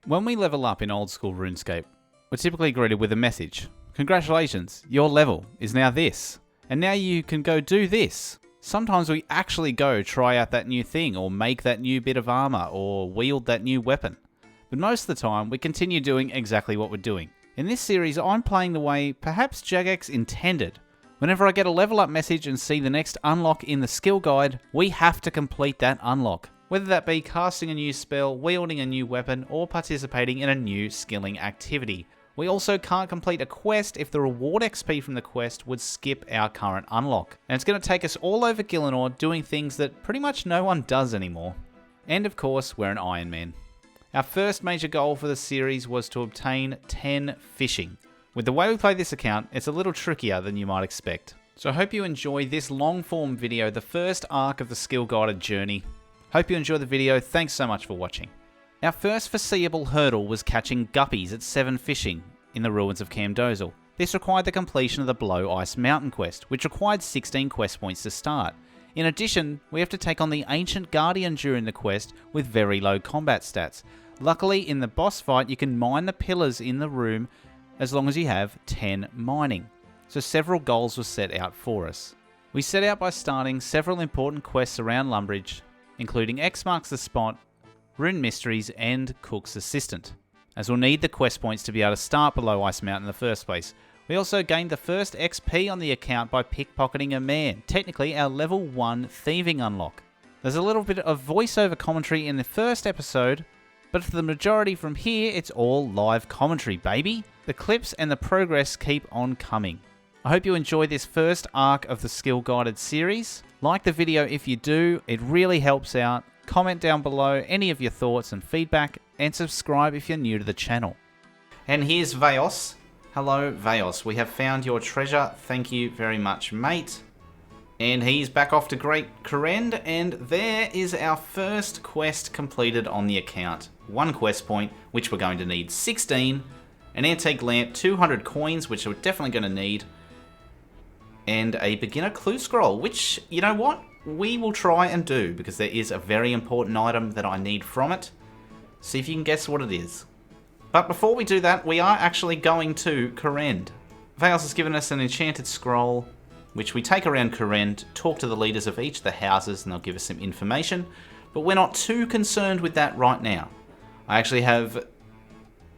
When we level up in old school RuneScape, we're typically greeted with a message. Congratulations, your level is now this. And now you can go do this. Sometimes we actually go try out that new thing or make that new bit of armor or wield that new weapon. But most of the time we continue doing exactly what we're doing. In this series I'm playing the way perhaps Jagex intended. Whenever I get a level up message and see the next unlock in the skill guide, we have to complete that unlock. Whether that be casting a new spell, wielding a new weapon, or participating in a new skilling activity. We also can't complete a quest if the reward XP from the quest would skip our current unlock. And it's going to take us all over Gielinor doing things that pretty much no one does anymore. And of course, we're an Ironman. Our first major goal for the series was to obtain 10 fishing. With the way we play this account, it's a little trickier than you might expect. So I hope you enjoy this long form video, the first arc of the skill guided journey. Hope you enjoy the video, thanks so much for watching. Our first foreseeable hurdle was catching guppies at 7 fishing in the ruins of Camdozel. This required the completion of the Blow Ice Mountain quest, which required 16 quest points to start. In addition, we have to take on the Ancient Guardian during the quest with very low combat stats. Luckily, in the boss fight you can mine the pillars in the room as long as you have 10 mining. So several goals were set out for us. We set out by starting several important quests around Lumbridge, including X Marks the Spot, Rune Mysteries, and Cook's Assistant, as we'll need the quest points to be able to start below Ice Mountain in the first place. We also gained the first XP on the account by pickpocketing a man, technically our level 1 thieving unlock. There's a little bit of voiceover commentary in the first episode, but for the majority from here it's all live commentary, baby. The clips and the progress keep on coming. I hope you enjoy this first arc of the skill guided series. Like the video if you do, it really helps out. Comment down below any of your thoughts and feedback, and subscribe if you're new to the channel. And here's Vaos. Hello Vaos, we have found your treasure, thank you very much mate. And he's back off to Great Korend, and there is our first quest completed on the account. 1 quest point, which we're going to need 16, an antique lamp, 200 coins, which we're definitely going to need, and a beginner clue scroll, which, you know what, we will try and do, because there is a very important item that I need from it. See if you can guess what it is. But before we do that, we are actually going to Korend. Vaos has given us an enchanted scroll, which we take around Korend, talk to the leaders of each of the houses, and they'll give us some information. But we're not too concerned with that right now. I actually have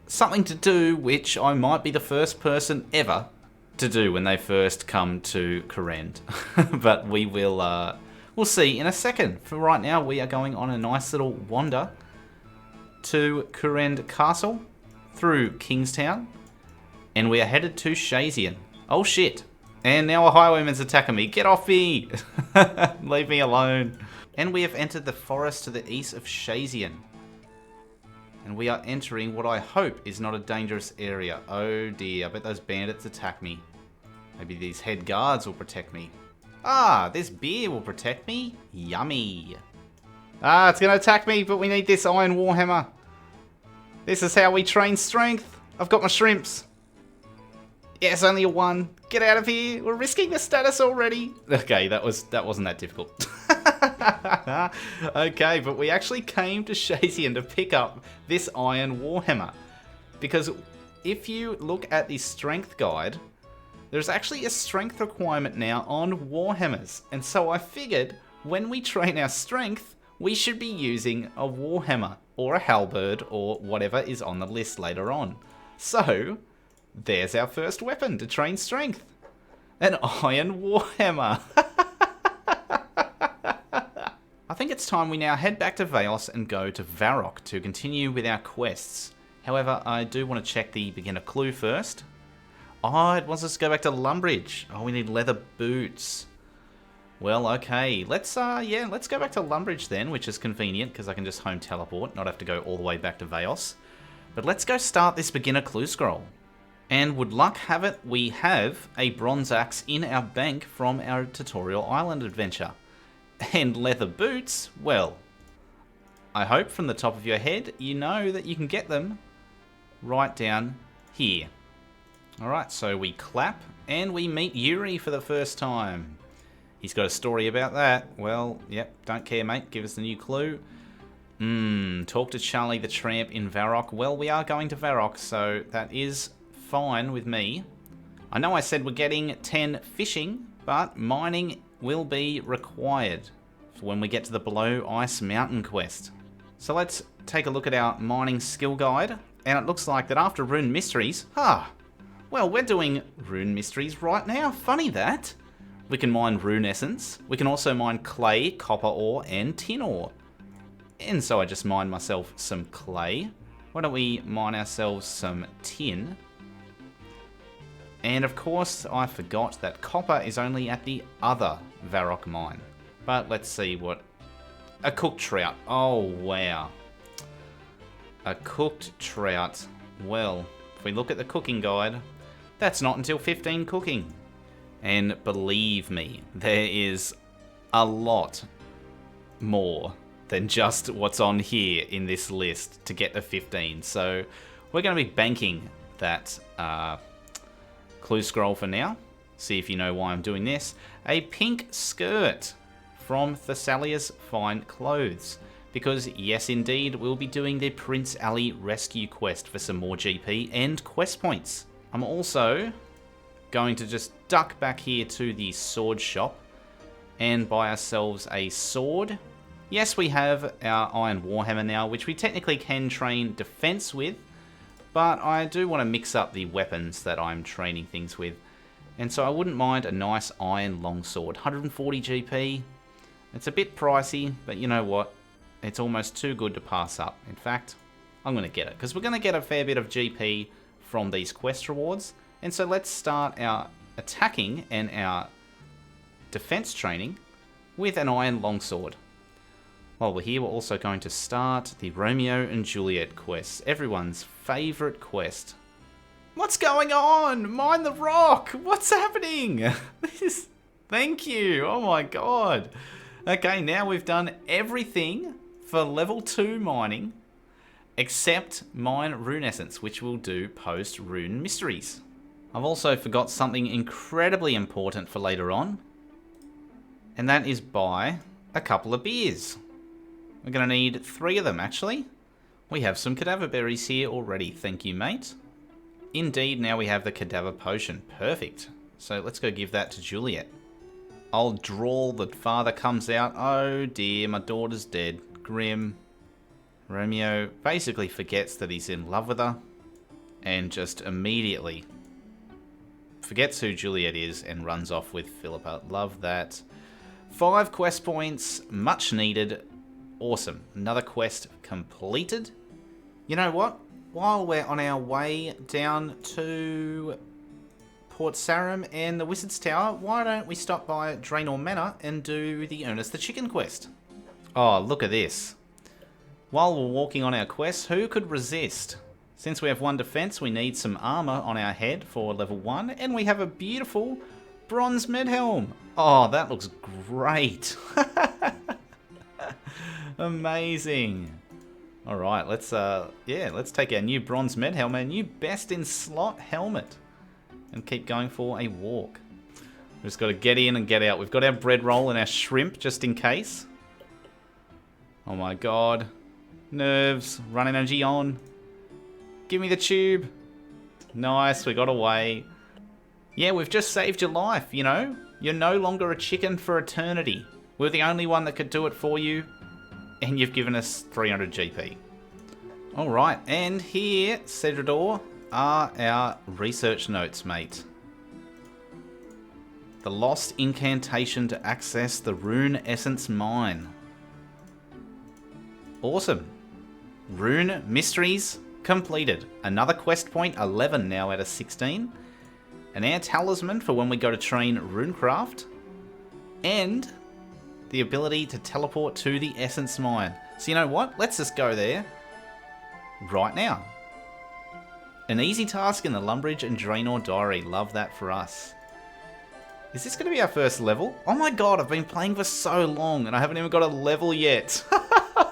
something to do, which I might be the first person ever to do when they first come to Korend. But we will, we'll see in a second. For right now, we are going on a nice little wander to Korend Castle through Kingstown, and we are headed to Shazian. Oh shit! And now a highwayman's attacking me. Get off me! Leave me alone. And we have entered the forest to the east of Shazian. And we are entering what I hope is not a dangerous area. Oh dear, I bet those bandits attack me. Maybe these head guards will protect me. Ah, this beer will protect me? Yummy. Ah, it's going to attack me, but we need this iron warhammer. This is how we train strength. I've got my shrimps. Yes, only a 1. Get out of here. We're risking the status already. Okay, that wasn't that difficult. Okay, but we actually came to Shazian to pick up this iron warhammer. Because if you look at the strength guide, there's actually a strength requirement now on warhammers. And so I figured when we train our strength, we should be using a warhammer or a halberd or whatever is on the list later on. So there's our first weapon to train strength. An iron warhammer. I think it's time we now head back to Vaos and go to Varrock to continue with our quests. However, I do want to check the beginner clue first. Oh, it wants us to go back to Lumbridge. Oh, we need leather boots. Well, okay. Let's go back to Lumbridge then, which is convenient because I can just home teleport, not have to go all the way back to Vaos. But let's go start this beginner clue scroll. And would luck have it, we have a bronze axe in our bank from our Tutorial Island adventure. And leather boots, well, I hope from the top of your head you know that you can get them right down here. Alright, so we clap and we meet Yuri for the first time. He's got a story about that. Well, yep, don't care mate, give us the new clue. Talk to Charlie the Tramp in Varrock. Well, we are going to Varrock, so that is fine with me. I know I said we're getting 10 fishing, but mining will be required for when we get to the Below Ice Mountain quest. So let's take a look at our mining skill guide, and it looks like that after Rune Mysteries, well, we're doing Rune Mysteries right now. Funny that. We can mine Rune Essence. We can also mine clay, copper ore, and tin ore. And so I just mined myself some clay. Why don't we mine ourselves some tin? And of course, I forgot that copper is only at the other Varrock mine. But let's see what... A cooked trout. Oh, wow. A cooked trout. Well, if we look at the cooking guide, that's not until 15 cooking. And believe me, there is a lot more than just what's on here in this list to get to 15. So we're going to be banking that clue scroll for now. See if you know why I'm doing this. A pink skirt from Thessalia's Fine Clothes. Because yes indeed, we'll be doing the Prince Ali rescue quest for some more GP and quest points. I'm also going to just duck back here to the sword shop and buy ourselves a sword. Yes, we have our Iron Warhammer now, which we technically can train defense with, but I do want to mix up the weapons that I'm training things with. And so I wouldn't mind a nice iron longsword. 140 GP. It's a bit pricey, but you know what? It's almost too good to pass up. In fact, I'm going to get it, because we're going to get a fair bit of GP from these quest rewards. And so let's start our attacking and our defense training with an iron longsword. While we're here, we're also going to start the Romeo and Juliet quest, everyone's favourite quest. What's going on? Mine the rock! What's happening? Thank you! Oh my god! Okay, now we've done everything for level 2 mining, except mine Rune Essence, which we'll do post Rune Mysteries. I've also forgot something incredibly important for later on, and that is buy a couple of beers. We're going to need 3 of them, actually. We have some cadaver berries here already, thank you, mate. Indeed, now we have the cadaver potion. Perfect. So let's go give that to Juliet. I'll drawl that father comes out. Oh dear, my daughter's dead. Grim. Romeo basically forgets that he's in love with her and just immediately forgets who Juliet is and runs off with Philippa. Love that. 5 quest points, much needed. Awesome. Another quest completed. You know what? While we're on our way down to Port Sarim and the Wizard's Tower, why don't we stop by Draenor Manor and do the Ernest the Chicken quest? Oh, look at this. While we're walking on our quest, who could resist? Since we have 1 defense, we need some armor on our head for level 1, and we have a beautiful bronze med helm. Oh, that looks great. Amazing. All right, let's take our new bronze med helmet, a new best in slot helmet, and keep going for a walk. We've just got to get in and get out. We've got our bread roll and our shrimp just in case. Oh my god. Nerves, run energy on. Give me the tube. Nice, we got away. Yeah, we've just saved your life, you know? You're no longer a chicken for eternity. We're the only one that could do it for you, and you've given us 300 GP. Alright, and here, Cedrador, are our research notes, mate. The lost incantation to access the Rune Essence Mine. Awesome. Rune Mysteries completed. Another quest point, 11 now out of 16. An air talisman for when we go to train Runecraft. And the ability to teleport to the Essence Mine. So you know what? Let's just go there right now. An easy task in the Lumbridge and Draenor Diary. Love that for us. Is this going to be our first level? Oh my god, I've been playing for so long and I haven't even got a level yet.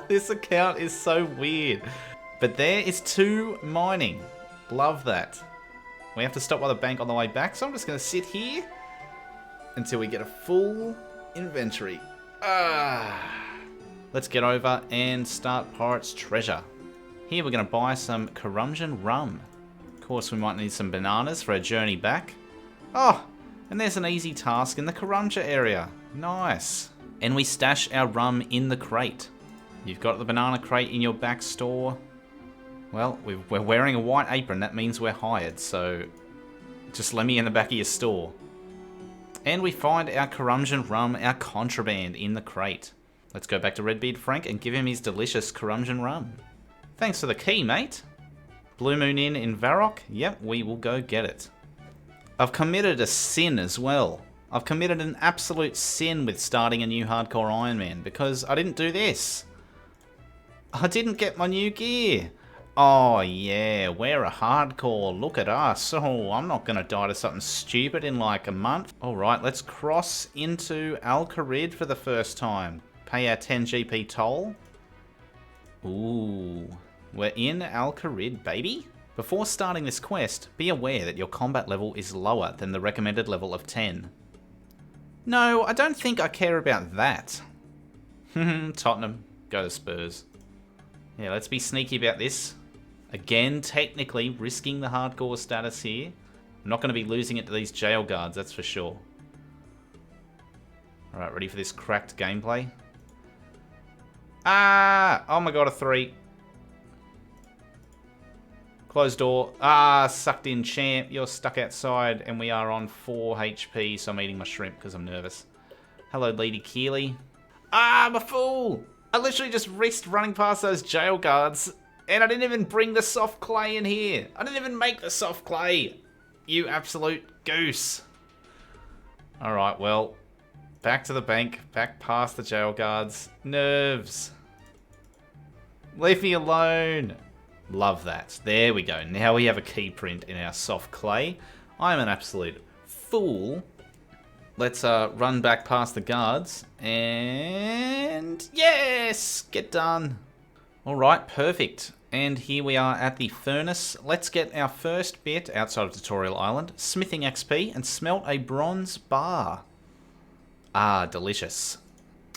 This account is so weird. But there is 2 mining. Love that. We have to stop by the bank on the way back, so I'm just going to sit here until we get a full inventory. let's get over and start Pirate's Treasure. Here we're going to buy some Corrumsion Rum. Of course, we might need some bananas for our journey back. Oh, and there's an easy task in the Corrumsia area. Nice. And we stash our rum in the crate. You've got the banana crate in your back store. Well, we're wearing a white apron. That means we're hired, so just let me in the back of your store. And we find our Corrumsion Rum, our contraband, in the crate. Let's go back to Redbeard Frank and give him his delicious Corrumsion Rum. Thanks for the key, mate. Blue Moon Inn in Varrock? Yep, we will go get it. I've committed a sin as well. I've committed an absolute sin with starting a new hardcore Ironman because I didn't do this. I didn't get my new gear. Oh yeah, we're a hardcore. Look at us. Oh, I'm not going to die to something stupid in like a month. Alright, let's cross into Al-Kharid for the first time. Pay our 10 GP toll. Ooh, we're in Al-Kharid, baby. Before starting this quest, be aware that your combat level is lower than the recommended level of 10. No, I don't think I care about that. Tottenham, go to Spurs. Yeah, let's be sneaky about this. Again, technically risking the hardcore status here. I'm not going to be losing it to these jail guards, that's for sure. Alright, ready for this cracked gameplay? Ah! Oh my god, a 3. Closed door. Ah, sucked in champ. You're stuck outside and we are on 4 HP, so I'm eating my shrimp because I'm nervous. Hello, Lady Keeley. Ah, I'm a fool! I literally just risked running past those jail guards and I didn't even bring the soft clay in here. I didn't even make the soft clay. You absolute goose. Alright, well, back to the bank, back past the jail guards. Nerves. Leave me alone. Love that. There we go. Now we have a key print in our soft clay. I'm an absolute fool. Let's run back past the guards. And yes! Get done. Alright, perfect. And here we are at the furnace. Let's get our first bit outside of Tutorial Island. Smithing XP and smelt a bronze bar. Ah, delicious.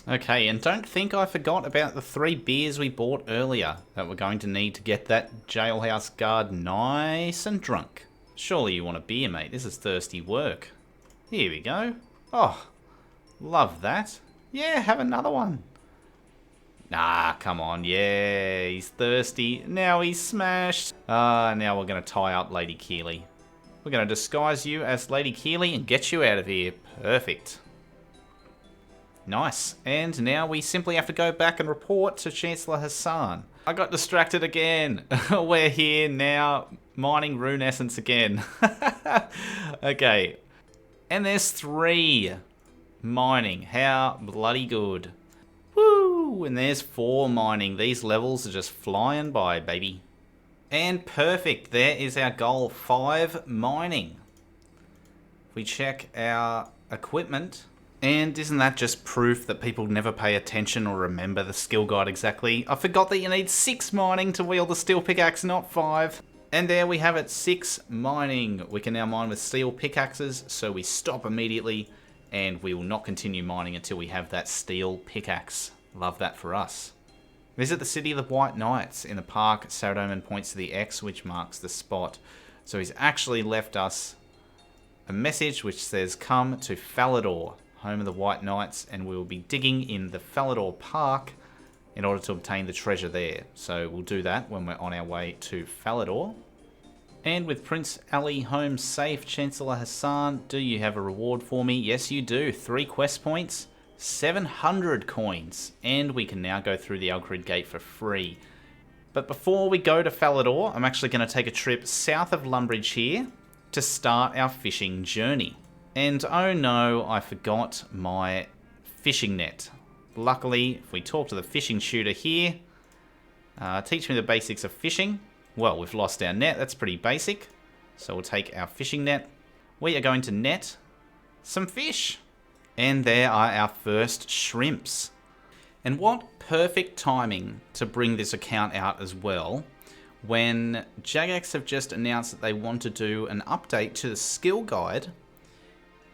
Okay, and don't think I forgot about the 3 beers we bought earlier that we're going to need to get that jailhouse guard nice and drunk. Surely you want a beer, mate. This is thirsty work. Here we go. Oh, love that. Yeah, have another one. Nah, come on. Yeah, he's thirsty. Now he's smashed. Now we're going to tie up Lady Keeley. We're going to disguise you as Lady Keeley and get you out of here. Perfect. Nice. And now we simply have to go back and report to Chancellor Hassan. I got distracted again. We're here now, mining rune essence again. Okay. And there's 3 mining. How bloody good. Woo! And there's 4 mining. These levels are just flying by, baby. And perfect. There is our goal. 5 mining. If we check our equipment... And isn't that just proof that people never pay attention or remember the skill guide exactly? I forgot that you need 6 mining to wield the steel pickaxe, not 5. And there we have it, 6 mining. We can now mine with steel pickaxes, so we stop immediately and we will not continue mining until we have that steel pickaxe. Love that for us. Visit the City of the White Knights. In the park, Saradomin points to the X, which marks the spot. So he's actually left us a message which says, come to Falador, home of the White Knights, and we will be digging in the Falador Park in order to obtain the treasure there. So we'll do that when we're on our way to Falador. And with Prince Ali home safe, Chancellor Hassan, do you have a reward for me? Yes, you do. 3 quest points, 700 coins, and we can now go through the Al-Kharid gate for free. But before we go to Falador, I'm actually going to take a trip south of Lumbridge here to start our fishing journey. And oh no, I forgot my fishing net. Luckily, if we talk to the fishing shooter here, teach me the basics of fishing. Well, we've lost our net, that's pretty basic. So we'll take our fishing net. We are going to net some fish. And there are our first shrimps. And what perfect timing to bring this account out as well, when Jagex have just announced that they want to do an update to the skill guide,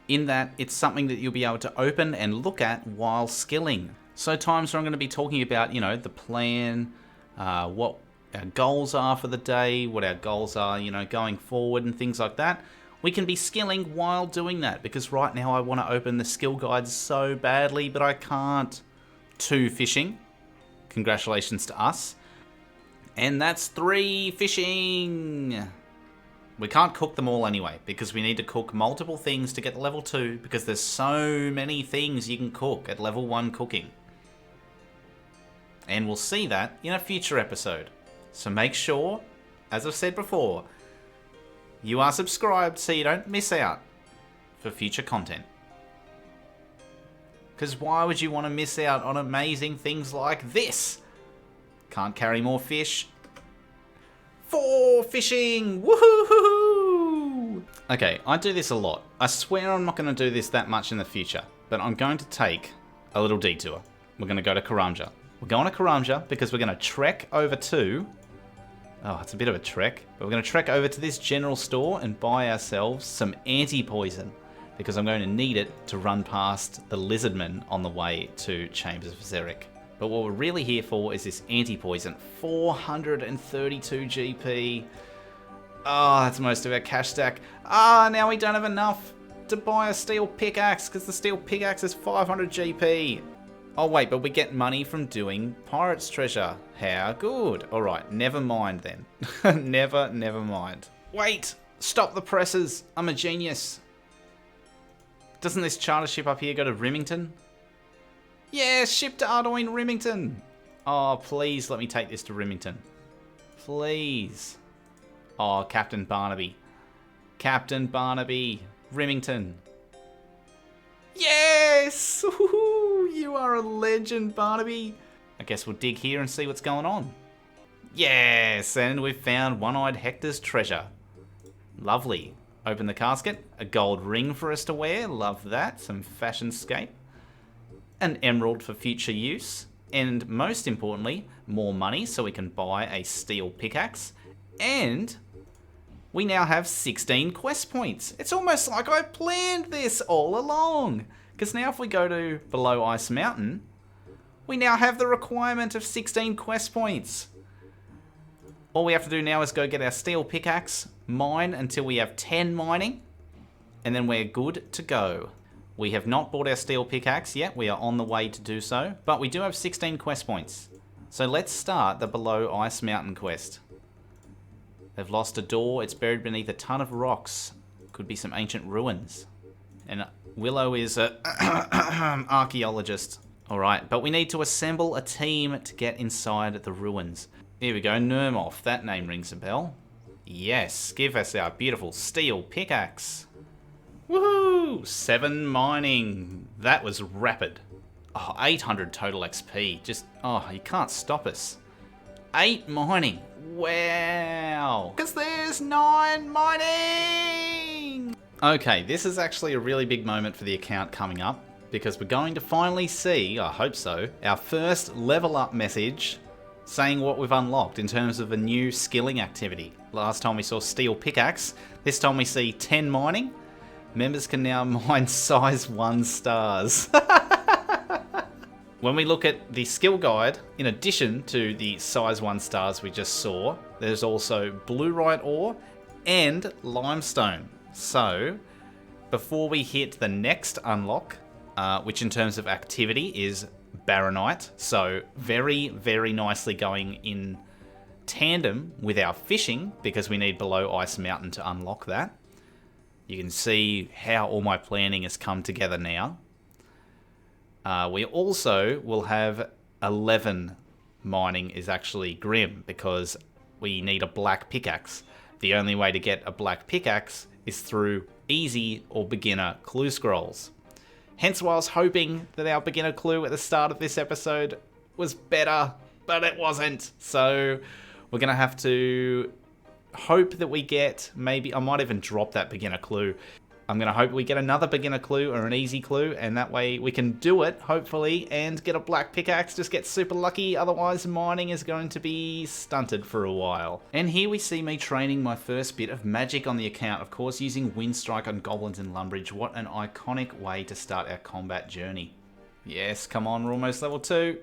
in that it's something that you'll be able to open and look at while skilling. So times where I'm going to be talking about, you know, the plan, what our goals are for the day, what our goals are, you know, going forward and things like that. We can be skilling while doing that, because right now I want to open the skill guides so badly, but I can't. 2 fishing. Congratulations to us. And that's 3 fishing. We can't cook them all anyway, because we need to cook multiple things to get to level 2, because there's so many things you can cook at level 1 cooking. And we'll see that in a future episode. So make sure, as I've said before, you are subscribed so you don't miss out for future content. Because why would you want to miss out on amazing things like this? Can't carry more fish. 4 fishing! Woohoo! Okay, I do this a lot. I swear I'm not going to do this that much in the future, but I'm going to take a little detour. We're going to go to Karamja. We're going to Karamja because we're going to trek over to... Oh, it's a bit of a trek. But we're going to trek over to this general store and buy ourselves some anti-poison, because I'm going to need it to run past the lizardmen on the way to Chambers of Xeric. But what we're really here for is this anti-poison. 432 GP. Oh, that's most of our cash stack. Now we don't have enough to buy a steel pickaxe, because the steel pickaxe is 500 GP. Oh wait, but we get money from doing Pirate's Treasure. How good. Alright, never mind then. never mind. Wait! Stop the presses! I'm a genius. Doesn't this charter ship up here go to Remington? Yeah, ship to Ardougne Remington! Oh, please let me take this to Remington. Please. Oh, Captain Barnaby. Captain Barnaby. Remington. Yes! Woohoo! You are a legend, Barnaby. I guess we'll dig here and see what's going on. Yes! And we've found One-Eyed Hector's treasure. Lovely. Open the casket. A gold ring for us to wear. Love that. Some fashionscape. An emerald for future use. And most importantly, more money so we can buy a steel pickaxe. And we now have 16 quest points. It's almost like I planned this all along. Because now if we go to below Ice Mountain, we now have the requirement of 16 quest points. All we have to do now is go get our steel pickaxe, mine until we have 10 mining, and then we're good to go. We have not bought our steel pickaxe yet. We are on the way to do so, but we do have 16 quest points. So let's start the below Ice Mountain quest. They've lost a door. It's buried beneath a ton of rocks. Could be some ancient ruins. And Willow is an archaeologist. Alright, but we need to assemble a team to get inside the ruins. Here we go, Nermoth. That name rings a bell. Yes, give us our beautiful steel pickaxe. Woohoo! 7 mining. That was rapid. Oh, 800 total XP. Just, oh, you can't stop us. 8 mining. Wow. Because there's 9 mining. Okay, this is actually a really big moment for the account coming up, because we're going to finally see, I hope so, our first level up message saying what we've unlocked in terms of a new skilling activity. Last time we saw steel pickaxe. This time we see 10 mining. Members can now mine size 1 stars. When we look at the skill guide, in addition to the size 1 stars we just saw, there's also bluerite ore and limestone. So, before we hit the next unlock, which in terms of activity is Baronite, so very, very nicely going in tandem with our fishing, because we need below Ice Mountain to unlock that. You can see how all my planning has come together now. We also will have 11 mining is actually grim, because we need a black pickaxe. The only way to get a black pickaxe is through easy or beginner clue scrolls. Hence why I was hoping that our beginner clue at the start of this episode was better, but it wasn't. So we're going to have to hope that we get, maybe I might even drop that beginner clue. I'm going to hope we get another beginner clue or an easy clue, and that way we can do it, hopefully, and get a black pickaxe, just get super lucky. Otherwise, mining is going to be stunted for a while. And here we see me training my first bit of magic on the account, of course, using Windstrike on goblins in Lumbridge. What an iconic way to start our combat journey. Yes, come on, we're almost level 2.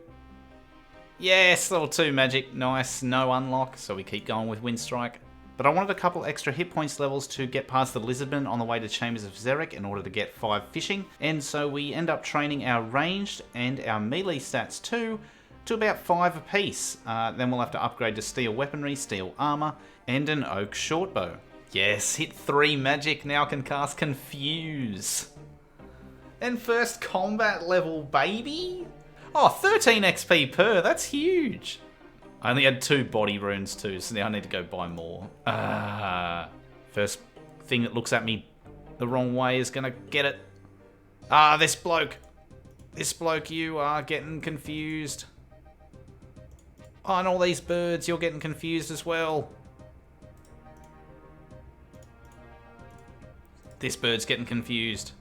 Yes, level 2 magic. Nice, no unlock, so we keep going with Wind Strike. But I wanted a couple extra hit points levels to get past the Lizardman on the way to Chambers of Xeric in order to get 5 fishing. And so we end up training our ranged and our melee stats too to about 5 apiece. Then we'll have to upgrade to steel weaponry, steel armor, and an oak shortbow. Yes, hit 3 magic, now can cast Confuse. And first combat level, baby! Oh, 13 XP per, that's huge! I only had 2 body runes too, so now I need to go buy more. First thing that looks at me the wrong way is gonna get it. This bloke! This bloke, you are getting confused. Oh, and all these birds, you're getting confused as well. This bird's getting confused.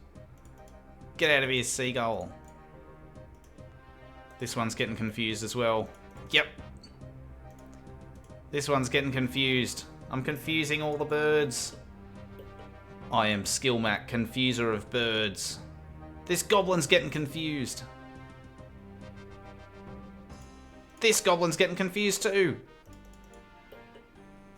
Get out of here, seagull. This one's getting confused as well. Yep. This one's getting confused. I'm confusing all the birds. I am Skillmac, confuser of birds. This goblin's getting confused. This goblin's getting confused too.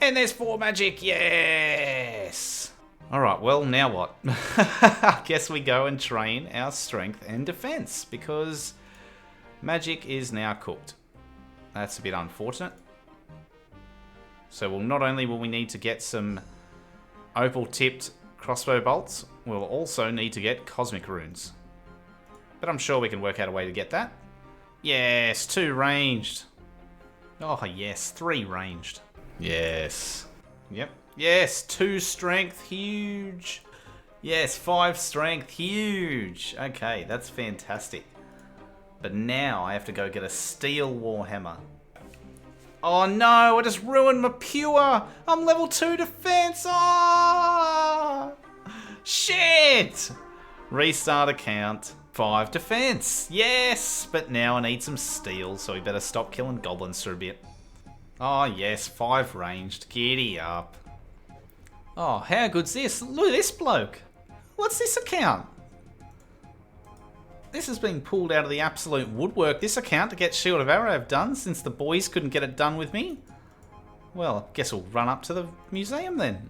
And there's 4 magic, yes! Alright, well, now what? I guess we go and train our strength and defense, because magic is now cooked. That's a bit unfortunate. So not only will we need to get some opal-tipped crossbow bolts, we'll also need to get cosmic runes. But I'm sure we can work out a way to get that. Yes, 2 ranged. Oh yes, 3 ranged. Yes. Yep. Yes, 2 strength, huge. Yes, 5 strength, huge. Okay, that's fantastic. But now I have to go get a steel warhammer. Oh no, I just ruined my pure. I'm level 2 defense. Oh, shit. Restart account. 5 defense. Yes, but now I need some steel, so we better stop killing goblins for a bit. Oh yes, 5 ranged. Giddy up. Oh, how good's this? Look at this bloke. What's this account? This has been pulled out of the absolute woodwork, this account, to get Shield of Arav done, since the boys couldn't get it done with me. Well, I guess we'll run up to the museum then.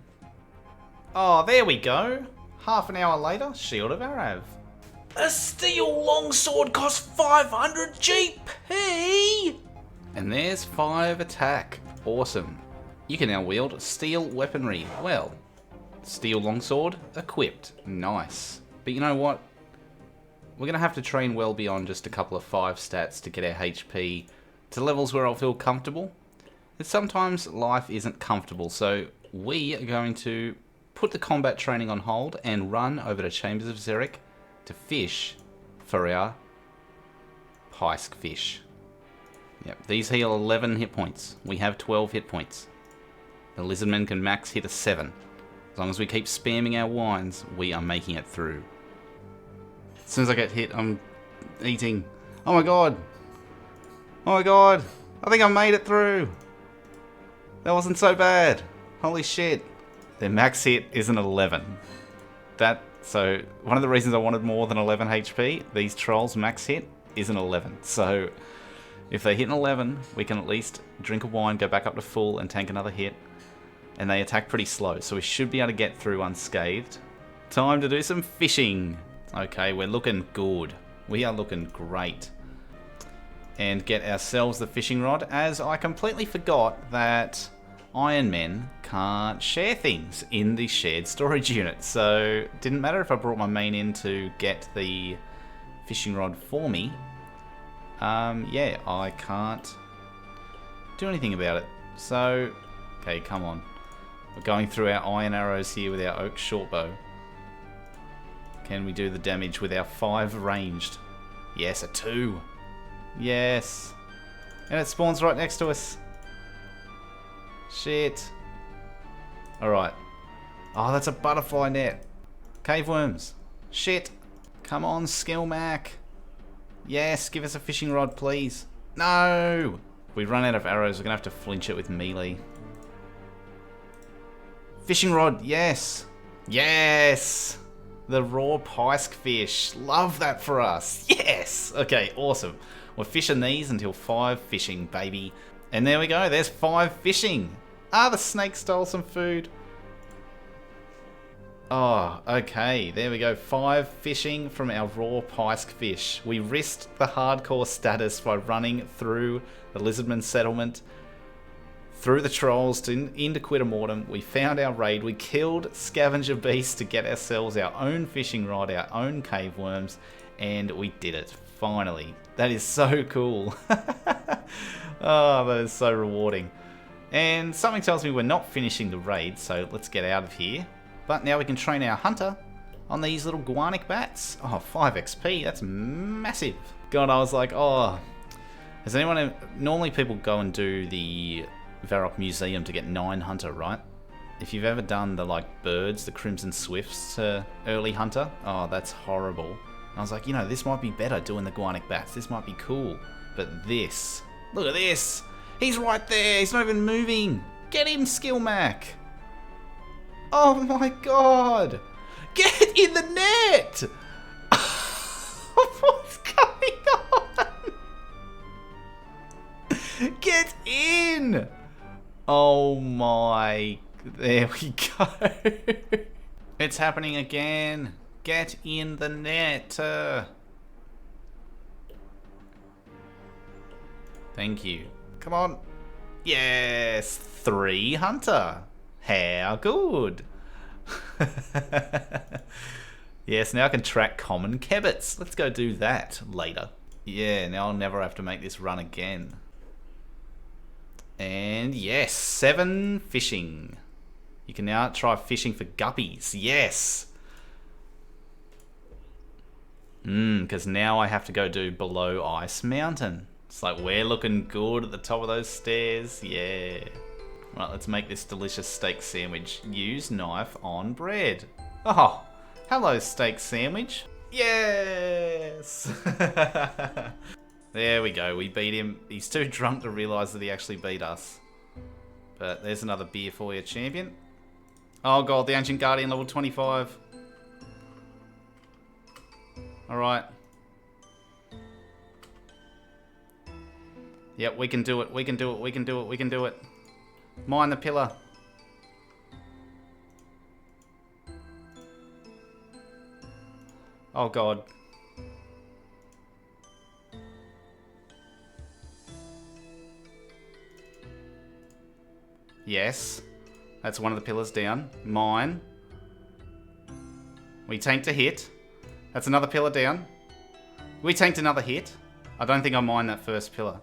Oh, there we go. Half an hour later, Shield of Arav. A steel longsword costs 500 GP! And there's 5 attack. Awesome. You can now wield steel weaponry. Well, steel longsword equipped. Nice. But you know what? We're going to have to train well beyond just a couple of 5 stats to get our HP to levels where I'll feel comfortable. And sometimes life isn't comfortable, so we are going to put the combat training on hold and run over to Chambers of Xeric to fish for our Pysk fish. Yep, these heal 11 hit points. We have 12 hit points. The lizardmen can max hit a 7. As long as we keep spamming our wines, we are making it through. As soon as I get hit, I'm eating. Oh my god! Oh my god! I think I made it through! That wasn't so bad! Holy shit! Their max hit is an 11. So, one of the reasons I wanted more than 11 HP, these trolls' max hit is an 11. So, if they hit an 11, we can at least drink a wine, go back up to full, and tank another hit. And they attack pretty slow, so we should be able to get through unscathed. Time to do some fishing! Okay, we're looking good. We are looking great. And get ourselves the fishing rod, as I completely forgot that Ironmen can't share things in the shared storage unit. So, didn't matter if I brought my main in to get the fishing rod for me. Yeah, I can't do anything about it. So, okay, come on. We're going through our iron arrows here with our oak shortbow. Can we do the damage with our 5 ranged? Yes, a 2. Yes. And it spawns right next to us. Shit. Alright. Oh, that's a butterfly net. Cave worms. Shit. Come on, Skillmac. Yes, give us a fishing rod, please. No! If we run out of arrows, we're going to have to flinch it with melee. Fishing rod, yes! Yes! The raw pike fish. Love that for us. Yes! Okay, awesome. We're fishing these until 5 fishing, baby. And there we go. There's 5 fishing. Ah, the snake stole some food. Oh, okay. There we go. 5 fishing from our raw pike fish. We risked the hardcore status by running through the Lizardman settlement, through the trolls into Quittermortem. We found our raid. We killed scavenger beasts to get ourselves our own fishing rod, our own cave worms, and we did it. Finally. That is so cool. Oh, that is so rewarding. And something tells me we're not finishing the raid, so let's get out of here. But now we can train our hunter on these little guanic bats. Oh, 5 XP, that's massive. God, I was like, oh, has anyone... Normally people go and do the Varrock Museum to get 9 hunter, right? If you've ever done the, like, birds, the Crimson Swifts early hunter, oh, that's horrible. And I was like, you know, this might be better doing the guanic bats. This might be cool. But this, look at this. He's right there. He's not even moving. Get him, Skill Mac. Oh my god! Get in the net! What's going on? Get in! Oh my... There we go. It's happening again. Get in the net. Thank you. Come on. Yes! 3 hunter. How good! Yes, now I can track common kebbits. Let's go do that later. Yeah, now I'll never have to make this run again. And yes, 7 fishing. You can now try fishing for guppies. Yes! Because now I have to go do below Ice Mountain. It's like we're looking good at the top of those stairs. Yeah. Right, let's make this delicious steak sandwich. Use knife on bread. Oh, hello steak sandwich. Yes! There we go, we beat him. He's too drunk to realise that he actually beat us. But there's another beer for you, champion. Oh god, the Ancient Guardian level 25. Alright. Yep, we can do it, we can do it, we can do it, we can do it. Mine the pillar. Oh god. Yes. That's one of the pillars down. Mine. We tanked a hit. That's another pillar down. We tanked another hit. I don't think I mined that first pillar.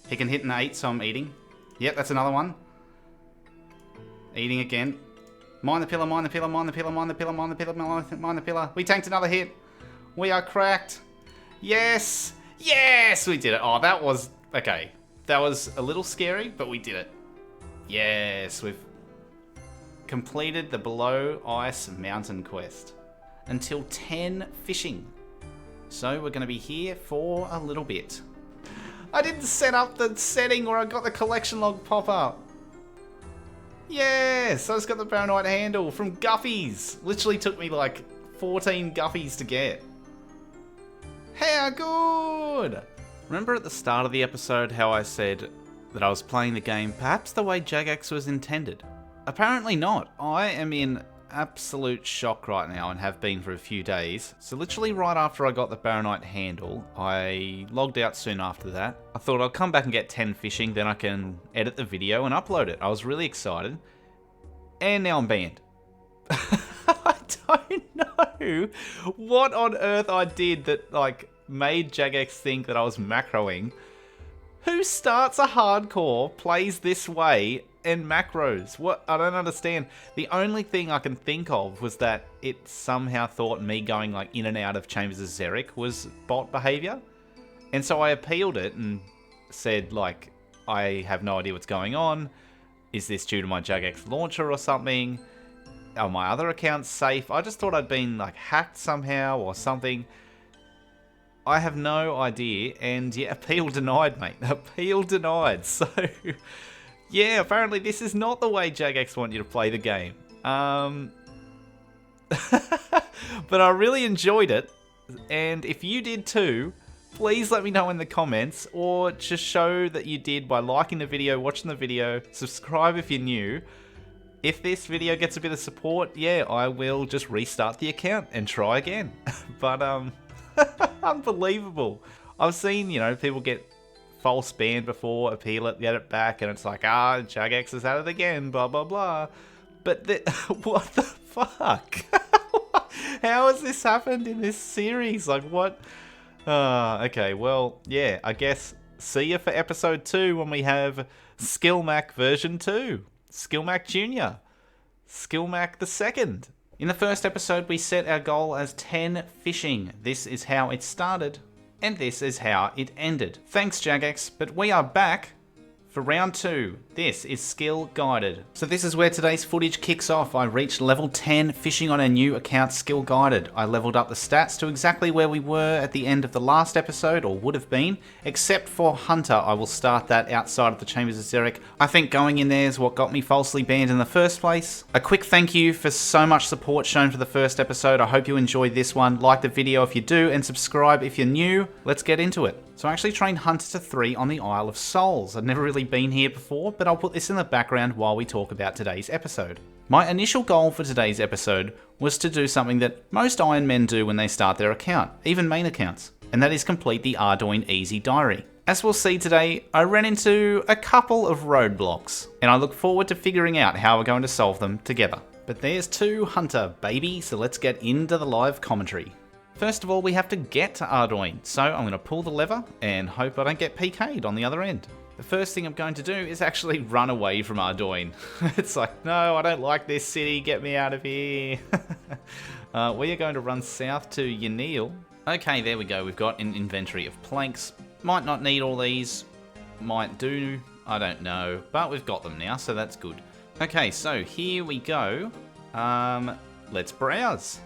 He can hit an 8, so I'm eating. Yep, that's another one. Eating again. Mine the pillar, mine the pillar, mine the pillar, mine the pillar, mine the pillar, mine the pillar. We tanked another hit. We are cracked. Yes! Yes! We did it. Oh, that was... Okay. That was a little scary, but we did it. Yes, we've completed the Below Ice Mountain quest. Until 10 fishing. So we're going to be here for a little bit. I didn't set up the setting where I got the collection log pop up. Yes, I just got the Baronite handle from Guffies. Literally took me like 14 Guffies to get. How good! Remember at the start of the episode how I said that I was playing the game perhaps the way Jagex was intended? Apparently not. I am in absolute shock right now and have been for a few days. So literally right after I got the Baronite handle, I logged out soon after that. I thought I'll come back and get 10 fishing, then I can edit the video and upload it. I was really excited. And now I'm banned. I don't know what on earth I did that like made Jagex think that I was macroing. Who starts a hardcore, plays this way, and macros? What? I don't understand. The only thing I can think of was that it somehow thought me going like in and out of Chambers of Xeric was bot behavior. And so I appealed it and said like, I have no idea what's going on. Is this due to my Jagex launcher or something? Are my other accounts safe? I just thought I'd been like hacked somehow or something. I have no idea, and yeah, appeal denied, mate. Appeal denied. So, yeah, apparently this is not the way Jagex want you to play the game. But I really enjoyed it, and if you did too, please let me know in the comments, or just show that you did by liking the video, watching the video, subscribe if you're new. If this video gets a bit of support, yeah, I will just restart the account and try again. But, unbelievable. I've seen, people get false banned before, appeal it, get it back, and it's like, Jagex is at it again, blah, blah, blah. But, what the fuck? How has this happened in this series? Like, what? Okay, well, yeah, I guess see you for episode 2 when we have Skill Mac version 2. Skill Mac Jr. Skill Mac the second. In the first episode, we set our goal as 10 fishing. This is how it started, and this is how it ended. Thanks, Jagex, but we are back for round 2. This is Skill Guided. So this is where today's footage kicks off. I reached level 10 fishing on a new account, Skill Guided. I leveled up the stats to exactly where we were at the end of the last episode, or would have been, except for Hunter. I will start that outside of the Chambers of Xeric. I think going in there is what got me falsely banned in the first place. A quick thank you for so much support shown for the first episode. I hope you enjoyed this one. Like the video if you do, and subscribe if you're new. Let's get into it. So I actually trained Hunter to 3 on the Isle of Souls. I've never really been here before, but I'll put this in the background while we talk about today's episode. My initial goal for today's episode was to do something that most Ironmen do when they start their account, even main accounts, and that is complete the Ardougne Easy Diary. As we'll see today, I ran into a couple of roadblocks, and I look forward to figuring out how we're going to solve them together. But there's 2 Hunter, baby, so let's get into the live commentary. First of all, we have to get to Ardougne, so I'm going to pull the lever and hope I don't get PK'd on the other end. The first thing I'm going to do is actually run away from Ardougne. It's like, no, I don't like this city, get me out of here. We are going to run south to Yanil. Okay, there we go, we've got an inventory of planks. Might not need all these, might do, I don't know, but we've got them now, so that's good. Okay, so here we go. Let's browse.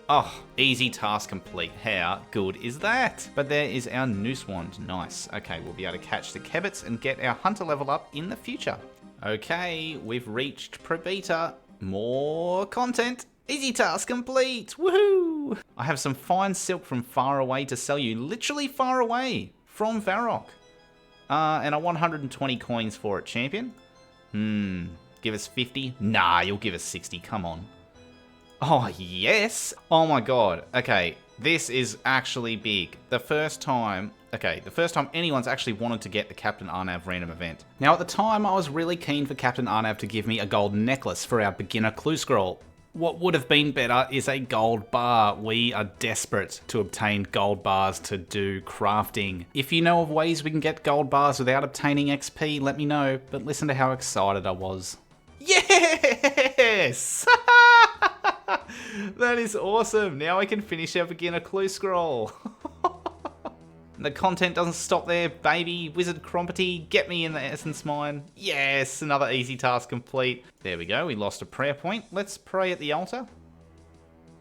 Oh, easy task complete. How good is that? But there is our noose wand. Nice. Okay, we'll be able to catch the kebits and get our hunter level up in the future. Okay, we've reached Probeta. More content. Easy task complete. Woohoo! I have some fine silk from far away to sell you. Literally far away from Varrock. And I want 120 coins for it, champion. Give us 50? Nah, you'll give us 60. Come on. Oh, yes. Oh my god. Okay, this is actually big. The first time anyone's actually wanted to get the Captain Arnav random event. Now, at the time, I was really keen for Captain Arnav to give me a golden necklace for our beginner clue scroll. What would have been better is a gold bar. We are desperate to obtain gold bars to do crafting. If you know of ways we can get gold bars without obtaining XP, let me know. But listen to how excited I was. Yes! That is awesome. Now I can finish our beginner clue scroll. The content doesn't stop there, baby. Wizard Crompety, get me in the essence mine. Yes, another easy task complete. There we go, we lost a prayer point. Let's pray at the altar.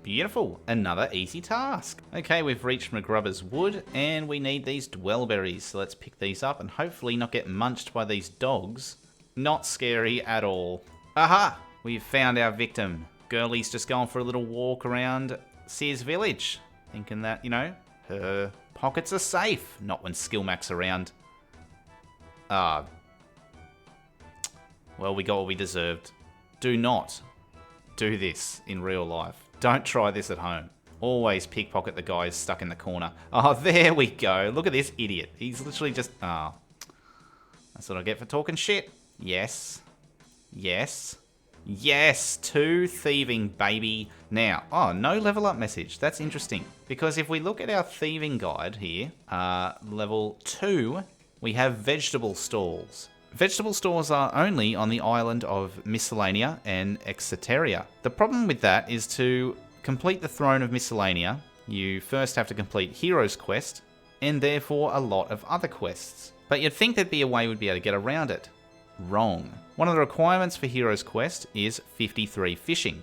Beautiful, another easy task. Okay, we've reached McGrubber's Wood, and we need these dwellberries. So let's pick these up and hopefully not get munched by these dogs. Not scary at all. Aha, we've found our victim. Girlie's just going for a little walk around Sears Village, thinking that, her pockets are safe. Not when Skill Mac's around. Well, we got what we deserved. Do not do this in real life. Don't try this at home. Always pickpocket the guy who's stuck in the corner. Oh, there we go. Look at this idiot. He's literally just... that's what I get for talking shit. Yes. Yes. Yes, 2 thieving, baby. Now, no level up message. That's interesting. Because if we look at our thieving guide here, level 2, we have vegetable stalls. Vegetable stalls are only on the island of Miscellanea and Exeteria. The problem with that is to complete the Throne of Miscellanea, you first have to complete Hero's Quest, and therefore a lot of other quests. But you'd think there'd be a way we'd be able to get around it. Wrong. One of the requirements for Hero's Quest is 53 fishing.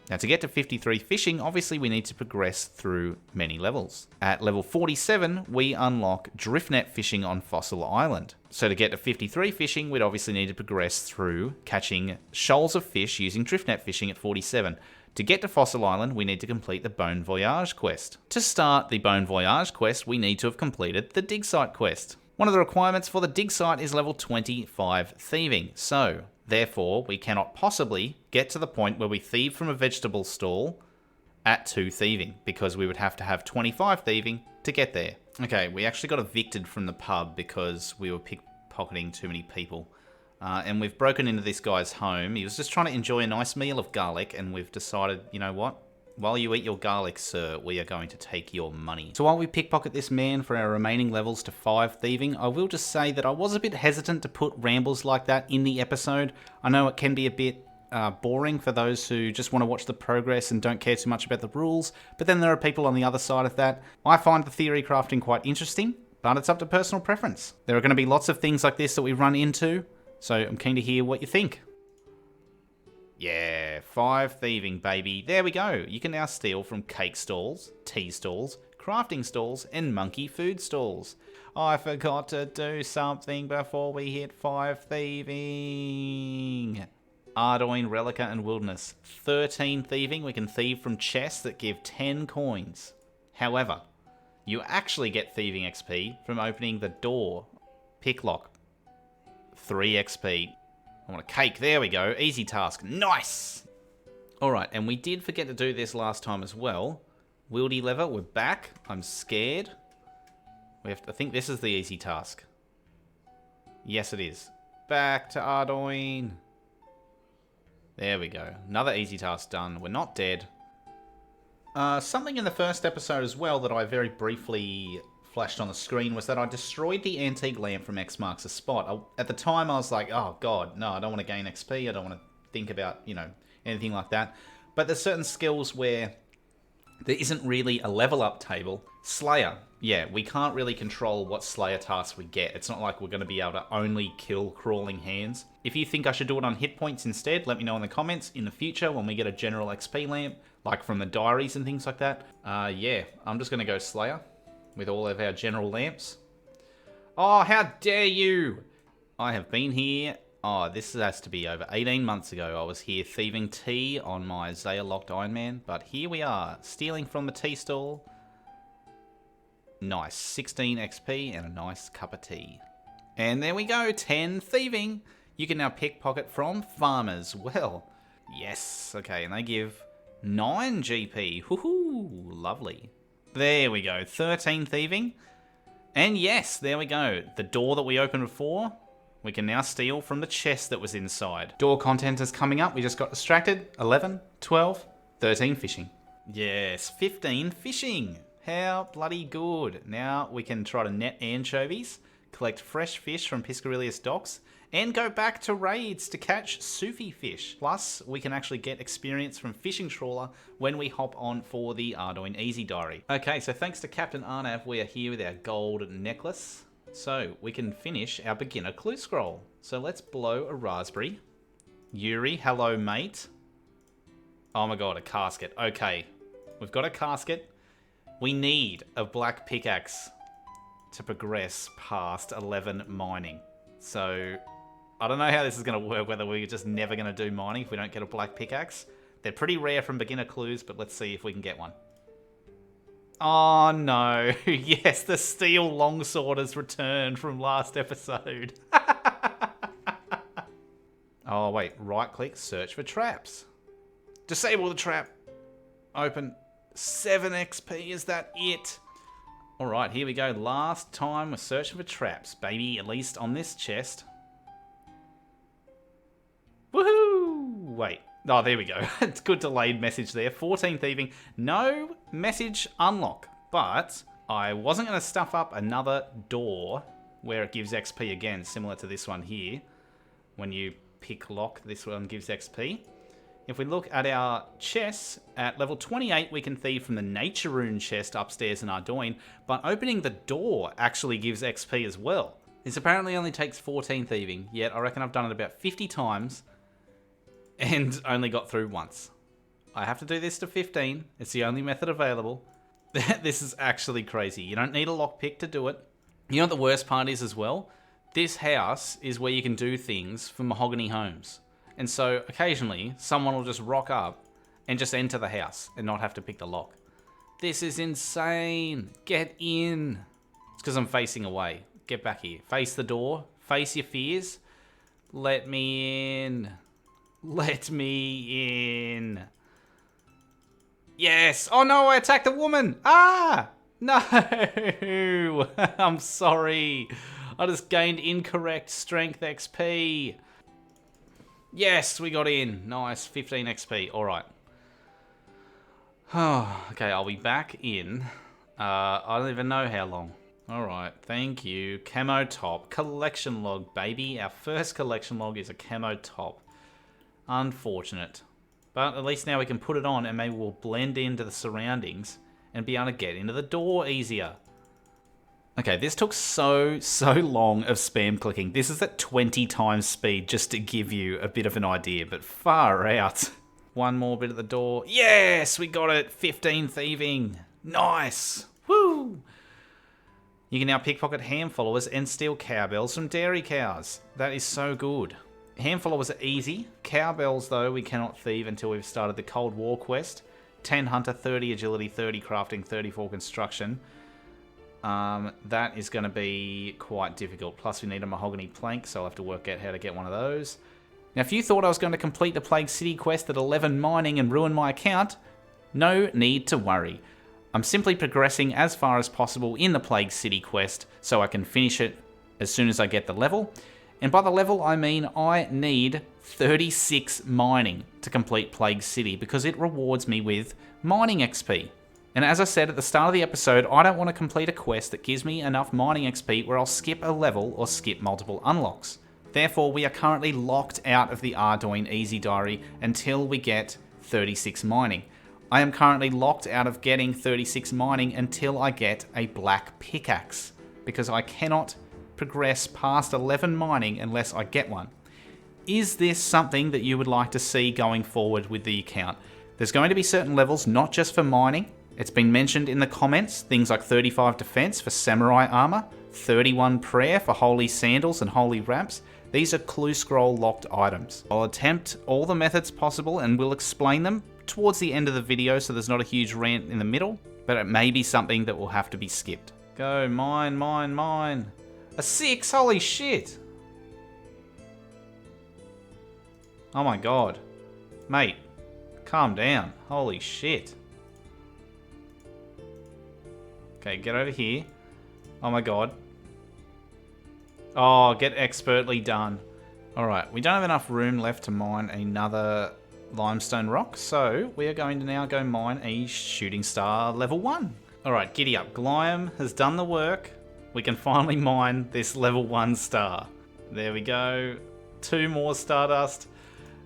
Now to get to 53 fishing, obviously we need to progress through many levels. At level 47, we unlock driftnet fishing on Fossil Island. So to get to 53 fishing, we'd obviously need to progress through catching shoals of fish using driftnet fishing at 47. To get to Fossil Island, we need to complete the Bon Voyage quest. To start the Bon Voyage quest, we need to have completed the dig site quest. One of the requirements for the dig site is level 25 thieving. So therefore, we cannot possibly get to the point where we thieve from a vegetable stall at 2 thieving, because we would have to have 25 thieving to get there. Okay, we actually got evicted from the pub because we were pickpocketing too many people. And we've broken into this guy's home. He was just trying to enjoy a nice meal of garlic, and we've decided, you know what? While you eat your garlic, sir, we are going to take your money. So while we pickpocket this man for our remaining levels to 5 thieving, I will just say that I was a bit hesitant to put rambles like that in the episode. I know it can be a bit boring for those who just want to watch the progress and don't care too much about the rules, but then there are people on the other side of that. I find the theory crafting quite interesting, but it's up to personal preference. There are going to be lots of things like this that we run into, so I'm keen to hear what you think. Yeah, 5 thieving, baby. There we go. You can now steal from cake stalls, tea stalls, crafting stalls, and monkey food stalls. I forgot to do something before we hit 5 thieving. Ardougne, Relica, and Wilderness. 13 thieving. We can thieve from chests that give 10 coins. However, you actually get thieving XP from opening the door. Picklock. 3 XP. I want a cake. There we go. Easy task. Nice! Alright, and we did forget to do this last time as well. Wieldy lever, we're back. I'm scared. I think this is the easy task. Yes, it is. Back to Ardougne. There we go. Another easy task done. We're not dead. Something in the first episode as well that I very briefly flashed on the screen was that I destroyed the antique lamp from X marks a spot. At the time I was like, oh god, no, I don't want to gain XP, I don't want to think about, anything like that. But there's certain skills where there isn't really a level up table. Slayer, yeah, we can't really control what Slayer tasks we get. It's not like we're going to be able to only kill crawling hands. If you think I should do it on hit points instead, let me know in the comments in the future when we get a general XP lamp, like from the diaries and things like that. Yeah, I'm just going to go Slayer with all of our general lamps. Oh, how dare you! I have been here. Oh, this has to be over 18 months ago. I was here thieving tea on my Zaya locked Ironman, but here we are, stealing from the tea stall. Nice, 16 XP and a nice cup of tea. And there we go, 10 thieving. You can now pickpocket from farmers. Well, yes, okay, and they give 9 GP. Woohoo, lovely. There we go, 13 thieving. And yes, there we go. The door that we opened before, we can now steal from the chest that was inside. Door content is coming up. We just got distracted. 11, 12, 13 fishing. Yes, 15 fishing. How bloody good. Now we can try to net anchovies, collect fresh fish from Piscarilius docks, and go back to raids to catch Sufi fish. Plus, we can actually get experience from Fishing Trawler when we hop on for the Ardougne Easy Diary. Okay, so thanks to Captain Arnav, we are here with our gold necklace. So, we can finish our beginner clue scroll. So let's blow a raspberry. Yuri, hello mate. Oh my god, a casket. Okay, we've got a casket. We need a black pickaxe to progress past 11 mining. So, I don't know how this is going to work, whether we're just never going to do mining if we don't get a black pickaxe. They're pretty rare from beginner clues, but let's see if we can get one. Oh no, yes, the steel longsword has returned from last episode. Oh wait, right click, search for traps. Disable the trap. Open. 7 XP, is that it? Alright, here we go. Last time we're searching for traps, baby, at least on this chest. Woohoo! Wait. Oh, there we go. It's good delayed message there. 14 thieving. No message unlock. But I wasn't going to stuff up another door where it gives XP again, similar to this one here. When you pick lock, this one gives XP. If we look at our chests, at level 28, we can thieve from the Nature Rune chest upstairs in Ardougne, but opening the door actually gives XP as well. This apparently only takes 14 thieving, yet I reckon I've done it about 50 times and only got through once. I have to do this to 15. It's the only method available. This is actually crazy. You don't need a lockpick to do it. You know what the worst part is as well? This house is where you can do things for mahogany homes. And so occasionally someone will just rock up and just enter the house and not have to pick the lock. This is insane. Get in. It's because I'm facing away. Get back here. Face the door. Face your fears. Let me in. Let me in. Yes. Oh no, I attacked a woman. Ah! No. I'm sorry. I just gained incorrect strength XP. Yes, we got in. Nice. 15 XP. All right. Okay, I'll be back in. I don't even know how long. All right. Thank you. Camo top. Collection log, baby. Our first collection log is a camo top. Unfortunate. But at least now we can put it on and maybe we'll blend into the surroundings and be able to get into the door easier. Okay, this took so long of spam clicking. This is at 20 times speed just to give you a bit of an idea, but far out. One more bit at the door. Yes, we got it. 15 thieving. Nice. Woo! You can now pickpocket ham followers and steal cowbells from dairy cows. That is so good. Ham followers are easy. Cowbells, though, we cannot thieve until we've started the Cold War quest. 10 hunter, 30 agility, 30 crafting, 34 construction. That is going to be quite difficult. Plus, we need a mahogany plank, so I'll have to work out how to get one of those. Now, if you thought I was going to complete the Plague City quest at 11 mining and ruin my account, no need to worry. I'm simply progressing as far as possible in the Plague City quest so I can finish it as soon as I get the level. And by the level, I mean I need 36 mining to complete Plague City because it rewards me with mining XP. And as I said at the start of the episode, I don't want to complete a quest that gives me enough mining XP where I'll skip a level or skip multiple unlocks. Therefore, we are currently locked out of the Ardougne Easy Diary until we get 36 mining. I am currently locked out of getting 36 mining until I get a black pickaxe because I cannot progress past 11 mining unless I get one. Is this something that you would like to see going forward with the account? There's going to be certain levels, not just for mining. It's been mentioned in the comments, things like 35 defense for samurai armor, 31 prayer for holy sandals and holy wraps. These are clue scroll locked items. I'll attempt all the methods possible and we'll explain them towards the end of the video so there's not a huge rant in the middle, but it may be something that will have to be skipped. Go, mine, mine, mine. A 6? Holy shit. Oh my god. Mate, calm down. Holy shit. Okay, get over here. Oh my god. Oh, get expertly done. Alright, we don't have enough room left to mine another limestone rock, so we are going to now go mine a shooting star level 1. Alright, giddy up. Glyam has done the work. We can finally mine this level 1 star. There we go. 2 more stardust.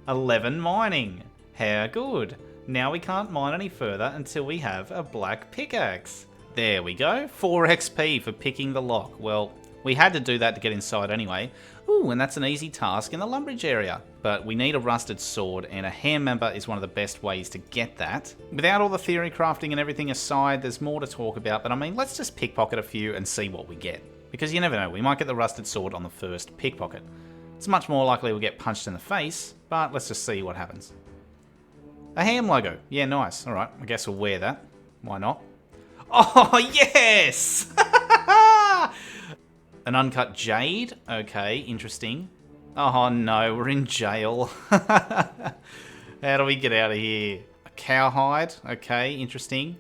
11 mining. How good. Now we can't mine any further until we have a black pickaxe. There we go. 4 XP for picking the lock. Well, we had to do that to get inside anyway. Ooh, and that's an easy task in the Lumbridge area. But we need a rusted sword, and a ham member is one of the best ways to get that. Without all the theory crafting and everything aside, there's more to talk about, but I mean, let's just pickpocket a few and see what we get. Because you never know, we might get the rusted sword on the first pickpocket. It's much more likely we'll get punched in the face, but let's just see what happens. A ham logo. Yeah, nice. Alright, I guess we'll wear that. Why not? Oh, yes! An uncut jade? Okay, interesting. Oh no, we're in jail. How do we get out of here? A cowhide? Okay, interesting.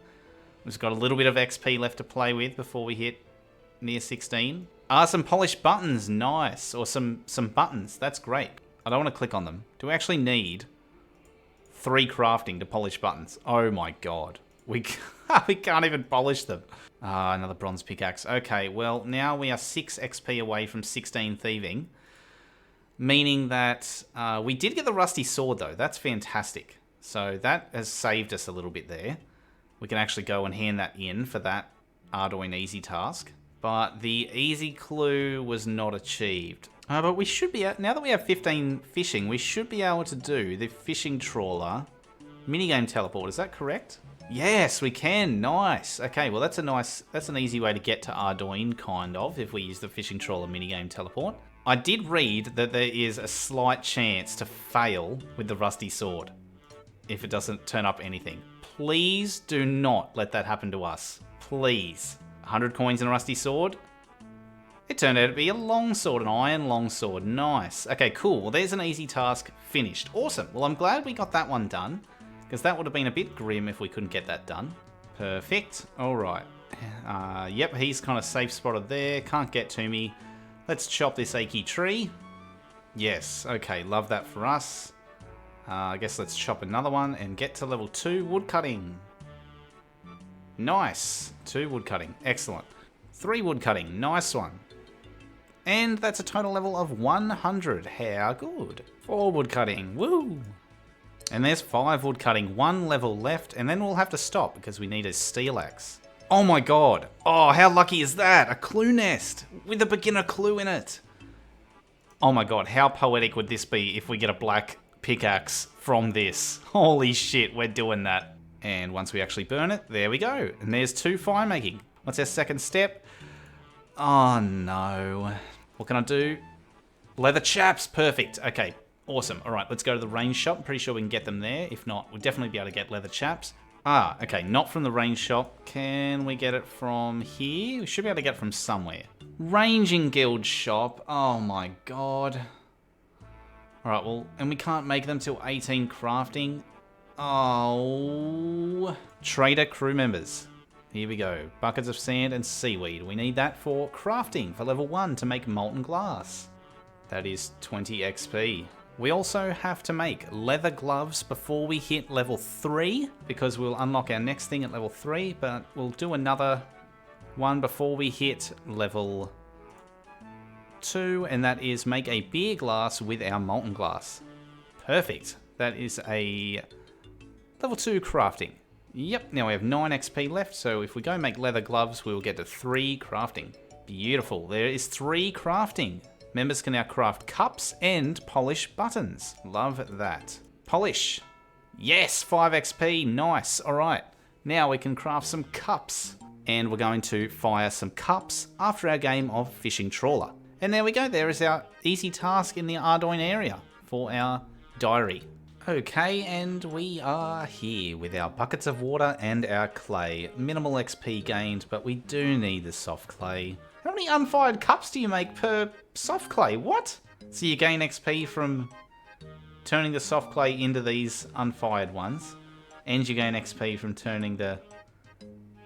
We've got a little bit of XP left to play with before we hit near 16. Some polished buttons. Nice. Or some buttons. That's great. I don't want to click on them. Do we actually need 3 crafting to polish buttons? Oh my god. We can't even polish them. Another bronze pickaxe. Okay, well, now we are 6 XP away from 16 thieving. Meaning that we did get the rusty sword, though. That's fantastic. So that has saved us a little bit there. We can actually go and hand that in for that Ardougne Easy task. But the easy clue was not achieved. But we should be, now that we have 15 fishing, we should be able to do the fishing trawler Minigame teleport, is that correct? Yes, we can. Nice. Okay, well that's an easy way to get to Ardougne, kind of, if we use the fishing trawler minigame teleport. I did read that there is a slight chance to fail with the rusty sword if it doesn't turn up anything. Please do not let that happen to us. Please. 100 coins and a rusty sword. It turned out to be a long sword, an iron long sword. Nice. Okay, cool. Well, there's an easy task finished. Awesome. Well, I'm glad we got that one done, because that would have been a bit grim if we couldn't get that done. Perfect. All right. Yep, he's kind of safe spotted there. Can't get to me. Let's chop this achy tree. Yes. Okay, love that for us. I guess let's chop another one and get to level 2 woodcutting. Nice. 2 woodcutting. Excellent. 3 woodcutting. Nice one. And that's a total level of 100. How good. 4 woodcutting. Woo! And there's 5 woodcutting. 1 level left, and then we'll have to stop because we need a steel axe. Oh my god. Oh, how lucky is that? A clue nest with a beginner clue in it. Oh my god, how poetic would this be if we get a black pickaxe from this? Holy shit, we're doing that. And once we actually burn it, there we go. And there's 2 fire making. What's our second step? Oh no. What can I do? Leather chaps. Perfect. Okay. Awesome. Alright, let's go to the range shop. I'm pretty sure we can get them there. If not, we'll definitely be able to get leather chaps. Ah, okay. Not from the range shop. Can we get it from here? We should be able to get it from somewhere. Ranging guild shop. Oh my god. Alright, well, and we can't make them till 18 crafting. Oh. Trader crew members. Here we go. Buckets of sand and seaweed. We need that for crafting for level 1 to make molten glass. That is 20 XP. We also have to make leather gloves before we hit level 3, because we'll unlock our next thing at level 3, but we'll do another one before we hit level 2, and that is make a beer glass with our molten glass. Perfect. That is a level 2 crafting. Yep, now we have 9 XP left, so if we go make leather gloves, we will get to 3 crafting. Beautiful, there is 3 crafting. Members can now craft cups and polish buttons. Love that. Polish. Yes, 5 XP, nice. All right, now we can craft some cups. And we're going to fire some cups after our game of fishing trawler. And there we go, there is our easy task in the Ardougne area for our diary. Okay, and we are here with our buckets of water and our clay. Minimal XP gained, but we do need the soft clay. How many unfired cups do you make per soft clay? What? So you gain XP from turning the soft clay into these unfired ones, and you gain XP from turning the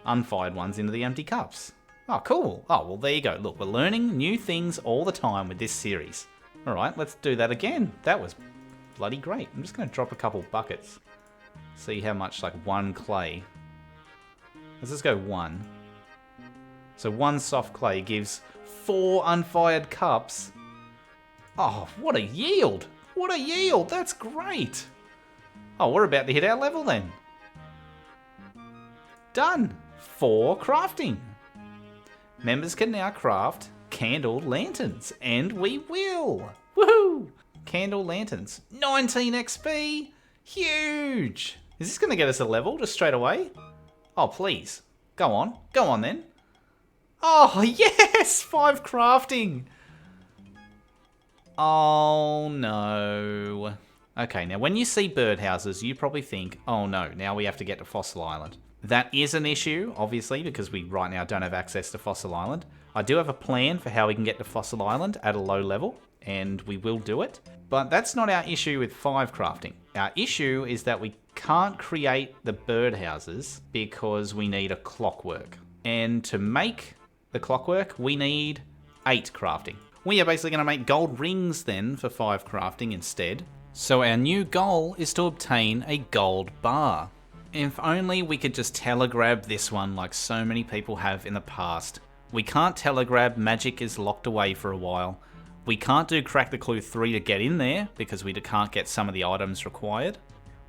unfired ones into the empty cups. Oh, cool. Oh, well, there you go. Look, we're learning new things all the time with this series. All right, let's do that again. That was bloody great. I'm just going to drop a couple buckets. See how much, like 1 clay. Let's just go 1. So 1 soft clay gives 4 unfired cups. Oh, what a yield. What a yield. That's great. Oh, we're about to hit our level then. Done. 4 crafting. Members can now craft candle lanterns, and we will. Woohoo! Candle lanterns. 19 XP. Huge. Is this going to get us a level just straight away? Oh, please. Go on. Go on then. Oh, yes! 5 crafting. Oh, no. Okay, now when you see birdhouses, you probably think, oh no, now we have to get to Fossil Island. That is an issue, obviously, because we right now don't have access to Fossil Island. I do have a plan for how we can get to Fossil Island at a low level, and we will do it. But that's not our issue with 5 crafting. Our issue is that we can't create the birdhouses because we need a clockwork. And to make the clockwork, we need 8 crafting. We are basically going to make gold rings then for 5 crafting instead. So our new goal is to obtain a gold bar. If only we could just telegrab this one like so many people have in the past. We can't telegrab, magic is locked away for a while. We can't do crack the clue 3 to get in there because we can't get some of the items required.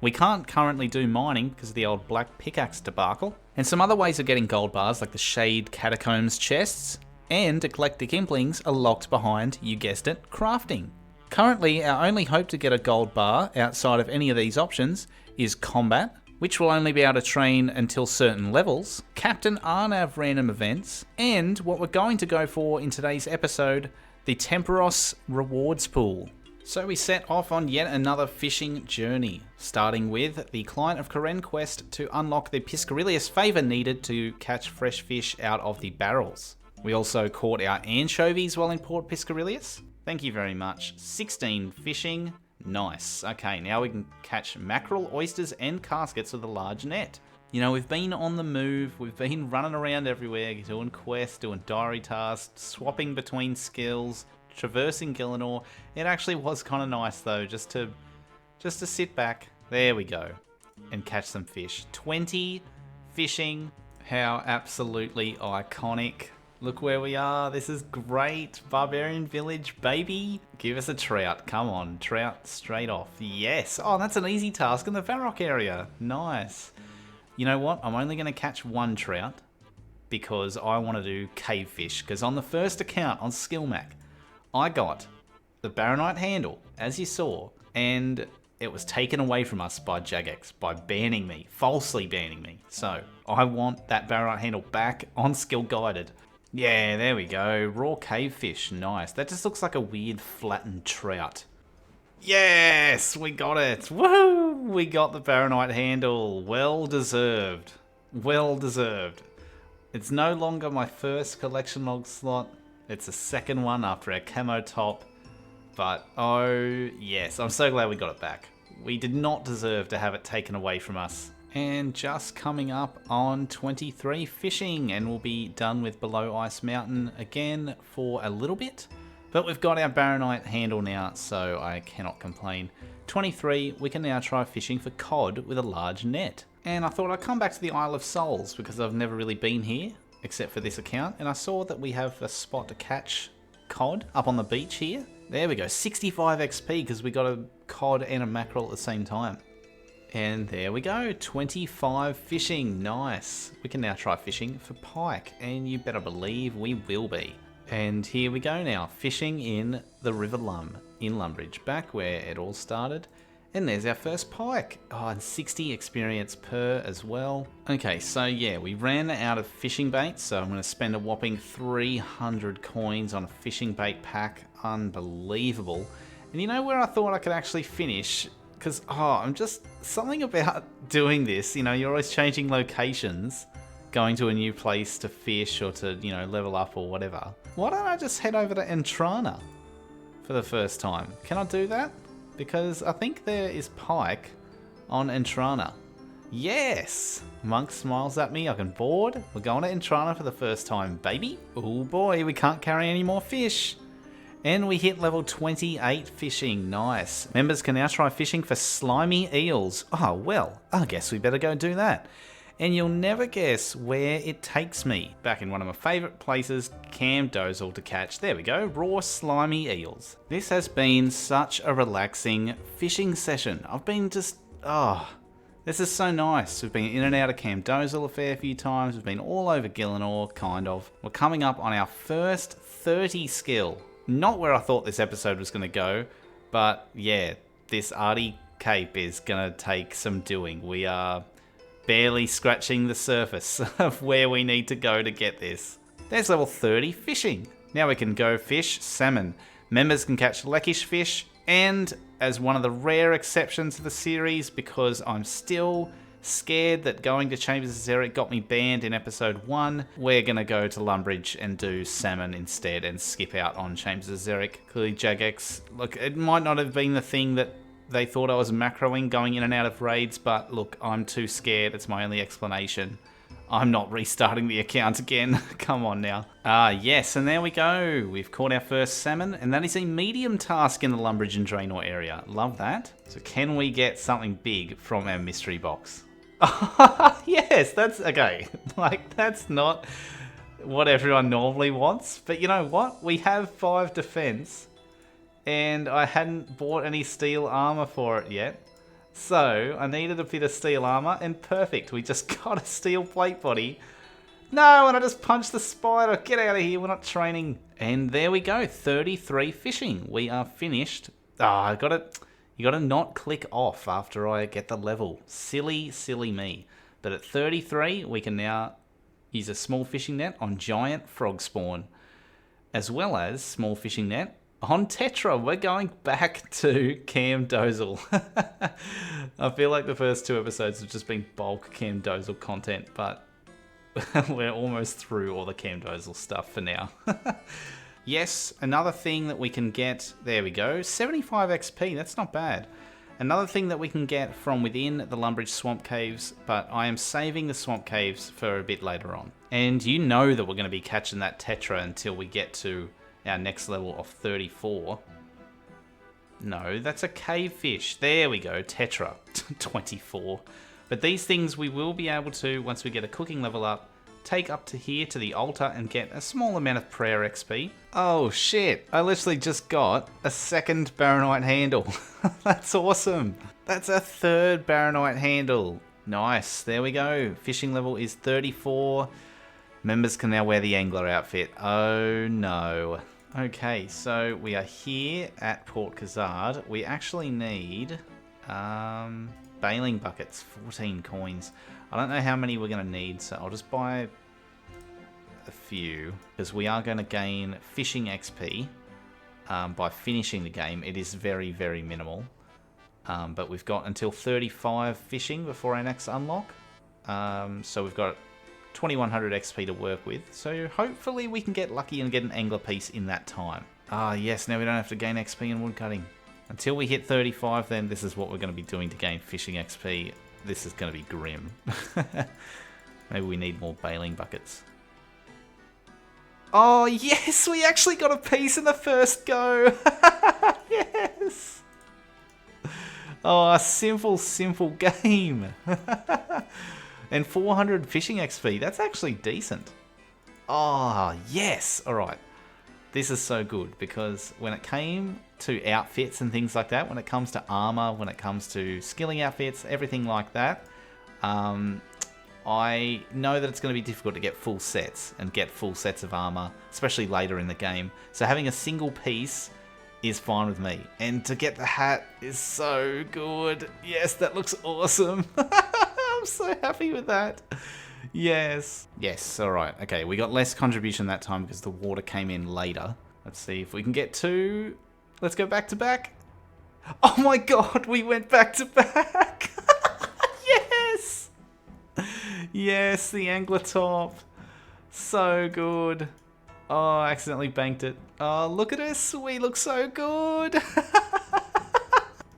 We can't currently do mining because of the old black pickaxe debacle. And some other ways of getting gold bars like the Shade Catacombs chests and Eclectic Implings are locked behind, you guessed it, crafting. Currently, our only hope to get a gold bar outside of any of these options is combat, which will only be able to train until certain levels, Captain Arnav random events, and what we're going to go for in today's episode, the Temperos rewards pool. So we set off on yet another fishing journey, starting with the Client of Karen quest to unlock the Piscarillius favour needed to catch fresh fish out of the barrels. We also caught our anchovies while in Port Piscarillius. Thank you very much. 16 fishing. Nice. Okay, now we can catch mackerel, oysters, and caskets with a large net. You know, we've been on the move, we've been running around everywhere, doing quests, doing diary tasks, swapping between skills, traversing Gillinor. It actually was kind of nice though, just to sit back. There we go. And catch some fish. 20 fishing. How absolutely iconic. Look where we are. This is great. Barbarian Village, baby. Give us a trout. Come on. Trout straight off. Yes. Oh, that's an easy task in the Varrock area. Nice. You know what? I'm only going to catch one trout because I want to do cave fish. Because on the first account on SkillMac, I got the Baronite handle, as you saw, and it was taken away from us by Jagex by banning me, falsely banning me. So I want that Baronite handle back on Skill Guided. Yeah, there we go. Raw cave fish. Nice. That just looks like a weird flattened trout. Yes, we got it. Woo! We got the Baronite handle. Well deserved. Well deserved. It's no longer my first collection log slot. It's the second one after our camo top. But, oh, yes. I'm so glad we got it back. We did not deserve to have it taken away from us. And just coming up on 23 fishing, and we'll be done with Below Ice Mountain again for a little bit. But we've got our Baronite handle now, so I cannot complain. 23, we can now try fishing for cod with a large net. And I thought I'd come back to the Isle of Souls because I've never really been here, except for this account. And I saw that we have a spot to catch cod up on the beach here. There we go, 65 XP because we got a cod and a mackerel at the same time. And there we go, 25 fishing, nice. We can now try fishing for pike, and you better believe we will be. And here we go now, fishing in the River Lum in Lumbridge, back where it all started. And there's our first pike. Oh, and 60 experience per as well. Okay, so yeah, we ran out of fishing bait, so I'm going to spend a whopping 300 coins on a fishing bait pack. Unbelievable. And you know where I thought I could actually finish? Because, I'm just, something about doing this, you know, you're always changing locations, going to a new place to fish or to, you know, level up or whatever. Why don't I just head over to Entrana for the first time? Can I do that? Because I think there is pike on Entrana. Yes! Monk smiles at me, I can board. We're going to Entrana for the first time, baby. Oh boy, we can't carry any more fish. And we hit level 28 fishing, nice. Members can now try fishing for slimy eels. Oh, well, I guess we better go do that. And you'll never guess where it takes me. Back in one of my favourite places, Cam Dozel to catch, there we go, raw slimy eels. This has been such a relaxing fishing session. I've been just, this is so nice. We've been in and out of Cam Dozel a fair few times. We've been all over Gillinor, kind of. We're coming up on our first 30 skill. Not where I thought this episode was going to go, but yeah, this Artie Cape is going to take some doing. We are barely scratching the surface of where we need to go to get this. There's level 30 fishing. Now we can go fish salmon. Members can catch leckish fish, and as one of the rare exceptions to the series, because I'm still scared that going to Chambers of Xeric got me banned in episode 1, we're going to go to Lumbridge and do salmon instead and skip out on Chambers of Xeric. Clearly Jagex, look, it might not have been the thing that they thought I was macroing going in and out of raids, but look, I'm too scared. It's my only explanation. I'm not restarting the account again. Come on now. Yes, and there we go. We've caught our first salmon, and that is a medium task in the Lumbridge and Draenor area. Love that. So can we get something big from our mystery box? Yes, that's okay. Like, that's not what everyone normally wants. But you know what? We have 5 defense, and I hadn't bought any steel armor for it yet. So I needed a bit of steel armor, and perfect. We just got a steel plate body. No, and I just punched the spider. Get out of here. We're not training. And there we go. 33 fishing. We are finished Ah, you gotta not click off after I get the level. Silly, silly me. But at 33, we can now use a small fishing net on giant frog spawn, as well as small fishing net on Tetra. We're going back to Cam Dozel. I feel like the first 2 episodes have just been bulk Cam Dozel content, but we're almost through all the Cam Dozel stuff for now. Yes, another thing that we can get, there we go, 75 XP, that's not bad. Another thing that we can get from within the Lumbridge Swamp Caves, but I am saving the Swamp Caves for a bit later on. And you know that we're going to be catching that Tetra until we get to our next level of 34. No, that's a cave fish. There we go, Tetra, 24. But these things we will be able to, once we get a cooking level up, take up to here to the altar and get a small amount of prayer XP. Oh shit, I literally just got a second Baronite handle. That's awesome. That's a third Baronite handle. Nice, there we go. Fishing level is 34. Members can now wear the angler outfit. Oh no. Okay, so we are here at Port Khazard. We actually need bailing buckets, 14 coins. I don't know how many we're going to need, so I'll just buy a few, because we are going to gain fishing XP by finishing the game. It is very, very minimal, but we've got until 35 fishing before our next unlock, so we've got 2100 XP to work with, so hopefully we can get lucky and get an angler piece in that time. Ah yes, now we don't have to gain XP in woodcutting. Until we hit 35, then this is what we're going to be doing to gain fishing XP. This is going to be grim. Maybe we need more bailing buckets. Oh yes, we actually got a piece in the first go. Yes. Oh, a simple game. And 400 fishing XP. That's actually decent. Oh yes. All right. This is so good, because when it came to outfits and things like that, when it comes to armor, when it comes to skilling outfits, everything like that, I know that it's going to be difficult to get full sets and get full sets of armor, especially later in the game. So having a single piece is fine with me. And to get the hat is so good. Yes, that looks awesome. I'm so happy with that. Yes. Yes, alright. Okay, we got less contribution that time because the water came in later. Let's see if we can get 2. Let's go back to back. Oh my god, we went back to back. Yes. Yes, the angler top. So good. Oh, I accidentally banked it. Oh, look at us. We look so good.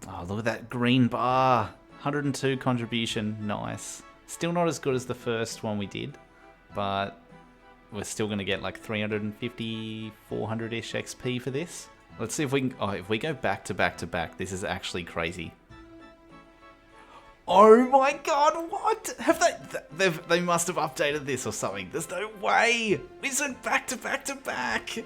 Oh, look at that green bar. 102 contribution. Nice. Still not as good as the first one we did, but we're still going to get like 350, 400-ish XP for this. Let's see if we can... Oh, if we go back to back to back, this is actually crazy. Oh my god, what? Have they must have updated this or something. There's no way. We went back to back to back.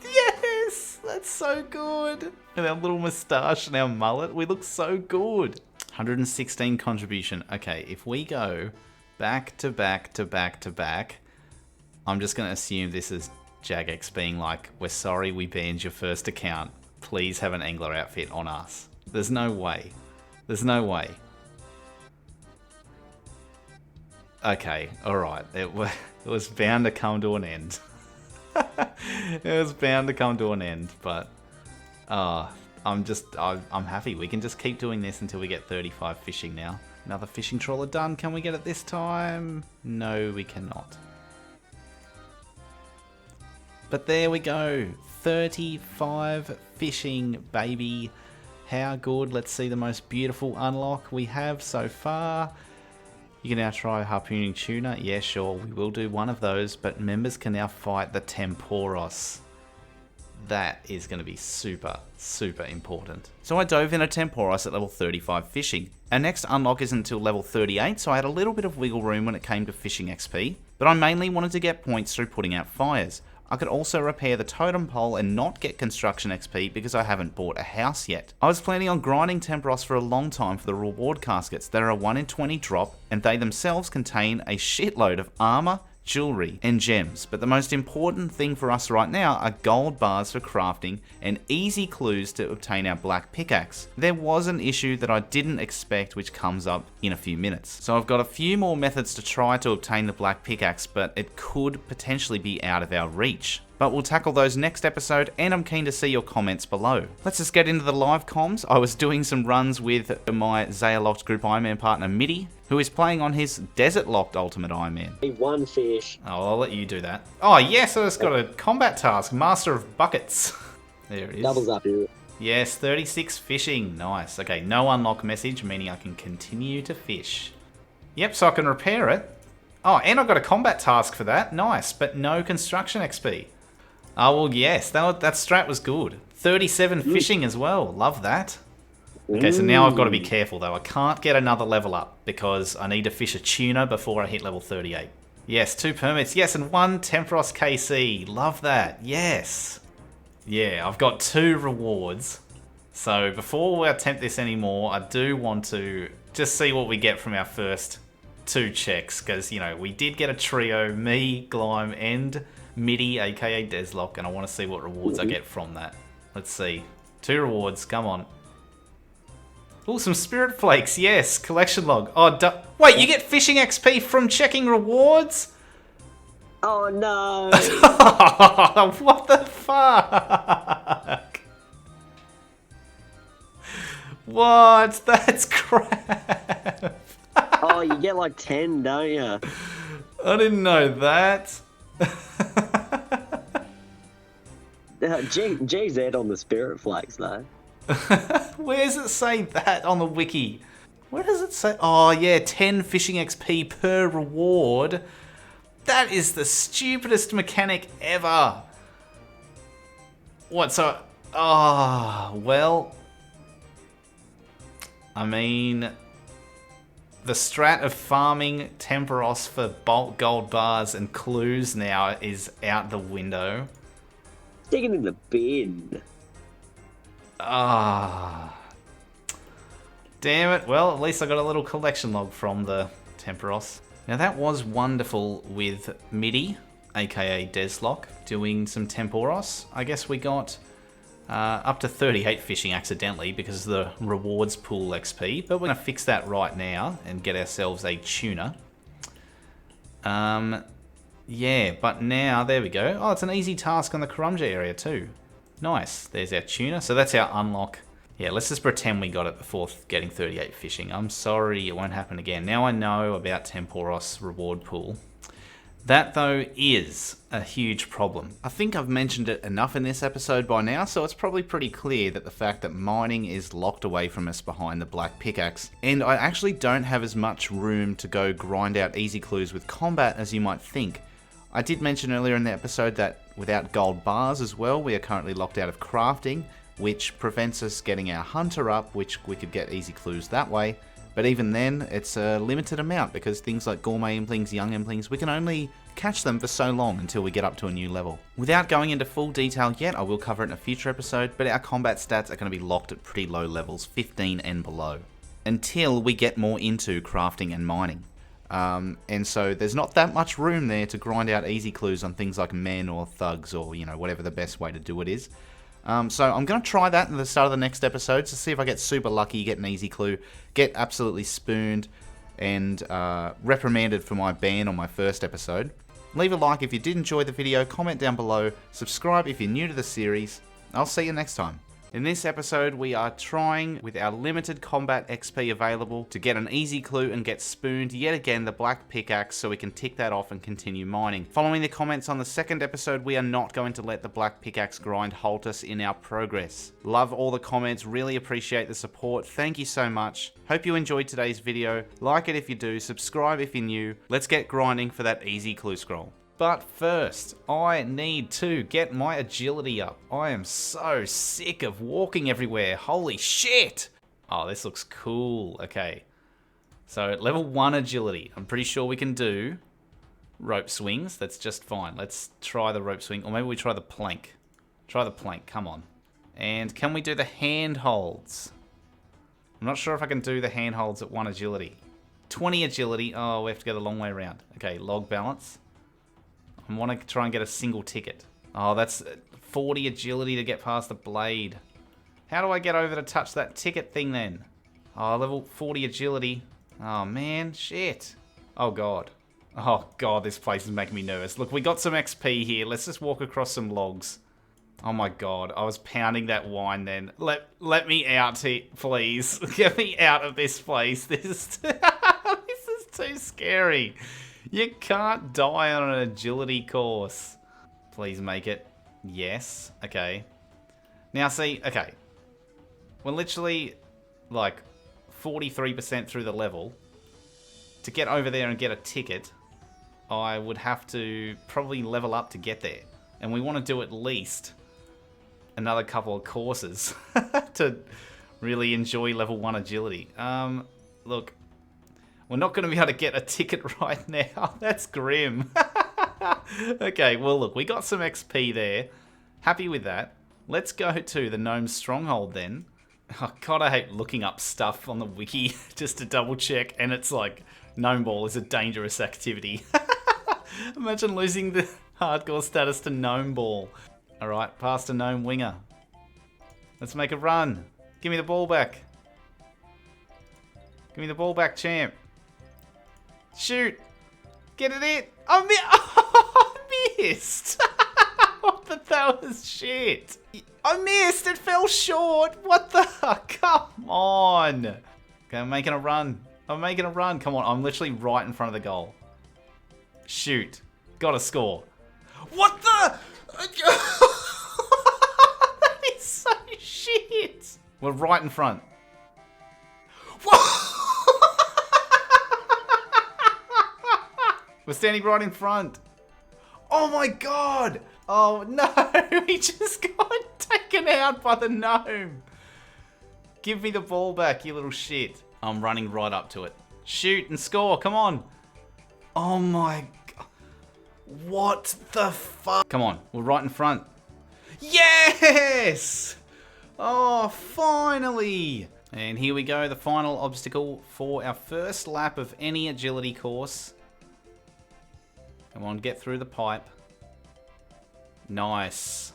Yes, that's so good. And our little moustache and our mullet, we look so good. 116 contribution. Okay, if we go back to back to back to back, I'm just going to assume this is Jagex being like, we're sorry we banned your first account. Please have an angler outfit on us. There's no way. There's no way. Okay, alright. It was bound to come to an end. It was bound to come to an end, but I'm happy. We can just keep doing this until we get 35 fishing now. Another fishing trawler done. Can we get it this time? No, we cannot. But there we go. 35 fishing, baby. How good. Let's see the most beautiful unlock we have so far. You can now try harpooning tuna. Yeah, sure, we will do one of those, but members can now fight the Temporos. That is going to be super, super important. So I dove in a Temporos at level 35 fishing. Our next unlock isn't until level 38, so I had a little bit of wiggle room when it came to fishing XP, but I mainly wanted to get points through putting out fires. I could also repair the totem pole and not get construction XP because I haven't bought a house yet. I was planning on grinding Temporos for a long time for the reward caskets that are a 1 in 20 drop, and they themselves contain a shitload of armor, jewelry, and gems, but the most important thing for us right now are gold bars for crafting and easy clues to obtain our black pickaxe. There was an issue that I didn't expect which comes up in a few minutes. So I've got a few more methods to try to obtain the black pickaxe, but it could potentially be out of our reach. But we'll tackle those next episode, and I'm keen to see your comments below. Let's just get into the live comms. I was doing some runs with my Zaya Locked Group Ironman partner, Mitty, who is playing on his Desert Locked Ultimate Ironman. One fish. Oh, I'll let you do that. Oh, yes, I just got a combat task, Master of Buckets. There it is. Doubles up here. Yes, 36 fishing. Nice. Okay, no unlock message, meaning I can continue to fish. Yep, so I can repair it. Oh, and I got a combat task for that. Nice, but no construction XP. Oh, well, yes, that strat was good. 37 fishing as well. Love that. Okay, so now I've got to be careful, though. I can't get another level up because I need to fish a tuna before I hit level 38. Yes, 2 permits. Yes, and 1 Temporos KC. Love that. Yes. Yeah, I've got 2 rewards. So before we attempt this anymore, I do want to just see what we get from our first 2 checks. Because, you know, we did get a trio, me, Glime, and Mitty, aka Deslock, and I want to see what rewards I get from that. Let's see. 2 rewards, come on. Oh, some Spirit Flakes, yes. Collection log. Oh, wait, you get fishing XP from checking rewards? Oh, no. What the fuck? What? That's crap. Oh, you get like 10, don't you? I didn't know that. GZ on the Spirit Flakes, though. Where does it say that on the wiki? Where does it say? Oh, yeah, 10 fishing XP per reward. That is the stupidest mechanic ever. What, so... Oh, well... I mean... The strat of farming Temporos for bulk gold bars and clues now is out the window. Stick it in the bin. Ah. Damn it. Well, at least I got a little collection log from the Temporos. Now that was wonderful with Mitty, aka Deslock, doing some Temporos. I guess we got up to 38 fishing accidentally because of the rewards pool XP, but we're going to fix that right now and get ourselves a tuna. Yeah, but now, there we go. Oh, it's an easy task on the Karumja area too. Nice, there's our tuna. So that's our unlock. Yeah, let's just pretend we got it before getting 38 fishing. I'm sorry, it won't happen again. Now I know about Temporos reward pool. That, though, is a huge problem. I think I've mentioned it enough in this episode by now, so it's probably pretty clear that the fact that mining is locked away from us behind the black pickaxe, and I actually don't have as much room to go grind out easy clues with combat as you might think. I did mention earlier in the episode that without gold bars as well, we are currently locked out of crafting, which prevents us getting our hunter up, which we could get easy clues that way. But even then, it's a limited amount because things like gourmet implings, young implings, we can only catch them for so long until we get up to a new level. Without going into full detail yet, I will cover it in a future episode, but our combat stats are going to be locked at pretty low levels, 15 and below, until we get more into crafting and mining. And so there's not that much room there to grind out easy clues on things like men or thugs or, you know, whatever the best way to do it is. So I'm going to try that in the start of the next episode to see if I get super lucky, get an easy clue, get absolutely spooned, and reprimanded for my ban on my first episode. Leave a like if you did enjoy the video, comment down below, subscribe if you're new to the series. I'll see you next time. In this episode, we are trying, with our limited combat XP available, to get an easy clue and get spooned yet again the black pickaxe so we can tick that off and continue mining. Following the comments on the second episode, we are not going to let the black pickaxe grind halt us in our progress. Love all the comments, really appreciate the support, thank you so much. Hope you enjoyed today's video, like it if you do, subscribe if you're new. Let's get grinding for that easy clue scroll. But first, I need to get my agility up. I am so sick of walking everywhere. Holy shit! Oh, this looks cool. Okay. So, level 1 agility. I'm pretty sure we can do rope swings. That's just fine. Let's try the rope swing. Or maybe we try the plank. Try the plank. Come on. And can we do the hand holds? I'm not sure if I can do the hand holds at 1 agility. 20 agility. Oh, we have to go the long way around. Okay, log balance. I want to try and get a single ticket. Oh, that's 40 agility to get past the blade. How do I get over to touch that ticket thing then? Oh, level 40 agility. Oh, man. Shit. Oh, God. Oh, God, this place is making me nervous. Look, we got some XP here. Let's just walk across some logs. Oh, my God. I was pounding that wine then. Let me out here, please. Get me out of this place. This is, this is too scary. You can't die on an agility course. Please make it. Yes. Okay. Now, see, okay. We're literally, like, 43% through the level. To get over there and get a ticket, I would have to probably level up to get there. And we want to do at least another couple of courses to really enjoy level 1 agility. Look, we're not going to be able to get a ticket right now. That's grim. Okay, well, look, we got some XP there. Happy with that. Let's go to the Gnome Stronghold then. Oh, God, I hate looking up stuff on the wiki just to double check. And it's like, Gnome Ball is a dangerous activity. Imagine losing the hardcore status to Gnome Ball. Alright, past a Gnome Winger. Let's make a run. Give me the ball back. Give me the ball back, champ. Shoot. Get it in. I missed. What the hell was shit? I missed. It fell short. What the? Come on. Okay, I'm making a run. I'm making a run. Come on. I'm literally right in front of the goal. Shoot. Gotta score. What the? That is so shit. We're right in front. We're standing right in front. Oh my God. Oh no. He just got taken out by the gnome. Give me the ball back, you little shit. I'm running right up to it. Shoot and score. Come on. Oh my God. What the fuck? Come on. We're right in front. Yes! Oh, finally. And here we go. The final obstacle for our first lap of any agility course. Come on, get through the pipe. Nice.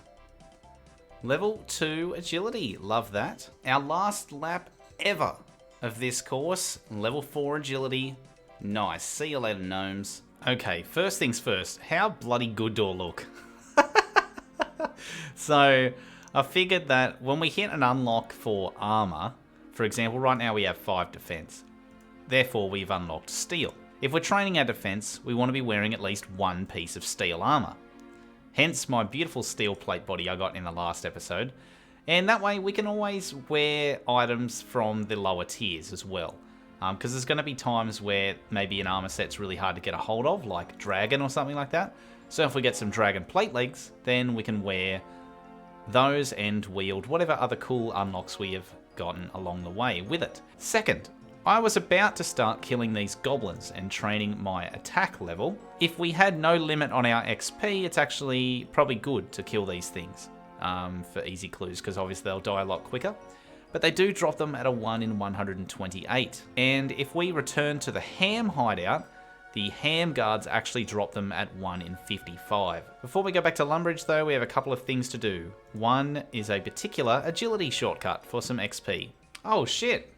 Level 2 agility. Love that. Our last lap ever of this course. Level 4 agility. Nice. See you later, gnomes. Okay, first things first. How bloody good do I look? So, I figured that when we hit an unlock for armor, for example, right now we have 5 defense. Therefore, we've unlocked steel. If we're training our defense, we want to be wearing at least 1 piece of steel armor. Hence my beautiful steel plate body I got in the last episode. And that way we can always wear items from the lower tiers as well. Because there's going to be times where maybe an armor set's really hard to get a hold of, like dragon or something like that. So if we get some dragon plate legs, then we can wear those and wield whatever other cool unlocks we have gotten along the way with it. Second, I was about to start killing these goblins and training my attack level. If we had no limit on our XP, it's actually probably good to kill these things for easy clues, because obviously they'll die a lot quicker. But they do drop them at a 1 in 128. And if we return to the ham hideout, the ham guards actually drop them at 1 in 55. Before we go back to Lumbridge though, we have a couple of things to do. One is a particular agility shortcut for some XP. Oh shit.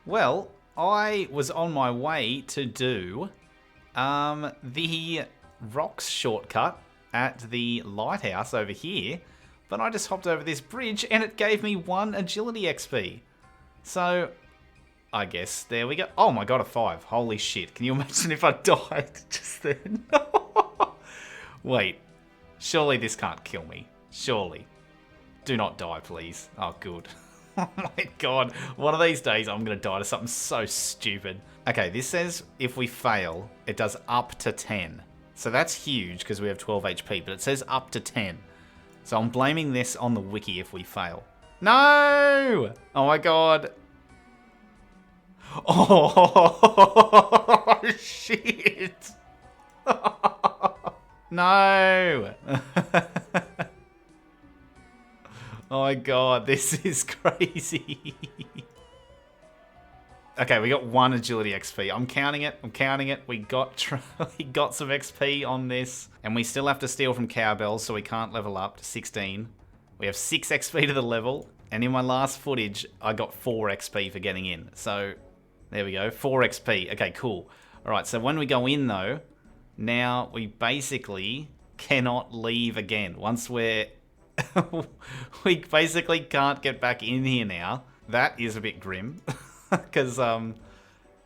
Well, I was on my way to do the rocks shortcut at the lighthouse over here, but I just hopped over this bridge and it gave me 1 agility XP. So, I guess there we go. Oh my God, a 5. Holy shit. Can you imagine if I died just then? Wait, surely this can't kill me. Surely. Do not die, please. Oh, good. Oh my God, one of these days I'm going to die to something so stupid. Okay, this says if we fail, it does up to 10. So that's huge because we have 12 HP, but it says up to 10. So I'm blaming this on the wiki if we fail. No! Oh my God. Oh, shit. No. Oh my God, this is crazy. Okay, we got 1 agility XP. I'm counting it. We got we got some XP on this. And we still have to steal from cowbells, so we can't level up to 16. We have 6 XP to the level. And in my last footage, I got 4 XP for getting in. So, there we go. 4 XP. Okay, cool. Alright, so when we go in, though, now we basically cannot leave again. Once we're... we basically can't get back in here now. That is a bit grim. Because,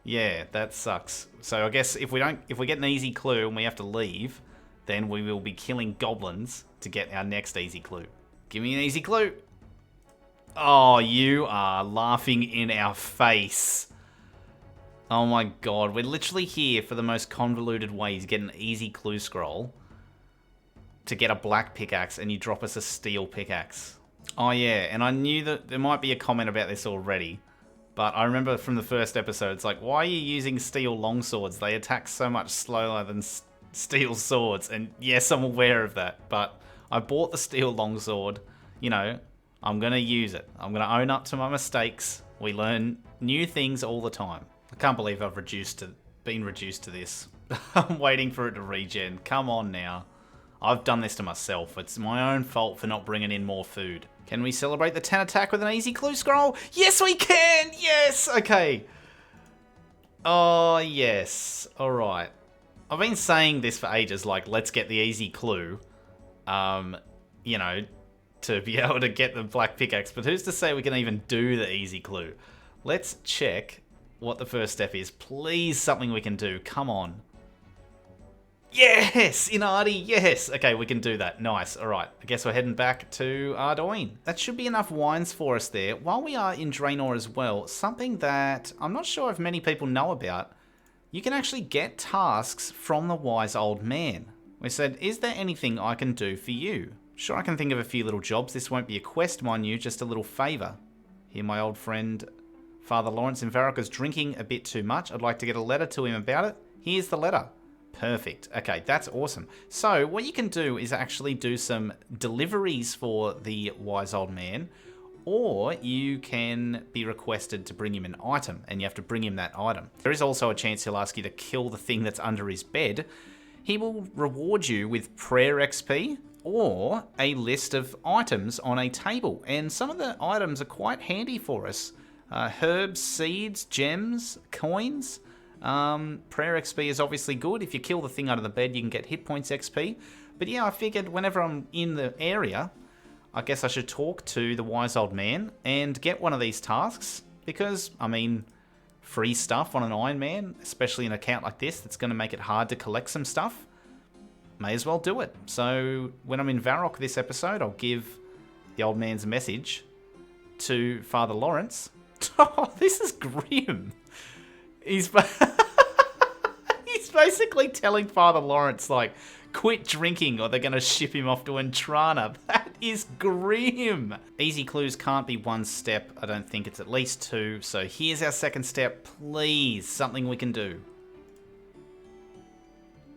yeah, that sucks. So I guess if we get an easy clue and we have to leave, then we will be killing goblins to get our next easy clue. Give me an easy clue. Oh, you are laughing in our face. Oh my god, we're literally here for the most convoluted way to get an easy clue scroll to get a black pickaxe, and you drop us a steel pickaxe. Oh yeah, and I knew that there might be a comment about this already. But I remember from the first episode, it's like, why are you using steel longswords? They attack so much slower than steel swords. And yes, I'm aware of that. But I bought the steel longsword. You know, I'm going to use it. I'm going to own up to my mistakes. We learn new things all the time. I can't believe I've been reduced to this. I'm waiting for it to regen. Come on now. I've done this to myself. It's my own fault for not bringing in more food. Can we celebrate the 10 attack with an easy clue scroll? Yes, we can! Yes! Okay. Oh, yes. Alright. I've been saying this for ages, like, let's get the easy clue. You know, to be able to get the black pickaxe. But who's to say we can even do the easy clue? Let's check what the first step is. Please, something we can do. Come on. Yes! Inardi, yes! Okay, we can do that. Nice. Alright, I guess we're heading back to Ardougne. That should be enough wines for us there. While we are in Draenor as well, something that I'm not sure if many people know about, you can actually get tasks from the wise old man. We said, is there anything I can do for you? Sure, I can think of a few little jobs. This won't be a quest, mind you, just a little favour. Here, my old friend, Father Lawrence in Varrock is drinking a bit too much. I'd like to get a letter to him about it. Here's the letter. Perfect. Okay, that's awesome. So what you can do is actually do some deliveries for the wise old man, or you can be requested to bring him an item, and you have to bring him that item. There is also a chance he'll ask you to kill the thing that's under his bed. He will reward you with prayer XP or a list of items on a table, and some of the items are quite handy for us. Herbs, seeds, gems, coins. Prayer XP is obviously good. If you kill the thing under the bed, you can get hit points XP. But yeah, I figured whenever I'm in the area, I guess I should talk to the wise old man and get one of these tasks. Because, I mean, free stuff on an Ironman, especially in an account like this, that's going to make it hard to collect some stuff. May as well do it. So when I'm in Varrock this episode, I'll give the old man's message to Father Lawrence. Oh, this is grim. He's basically telling Father Lawrence, like, quit drinking or they're going to ship him off to Entrana. That is grim. Easy clues can't be one step. I don't think it's at least 2. So here's our second step. Please, something we can do.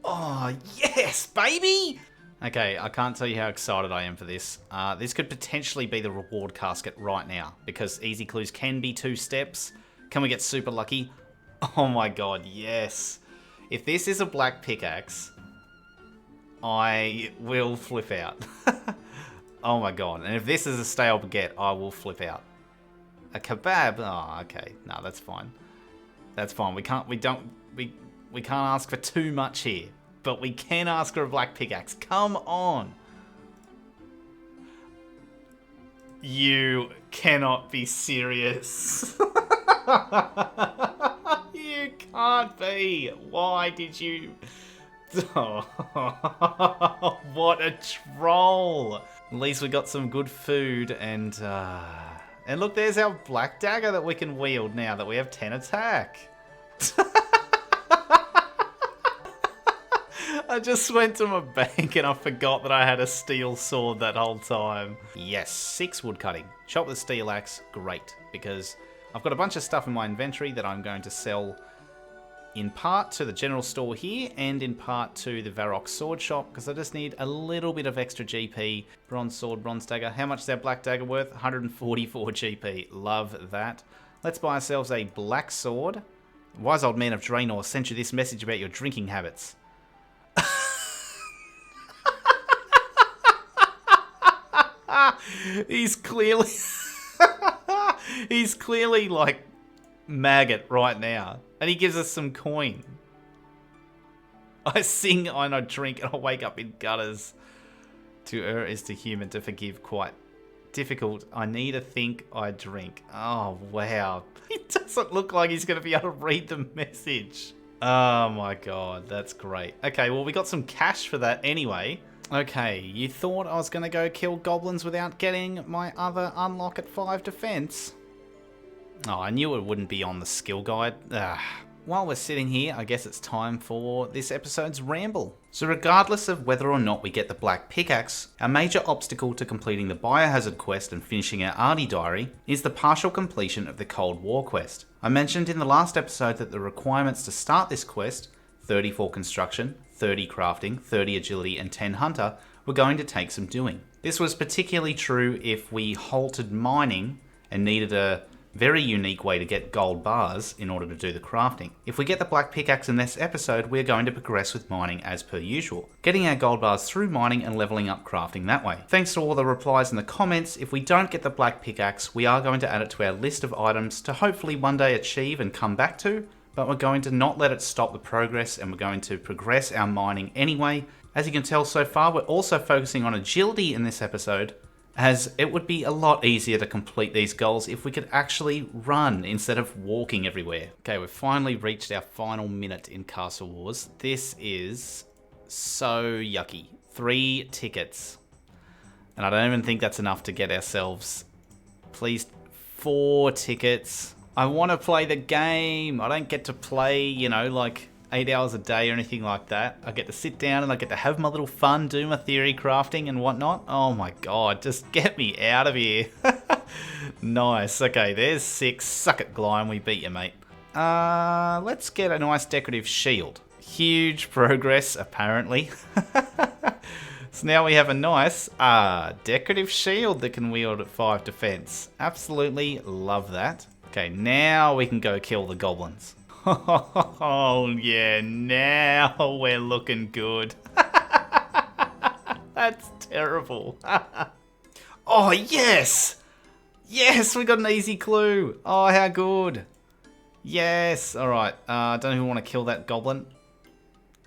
Oh, yes, baby! Okay, I can't tell you how excited I am for this. This could potentially be the reward casket right now, because easy clues can be 2 steps. Can we get super lucky? Oh my god, yes. If this is a black pickaxe, I will flip out. Oh my god. And if this is a stale baguette, I will flip out. A kebab? Oh, okay. No, that's fine. That's fine. We can't ask for too much here. But we can ask for a black pickaxe. Come on. You cannot be serious. You can't be. Why did you... Oh, what a troll. At least we got some good food and look, there's our black dagger that we can wield now that we have 10 attack. I just went to my bank and I forgot that I had a steel sword that whole time. Yes, 6 wood cutting. Chop with a steel axe, great, because I've got a bunch of stuff in my inventory that I'm going to sell in part to the general store here and in part to the Varrock sword shop because I just need a little bit of extra GP. Bronze sword, bronze dagger. How much is that black dagger worth? 144 GP. Love that. Let's buy ourselves a black sword. Wise old man of Draenor sent you this message about your drinking habits. He's clearly... He's clearly like maggot right now. And he gives us some coin. I sing and I drink and I wake up in gutters. To err is to human, to forgive quite difficult. I need to think, I drink. Oh, wow. It doesn't look like he's going to be able to read the message. Oh my god, that's great. Okay, well, we got some cash for that anyway. Okay, you thought I was going to go kill goblins without getting my other unlock at 5 defense? Oh, I knew it wouldn't be on the skill guide. While we're sitting here, I guess it's time for this episode's ramble. So regardless of whether or not we get the black pickaxe, our major obstacle to completing the biohazard quest and finishing our Ardougne Diary is the partial completion of the Cold War quest. I mentioned in the last episode that the requirements to start this quest, 30 for construction, 30 crafting, 30 agility and 10 hunter, were going to take some doing. This was particularly true if we halted mining and needed a very unique way to get gold bars in order to do the crafting. If we get the black pickaxe in this episode, we're going to progress with mining as per usual, getting our gold bars through mining and leveling up crafting that way. Thanks to all the replies in the comments, if we don't get the black pickaxe, we are going to add it to our list of items to hopefully one day achieve and come back to, but we're going to not let it stop the progress and we're going to progress our mining anyway. As you can tell so far, we're also focusing on agility in this episode, as it would be a lot easier to complete these goals if we could actually run instead of walking everywhere. Okay, we've finally reached our final minute in Castle Wars. This is so yucky. 3 tickets. And I don't even think that's enough to get ourselves, please, 4 tickets. I want to play the game. I don't get to play, you know, like 8 hours a day or anything like that. I get to sit down and I get to have my little fun, do my theory crafting and whatnot. Oh my god, just get me out of here. Nice. Okay, there's 6. Suck it, Glime. We beat you, mate. Let's get a nice decorative shield. Huge progress, apparently. So now we have a nice decorative shield that can wield at 5 defense. Absolutely love that. Okay, now we can go kill the goblins. Oh yeah, now we're looking good. That's terrible. Oh yes! Yes, we got an easy clue. Oh, how good. Yes, alright. I don't even want to kill that goblin.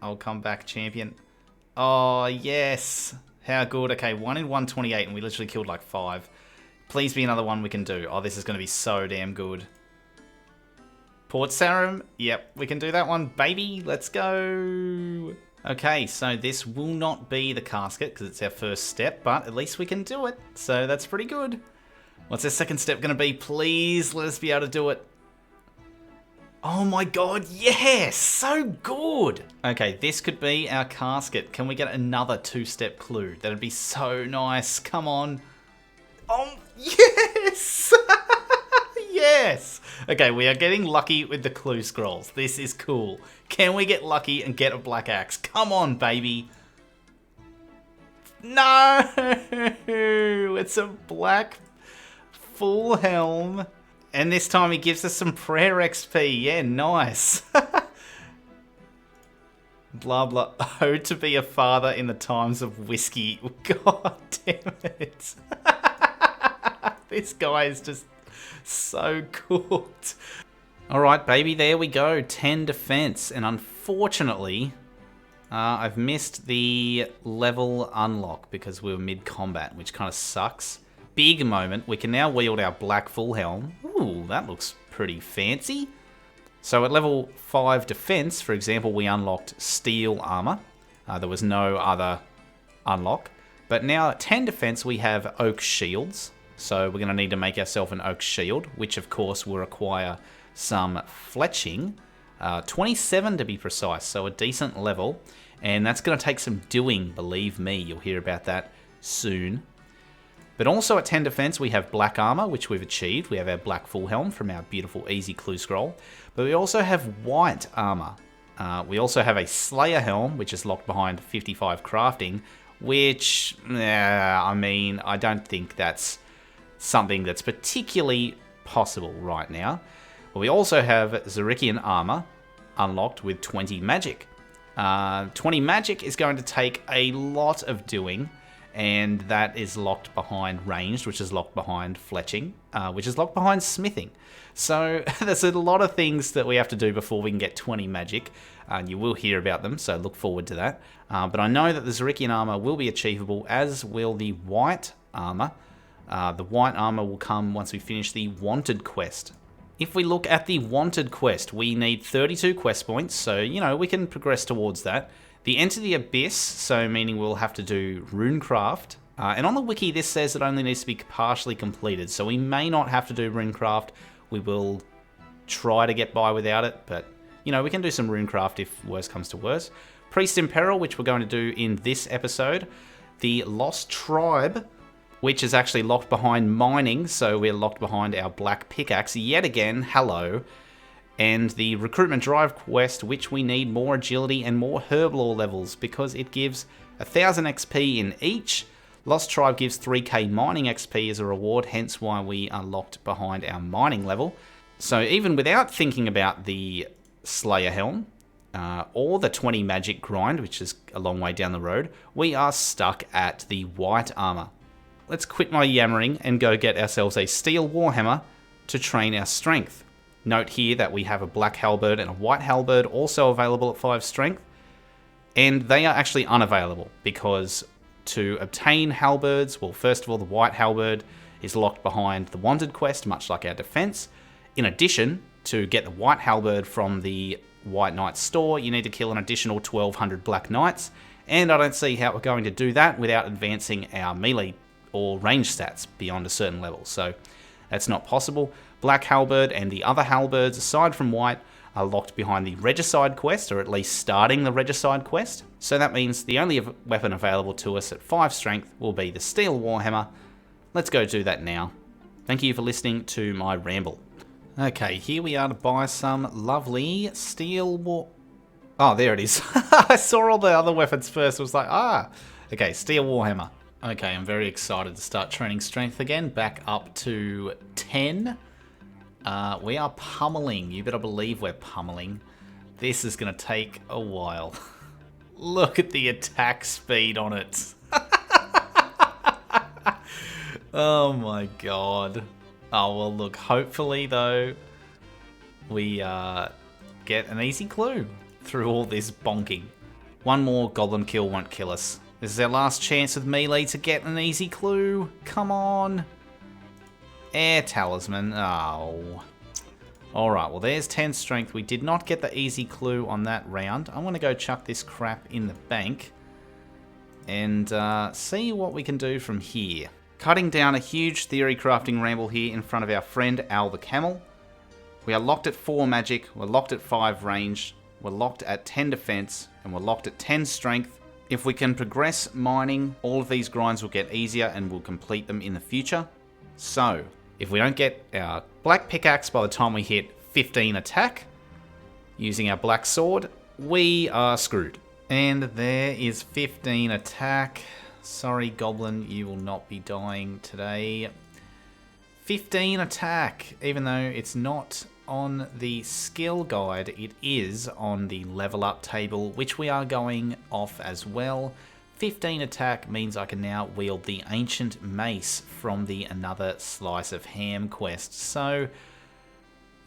I'll come back, champion. Oh yes, how good. Okay, 1 in 128 and we literally killed like 5. Please be another one we can do. Oh, this is going to be so damn good. Port Sarum, yep, we can do that one, baby. Let's go. Okay, so this will not be the casket because it's our first step, but at least we can do it. So that's pretty good. What's our second step going to be? Please let us be able to do it. Oh my god, yes! So good! Okay, this could be our casket. Can we get another 2-step clue? That'd be so nice. Come on. Oh, yes! Yes! Okay, we are getting lucky with the clue scrolls. This is cool. Can we get lucky and get a black axe? Come on, baby. No! It's a black full helm. And this time he gives us some prayer XP. Yeah, nice. Blah, blah. Oh, to be a father in the times of whiskey. God damn it. This guy is just so good. Alright, baby, there we go. 10 defense. And unfortunately, I've missed the level unlock because we were mid-combat, which kind of sucks. Big moment. We can now wield our black full helm. Ooh, that looks pretty fancy. So at level 5 defense, for example, we unlocked steel armor. There was no other unlock. But now at 10 defense, we have oak shields. So we're going to need to make ourselves an oak shield, which of course will require some fletching. 27 to be precise, so a decent level. And that's going to take some doing, believe me. You'll hear about that soon. But also at 10 defense, we have black armor, which we've achieved. We have our black full helm from our beautiful easy clue scroll. But we also have white armor. We also have a Slayer helm, which is locked behind 55 crafting, which, I mean, I don't think that's something that's particularly possible right now. But we also have Zerikian Armor unlocked with 20 magic. 20 magic is going to take a lot of doing, and that is locked behind ranged, which is locked behind fletching, which is locked behind smithing. So there's a lot of things that we have to do before we can get 20 magic. You will hear about them, so look forward to that. But I know that the Zerikian armor will be achievable, as will the white armor. The white armor will come once we finish the Wanted quest. If we look at the Wanted quest, we need 32 quest points, so, you know, we can progress towards that. The Enter the Abyss, so meaning we'll have to do Runecraft. And on the wiki, this says it only needs to be partially completed, so we may not have to do Runecraft. We will try to get by without it, but, you know, we can do some Runecraft if worse comes to worse. Priest in Peril, which we're going to do in this episode. The Lost Tribe, which is actually locked behind mining, so we're locked behind our black pickaxe yet again. Hello. And the Recruitment Drive quest, which we need more agility and more herblore levels because it gives 1000 XP in each. Lost Tribe gives 3k mining XP as a reward, hence why we are locked behind our mining level. So even without thinking about the Slayer Helm or the 20 magic grind, which is a long way down the road, we are stuck at the white armor. Let's quit my yammering and go get ourselves a steel warhammer to train our strength. Note here that we have a black halberd and a white halberd also available at 5 strength, and they are actually unavailable because to obtain halberds, well, first of all, the white halberd is locked behind the Wanted quest, much like our defense. In addition, to get the white halberd from the White Knight store, you need to kill an additional 1200 black knights, and I don't see how we're going to do that without advancing our melee or range stats beyond a certain level, so that's not possible. Black halberd and the other halberds, aside from white, are locked behind the Regicide quest, or at least starting the Regicide quest. So that means the only weapon available to us at 5 strength will be the Steel Warhammer. Let's go do that now. Thank you for listening to my ramble. Okay, here we are to buy some lovely steel war... Oh, there it is. I saw all the other weapons first. I was like, okay, Steel Warhammer. Okay, I'm very excited to start training strength again, back up to 10. We are pummeling. You better believe we're pummeling. This is going to take a while. Look at the attack speed on it. Oh my god. Oh, well, look, hopefully, though, we get an easy clue through all this bonking. One more goblin kill won't kill us. This is our last chance with melee to get an easy clue. Come on. Air Talisman. Oh. Alright, well, there's 10 strength. We did not get the easy clue on that round. I want to go chuck this crap in the bank and see what we can do from here. Cutting down a huge theory crafting ramble here in front of our friend Al the Camel. We are locked at 4 magic, we're locked at 5 range, we're locked at 10 defense, and we're locked at 10 strength. If we can progress mining, all of these grinds will get easier and we'll complete them in the future. So, if we don't get our black pickaxe by the time we hit 15 attack, using our black sword, we are screwed. And there is 15 attack. Sorry, Goblin, you will not be dying today. 15 attack, even though it's not on the skill guide, it is on the level up table, which we are going off as well. 15 attack means I can now wield the ancient mace from the Another Slice of Ham quest. So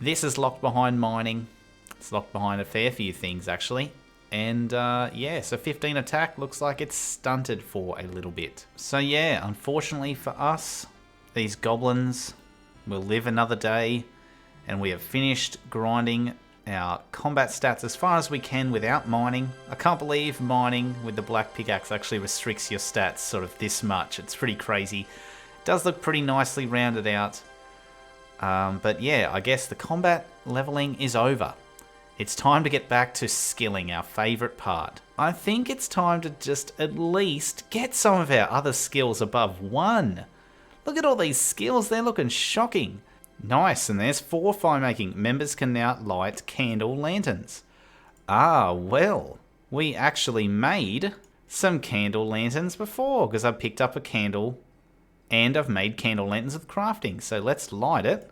this is locked behind mining. It's locked behind a fair few things, actually. And yeah, so 15 attack looks like it's stunted for a little bit. So yeah, unfortunately for us, these goblins will live another day, and we have finished grinding our combat stats as far as we can without mining. I can't believe mining with the black pickaxe actually restricts your stats sort of this much. It's pretty crazy. It does look pretty nicely rounded out. But yeah, I guess the combat leveling is over. It's time to get back to skilling, our favourite part. I think it's time to just at least get some of our other skills above 1. Look at all these skills, they're looking shocking. Nice, and there's 4 fire making. Members can now light candle lanterns. Ah, well, we actually made some candle lanterns before, because I picked up a candle and I've made candle lanterns with crafting. So let's light it.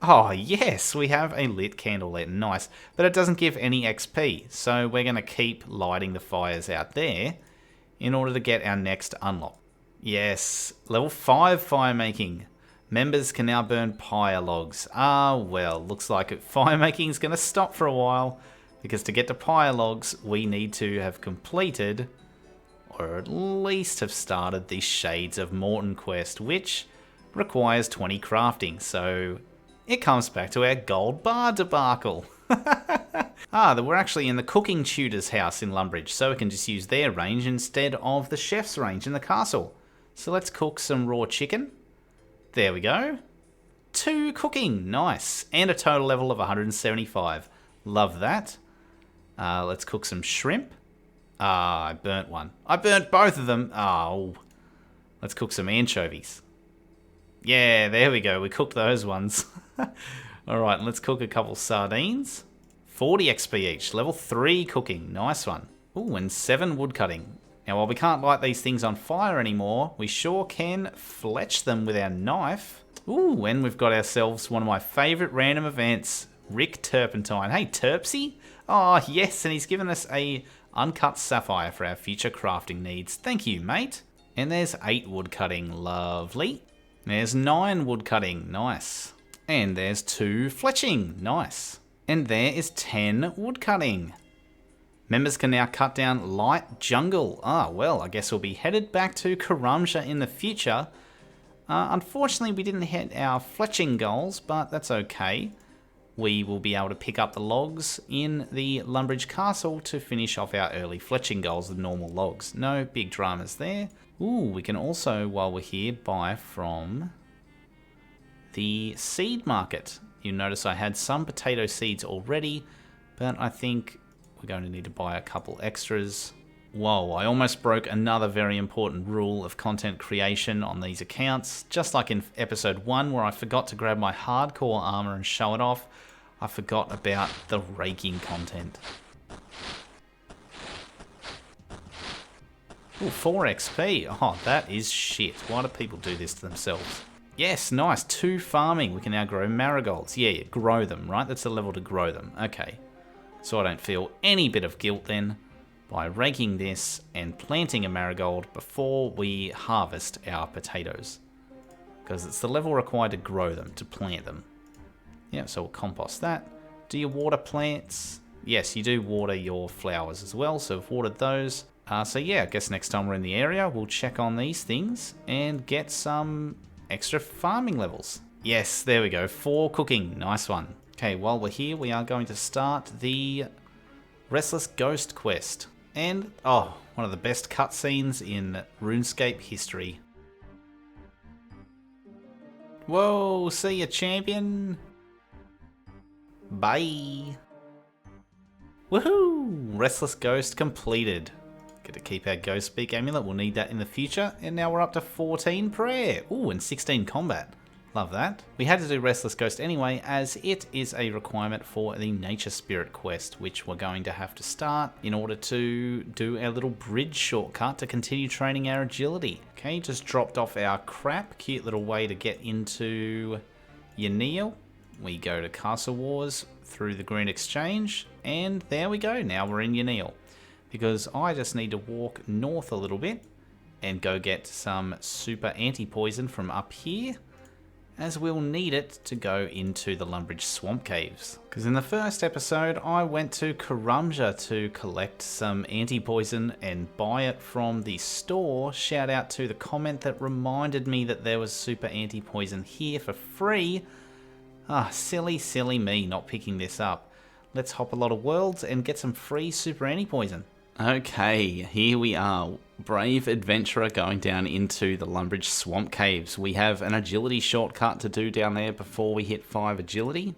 Oh, yes, we have a lit candle lantern. Nice. But it doesn't give any XP, so we're going to keep lighting the fires out there in order to get our next unlock. Yes, level 5 fire making. Members can now burn pyre logs. Ah, well, looks like fire making is going to stop for a while, because to get to pyre logs, we need to have completed, or at least have started, the Shades of Morton quest, which requires 20 crafting, so it comes back to our gold bar debacle. We're actually in the cooking tutor's house in Lumbridge, so we can just use their range instead of the chef's range in the castle. So let's cook some raw chicken. There we go. 2 cooking, nice. And a total level of 175. Love that. Let's cook some shrimp. I burnt one. I burnt both of them. Oh. Let's cook some anchovies. Yeah, there we go. We cooked those ones. Alright, let's cook a couple sardines. 40 XP each. Level 3 cooking. Nice one. Ooh, and 7 wood cutting. Now, while we can't light these things on fire anymore, we sure can fletch them with our knife. Ooh, and we've got ourselves one of my favourite random events. Rick Turpentine. Hey, Terpsy. Oh, yes, and he's given us a uncut sapphire for our future crafting needs. Thank you, mate. And there's 8 wood cutting. Lovely. There's 9 wood cutting. Nice. And there's 2 fletching. Nice. And there is 10 wood cutting. Members can now cut down light jungle. Ah, well, I guess we'll be headed back to Karamja in the future. Unfortunately, we didn't hit our fletching goals, but that's okay. We will be able to pick up the logs in the Lumbridge Castle to finish off our early fletching goals with normal logs. No big dramas there. Ooh, we can also, while we're here, buy from the seed market. You notice I had some potato seeds already, but I think we're going to need to buy a couple extras. Whoa, I almost broke another very important rule of content creation on these accounts. Just like in episode 1 where I forgot to grab my hardcore armor and show it off, I forgot about the raking content. Ooh, 4 XP. Oh, that is shit. Why do people do this to themselves? Yes, nice. 2 farming. We can now grow marigolds. Yeah, grow them, right? That's the level to grow them. Okay. So I don't feel any bit of guilt then by raking this and planting a marigold before we harvest our potatoes. Because it's the level required to grow them, to plant them. Yeah, so we'll compost that. Do you water plants? Yes, you do water your flowers as well, so I've watered those. So yeah, I guess next time we're in the area, we'll check on these things and get some extra farming levels. Yes, there we go. 4 cooking. Nice one. Okay, while we're here, we are going to start the Restless Ghost quest. And, oh, one of the best cutscenes in RuneScape history. Whoa, see ya, champion. Bye. Woohoo! Restless Ghost completed. Get to keep our Ghost Speak amulet. We'll need that in the future. And now we're up to 14 prayer. Ooh, and 16 combat. Love that. We had to do Restless Ghost anyway, as it is a requirement for the Nature Spirit quest, which we're going to have to start in order to do our little bridge shortcut to continue training our agility. Okay, just dropped off our crap. Cute little way to get into Yaneel. We go to Castle Wars through the Green Exchange, and there we go. Now we're in Yaneel. Because I just need to walk north a little bit and go get some super anti-poison from up here, as we'll need it to go into the Lumbridge Swamp Caves. Because in the first episode, I went to Karamja to collect some anti-poison and buy it from the store. Shout out to the comment that reminded me that there was super anti-poison here for free. Ah, silly, silly me not picking this up. Let's hop a lot of worlds and get some free super anti-poison. Okay, here we are. Brave adventurer going down into the Lumbridge Swamp Caves. We have an agility shortcut to do down there before we hit 5 agility.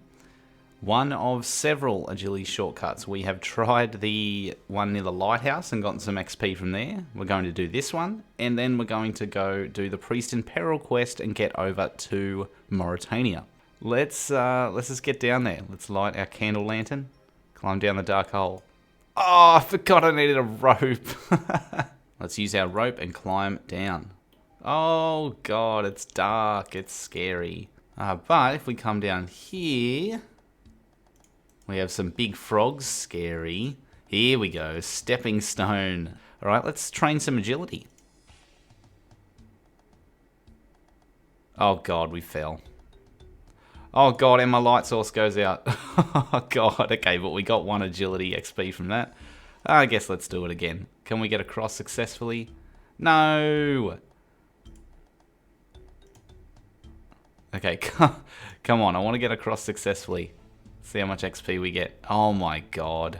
One of several agility shortcuts. We have tried the one near the lighthouse and gotten some XP from there. We're going to do this one, and then we're going to go do the Priest in Peril quest and get over to Mauritania. Let's just get down there. Let's light our candle lantern, climb down the dark hole. Oh, I forgot I needed a rope. Let's use our rope and climb down. Oh god, it's dark, it's scary. But if we come down here, we have some big frogs, scary. Here we go, stepping stone. All right, let's train some agility. Oh God, we fell. Oh God, and my light source goes out. Oh God, okay, but we got 1 agility XP from that. I guess let's do it again. Can we get across successfully? No! Okay, come on, I want to get across successfully. See how much XP we get. Oh my God.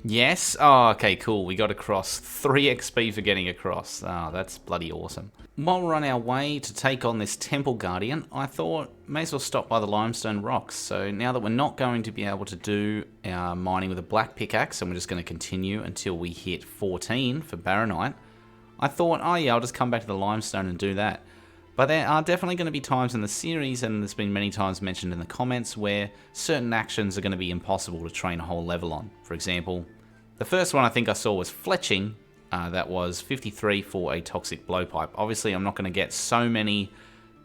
Yes? Oh, okay, cool. We got across. 3 XP for getting across. Oh, that's bloody awesome. While we're on our way to take on this Temple Guardian, I thought may as well stop by the limestone rocks. So now that we're not going to be able to do our mining with a black pickaxe, and we're just going to continue until we hit 14 for Baronite, I thought, oh yeah, I'll just come back to the limestone and do that. But there are definitely going to be times in the series, and there's been many times mentioned in the comments, where certain actions are going to be impossible to train a whole level on. For example, the first one I think I saw was fletching. That was 53 for a toxic blowpipe. Obviously, I'm not going to get so many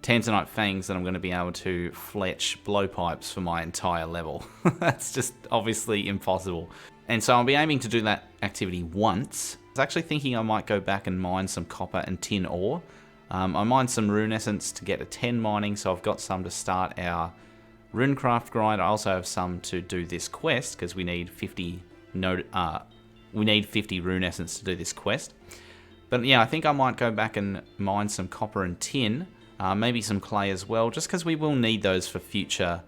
Tanzanite fangs that I'm going to be able to fletch blowpipes for my entire level. That's just obviously impossible. And so I'll be aiming to do that activity once. I was actually thinking I might go back and mine some copper and tin ore. I mined some rune essence to get a 10 mining, so I've got some to start our runecraft grind. I also have some to do this quest, because we need 50 rune essence to do this quest. But yeah, I think I might go back and mine some copper and tin, maybe some clay as well, just because we will need those for future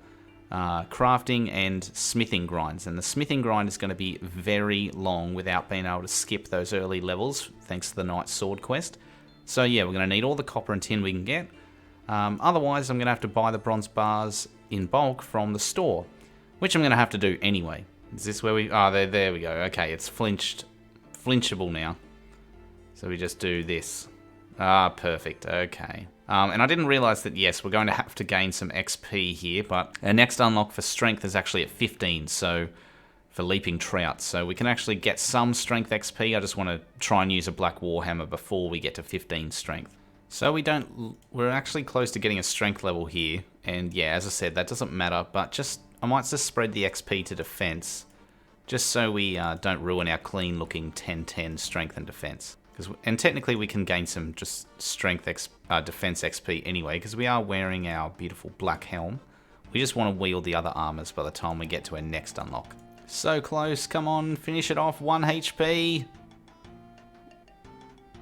crafting and smithing grinds. And the smithing grind is going to be very long without being able to skip those early levels, thanks to the Knight Sword quest. So yeah, we're going to need all the copper and tin we can get. Otherwise, I'm going to have to buy the bronze bars in bulk from the store, which I'm going to have to do anyway. Is this where we... Oh, there we go. Okay, it's flinchable now. So we just do this. Ah, perfect. Okay. And I didn't realize that, yes, we're going to have to gain some XP here, but our next unlock for strength is actually at 15, so for leaping trout. So we can actually get some strength XP. I just want to try and use a black warhammer before we get to 15 strength. So we're actually close to getting a strength level here. And yeah, as I said, that doesn't matter, but I might just spread the XP to defense, just so we don't ruin our clean looking 10-10 strength and defense. And technically we can gain some just strength defense XP anyway, because we are wearing our beautiful black helm. We just want to wield the other armors by the time we get to our next unlock. So close, come on, finish it off, 1 HP.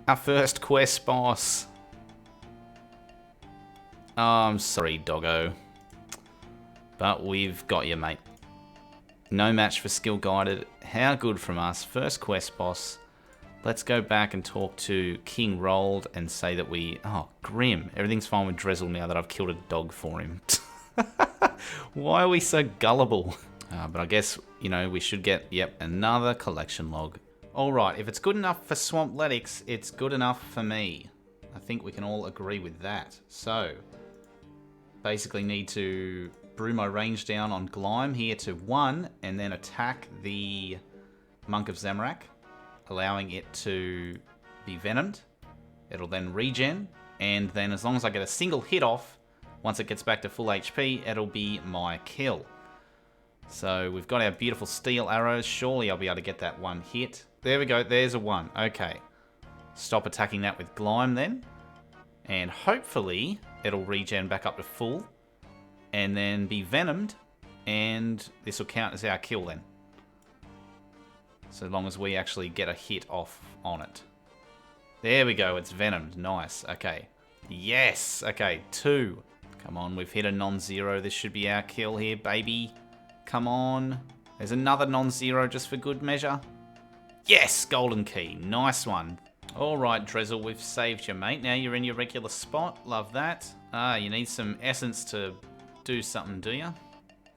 Our first quest boss. Oh, I'm sorry, doggo. But we've got you, mate. No match for skill guided. How good from us. First quest boss. Let's go back and talk to King Rold and say that we... Oh, grim. Everything's fine with Drizzle now that I've killed a dog for him. Why are we so gullible? But I guess, you know, we should get, yep, another collection log. Alright, if it's good enough for Swampletics, it's good enough for me. I think we can all agree with that. So, basically need to brew my range down on Glyme here to 1, and then attack the Monk of Zamorak, allowing it to be venomed. It'll then regen, and then as long as I get a single hit off, once it gets back to full HP, it'll be my kill. So we've got our beautiful steel arrows. Surely I'll be able to get that 1 hit. There we go, there's a 1. Okay. Stop attacking that with Glyme then. And hopefully it'll regen back up to full. And then be venomed. And this will count as our kill then. So long as we actually get a hit off on it. There we go, it's venomed. Nice. Okay. Yes! Okay, 2. Come on, we've hit a non-zero. This should be our kill here, baby. Come on. There's another non-zero just for good measure. Yes! Golden key. Nice one. Alright, Drizzle, we've saved you, mate. Now you're in your regular spot. Love that. Ah, you need some essence to do something, do you?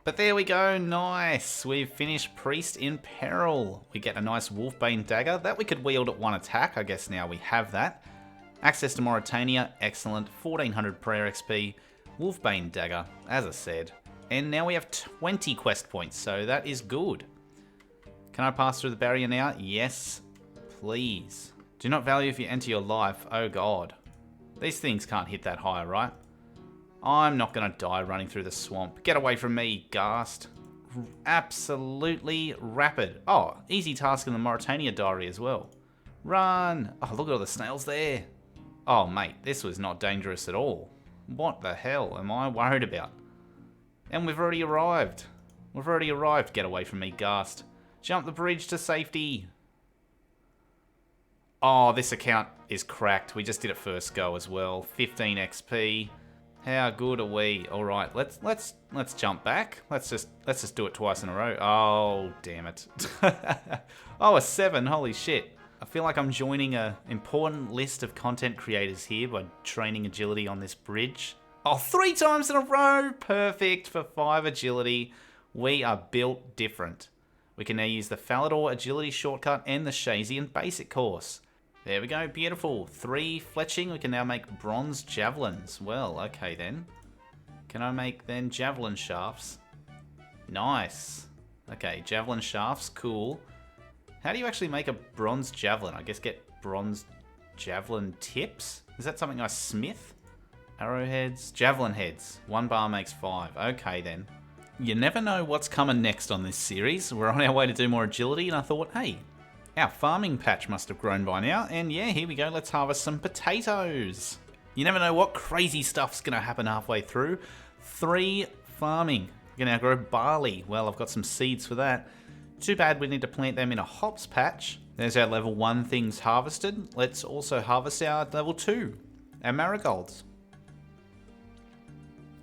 But there we go. Nice. We've finished Priest in Peril. We get a nice Wolfbane dagger. That we could wield at 1 attack. I guess now we have that. Access to Mauritania. Excellent. 1400 prayer XP. Wolfbane dagger, as I said. And now we have 20 quest points, so that is good. Can I pass through the barrier now? Yes, please. Do not value if you enter your life. Oh god. These things can't hit that high, right? I'm not going to die running through the swamp. Get away from me, Ghast. Absolutely rapid. Oh, easy task in the Mauritania Diary as well. Run! Oh, look at all the snails there. Oh, mate, this was not dangerous at all. What the hell am I worried about? And we've already arrived. We've already arrived. Get away from me, Ghast. Jump the bridge to safety. Oh, this account is cracked. We just did it first go as well. 15 XP. How good are we? All right, let's jump back. Let's just do it twice in a row. Oh, damn it. Oh, a 7. Holy shit. I feel like I'm joining an important list of content creators here by training agility on this bridge. Oh, 3 times in a row. Perfect for 5 agility. We are built different. We can now use the Falador agility shortcut and the Shazian basic course. There we go, beautiful. 3 fletching, we can now make bronze javelins. Well, okay then. Can I make then javelin shafts? Nice. Okay, javelin shafts, cool. How do you actually make a bronze javelin? I guess get bronze javelin tips? Is that something I smith? Arrowheads, javelin heads. 1 bar makes 5. Okay then. You never know what's coming next on this series. We're on our way to do more agility and I thought, hey, our farming patch must have grown by now, and yeah, here we go, let's harvest some potatoes. You never know what crazy stuff's going to happen halfway through. 3 farming. We can now grow barley. Well, I've got some seeds for that. Too bad we need to plant them in a hops patch. There's our level 1 things harvested. Let's also harvest our level 2, our marigolds.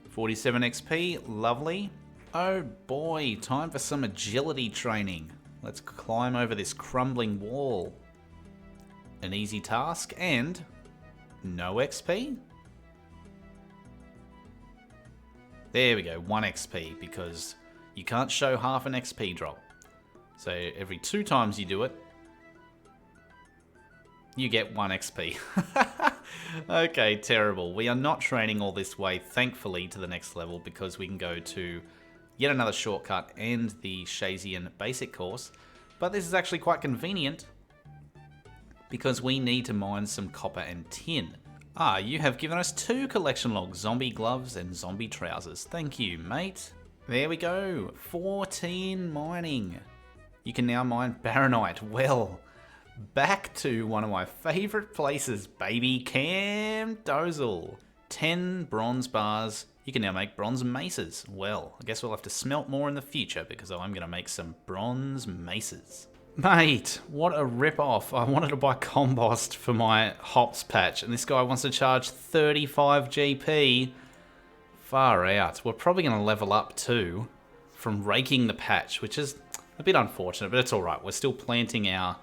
47 XP, lovely. Oh boy, time for some agility training. Let's climb over this crumbling wall. An easy task and no XP. There we go, 1 XP because you can't show half an XP drop. So every 2 times you do it, you get 1 XP. Okay, terrible. We are not training all this way, thankfully, to the next level because we can go to yet another shortcut and the Shazian basic course. But this is actually quite convenient because we need to mine some copper and tin. Ah, you have given us 2 collection logs, zombie gloves and zombie trousers. Thank you, mate. There we go, 14 mining. You can now mine baronite. Well, back to one of my favorite places, baby, Camp Dozel. 10 bronze bars. You can now make bronze maces. Well, I guess we'll have to smelt more in the future because I'm going to make some bronze maces. Mate, what a rip-off. I wanted to buy compost for my hops patch and this guy wants to charge 35 GP. Far out. We're probably going to level up too from raking the patch, which is a bit unfortunate, but it's alright. We're still planting our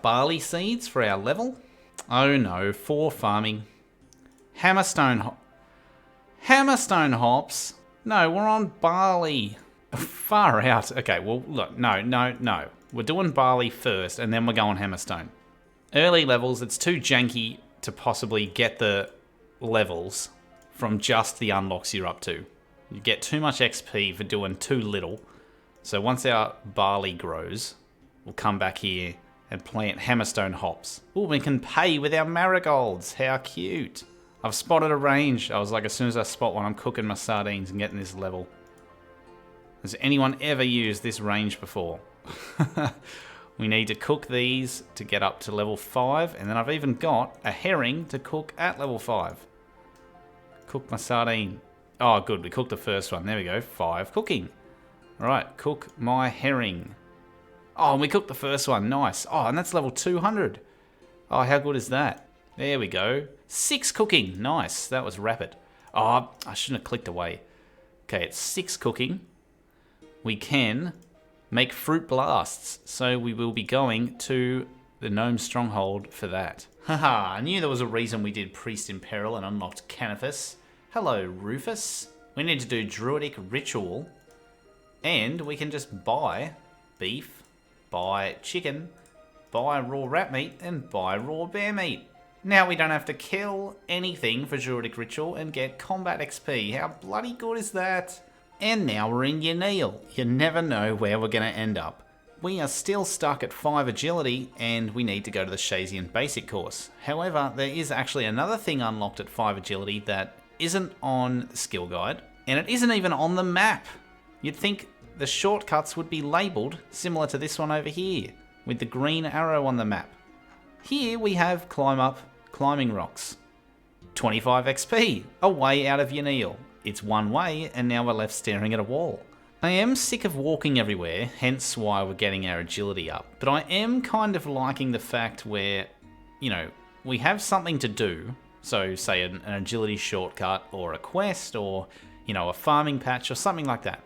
barley seeds for our level. Oh no, 4 farming. Hammerstone hops? No, we're on barley. Far out. Okay, well, look, no. We're doing barley first, and then we're going hammerstone. Early levels, it's too janky to possibly get the levels from just the unlocks you're up to. You get too much XP for doing too little. So once our barley grows, we'll come back here and plant hammerstone hops. Ooh, we can pay with our marigolds. How cute. I've spotted a range. I was like, as soon as I spot one, I'm cooking my sardines and getting this level. Has anyone ever used this range before? We need to cook these to get up to level 5, and then I've even got a herring to cook at level 5. Cook my sardine. Oh, good, we cooked the first one. There we go, 5 cooking. All right, cook my herring. Oh, and we cooked the first one, nice. Oh, and that's level 200. Oh, how good is that? There we go. 6 cooking, nice, that was rapid. Oh, I shouldn't have clicked away. Okay, it's 6 cooking. We can make fruit blasts, so we will be going to the gnome stronghold for that. Haha, I knew there was a reason we did Priest in Peril and unlocked Canathus. Hello, Rufus. We need to do Druidic Ritual, and we can just buy beef, buy chicken, buy raw rat meat, and buy raw bear meat. Now we don't have to kill anything for Druidic Ritual and get combat XP. How bloody good is that? And now we're in Yaneel. You never know where we're going to end up. we are still stuck at 5 agility and we need to go to the Shazian basic course. However, there is actually another thing unlocked at 5 agility that isn't on the skill guide, and it isn't even on the map. You'd think the shortcuts would be labelled similar to this one over here, with the green arrow on the map. Here we have climb up climbing rocks. 25 XP, a way out of Yaneel. It's one way and now we're left staring at a wall. I am sick of walking everywhere, hence why we're getting our agility up. But I am kind of liking the fact where, you know, we have something to do. So say an agility shortcut or a quest or, you know, a farming patch or something like that.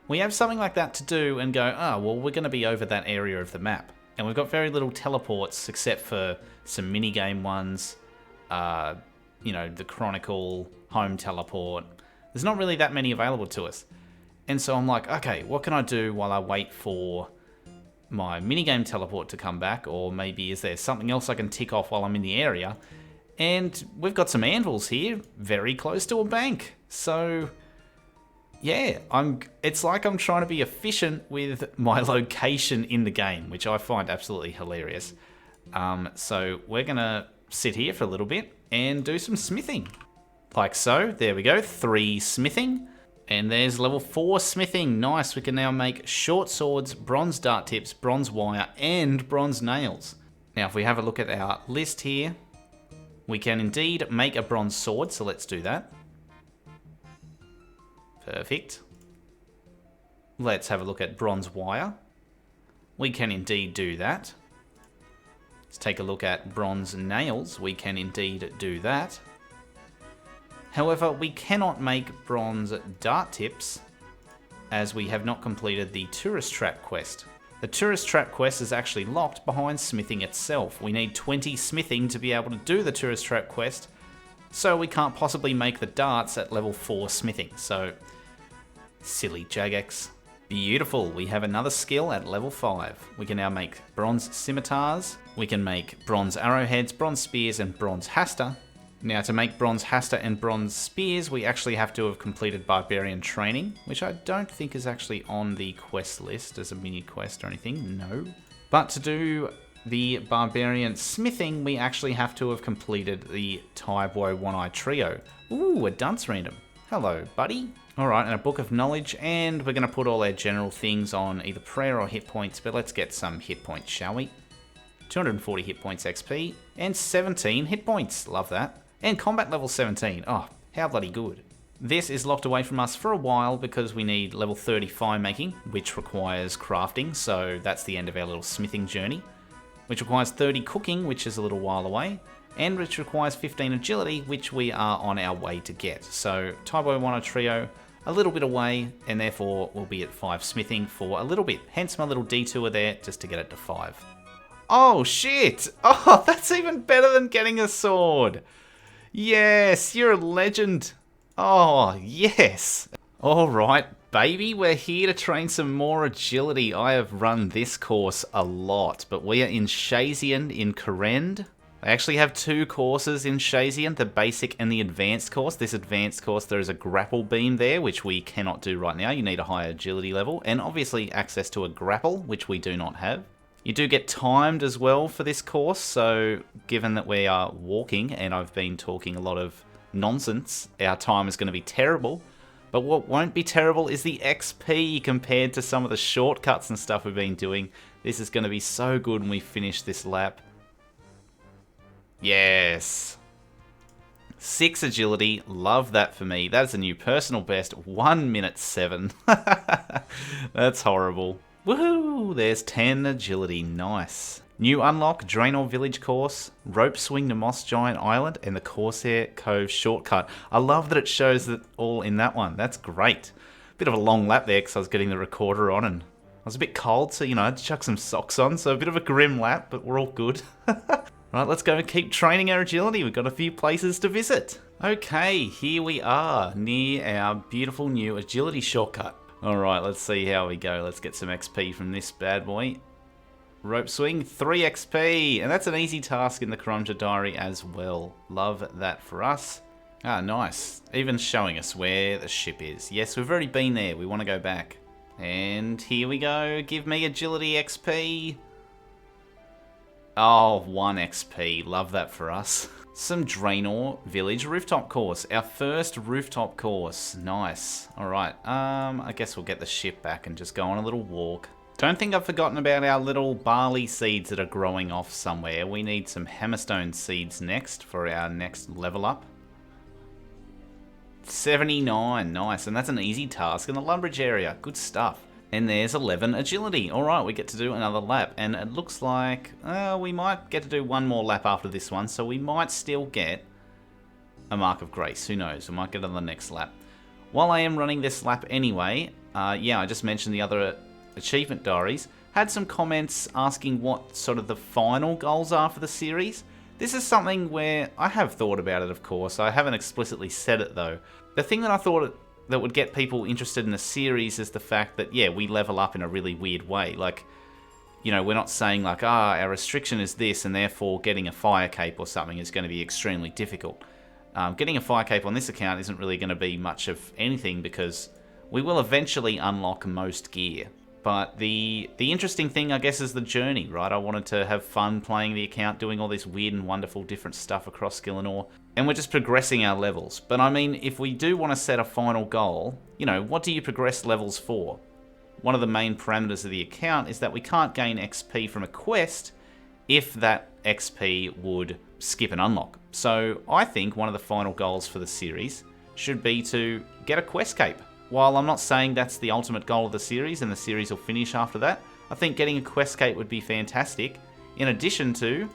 We have something like that to do and go, oh, well, we're going to be over that area of the map. And we've got very little teleports except for some minigame ones, you know, the Chronicle, home teleport. There's not really that many available to us. And so I'm like, okay, what can I do while I wait for my minigame teleport to come back? Or maybe is there something else I can tick off while I'm in the area? And we've got some anvils here, very close to a bank. So yeah, it's like I'm trying to be efficient with my location in the game, which I find absolutely hilarious. So we're gonna sit here for a little bit and do some smithing. Like so, there we go, 3 smithing. And there's level 4 smithing. Nice, we can now make short swords, bronze dart tips, bronze wire, and bronze nails. Now, if we have a look at our list here, we can indeed make a bronze sword, so let's do that. Perfect. Let's have a look at bronze wire. We can indeed do that. Let's take a look at bronze nails. We can indeed do that. However, we cannot make bronze dart tips as we have not completed the tourist trap quest. The tourist trap quest is actually locked behind smithing itself. We need 20 smithing to be able to do the tourist trap quest, so we can't possibly make the darts at level 4 smithing. So, silly Jagex. Beautiful, we have another skill at level 5. We can now make bronze scimitars, we can make bronze arrowheads, bronze spears, and bronze hasta. Now, to make bronze hasta and bronze spears, we actually have to have completed barbarian training, which I don't think is actually on the quest list as a mini quest or anything, no. But to do the barbarian smithing, we actually have to have completed the Taibo One-Eye Trio. Ooh, a dunce random. Hello, buddy. Alright, and a book of knowledge, and we're going to put all our general things on either prayer or hit points, but let's get some hit points, shall we? 240 hit points XP, and 17 hit points. Love that. And combat level 17. Oh, how bloody good. This is locked away from us for a while because we need level 30 fire making, which requires crafting, so that's the end of our little smithing journey. Which requires 30 cooking, which is a little while away, and which requires 15 agility, which we are on our way to get. So Taibo One-Eye Trio, a little bit away, and therefore we'll be at 5 smithing for a little bit. Hence my little detour there, just to get it to 5. Oh shit! Oh, that's even better than getting a sword! Yes, you're a legend. Oh, yes. All right, baby, we're here to train some more agility. I have run this course a lot, but we are in Shazian in Kourend. I actually have 2 courses in Shazian, the basic and the advanced course. This advanced course, there is a grapple beam there, which we cannot do right now. You need a higher agility level, and obviously access to a grapple, which we do not have. You do get timed as well for this course, so given that we are walking and I've been talking a lot of nonsense, our time is going to be terrible. But what won't be terrible is the XP compared to some of the shortcuts and stuff we've been doing. This is going to be so good when we finish this lap. Yes. 6 agility, love that for me. That's a new personal best, 1 minute 7. That's horrible. Woohoo! There's 10 agility, nice. New unlock, Draenor Village course, rope swing to Moss Giant Island, and the Corsair Cove shortcut. I love that it shows it all in that one, that's great. Bit of a long lap there because I was getting the recorder on and I was a bit cold, so you know, I had to chuck some socks on, so a bit of a grim lap, but we're all good. Right, let's go and keep training our agility. We've got a few places to visit. Okay, here we are, near our beautiful new agility shortcut. Alright, let's see how we go. Let's get some XP from this bad boy. Rope swing, 3 XP. And that's an easy task in the Ardougne Diary as well. Love that for us. Ah, nice. Even showing us where the ship is. Yes, we've already been there. We want to go back. And here we go. Give me agility XP. Oh, 1 XP. Love that for us. Some Draenor Village rooftop course. Our first rooftop course. Nice. Alright, I guess we'll get the ship back and just go on a little walk. Don't think I've forgotten about our little barley seeds that are growing off somewhere. We need some hammerstone seeds next for our next level up. 79, nice. And that's an easy task in the Lumbridge area. Good stuff. And there's 11 agility. Alright, we get to do another lap. And it looks like we might get to do one more lap after this one. So we might still get a Mark of Grace. Who knows? We might get on the next lap. While I am running this lap anyway, yeah, I just mentioned the other achievement diaries. Had some comments asking what sort of the final goals are for the series. This is something where I have thought about it, of course. I haven't explicitly said it, though. The thing that I thought that would get people interested in the series is the fact that, yeah, we level up in a really weird way. Like, you know, we're not saying like, our restriction is this, and therefore getting a fire cape or something is going to be extremely difficult. Getting a fire cape on this account isn't really going to be much of anything because we will eventually unlock most gear. But the interesting thing, I guess, is the journey, right? I wanted to have fun playing the account, doing all this weird and wonderful different stuff across Skillinor. And we're just progressing our levels. But I mean, if we do want to set a final goal, you know, what do you progress levels for? One of the main parameters of the account is that we can't gain XP from a quest if that XP would skip an unlock. So I think one of the final goals for the series should be to get a quest cape. While I'm not saying that's the ultimate goal of the series and the series will finish after that, I think getting a quest cape would be fantastic, in addition to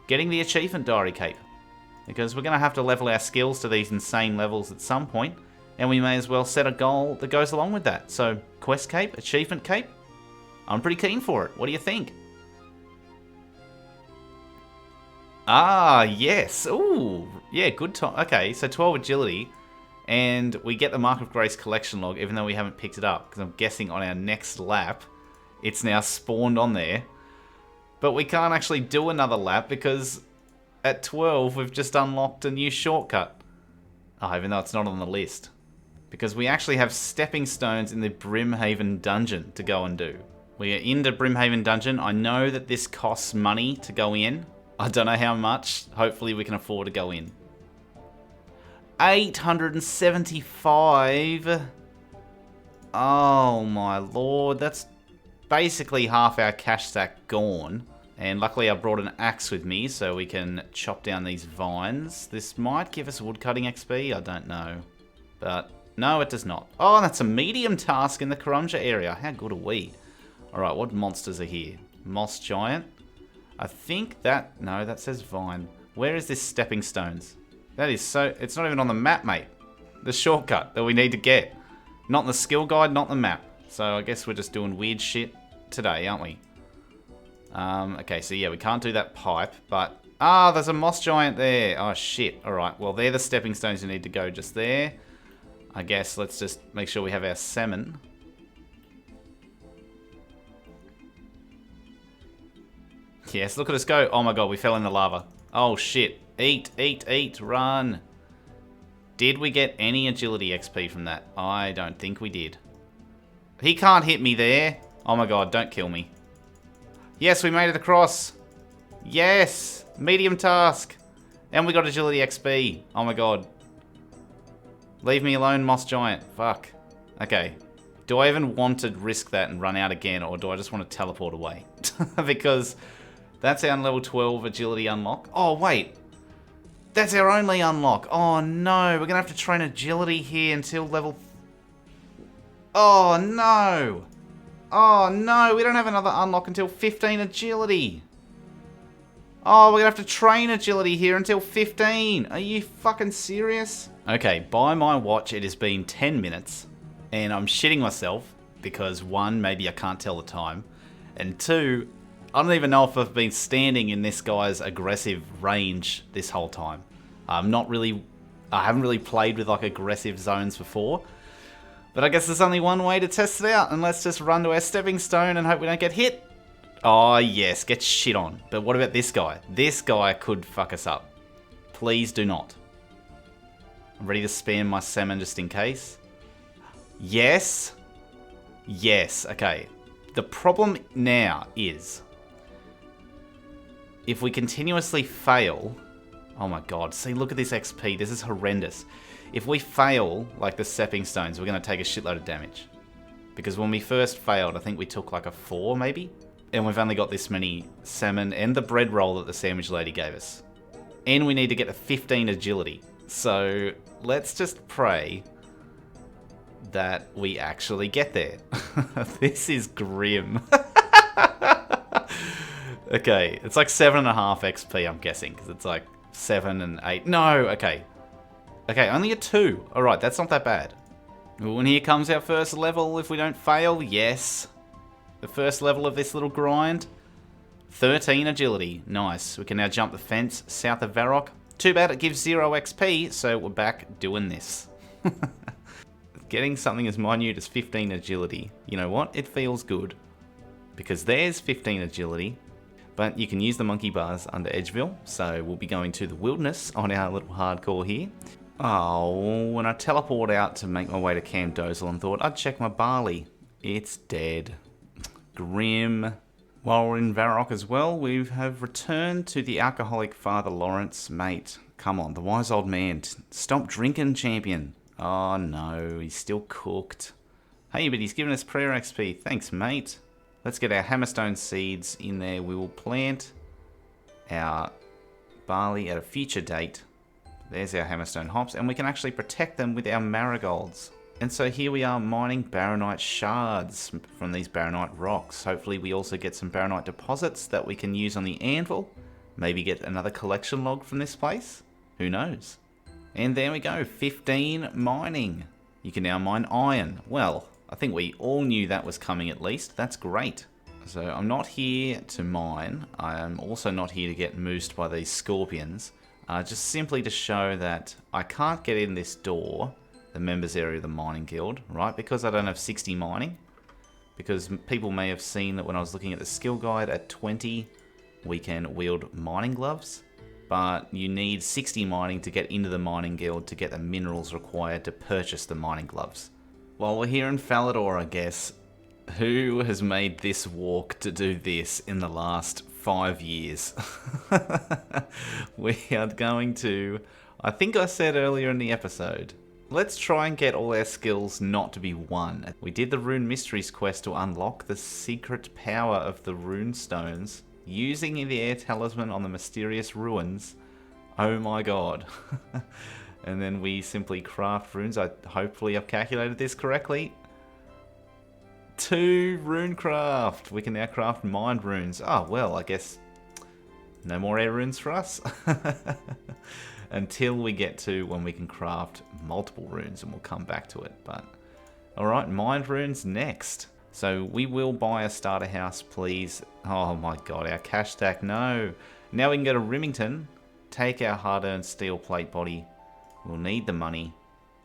getting the achievement diary cape. Because we're going to have to level our skills to these insane levels at some point, and we may as well set a goal that goes along with that. So, quest cape, achievement cape, I'm pretty keen for it. What do you think? Ah, yes. Ooh, yeah, good time. Okay, so 12 agility. And we get the Mark of Grace collection log, even though we haven't picked it up. Because I'm guessing on our next lap, it's now spawned on there. But we can't actually do another lap because at 12, we've just unlocked a new shortcut. Oh, even though it's not on the list. Because we actually have stepping stones in the Brimhaven dungeon to go and do. We are into Brimhaven dungeon. I know that this costs money to go in. I don't know how much. Hopefully we can afford to go in. 875. Oh my lord, that's basically half our cash stack gone. And luckily I brought an axe with me so we can chop down these vines. This might give us woodcutting XP, I don't know. But no, it does not. Oh, that's a medium task in the Karumja area. How good are we? Alright, what monsters are here? Moss Giant. I think that... No, that says vine. Where is this stepping stones? That is so... It's not even on the map, mate. The shortcut that we need to get. Not in the skill guide, not the map. So I guess we're just doing weird shit today, aren't we? Okay, so yeah, we can't do that pipe, but... Ah, there's a moss giant there. Oh, shit. Alright, well, they're the stepping stones you need to go just there. I guess let's just make sure we have our salmon. Yes, look at us go. Oh my god, we fell in the lava. Oh, shit. Eat, eat, eat, run. Did we get any agility XP from that? I don't think we did. He can't hit me there. Oh my god, don't kill me. Yes, we made it across. Yes, medium task. And we got agility XP. Oh my god. Leave me alone, Moss Giant. Fuck. Okay. Do I even want to risk that and run out again, or do I just want to teleport away? Because that's our level 12 agility unlock. Oh, wait. That's our only unlock. Oh no, we're gonna have to train agility here until level... Oh no! Oh no, we don't have another unlock until 15 agility. Oh, we're gonna have to train agility here until 15. Are you fucking serious? Okay, by my watch it has been 10 minutes. And I'm shitting myself because one, maybe I can't tell the time. And two, I don't even know if I've been standing in this guy's aggressive range this whole time. I haven't really played with like aggressive zones before. But I guess there's only one way to test it out, and let's just run to our stepping stone and hope we don't get hit. Oh yes, get shit on. But what about this guy? This guy could fuck us up. Please do not. I'm ready to spam my salmon just in case. Yes. Yes, okay. The problem now is, if we continuously fail... Oh my god, see, look at this XP. This is horrendous. If we fail, like the stepping stones, we're going to take a shitload of damage. Because when we first failed, I think we took like a 4, maybe? And we've only got this many salmon and the bread roll that the sandwich lady gave us. And we need to get a 15 agility. So, let's just pray that we actually get there. This is grim. Okay, it's like 7.5 XP, I'm guessing, because it's like 7 and 8. No, okay. Okay, only a 2. Alright, that's not that bad. Ooh, and here comes our first level if we don't fail. Yes. The first level of this little grind. 13 agility. Nice. We can now jump the fence south of Varrock. Too bad it gives 0 XP, so we're back doing this. Getting something as minute as 15 agility. You know what? It feels good. Because there's 15 agility. But you can use the monkey bars under Edgeville. So we'll be going to the wilderness on our little hardcore here. Oh, when I teleport out to make my way to Camp Dozel and thought I'd check my barley. It's dead. Grim. While we're in Varrock as well, we have returned to the alcoholic Father Lawrence. Mate, come on, the wise old man. Stop drinking, champion. Oh no, he's still cooked. Hey, but he's given us prayer XP. Thanks, mate. Let's get our hammerstone seeds in there. We will plant our barley at a future date. There's our hammerstone hops, and we can actually protect them with our marigolds. And so here we are mining baronite shards from these baronite rocks. Hopefully we also get some baronite deposits that we can use on the anvil. Maybe get another collection log from this place. Who knows? And there we go, 15 mining. You can now mine iron. Well, I think we all knew that was coming at least. That's great. So I'm not here to mine. I am also not here to get moosed by these scorpions. Just simply to show that I can't get in this door, the members area of the mining guild, right? Because I don't have 60 mining. Because people may have seen that when I was looking at the skill guide at 20, we can wield mining gloves. But you need 60 mining to get into the mining guild to get the minerals required to purchase the mining gloves. While we're here in Falador, I guess, who has made this walk to do this in the last 5 years? We are going to, I think I said earlier in the episode, let's try and get all our skills not to be 1. We did the Rune Mysteries quest to unlock the secret power of the rune stones using the air talisman on the mysterious ruins. Oh my god. And then we simply craft runes. Hopefully I've calculated this correctly. 2 rune craft. We can now craft mind runes. Oh, well, I guess no more air runes for us. Until we get to when we can craft multiple runes, and we'll come back to it. But alright, mind runes next. So we will buy a starter house, please. Oh my god, our cash stack, no. Now we can go to Rimington, take our hard-earned steel plate body. We'll need the money.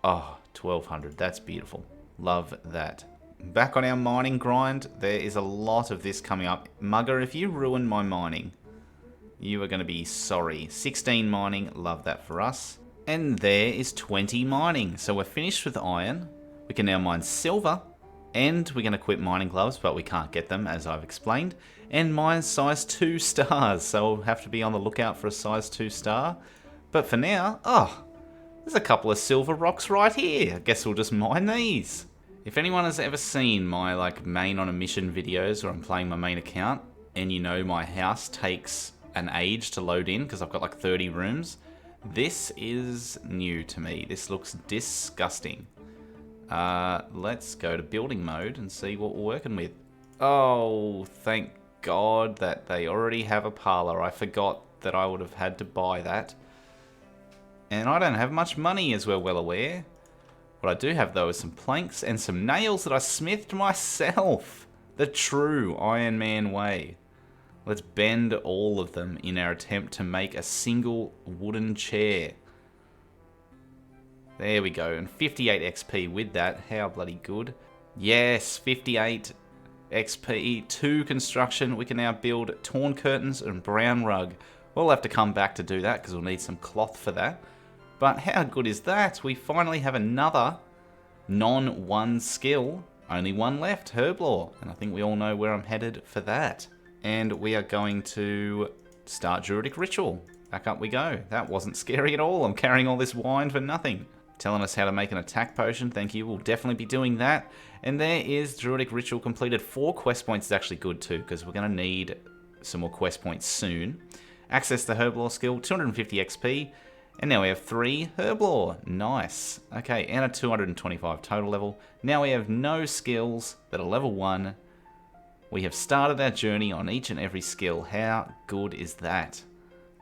Oh, 1200, that's beautiful. Love that. Back on our mining grind, there is a lot of this coming up. Mugger, if you ruin my mining, you are going to be sorry. 16 mining, love that for us. And there is 20 mining. So we're finished with iron. We can now mine silver. And we're going to quit mining gloves, but we can't get them, as I've explained. And mine size 2 stars, so we'll have to be on the lookout for a size 2 star. But for now, oh, there's a couple of silver rocks right here. I guess we'll just mine these. If anyone has ever seen my main on a mission videos where I'm playing my main account, and you know my house takes an age to load in because I've got like 30 rooms, this is new to me. This looks disgusting. Let's go to building mode and see what we're working with. Oh, thank God that they already have a parlor. I forgot that I would have had to buy that. And I don't have much money, as we're well aware. What I do have, though, is some planks and some nails that I smithed myself. The true Ironman way. Let's bend all of them in our attempt to make a single wooden chair. There we go, and 58 XP with that. How bloody good. Yes, 58 XP, 2 construction. We can now build torn curtains and brown rug. We'll have to come back to do that because we'll need some cloth for that. But how good is that? We finally have another non-1 skill only one left, Herblore. And I think we all know where I'm headed for that. And we are going to start Druidic Ritual. Back up we go. That wasn't scary at all. I'm carrying all this wine for nothing. Telling us how to make an attack potion. Thank you. We'll definitely be doing that. And there is Druidic Ritual completed. 4 quest points is actually good too, because we're going to need some more quest points soon. Access the Herblore skill, 250 XP. And now we have 3 Herblore. Nice. Okay, and a 225 total level. Now we have no skills that are level 1. We have started our journey on each and every skill. How good is that?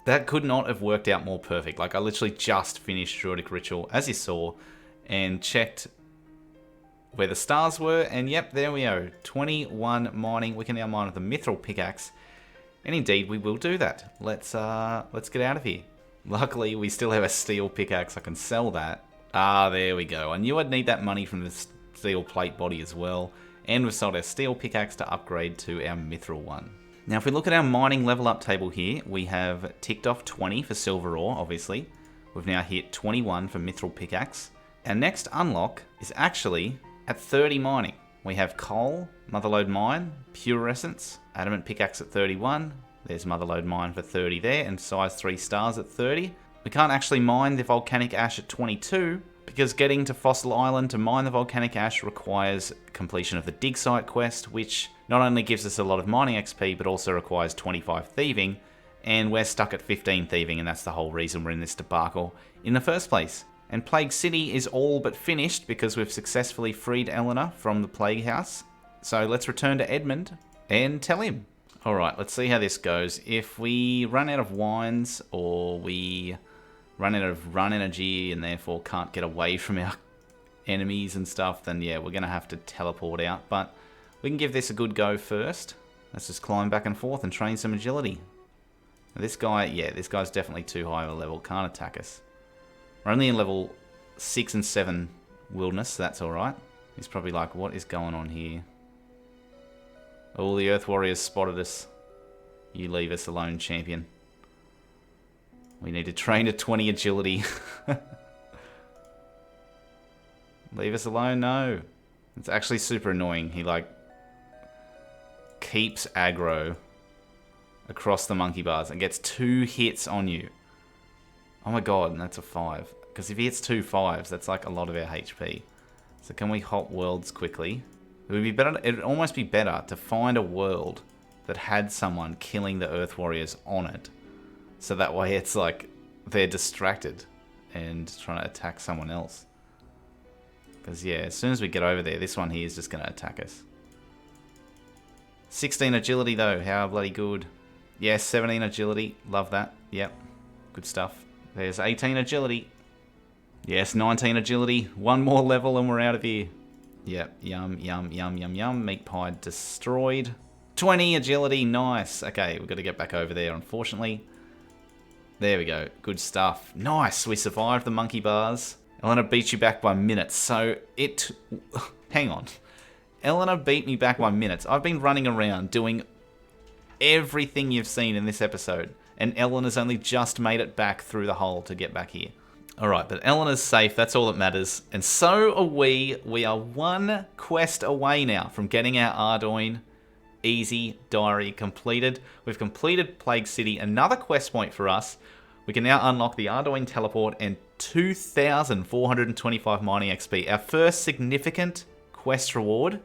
That could not have worked out more perfect. Like, I literally just finished Druidic Ritual, as you saw, and checked where the stars were, and yep, there we go. 21 mining. We can now mine with the Mithril pickaxe, and indeed, we will do that. Let's get out of here. Luckily, we still have a steel pickaxe. I can sell that. Ah, there we go. I knew I'd need that money from the steel plate body as well, and we've sold our steel pickaxe to upgrade to our Mithril one. Now, if we look at our mining level up table here, we have ticked off 20 for silver ore, obviously. We've now hit 21 for Mithril pickaxe. Our next unlock is actually at 30 mining. We have coal, Motherlode mine, pure essence, adamant pickaxe at 31. There's Motherlode mine for 30 there, and size 3 stars at 30. We can't actually mine the volcanic ash at 22, because getting to Fossil Island to mine the volcanic ash requires completion of the dig site quest, which not only gives us a lot of mining XP, but also requires 25 thieving, and we're stuck at 15 thieving, and that's the whole reason we're in this debacle in the first place. And Plague City is all but finished because we've successfully freed Eleanor from the Plague House. So let's return to Edmund and tell him. Alright, let's see how this goes. If we run out of wines, or we run out of run energy and therefore can't get away from our enemies and stuff, then yeah, we're going to have to teleport out. But we can give this a good go first. Let's just climb back and forth and train some agility. Now this guy, yeah, this guy's definitely too high of a level. Can't attack us. We're only in level 6 and 7 wilderness, so that's alright. He's probably like, what is going on here? All the Earth Warriors spotted us. You leave us alone, champion. We need to train to 20 agility. Leave us alone? No. It's actually super annoying. He like keeps aggro across the monkey bars and gets 2 hits on you. Oh my god, and that's a 5. Because if he hits 2 5s, that's like a lot of our HP. So can we hop worlds quickly? It would be better. It would almost be better to find a world that had someone killing the Earth Warriors on it. So that way it's like they're distracted and trying to attack someone else. Because yeah, as soon as we get over there, this one here is just going to attack us. 16 agility though, how bloody good. Yes, 17 agility, love that. Yep, good stuff. There's 18 agility. Yes, 19 agility. 1 more level and we're out of here. Yep, yum, yum, yum, yum, yum. Meat pie destroyed. 20 agility, nice. Okay, we've got to get back over there, unfortunately. There we go, good stuff. Nice, we survived the monkey bars. Eleanor beat you back by minutes, so it... Hang on. Eleanor beat me back by minutes. I've been running around doing everything you've seen in this episode, and Eleanor's only just made it back through the hole to get back here. Alright, but Eleanor's safe, that's all that matters. And so are we. We are 1 quest away now from getting our Ardougne Easy Diary completed. We've completed Plague City, another quest point for us. We can now unlock the Ardougne Teleport and 2,425 mining XP. Our first significant quest reward,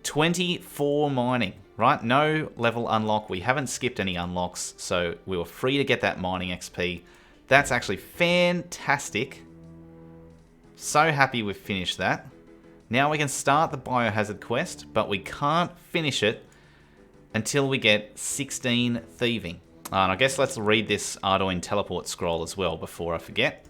24 mining, right? No level unlock. We haven't skipped any unlocks, so we were free to get that mining XP. That's actually fantastic. So happy we've finished that. Now we can start the Biohazard quest, but we can't finish it until we get 16 thieving. And I guess let's read this Ardougne Teleport scroll as well before I forget.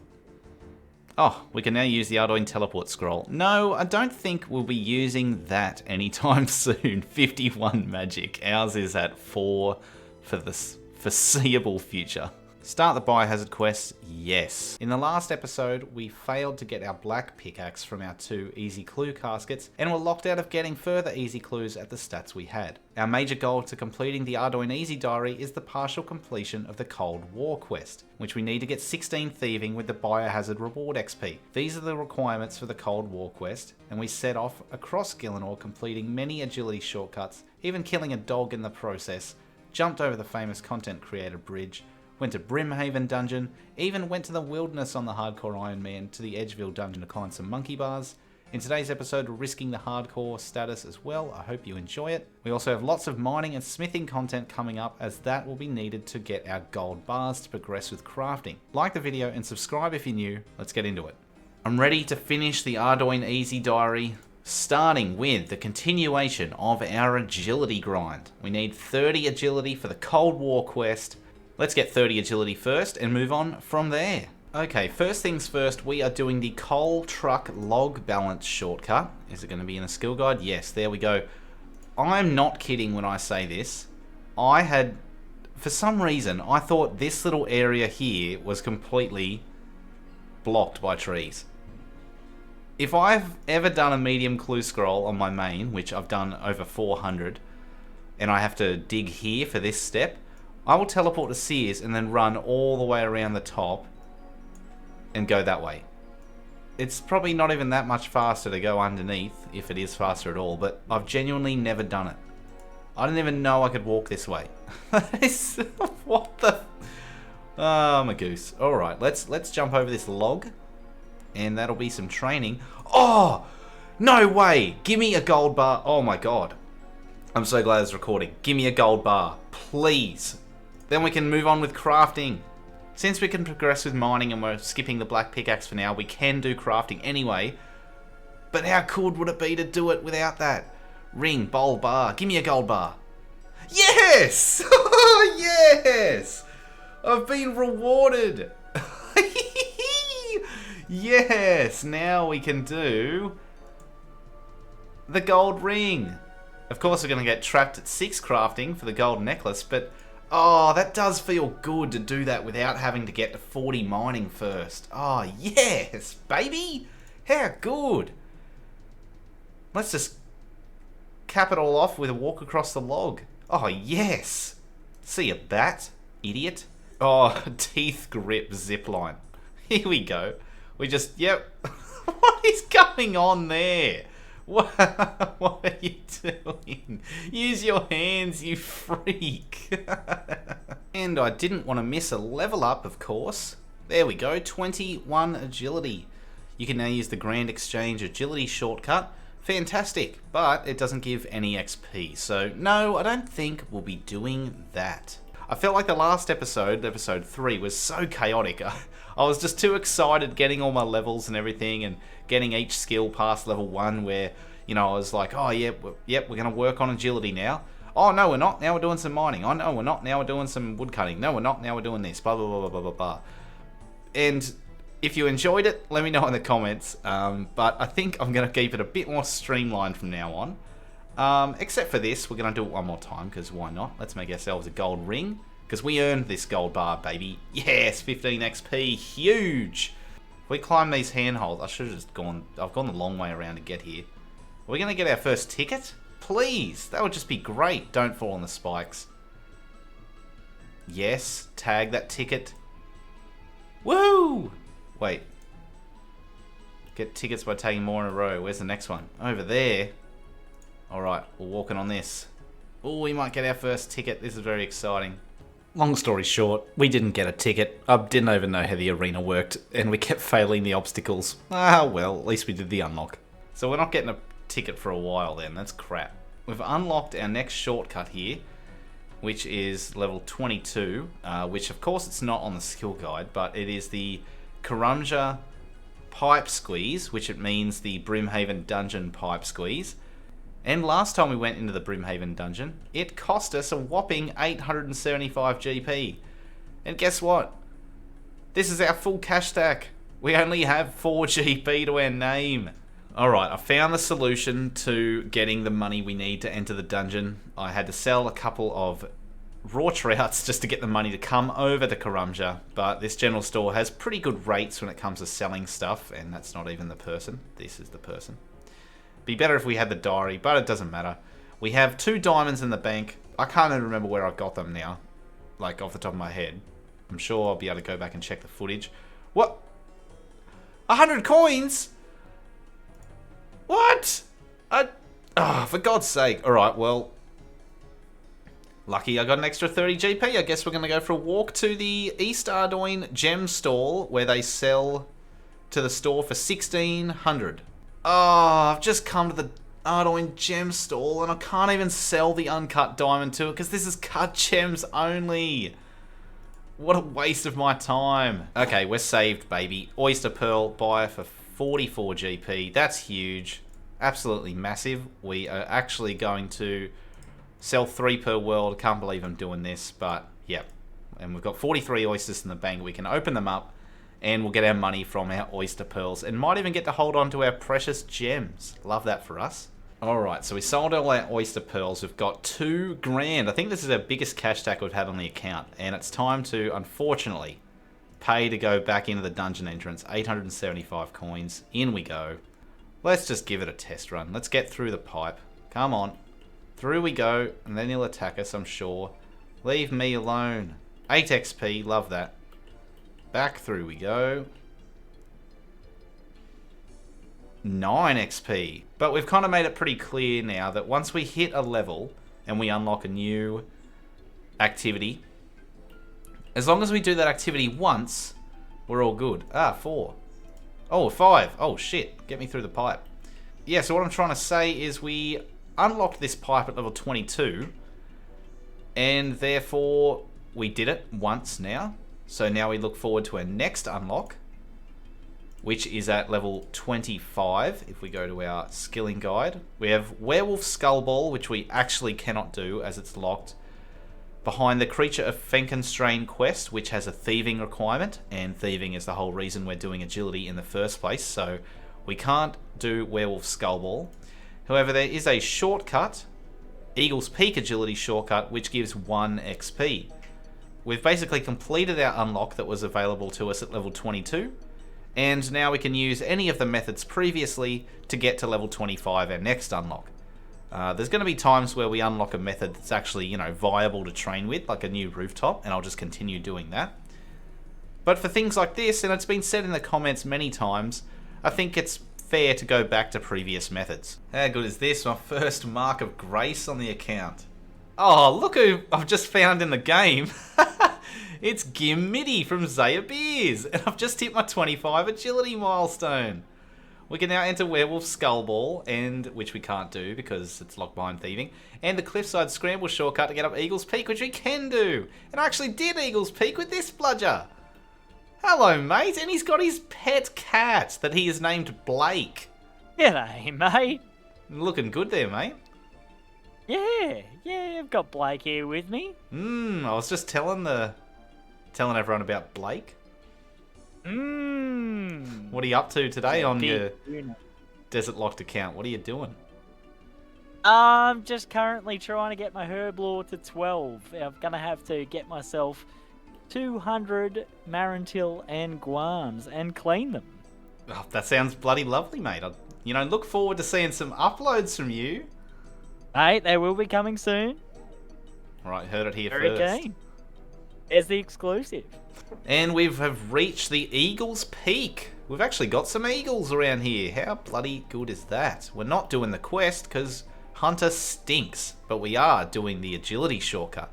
Oh, we can now use the Ardougne Teleport scroll. No, I don't think we'll be using that anytime soon. 51 magic. Ours is at 4 for the foreseeable future. Start the biohazard quest, yes. In the last episode, we failed to get our black pickaxe from our 2 easy clue caskets, and were locked out of getting further easy clues at the stats we had. Our major goal to completing the Ardougne Easy Diary is the partial completion of the Cold War quest, which we need to get 16 thieving with the biohazard reward XP. These are the requirements for the Cold War quest, and we set off across Gillinor completing many agility shortcuts, even killing a dog in the process, jumped over the famous content creator bridge, went to Brimhaven dungeon, even went to the wilderness on the hardcore Ironman to the Edgeville dungeon to climb some monkey bars. In today's episode, we're risking the hardcore status as well. I hope you enjoy it. We also have lots of mining and smithing content coming up, as that will be needed to get our gold bars to progress with crafting. Like the video and subscribe if you're new. Let's get into it. I'm ready to finish the Ardougne Easy Diary, starting with the continuation of our agility grind. We need 30 agility for the Cold War quest. Let's get 30 agility first and move on from there. Okay, first things first, we are doing the coal truck log balance shortcut. Is it going to be in a skill guide? Yes, there we go. I'm not kidding when I say this. For some reason, I thought this little area here was completely blocked by trees. If I've ever done a medium clue scroll on my main, which I've done over 400, and I have to dig here for this step, I will teleport to Sears and then run all the way around the top and go that way. It's probably not even that much faster to go underneath, if it is faster at all, but I've genuinely never done it. I didn't even know I could walk this way. What the... Oh, my goose. Alright, let's jump over this log, and that'll be some training. Oh! No way! Give me a gold bar. Oh my god. I'm so glad it's recording. Give me a gold bar. Please. Then we can move on with crafting. Since we can progress with mining and we're skipping the black pickaxe for now, we can do crafting anyway. But how cool would it be to do it without that? Ring, bowl, bar. Give me a gold bar. Yes! Yes! I've been rewarded. Yes! Now we can do the gold ring. Of course, we're going to get trapped at 6 crafting for the gold necklace, but oh, that does feel good to do that without having to get to 40 mining first. Oh, yes, baby! How good! Let's just cap it all off with a walk across the log. Oh, yes! See you, bat, idiot. Oh, teeth grip zipline. Here we go. We just, yep. What is going on there? What are you doing? Use your hands, you freak. And I didn't want to miss a level up, of course. There we go, 21 agility. You can now use the Grand Exchange agility shortcut. Fantastic, but it doesn't give any XP. So no, I don't think we'll be doing that. I felt like the last episode, episode 3, was so chaotic. I was just too excited getting all my levels and everything and getting each skill past level 1 where, you know, I was like, oh yeah, we're going to work on agility now. Oh no, we're not. Now we're doing some mining. Oh no, we're not. Now we're doing some wood cutting. No, we're not. Now we're doing this. Blah, blah, blah, blah, blah, blah. And if you enjoyed it, let me know in the comments. But I think I'm going to keep it a bit more streamlined from now on. Except for this, we're going to do it one more time, because why not? Let's make ourselves a gold ring, because we earned this gold bar, baby. Yes, 15 XP, huge. If we climb these handholds, I should have just gone, I've gone the long way around to get here. Are we going to get our first ticket? Please, that would just be great. Don't fall on the spikes. Yes, tag that ticket. Woo! Wait. Get tickets by tagging more in a row. Where's the next one? Over there. Alright, we're walking on this. Oh, we might get our first ticket. This is very exciting. Long story short, we didn't get a ticket. I didn't even know how the arena worked, and we kept failing the obstacles. Ah, well, at least we did the unlock. So we're not getting a ticket for a while then. That's crap. We've unlocked our next shortcut here, which is level 22, which of course it's not on the skill guide, but it is the Karumja pipe squeeze, which it means the Brimhaven dungeon pipe squeeze. And last time we went into the Brimhaven dungeon, it cost us a whopping 875 GP. And guess what? This is our full cash stack. We only have 4 GP to our name. Alright, I found the solution to getting the money we need to enter the dungeon. I had to sell a couple of raw trouts just to get the money to come over to Karumja, but this general store has pretty good rates when it comes to selling stuff, and that's not even the person. This is the person. Be better if we had the diary, but it doesn't matter. We have 2 diamonds in the bank. I can't even remember where I got them now, like off the top of my head. I'm sure I'll be able to go back and check the footage. What? 100 coins? What? Oh, for God's sake. Alright, well, lucky I got an extra 30 GP. I guess we're going to go for a walk to the East Ardougne gem stall where they sell to the store for 1600. Oh, I've just come to the Ardougne gem stall and I can't even sell the uncut diamond to it because this is cut gems only. What a waste of my time. Okay, we're saved, baby. Oyster Pearl, buy for 44 GP. That's huge. Absolutely massive. We are actually going to sell 3 per world. Can't believe I'm doing this, but yep. And we've got 43 oysters in the bank. We can open them up and we'll get our money from our oyster pearls and might even get to hold on to our precious gems. Love that for us. Alright, so we sold all our oyster pearls. We've got 2 grand. I think this is our biggest cash stack we've had on the account. And it's time to, unfortunately, pay to go back into the dungeon entrance. 875 coins. In we go. Let's just give it a test run. Let's get through the pipe. Come on. Through we go, and then he'll attack us, I'm sure. Leave me alone. 8 XP, love that. Back through we go. 9 XP. But we've kind of made it pretty clear now that once we hit a level and we unlock a new activity, as long as we do that activity once, we're all good. 4. Oh, 5. Oh, shit. Get me through the pipe. Yeah, so what I'm trying to say is we unlocked this pipe at level 22, and therefore we did it once now. So now we look forward to our next unlock, which is at level 25. If we go to our skilling guide, we have Werewolf Skullball, which we actually cannot do as it's locked behind the Creature of Fenkenstrain quest, which has a thieving requirement, and thieving is the whole reason we're doing agility in the first place, so we can't do Werewolf Skullball. However, there is a shortcut, Eagle's Peak agility shortcut, which gives 1 XP. We've basically completed our unlock that was available to us at level 22, and now we can use any of the methods previously to get to level 25, our next unlock. There's going to be times where we unlock a method that's actually, you know, viable to train with, like a new rooftop, and I'll just continue doing that. But for things like this, and it's been said in the comments many times, I think it's fair to go back to previous methods. How good is this? My first mark of grace on the account. Oh, look who I've just found in the game. It's Gimmitty from Zaya Beers, and I've just hit my 25 agility milestone. We can now enter Werewolf Skullball, and which we can't do because it's locked behind thieving, and the Cliffside Scramble shortcut to get up Eagle's Peak, which we can do. And I actually did Eagle's Peak with this bludger. Hello, mate, and he's got his pet cat that he has named Blake. G'day, mate. Looking good there, mate. Yeah, I've got Blake here with me. I was just telling everyone about Blake. What are you up to today on your Desert Locked account? What are you doing? I'm just currently trying to get my herb lore to 12. I'm going to have to get myself 200 Marantil and Guams and clean them. Oh, that sounds bloody lovely, mate. I look forward to seeing some uploads from you. Mate, they will be coming soon. Alright, heard it here Very first. keen. There's the exclusive. And we have reached the Eagle's Peak. We've actually got some eagles around here. How bloody good is that? We're not doing the quest because Hunter stinks, but we are doing the agility shortcut.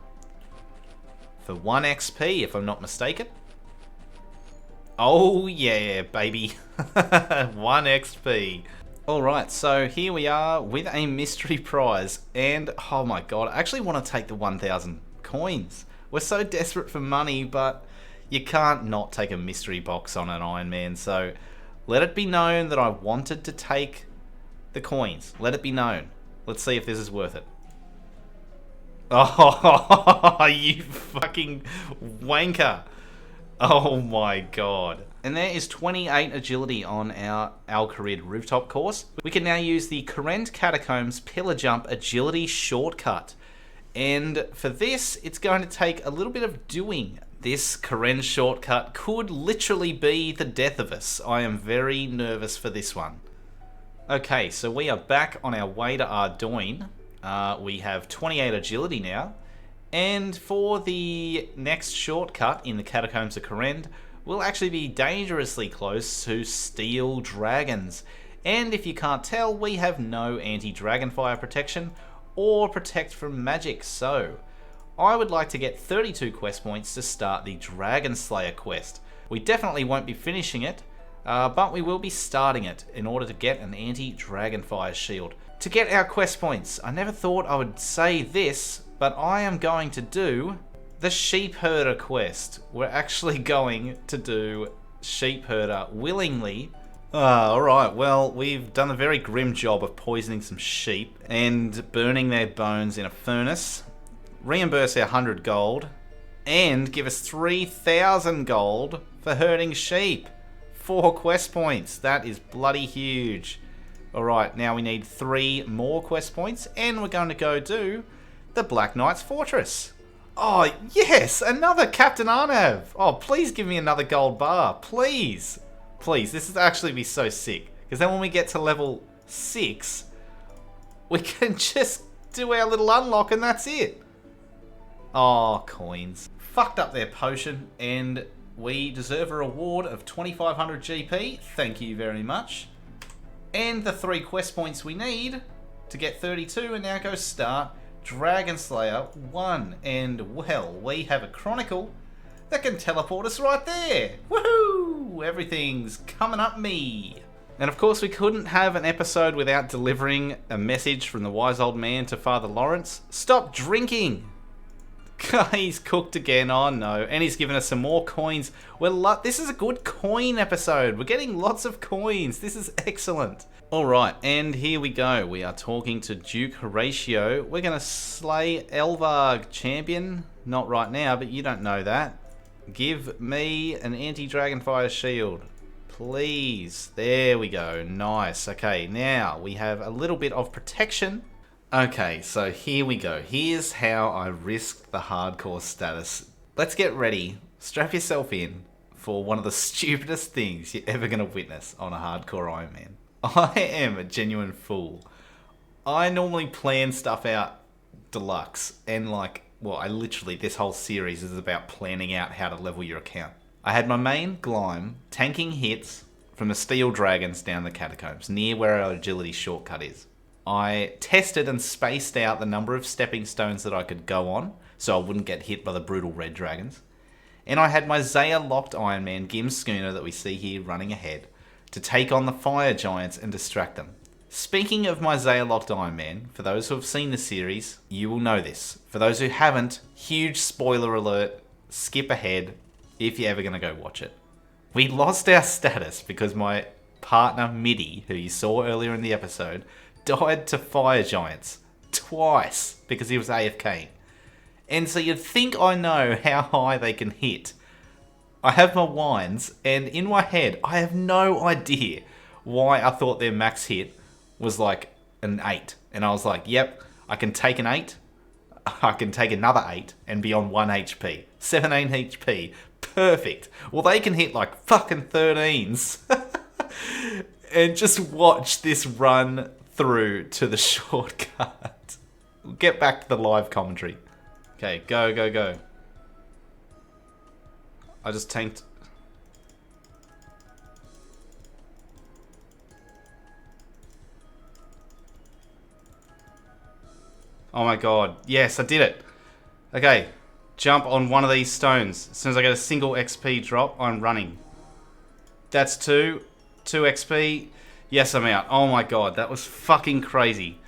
For 1 XP, if I'm not mistaken. Oh yeah, baby. 1 XP. Alright, so here we are with a mystery prize. And, oh my god, I actually want to take the 1,000 coins. We're so desperate for money, but you can't not take a mystery box on an Ironman, so let it be known that I wanted to take the coins. Let it be known. Let's see if this is worth it. Oh, you fucking wanker. Oh my god. And there is 28 agility on our Al-Kharid rooftop course. We can now use the Korrent Catacombs Pillar Jump agility shortcut. And for this, it's going to take a little bit of doing. This Karen shortcut could literally be the death of us. I am very nervous for this one. Okay, so we are back on our way to Ardougne. We have 28 agility now. And for the next shortcut in the Catacombs of Karen, we'll actually be dangerously close to steel dragons. And if you can't tell, we have no anti-dragonfire protection or protect from magic, so I would like to get 32 quest points to start the Dragon Slayer quest. We definitely won't be finishing it, but we will be starting it in order to get an anti-dragonfire shield. To get our quest points, I never thought I would say this, but I am going to do the Sheep Herder quest. We're actually going to do Sheep Herder willingly. Alright, well, we've done a very grim job of poisoning some sheep and burning their bones in a furnace. Reimburse our 100 gold and give us 3,000 gold for herding sheep. 4 quest points. That is bloody huge. Alright, now we need 3 more quest points and we're going to go do the Black Knight's Fortress. Oh, yes! Another Captain Arnav! Oh, please give me another gold bar. Please! Please, this would actually be so sick. Because then when we get to level 6, we can just do our little unlock and that's it. Oh, coins. Fucked up their potion and we deserve a reward of 2,500 GP. Thank you very much. And the 3 quest points we need to get 32 and now go start Dragon Slayer 1. And, well, we have a Chronicle that can teleport us right there. Woohoo! Everything's coming up me. And of course we couldn't have an episode without delivering a message from the wise old man to Father Lawrence. Stop drinking! He's cooked again, oh no. And he's given us some more coins. This is a good coin episode. We're getting lots of coins. This is excellent. Alright, and here we go. We are talking to Duke Horatio. We're going to slay Elvarg champion. Not right now, but you don't know that. Give me an anti-dragonfire shield. Please. There we go. Nice. Okay, now we have a little bit of protection. Okay, so here we go. Here's how I risked the hardcore status. Let's get ready. Strap yourself in for one of the stupidest things you're ever going to witness on a hardcore Ironman. I am a genuine fool. I normally plan stuff out deluxe and this whole series is about planning out how to level your account. I had my main Glyme tanking hits from the steel dragons down the catacombs, near where our agility shortcut is. I tested and spaced out the number of stepping stones that I could go on, so I wouldn't get hit by the brutal red dragons. And I had my Zaya-locked Ironman Gim schooner that we see here running ahead to take on the fire giants and distract them. Speaking of my Zaya-locked Ironman, for those who have seen the series, you will know this. For those who haven't, huge spoiler alert, skip ahead if you're ever going to go watch it. We lost our status because my partner Midi, who you saw earlier in the episode, died to fire giants twice because he was AFK. And so you'd think I know how high they can hit. I have my wines, and in my head, I have no idea why I thought their max hit was like an 8. And I was like, yep, I can take an 8, I can take another 8, and be on 1 HP. 17 HP. Perfect. Well, they can hit like fucking 13s. And just watch this run through to the shortcut. We'll get back to the live commentary. Okay, go, go, go. I just tanked. Oh my god. Yes, I did it. Okay. Jump on one of these stones. As soon as I get a single XP drop, I'm running. That's 2. 2 XP. Yes, I'm out. Oh my god. That was fucking crazy.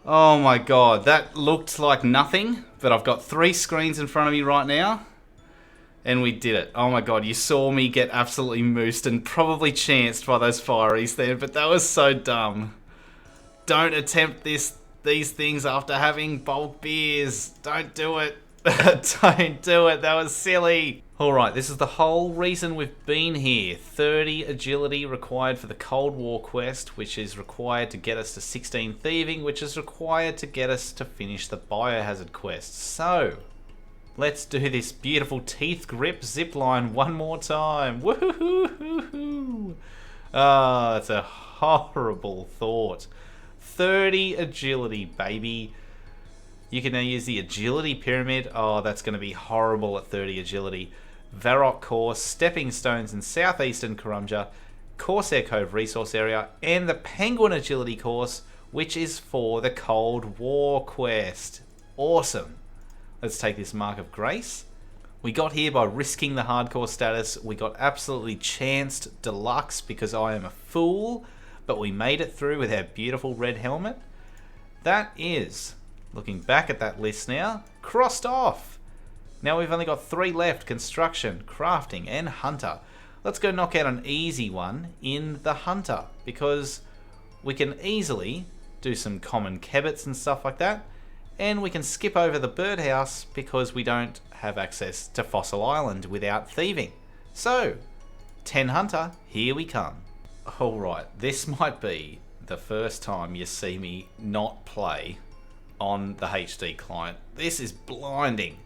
Oh my god. That looked like nothing. But I've got 3 screens in front of me right now. And we did it. Oh my god. You saw me get absolutely moosed and probably chanced by those fireys there. But that was so dumb. Don't attempt these things after having bulk beers. Don't do it. Don't do it. That was silly. Alright, this is the whole reason we've been here. 30 agility required for the Cold War quest, which is required to get us to 16 thieving, which is required to get us to finish the biohazard quest. So, let's do this beautiful teeth grip zipline one more time. Woohoo! Ah, it's a horrible thought. 30 agility, baby. You can now use the agility pyramid. Oh, that's going to be horrible at 30 agility. Varrock course, stepping stones in southeastern Karumja, Corsair Cove resource area, and the Penguin agility course, which is for the Cold War quest. Awesome. Let's take this mark of grace. We got here by risking the hardcore status. We got absolutely chanced deluxe because I am a fool, but we made it through with our beautiful red helmet. That is, looking back at that list now, crossed off. Now we've only got 3 left: construction, crafting, and hunter. Let's go knock out an easy one in the hunter, because we can easily do some common kebits and stuff like that, and we can skip over the birdhouse because we don't have access to Fossil Island without thieving. So, 10 hunter, here we come. Alright, this might be the first time you see me not play on the HD client. This is blinding.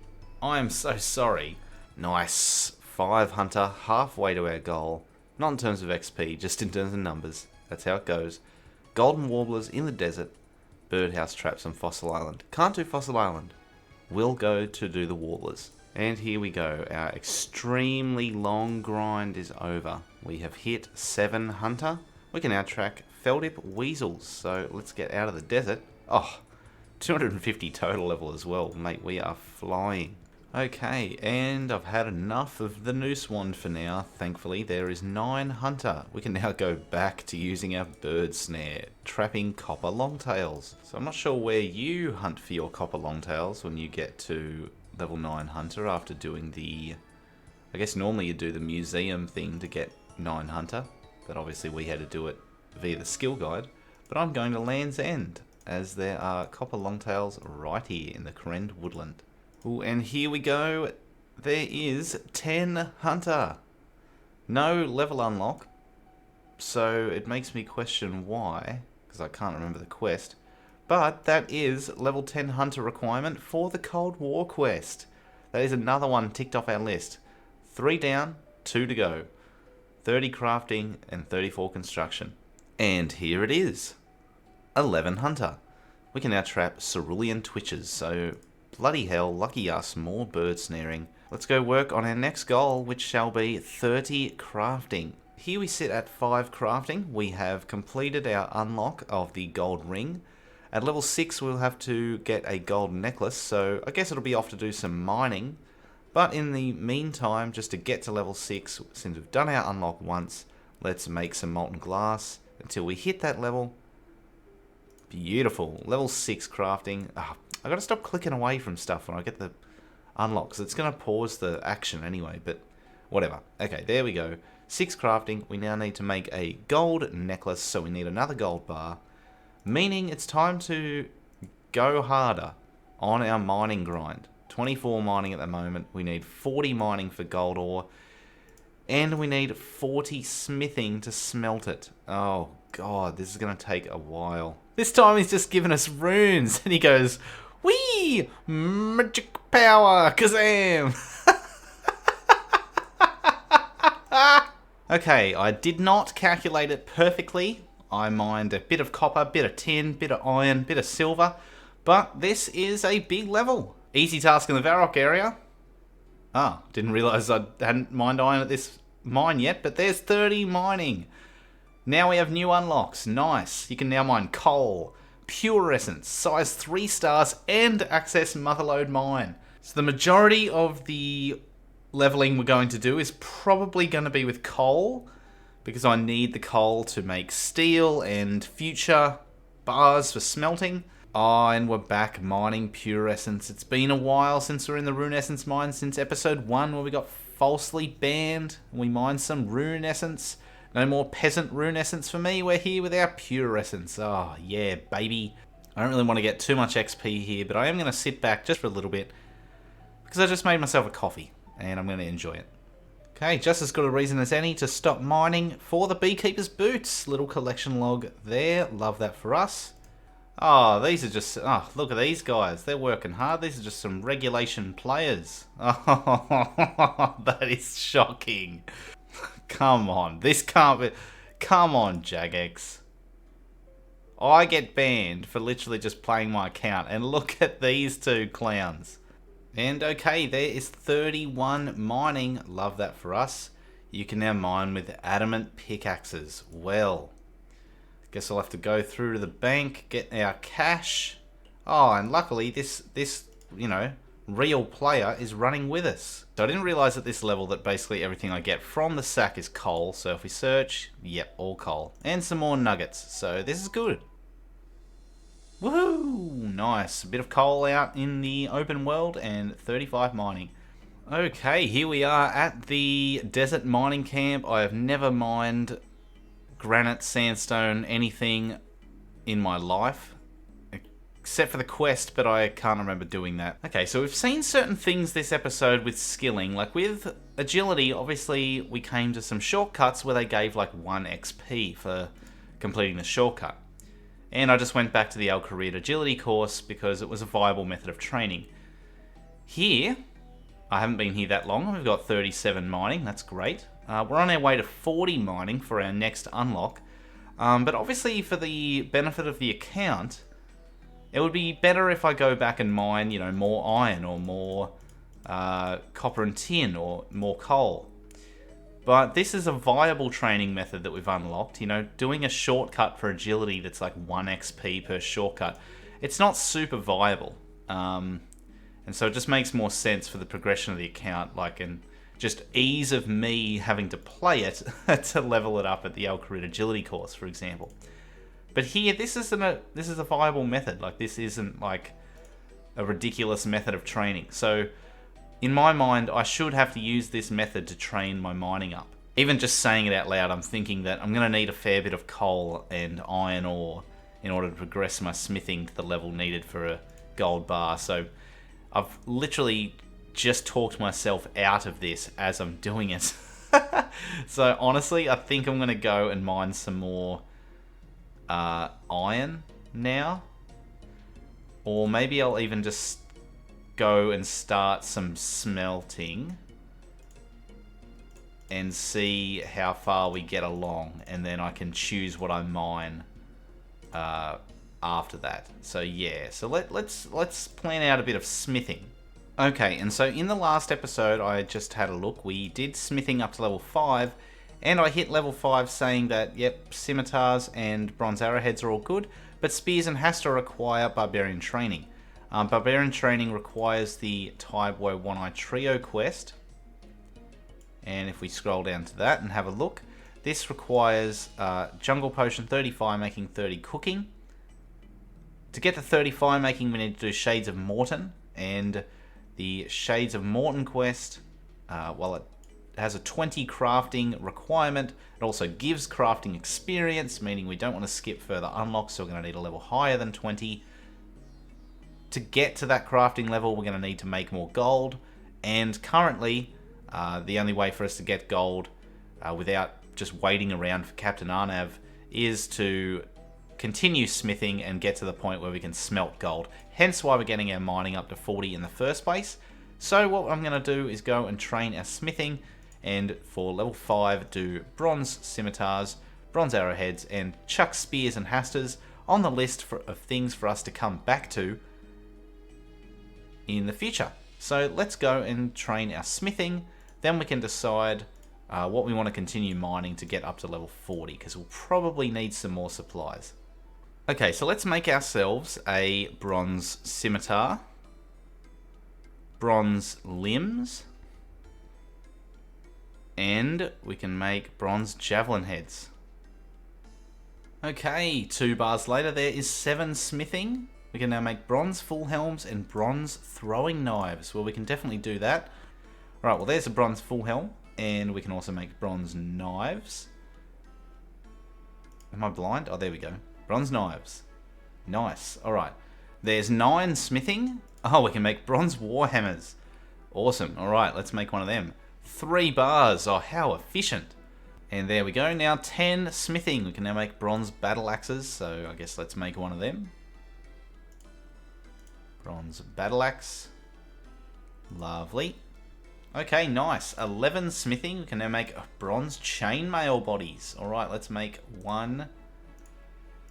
I am so sorry. Nice. 5 hunter, halfway to our goal. Not in terms of XP, just in terms of numbers. That's how it goes. Golden warblers in the desert. Birdhouse traps on Fossil Island. Can't do Fossil Island. We'll go to do the warblers. And here we go. Our extremely long grind is over. We have hit 7 hunter. We can now track Feldip weasels. So let's get out of the desert. Oh, 250 total level as well. Mate, we are flying. Okay, and I've had enough of the noose wand for now. Thankfully, there is 9 hunter. We can now go back to using our bird snare, trapping copper longtails. So I'm not sure where you hunt for your copper longtails when you get to level 9 hunter after doing the... I guess normally you do the museum thing to get 9 hunter, but obviously we had to do it via the skill guide. But I'm going to Land's End, as there are copper longtails right here in the Krend woodland. Ooh, and here we go. There is 10 hunter. No level unlock, so it makes me question why, because I can't remember the quest. But that is level 10 hunter requirement for the Cold War quest. That is another one ticked off our list. 3 down, 2 to go. 30 crafting and 34 construction. And here it is. 11 hunter. We can now trap cerulean twitches, so bloody hell, lucky us, more bird snaring. Let's go work on our next goal, which shall be 30 crafting. Here we sit at 5 crafting. We have completed our unlock of the gold ring. At level 6 we'll have to get a gold necklace, so I guess it'll be off to do some mining. But in the meantime, just to get to level 6, since we've done our unlock once, let's make some molten glass until we hit that level. Beautiful. Level 6 crafting. I gotta stop clicking away from stuff when I get the unlocks. It's gonna pause the action anyway, but whatever. Okay, there we go. 6 crafting. We now need to make a gold necklace, so we need another gold bar. Meaning it's time to go harder on our mining grind. 24 mining at the moment. We need 40 mining for gold ore. And we need 40 smithing to smelt it. Oh god, this is gonna take a while. This time he's just given us runes, and he goes, "Wee! Magic power! Kazam!" Okay, I did not calculate it perfectly. I mined a bit of copper, bit of tin, bit of iron, bit of silver. But this is a big level. Easy task in the Varrock area. Ah, didn't realise I hadn't mined iron at this mine yet, but there's 30 mining. Now we have new unlocks. Nice. You can now mine coal, pure essence, size 3 stars, and access Motherlode mine. So the majority of the leveling we're going to do is probably going to be with coal, because I need the coal to make steel and future bars for smelting. Oh, and we're back mining pure essence. It's been a while since we're in the rune essence mine, since episode 1 where we got falsely banned and we mined some rune essence. No more peasant rune essence for me. We're here with our pure essence. Oh, yeah, baby. I don't really want to get too much XP here, but I am going to sit back just for a little bit because I just made myself a coffee. and I'm going to enjoy it. Okay, just as good a reason as any to stop mining for the beekeeper's boots. Little collection log there. Love that for us. Oh, these are just... Oh, look at these guys. They're working hard. These are just some regulation players. Oh, that is shocking. Come on. This can't be... Come on, Jagex. I get banned for literally just playing my account. And look at these two clowns. And okay, there is 31 mining. Love that for us. You can now mine with adamant pickaxes. Well, guess I'll have to go through to the bank, get our cash. Oh, and luckily this you know, real player is running with us. So I didn't realize at this level that basically everything I get from the sack is coal. So if we search, yep, all coal. And some more nuggets. So this is good. Woohoo! Nice. A bit of coal out in the open world and 35 mining. Okay, here we are at the desert mining camp. I have never mined granite, sandstone, anything in my life. Except for the quest, but I can't remember doing that. Okay, so we've seen certain things this episode with skilling. Like with agility, obviously we came to some shortcuts where they gave like 1 XP for completing the shortcut. And I just went back to the Al Career Agility course because it was a viable method of training. Here, I haven't been here that long. We've got 37 mining. That's great. We're on our way to 40 mining for our next unlock. But obviously, for the benefit of the account, it would be better if I go back and mine, you know, more iron or more copper and tin or more coal. But this is a viable training method that we've unlocked. You know, doing a shortcut for agility that's like 1 XP per shortcut. It's not super viable. And so it just makes more sense for the progression of the account, like, and just ease of me having to play it to level it up at the Al Career Agility course, for example. But here, this is a viable method. Like, this isn't like a ridiculous method of training. So in my mind, I should have to use this method to train my mining up. Even just saying it out loud, I'm thinking that I'm going to need a fair bit of coal and iron ore in order to progress my smithing to the level needed for a gold bar. So I've literally just talked myself out of this as I'm doing it. So honestly, I think I'm going to go and mine some more iron now. Or maybe I'll even just go and start some smelting and see how far we get along, and then I can choose what I mine after that. So yeah, so let's plan out a bit of smithing. Okay, and so in the last episode I just had a look. We did smithing up to level 5, and I hit level 5 saying that yep, scimitars and bronze arrowheads are all good, but spears and hasta require barbarian training. Barbarian training requires the Taibo One-Eye Trio quest. And if we scroll down to that and have a look, this requires Jungle Potion 30 Fire Making, 30 Cooking. To get the 30 Fire Making, we need to do Shades of Morton. And the Shades of Morton quest, while it has a 20 crafting requirement, it also gives crafting experience, meaning we don't want to skip further unlocks, so we're going to need a level higher than 20. To get to that crafting level, we're going to need to make more gold, and currently the only way for us to get gold without just waiting around for Captain Arnav is to continue smithing and get to the point where we can smelt gold. Hence why we're getting our mining up to 40 in the first place. So what I'm going to do is go and train our smithing, and for level 5 do bronze scimitars, bronze arrowheads, and chuck spears and hastas on the list of things for us to come back to in the future. So let's go and train our smithing, then we can decide what we want to continue mining to get up to level 40, because we'll probably need some more supplies. Okay, so let's make ourselves a bronze scimitar, bronze limbs, and we can make bronze javelin heads. Okay, 2 bars later there is 7 smithing. We can now make bronze full helms and bronze throwing knives. Well, we can definitely do that. Alright, well there's a bronze full helm, and we can also make bronze knives. Am I blind? Oh, there we go. Bronze knives. Nice. Alright. There's 9 smithing. Oh, we can make bronze warhammers. Awesome. Alright, let's make one of them. 3 bars. Oh, how efficient. And there we go. Now 10 smithing. We can now make bronze battle axes. So I guess let's make one of them. Bronze battle axe. Lovely. Okay, nice. 11 smithing. We can now make bronze chainmail bodies. Alright, let's make 1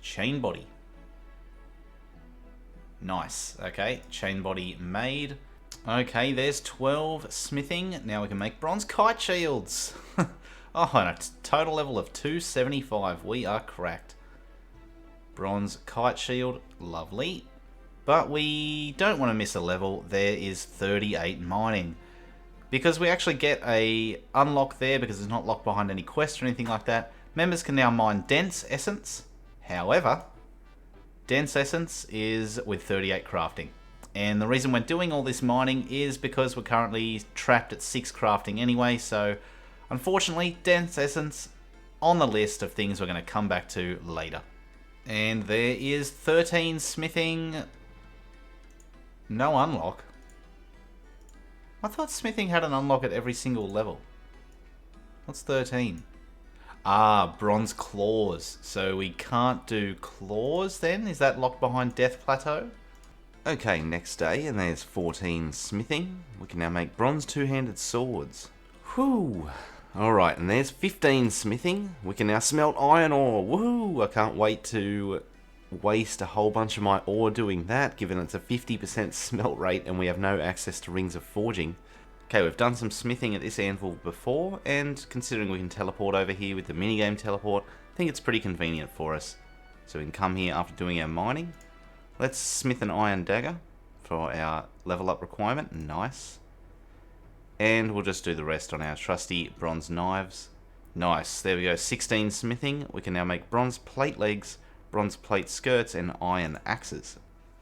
chain body. Nice. Okay, chain body made. Okay, there's 12 smithing. Now we can make bronze kite shields. Oh, and a total level of 275. We are cracked. Bronze kite shield. Lovely. But we don't want to miss a level. There is 38 mining. Because we actually get a unlock there because it's not locked behind any quest or anything like that. Members can now mine dense essence. However, dense essence is with 38 crafting. And the reason we're doing all this mining is because we're currently trapped at 6 crafting anyway. So unfortunately, dense essence on the list of things we're going to come back to later. And there is 13 smithing. No unlock. I thought smithing had an unlock at every single level. What's 13? Ah, bronze claws. So we can't do claws then? Is that locked behind Death Plateau? Okay, next day, and there's 14 smithing. We can now make bronze two-handed swords. Whew. Alright, and there's 15 smithing. We can now smelt iron ore. Woohoo! I can't wait to waste a whole bunch of my ore doing that, given it's a 50% smelt rate and we have no access to rings of forging. Okay, we've done some smithing at this anvil before, and considering we can teleport over here with the minigame teleport, I think it's pretty convenient for us. So we can come here after doing our mining. Let's smith an iron dagger for our level up requirement. Nice. And we'll just do the rest on our trusty bronze knives. Nice. There we go. 16 smithing. We can now make bronze plate legs, bronze plate skirts, and iron axes.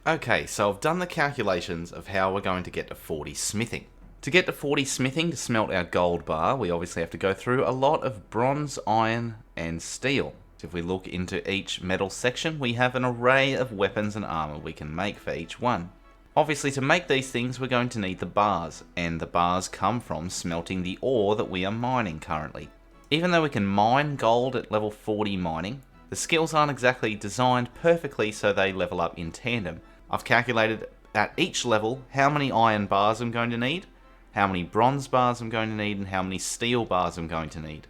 Okay, so I've done the calculations of how we're going to get to 40 smithing. To get to 40 smithing to smelt our gold bar, we obviously have to go through a lot of bronze, iron, and steel. If we look into each metal section, we have an array of weapons and armor we can make for each one. Obviously, to make these things, we're going to need the bars, and the bars come from smelting the ore that we are mining currently. Even though we can mine gold at level 40 mining, the skills aren't exactly designed perfectly so they level up in tandem. I've calculated at each level how many iron bars I'm going to need, how many bronze bars I'm going to need, and how many steel bars I'm going to need.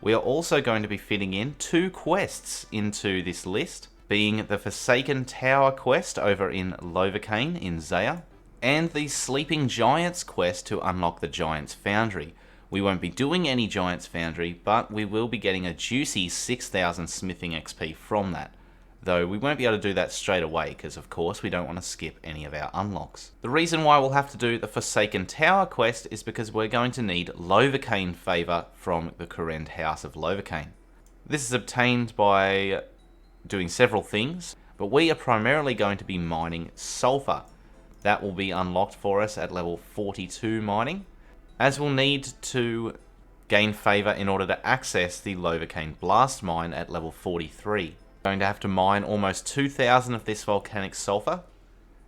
We are also going to be fitting in 2 quests into this list, being the Forsaken Tower quest over in Lovacane in Zaya, and the Sleeping Giants quest to unlock the Giants Foundry. We won't be doing any Giants Foundry, but we will be getting a juicy 6,000 smithing XP from that. Though we won't be able to do that straight away, because of course we don't want to skip any of our unlocks. The reason why we'll have to do the Forsaken Tower quest is because we're going to need Lovacane favour from the Corrend House of Lovacane. This is obtained by doing several things, but we are primarily going to be mining sulfur. That will be unlocked for us at level 42 mining, as we'll need to gain favour in order to access the Lovacane Blast Mine at level 43. Going to have to mine almost 2,000 of this volcanic sulfur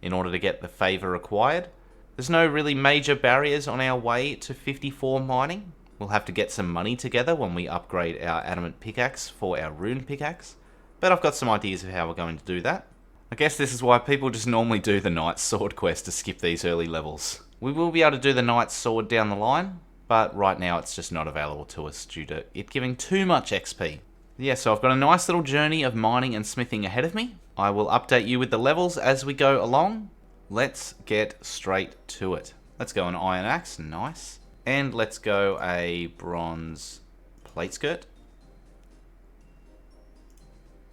in order to get the favour required. There's no really major barriers on our way to 54 mining. We'll have to get some money together when we upgrade our adamant pickaxe for our rune pickaxe, but I've got some ideas of how we're going to do that. I guess this is why people just normally do the Knight's Sword quest to skip these early levels. We will be able to do the Knight's Sword down the line, but right now it's just not available to us due to it giving too much XP. Yeah, so I've got a nice little journey of mining and smithing ahead of me. I will update you with the levels as we go along. Let's get straight to it. Let's go an iron axe, nice. And let's go a bronze plate skirt.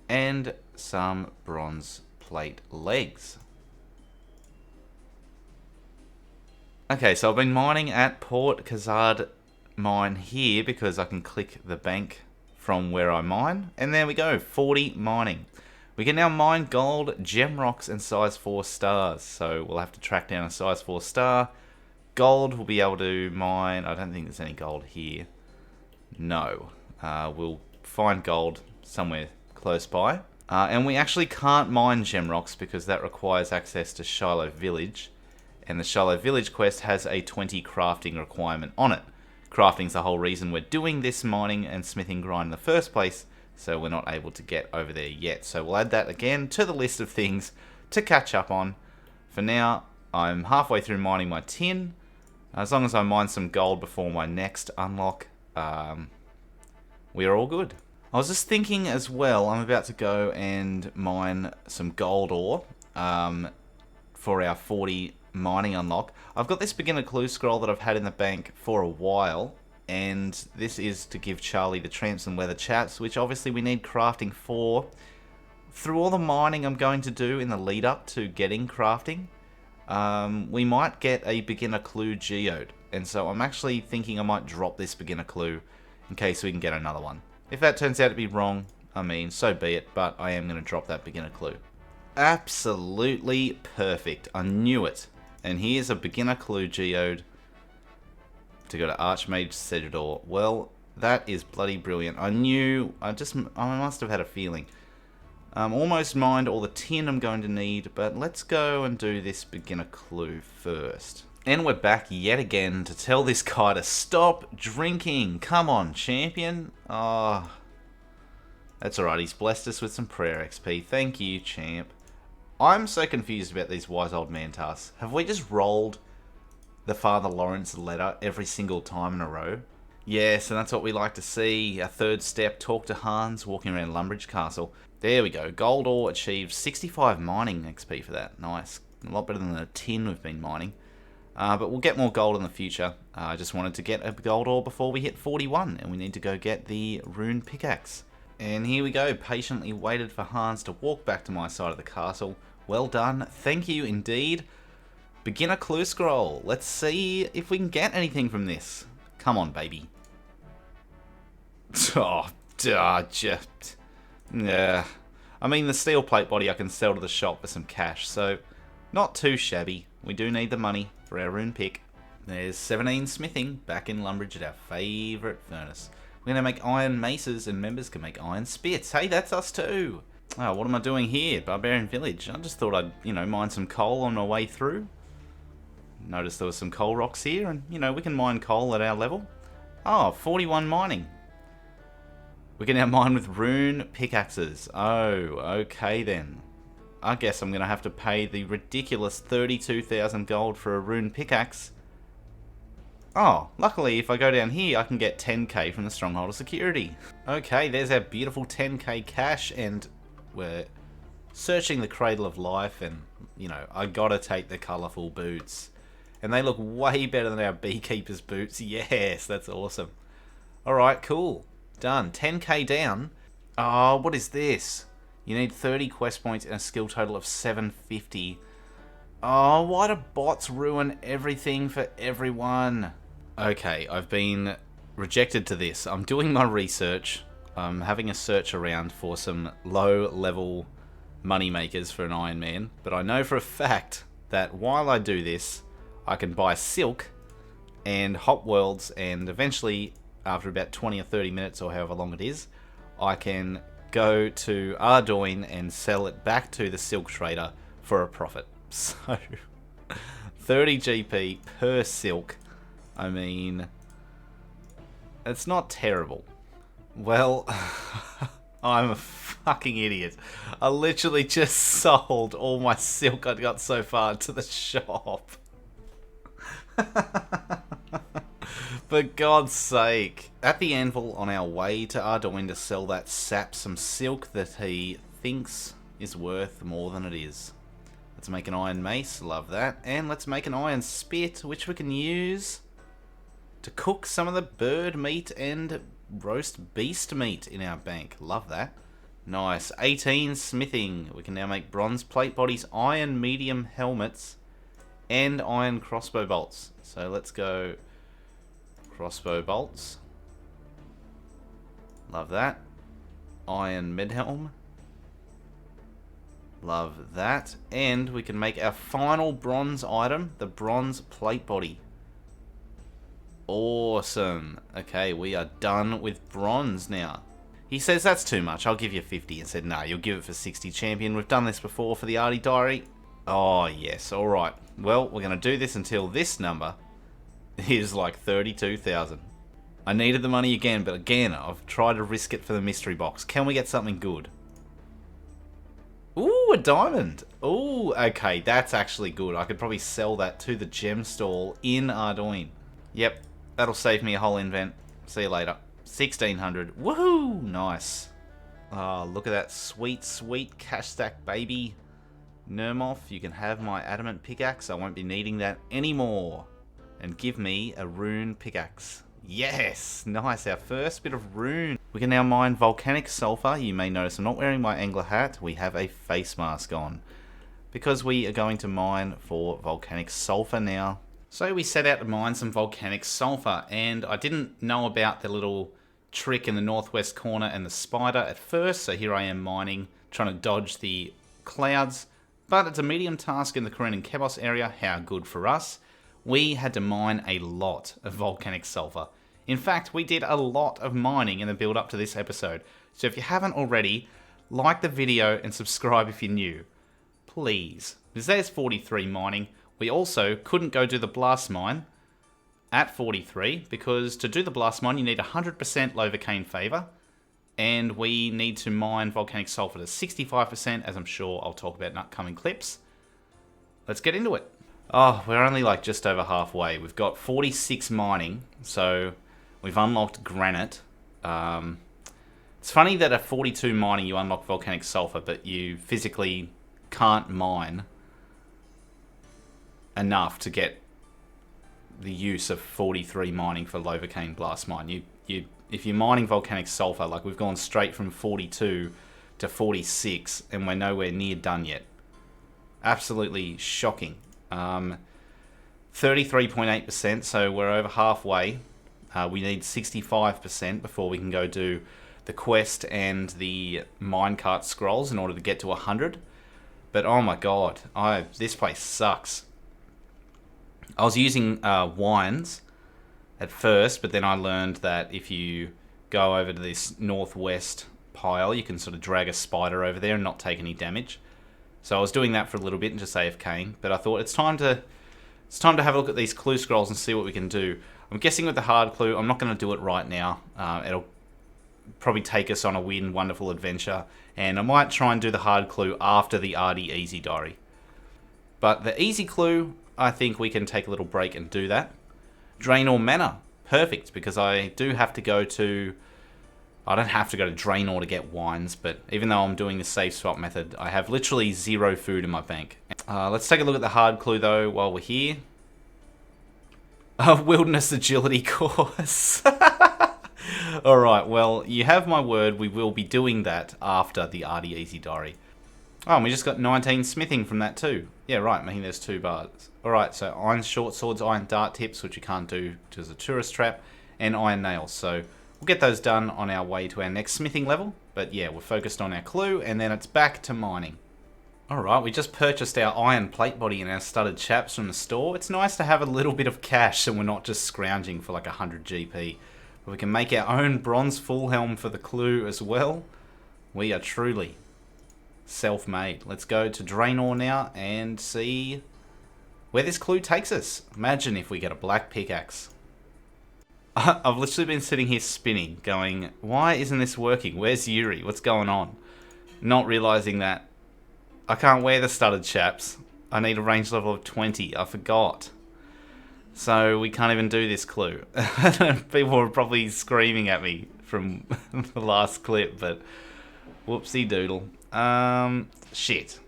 And some bronze plate legs. Okay, so I've been mining at Port Khazard mine here because I can click the bank from where I mine, and there we go, 40 mining. We can now mine gold, gem rocks, and size 4 stars, so we'll have to track down a size 4 star. Gold we'll be able to mine. I don't think there's any gold here. No. We'll find gold somewhere close by. And we actually can't mine gem rocks because that requires access to Shiloh Village, And the Shallow Village quest has a 20 crafting requirement on it. Crafting's the whole reason we're doing this mining and smithing grind in the first place, so we're not able to get over there yet. So we'll add that again to the list of things to catch up on. For now, I'm halfway through mining my tin. As long as I mine some gold before my next unlock, we are all good. I was just thinking as well, I'm about to go and mine some gold ore for our 40 mining unlock. I've got this beginner clue scroll that I've had in the bank for a while, and this is to give Charlie the tramps and leather chaps, which obviously we need crafting for. Through all the mining I'm going to do in the lead up to getting crafting, we might get a beginner clue geode, and so I'm actually thinking I might drop this beginner clue in case we can get another one. If that turns out to be wrong, I mean, so be it, but I am going to drop that beginner clue. Absolutely perfect. I knew it. And here's a beginner clue geode to go to Archmage Cedrador. Well, that is bloody brilliant. I must have had a feeling. Almost mined all the tin I'm going to need, but let's go and do this beginner clue first. And we're back yet again to tell this guy to stop drinking. Come on, champion. Oh, that's alright. He's blessed us with some prayer XP. Thank you, champ. I'm so confused about these wise old man tasks. Have we just rolled the Father Lawrence letter every single time in a row? Yes, and that's what we like to see. Our third step, talk to Hans, walking around Lumbridge Castle. There we go. Gold ore achieved 65 mining XP for that. Nice. A lot better than the tin we've been mining. But we'll get more gold in the future. I just wanted to get a gold ore before we hit 41, and we need to go get the rune pickaxe. And here we go. Patiently waited for Hans to walk back to my side of the castle. Well done. Thank you indeed. Beginner clue scroll. Let's see if we can get anything from this. Come on, baby. Oh, just... Yeah. I mean, the steel plate body I can sell to the shop for some cash, so not too shabby. We do need the money for our rune pick. There's 17 smithing back in Lumbridge at our favourite furnace. We're going to make iron maces and members can make iron spits. Hey, that's us too. Oh, what am I doing here? Barbarian Village. I just thought I'd, mine some coal on my way through. Noticed there was some coal rocks here, and, we can mine coal at our level. Oh, 41 mining. We can now mine with rune pickaxes. Oh, okay then. I guess I'm going to have to pay the ridiculous 32,000 gold for a rune pickaxe. Oh, luckily if I go down here I can get 10k from the Stronghold of Security. Okay, there's our beautiful 10k cash, and we're searching the Cradle of Life, and, I gotta take the colourful boots. And they look way better than our Beekeeper's boots. Yes, that's awesome. Alright, cool. Done. 10k down. Oh, what is this? You need 30 quest points and a skill total of 750. Oh, why do bots ruin everything for everyone? Okay, I've been rejected to this. I'm doing my research. I'm having a search around for some low-level money makers for an Ironman. But I know for a fact that while I do this, I can buy silk and hop worlds, and eventually, after about 20 or 30 minutes or however long it is, I can go to Ardougne and sell it back to the silk trader for a profit. So, 30 GP per silk. I mean, it's not terrible. Well, I'm a fucking idiot. I literally just sold all my silk I got so far to the shop. For God's sake. At the anvil on our way to Ardougne to sell that sap some silk that he thinks is worth more than it is. Let's make an iron mace, love that. And let's make an iron spit, which we can use to cook some of the bird meat and roast beast meat in our bank. Love that. Nice. 18 smithing. We can now make bronze plate bodies, iron medium helmets, and iron crossbow bolts. So let's go crossbow bolts. Love that. Iron medhelm. Love that. And we can make our final bronze item, the bronze plate body. Awesome. Okay, we are done with bronze now. He says that's too much, I'll give you 50. And said, no, you'll give it for 60, champion. We've done this before for the Ardougne Diary. Oh, yes. All right. Well, we're going to do this until this number is like 32,000. I needed the money again, but again, I've tried to risk it for the mystery box. Can we get something good? Ooh, a diamond. Ooh, okay, that's actually good. I could probably sell that to the gem stall in Ardougne. Yep, that'll save me a whole invent. See you later. 1,600. Woohoo! Nice. Oh, look at that sweet, sweet cash stack, baby. Nermoth, you can have my adamant pickaxe. I won't be needing that anymore. And give me a rune pickaxe. Yes! Nice, our first bit of rune. We can now mine volcanic sulfur. You may notice I'm not wearing my angler hat. We have a face mask on, because we are going to mine for volcanic sulfur now. So we set out to mine some volcanic sulfur, and I didn't know about the little trick in the northwest corner and the spider at first, so here I am mining, trying to dodge the clouds. But it's a medium task in the Korean and Kebos area. How good for us. We had to mine a lot of volcanic sulfur. In fact, we did a lot of mining in the build up to this episode. So if you haven't already, like the video and subscribe if you're new. Please. Because there's 43 mining. We also couldn't go do the blast mine at 43, because to do the blast mine you need 100% Lovacaine favor. And we need to mine volcanic sulfur to 65%, as I'm sure I'll talk about in upcoming clips. Let's get into it. Oh, we're only like just over halfway. We've got 46 mining, so we've unlocked granite. It's funny that at 42 mining you unlock volcanic sulfur, but you physically can't mine enough to get the use of 43 mining for Lovacaine blast mine. If you're mining volcanic sulfur, like we've gone straight from 42 to 46, and we're nowhere near done yet. Absolutely shocking. 33.8%, so we're over halfway. We need 65% before we can go do the quest and the minecart scrolls in order to get to 100. But oh my god, this place sucks. I was using wines at first, but then I learned that if you go over to this northwest pile, you can sort of drag a spider over there and not take any damage. So I was doing that for a little bit and just AFKing, but I thought it's time to have a look at these clue scrolls and see what we can do. I'm guessing with the hard clue, I'm not going to do it right now. It'll probably take us on a weird and wonderful adventure, and I might try and do the hard clue after the Ardougne Easy Diary. But the easy clue, I think we can take a little break and do that. Draenor Manor. Perfect, because I do have to go to... I don't have to go to Draenor to get wines, but even though I'm doing the safe swap method, I have literally 0 food in my bank. Let's take a look at the hard clue, though, while we're here. A wilderness agility course. Alright, well, you have my word. We will be doing that after the Ardougne Easy Diary. Oh, and we just got 19 smithing from that too. Yeah, right, making there's 2 bars. Alright, so iron short swords, iron dart tips, which you can't do because it's a tourist trap, and iron nails. So we'll get those done on our way to our next smithing level. But yeah, we're focused on our clue, and then it's back to mining. Alright, we just purchased our iron plate body and our studded chaps from the store. It's nice to have a little bit of cash so we're not just scrounging for like 100 GP. But we can make our own bronze full helm for the clue as well. We are truly self-made. Let's go to Draenor now and see where this clue takes us. Imagine if we get a black pickaxe. I've literally been sitting here spinning, going, why isn't this working? Where's Yuri? What's going on? Not realizing that I can't wear the studded chaps. I need a range level of 20. I forgot. So we can't even do this clue. People are probably screaming at me from the last clip, but whoopsie doodle. Shit.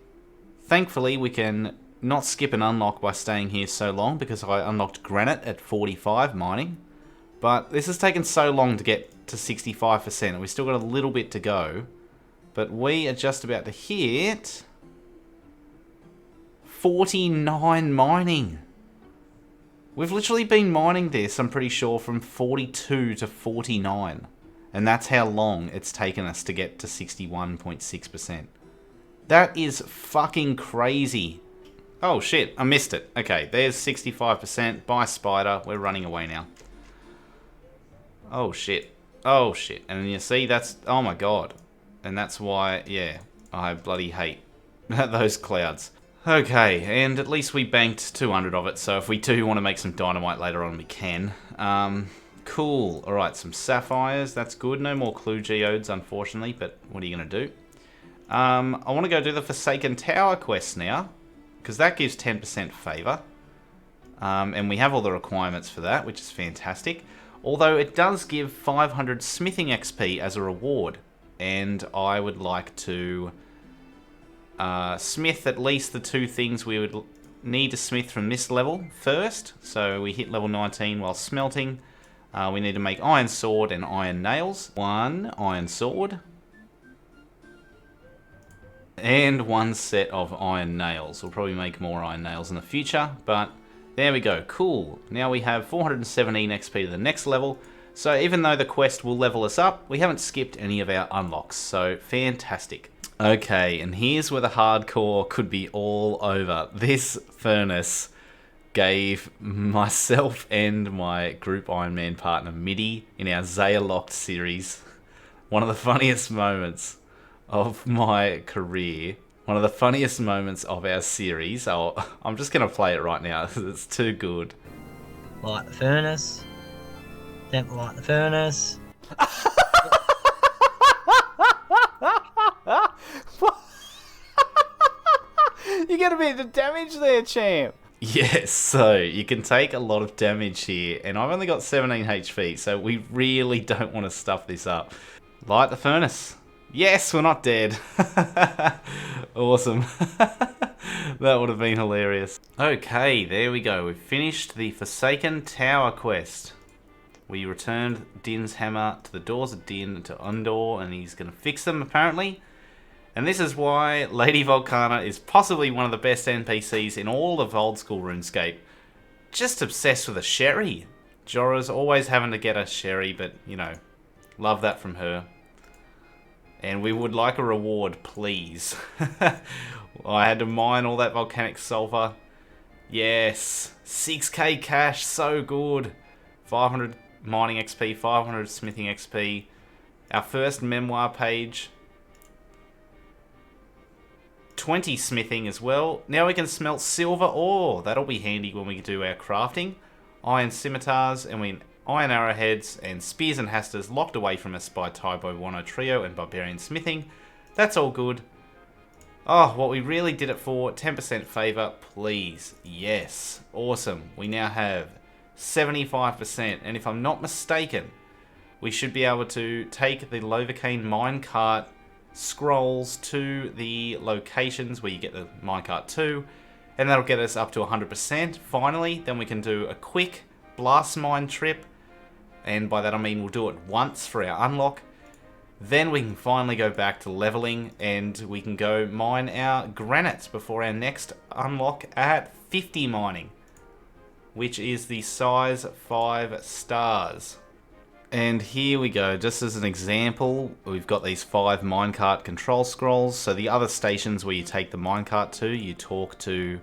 Thankfully, we can not skip an unlock by staying here so long, because I unlocked granite at 45 mining. But this has taken so long to get to 65%, and we've still got a little bit to go. But we are just about to hit 49 mining. We've literally been mining this, I'm pretty sure, from 42 to 49. And that's how long it's taken us to get to 61.6%. That is fucking crazy. Oh shit, I missed it. Okay, there's 65%. Bye, spider. We're running away now. Oh shit. Oh shit. And you see, that's... Oh my god. And that's why, yeah, I bloody hate those clouds. Okay, and at least we banked 200 of it, so if we do want to make some dynamite later on, we can. Cool. Alright, some sapphires, that's good. No more clue geodes, unfortunately, but what are you going to do? I want to go do the Forsaken Tower quest now, because that gives 10% favour. And we have all the requirements for that, which is fantastic. Although it does give 500 smithing XP as a reward, and I would like to smith at least the 2 things we would need to smith from this level first. So we hit level 19 while smelting. We need to make iron sword and iron nails. 1 iron sword. And 1 set of iron nails. We'll probably make more iron nails in the future, but there we go. Cool. Now we have 417 XP to the next level. So even though the quest will level us up, we haven't skipped any of our unlocks. So fantastic. Okay, and here's where the hardcore could be all over. This furnace gave myself and my group Ironman partner Mitty in our Zaya Locked series one of the funniest moments of my career. One of the funniest moments of our series. I'm just going to play it right now. It's too good. Light the furnace. Don't light the furnace. You get a bit of damage there, champ. Yes, so you can take a lot of damage here, and I've only got 17 HP, so we really don't want to stuff this up. Light the furnace. Yes, we're not dead. Awesome. That would have been hilarious. Okay, there we go. We've finished the Forsaken Tower quest. We returned Din's hammer to the doors of Din to Undor, and he's going to fix them, apparently. And this is why Lady Volcana is possibly one of the best NPCs in all of old school RuneScape. Just obsessed with a sherry. Jorah's always having to get a sherry, but, you know, love that from her. And we would like a reward, please. I had to mine all that volcanic sulfur. Yes. 6k cash, so good. 500 mining XP, 500 smithing XP. Our first memoir page. 20 smithing as well. Now we can smelt silver ore. That'll be handy when we do our crafting. Iron scimitars and iron arrowheads and spears and hasters locked away from us by Tybo Wano Trio and Barbarian Smithing. That's all good. Oh, what we really did it for, 10% favour, please. Yes. Awesome. We now have 75%. And if I'm not mistaken, we should be able to take the Lovercane minecart scrolls to the locations where you get the minecart to, and that'll get us up to 100%. Finally, then we can do a quick blast mine trip, and by that I mean we'll do it once for our unlock. Then we can finally go back to leveling, and we can go mine our granite before our next unlock at 50 mining, which is the size 5 stars. And here we go, just as an example, we've got these 5 minecart control scrolls. So the other stations where you take the minecart to, you talk to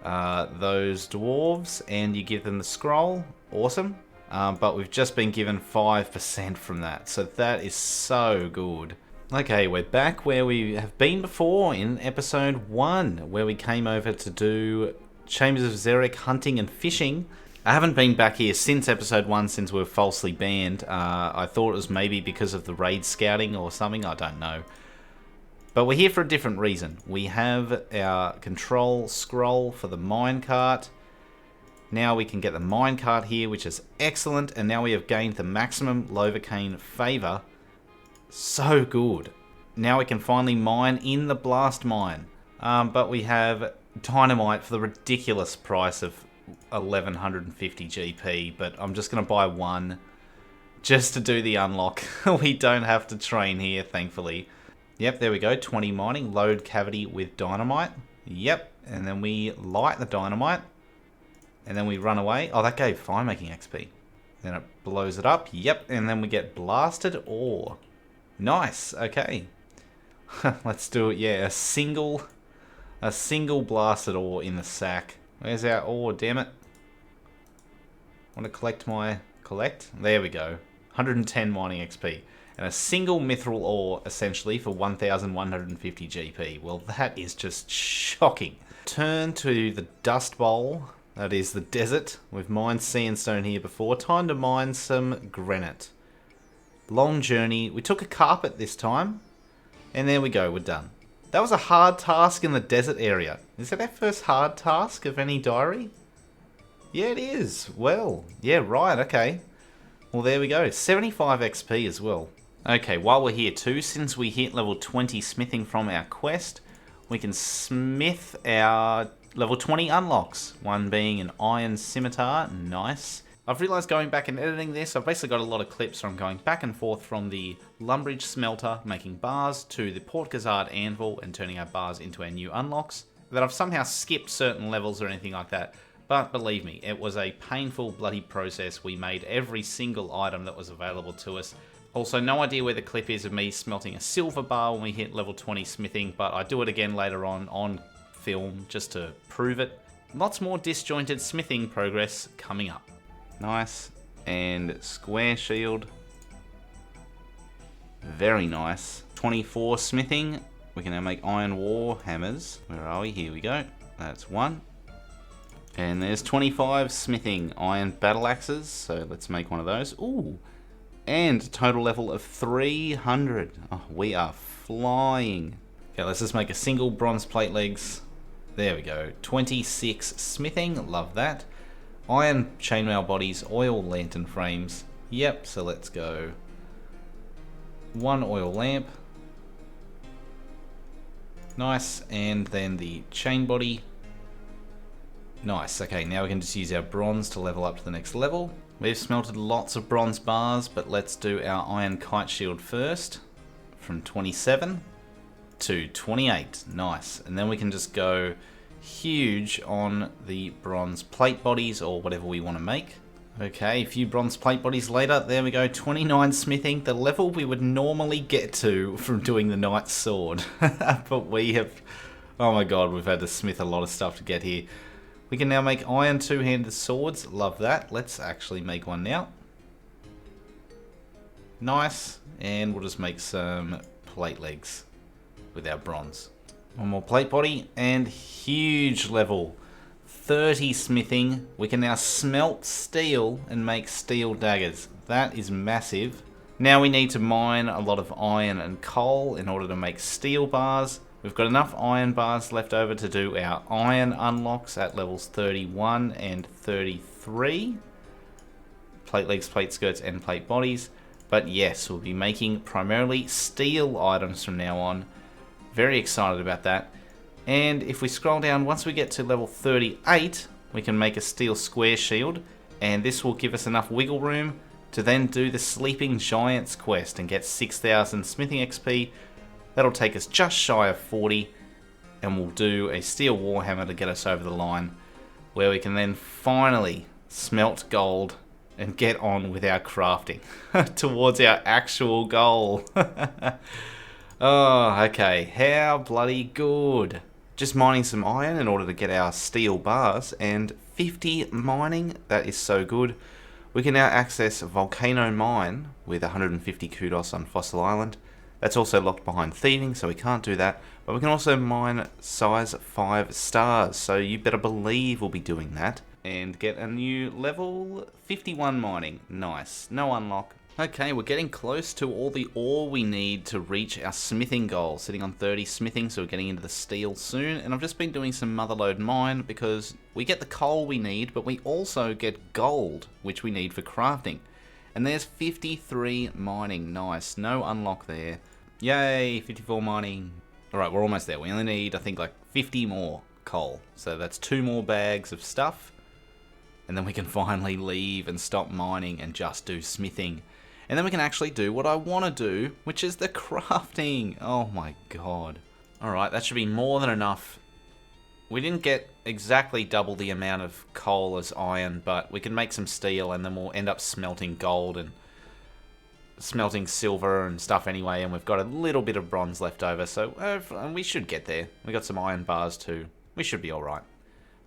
those dwarves and you give them the scroll. Awesome. But we've just been given 5% from that, so that is so good. Okay, we're back where we have been before in episode 1, where we came over to do Chambers of Xeric hunting and fishing. I haven't been back here since episode 1, since we were falsely banned. I thought it was maybe because of the raid scouting or something, I don't know. But we're here for a different reason. We have our control scroll for the minecart. Now we can get the minecart here, which is excellent. And now we have gained the maximum Lovercane favour. So good. Now we can finally mine in the blast mine. But we have dynamite for the ridiculous price of 1150 GP, but I'm just going to buy 1 just to do the unlock. We don't have to train here, thankfully. Yep, there we go, 20 mining, load cavity with dynamite. Yep, and then we light the dynamite, and then we run away. Oh, that gave fire making XP. Then it blows it up, yep, and then we get blasted ore. Nice, okay. Let's do it, yeah, a single blasted ore in the sack. Where's our ore, damn it? I want to collect my... Collect? There we go. 110 mining XP. and a single mithril ore, essentially, for 1,150 GP. Well, that is just shocking. Turn to the Dust Bowl. That is the desert. We've mined sandstone here before. Time to mine some granite. Long journey. We took a carpet this time. And there we go, we're done. That was a hard task in the desert area. Is that our first hard task of any diary? Yeah, it is. Well, yeah, right, okay. Well, there we go. 75 XP as well. Okay, while we're here too, since we hit level 20 smithing from our quest, we can smith our level 20 unlocks. One being an iron scimitar. Nice. I've realised going back and editing this, I've basically got a lot of clips from going back and forth from the Lumbridge smelter, making bars, to the Port Gazard anvil and turning our bars into our new unlocks, that I've somehow skipped certain levels or anything like that. But believe me, it was a painful bloody process. We made every single item that was available to us. Also, no idea where the clip is of me smelting a silver bar when we hit level 20 smithing, but I do it again later on film just to prove it. Lots more disjointed smithing progress coming up. Nice. And square shield. Very nice. 24 smithing. We can now make iron war hammers. Where are we? Here we go. That's one. And there's 25 smithing iron battle axes. So let's make one of those. Ooh. And total level of 300. Oh, we are flying. Okay, let's just make a single bronze plate legs. There we go. 26 smithing. Love that. Iron chainmail bodies, oil lantern frames. Yep, so let's go. One oil lamp. Nice, and then the chain body. Nice, okay, now we can just use our bronze to level up to the next level. We've smelted lots of bronze bars, but let's do our iron kite shield first. From 27 to 28, nice. And then we can just go huge on the bronze plate bodies or whatever we want to make. Okay, a few bronze plate bodies later, there we go, 29 smithing, the level we would normally get to from doing the knight's sword. But we have, oh my god, we've had to smith a lot of stuff to get here. We can now make iron two-handed swords, love that. Let's actually make one now. Nice, and we'll just make some plate legs with our bronze. One more plate body, and huge level. 30 smithing. We can now smelt steel and make steel daggers. That is massive. Now we need to mine a lot of iron and coal in order to make steel bars. We've got enough iron bars left over to do our iron unlocks at levels 31 and 33. Plate legs, plate skirts, and plate bodies. But yes, we'll be making primarily steel items from now on. Very excited about that. And if we scroll down, once we get to level 38, we can make a steel square shield. And this will give us enough wiggle room to then do the Sleeping Giants quest and get 6,000 smithing XP. That'll take us just shy of 40. And we'll do a steel warhammer to get us over the line, where we can then finally smelt gold and get on with our crafting towards our actual goal. Oh, okay. How bloody good. Just mining some iron in order to get our steel bars, and 50 mining. That is so good. We can now access Volcano Mine with 150 kudos on Fossil Island. That's also locked behind thieving, so we can't do that. But we can also mine size 5 stars, so you better believe we'll be doing that. And get a new level 51 mining. Nice. No unlock. Okay, we're getting close to all the ore we need to reach our smithing goal. Sitting on 30 smithing, so we're getting into the steel soon. And I've just been doing some motherlode mine because we get the coal we need, but we also get gold, which we need for crafting. And there's 53 mining. Nice. No unlock there. Yay, 54 mining. Alright, we're almost there. We only need, I think, like 50 more coal. So that's 2 more bags of stuff. And then we can finally leave and stop mining and just do smithing. And then we can actually do what I want to do, which is the crafting. Oh my god. Alright, that should be more than enough. We didn't get exactly double the amount of coal as iron, but we can make some steel and then we'll end up smelting gold and smelting silver and stuff anyway. And we've got a little bit of bronze left over, so we should get there. We got some iron bars too. We should be alright.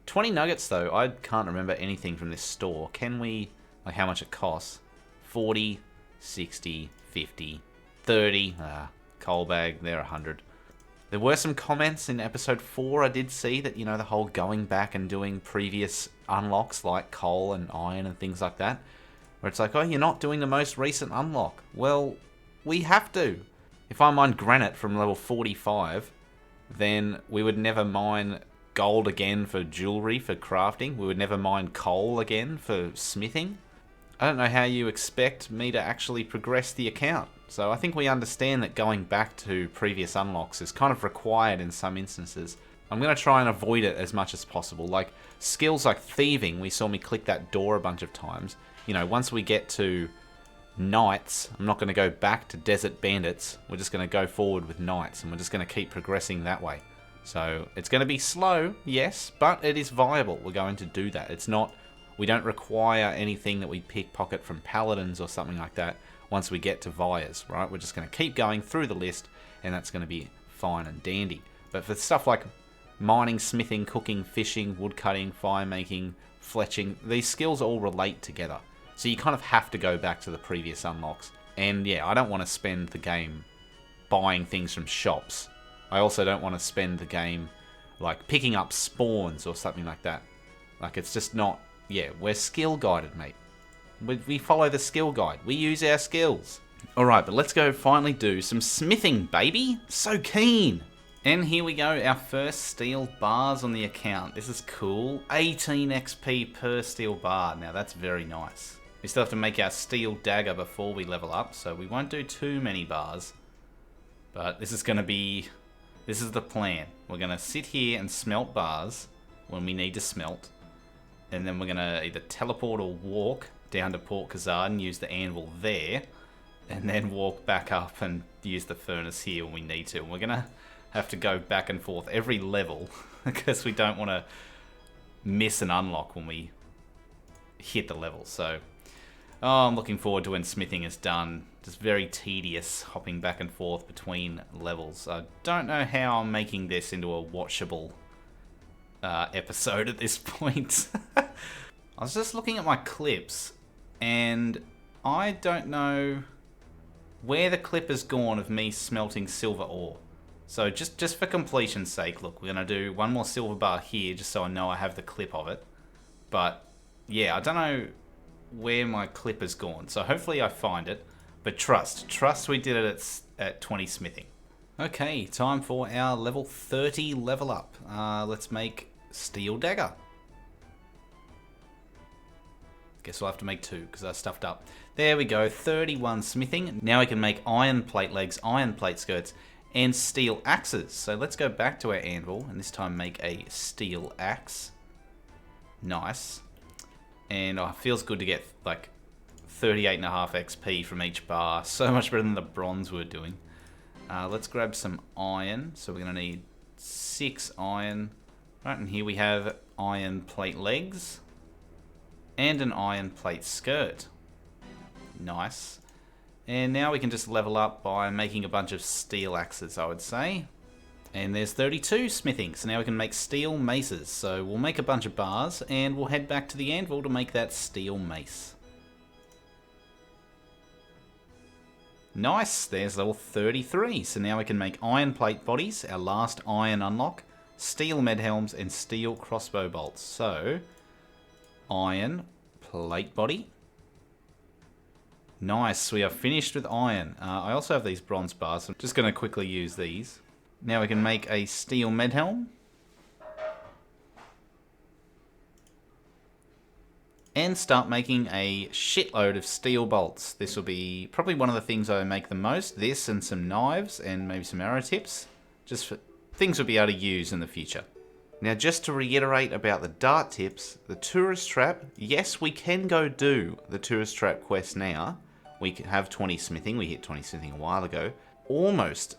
20 nuggets though. I can't remember anything from this store. Can we, like how much it costs? 40, 60, 50. 30. Coal bag, they're 100. There were some comments in episode 4 I did see that, you know, the whole going back and doing previous unlocks like coal and iron and things like that, where it's like, oh, you're not doing the most recent unlock. Well, we have to. If I mined granite from level 45, then we would never mine gold again for jewelry, for crafting. We would never mine coal again for smithing. I don't know how you expect me to actually progress the account. So I think we understand that going back to previous unlocks is kind of required in some instances. I'm going to try and avoid it as much as possible. Like skills like thieving, we saw me click that door a bunch of times. You know, once we get to knights, I'm not going to go back to desert bandits. We're just going to go forward with knights, and we're just going to keep progressing that way. So it's going to be slow, yes, but it is viable. We're going to do that. It's not, we don't require anything that we pickpocket from paladins or something like that once we get to Vyres, right? We're just going to keep going through the list, and that's going to be fine and dandy. But for stuff like mining, smithing, cooking, fishing, woodcutting, fire making, fletching, these skills all relate together. So you kind of have to go back to the previous unlocks. And yeah, I don't want to spend the game buying things from shops. I also don't want to spend the game like picking up spawns or something like that. Like it's just not, yeah, we're skill guided, mate. We follow the skill guide. We use our skills. Alright, but let's go finally do some smithing, baby. So keen. And here we go, our first steel bars on the account. This is cool. 18 XP per steel bar. Now that's very nice. We still have to make our steel dagger before we level up, so we won't do too many bars. But this is going to be... This is the plan. We're going to sit here and smelt bars when we need to smelt. And then we're going to either teleport or walk down to Port Khazard and use the anvil there. And then walk back up and use the furnace here when we need to. And we're going to have to go back and forth every level because we don't want to miss an unlock when we hit the level. So, I'm looking forward to when smithing is done. Just very tedious hopping back and forth between levels. I don't know how I'm making this into a watchable episode at this point. I was just looking at my clips and I don't know where the clip has gone of me smelting silver ore. So just for completion's sake, look, we're going to do one more silver bar here just so I know I have the clip of it. But yeah, I don't know where my clip has gone. So hopefully I find it. But trust we did it at 20 smithing. Okay, time for our level 30 level up. Let's make steel dagger. Guess we'll have to make 2 because I stuffed up. There we go, 31 smithing. Now we can make iron plate legs, iron plate skirts, and steel axes. So let's go back to our anvil and this time make a steel axe. Nice. And it feels good to get like 38.5 XP from each bar. So much better than the bronze we're doing. Let's grab some iron. So we're going to need 6 iron. Right, and here we have iron plate legs and an iron plate skirt. Nice. And now we can just level up by making a bunch of steel axes, I would say. And there's 32 smithing, so now we can make steel maces. So we'll make a bunch of bars and we'll head back to the anvil to make that steel mace. Nice, there's level 33. So now we can make iron plate bodies, our last iron unlock, steel med helms, and steel crossbow bolts. So, iron plate body. Nice, we are finished with iron. I also have these bronze bars, so I'm just going to quickly use these. Now we can make a steel med helm. And start making a shitload of steel bolts. This will be probably one of the things I make the most. This and some knives and maybe some arrow tips. Just for things we'll be able to use in the future. Now just to reiterate about the dart tips, the tourist trap, yes we can go do the tourist trap quest now. We have 20 smithing, we hit 20 smithing a while ago. Almost,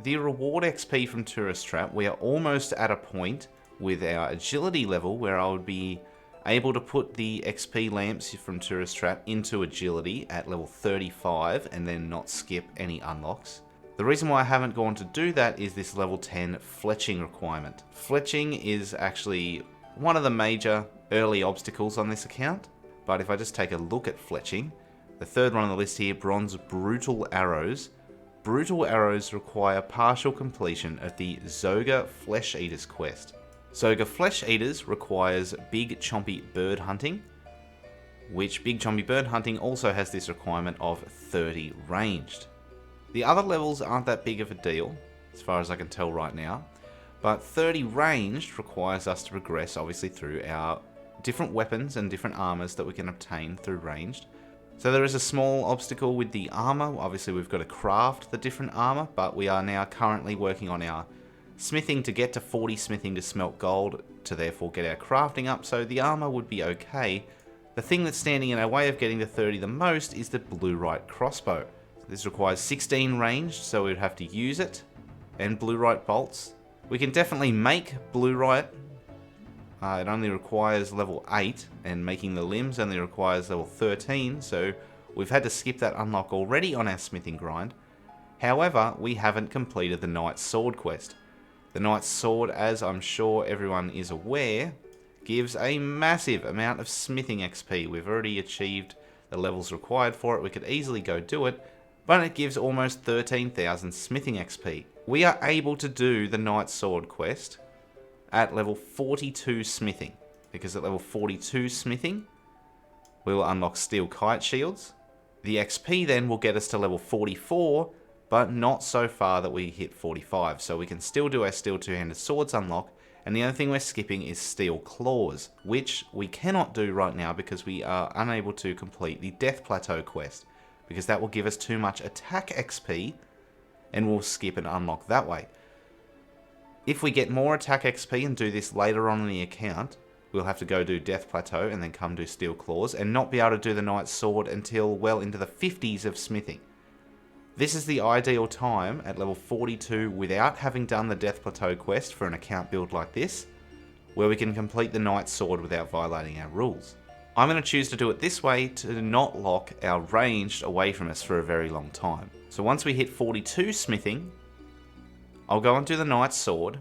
the reward XP from tourist trap, we are almost at a point with our agility level where I would be able to put the XP lamps from tourist trap into agility at level 35 and then not skip any unlocks. The reason why I haven't gone to do that is this level 10 fletching requirement. Fletching is actually one of the major early obstacles on this account, but if I just take a look at fletching, The third one on the list here, bronze brutal arrows. Brutal arrows require partial completion of the Zoga Flesh Eaters quest. Zoga Flesh Eaters requires big chompy bird hunting, which big chompy bird hunting also has this requirement of 30 ranged. The other levels aren't that big of a deal, as far as I can tell right now, but 30 ranged requires us to progress obviously through our different weapons and different armors that we can obtain through ranged. So there is a small obstacle with the armor. Obviously we've got to craft the different armor, but we are now currently working on our smithing to get to 40 smithing to smelt gold, to therefore get our crafting up, so the armor would be okay. The thing that's standing in our way of getting to 30 the most is the blue-right crossbow. This requires 16 ranged, so we'd have to use it, and blue-right bolts. We can definitely make blue-right. It only requires level 8, and making the limbs only requires level 13, so we've had to skip that unlock already on our smithing grind. However, we haven't completed the Knight's Sword quest. The Knight's Sword, as I'm sure everyone is aware, gives a massive amount of smithing XP. We've already achieved the levels required for it. We could easily go do it, but it gives almost 13,000 smithing XP. We are able to do the Knight's Sword quest at level 42 smithing, because at level 42 smithing we will unlock steel kite shields. The XP then will get us to level 44, but not so far that we hit 45, so we can still do our steel two-handed swords unlock, and the only thing we're skipping is steel claws, which we cannot do right now because we are unable to complete the Death Plateau quest, because that will give us too much attack XP and we'll skip and unlock that way. If we get more attack XP and do this later on in the account, we'll have to go do Death Plateau and then come do Steel Claws and not be able to do the Knight's Sword until well into the 50s of smithing. This is the ideal time at level 42 without having done the Death Plateau quest for an account build like this, where we can complete the Knight's Sword without violating our rules. I'm going to choose to do it this way to not lock our ranged away from us for a very long time. So once we hit 42 smithing, I'll go and do the Knight's Sword.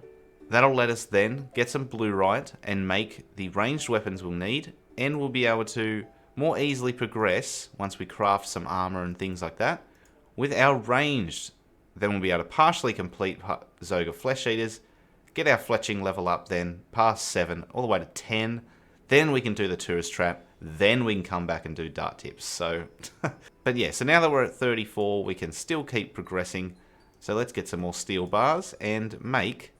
That'll let us then get some blue-right and make the ranged weapons we'll need, and we'll be able to more easily progress once we craft some armor and things like that. With our ranged, then we'll be able to partially complete Zoga Flesh Eaters, get our fletching level up then past 7 all the way to 10, then we can do the Tourist Trap, then we can come back and do Dart Tips. So, but yeah, so now that we're at 34, we can still keep progressing. So let's get some more steel bars and make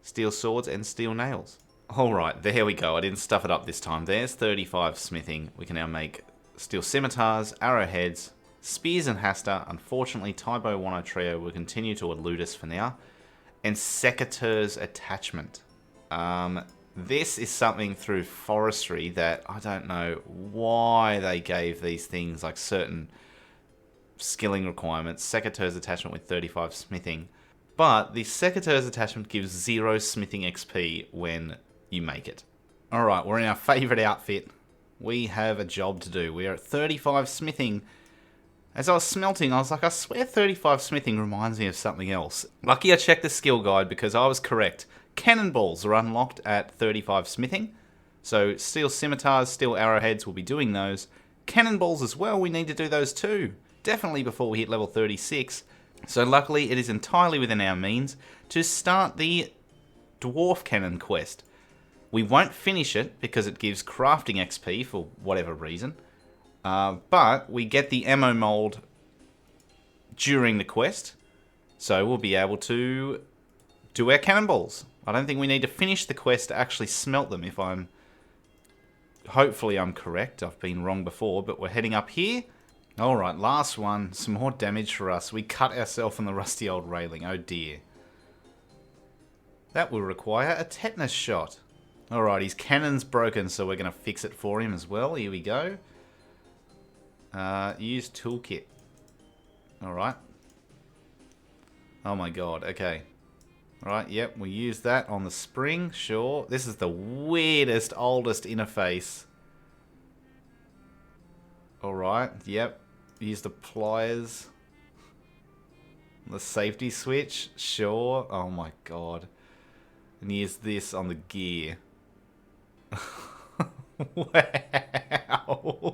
steel swords and steel nails. Alright, there we go. I didn't stuff it up this time. There's 35 smithing. We can now make steel scimitars, arrowheads, spears and hasta. Unfortunately, Tybo Wano Trio will continue to elude us for now. And Secateur's Attachment. This is something through forestry that I don't know why they gave these things like certain skilling requirements. Secateur's Attachment with 35 smithing. But the Secateur's Attachment gives 0 smithing XP when you make it. Alright, we're in our favourite outfit. We have a job to do. We are at 35 smithing. As I was smelting, I was like, I swear 35 smithing reminds me of something else. Lucky I checked the skill guide because I was correct. Cannonballs are unlocked at 35 smithing. So steel scimitars, steel arrowheads, we'll be doing those. Cannonballs as well, we need to do those too. Definitely before we hit level 36. So luckily it is entirely within our means to start the Dwarf Cannon quest. We won't finish it because it gives crafting XP for whatever reason. But we get the ammo mold during the quest. So we'll be able to do our cannonballs. I don't think we need to finish the quest to actually smelt them if I'm... Hopefully I'm correct. I've been wrong before, but we're heading up here. Alright, last one. Some more damage for us. We cut ourselves on the rusty old railing. Oh dear. That will require a tetanus shot. Alright, his cannon's broken, so we're going to fix it for him as well. Here we go. Use toolkit. Alright. Oh my god, okay. Alright, yep, we use that on the spring, sure. This is the weirdest, oldest interface. Alright, yep. Use the pliers. The safety switch, sure. Oh my god. And use this on the gear. Wow.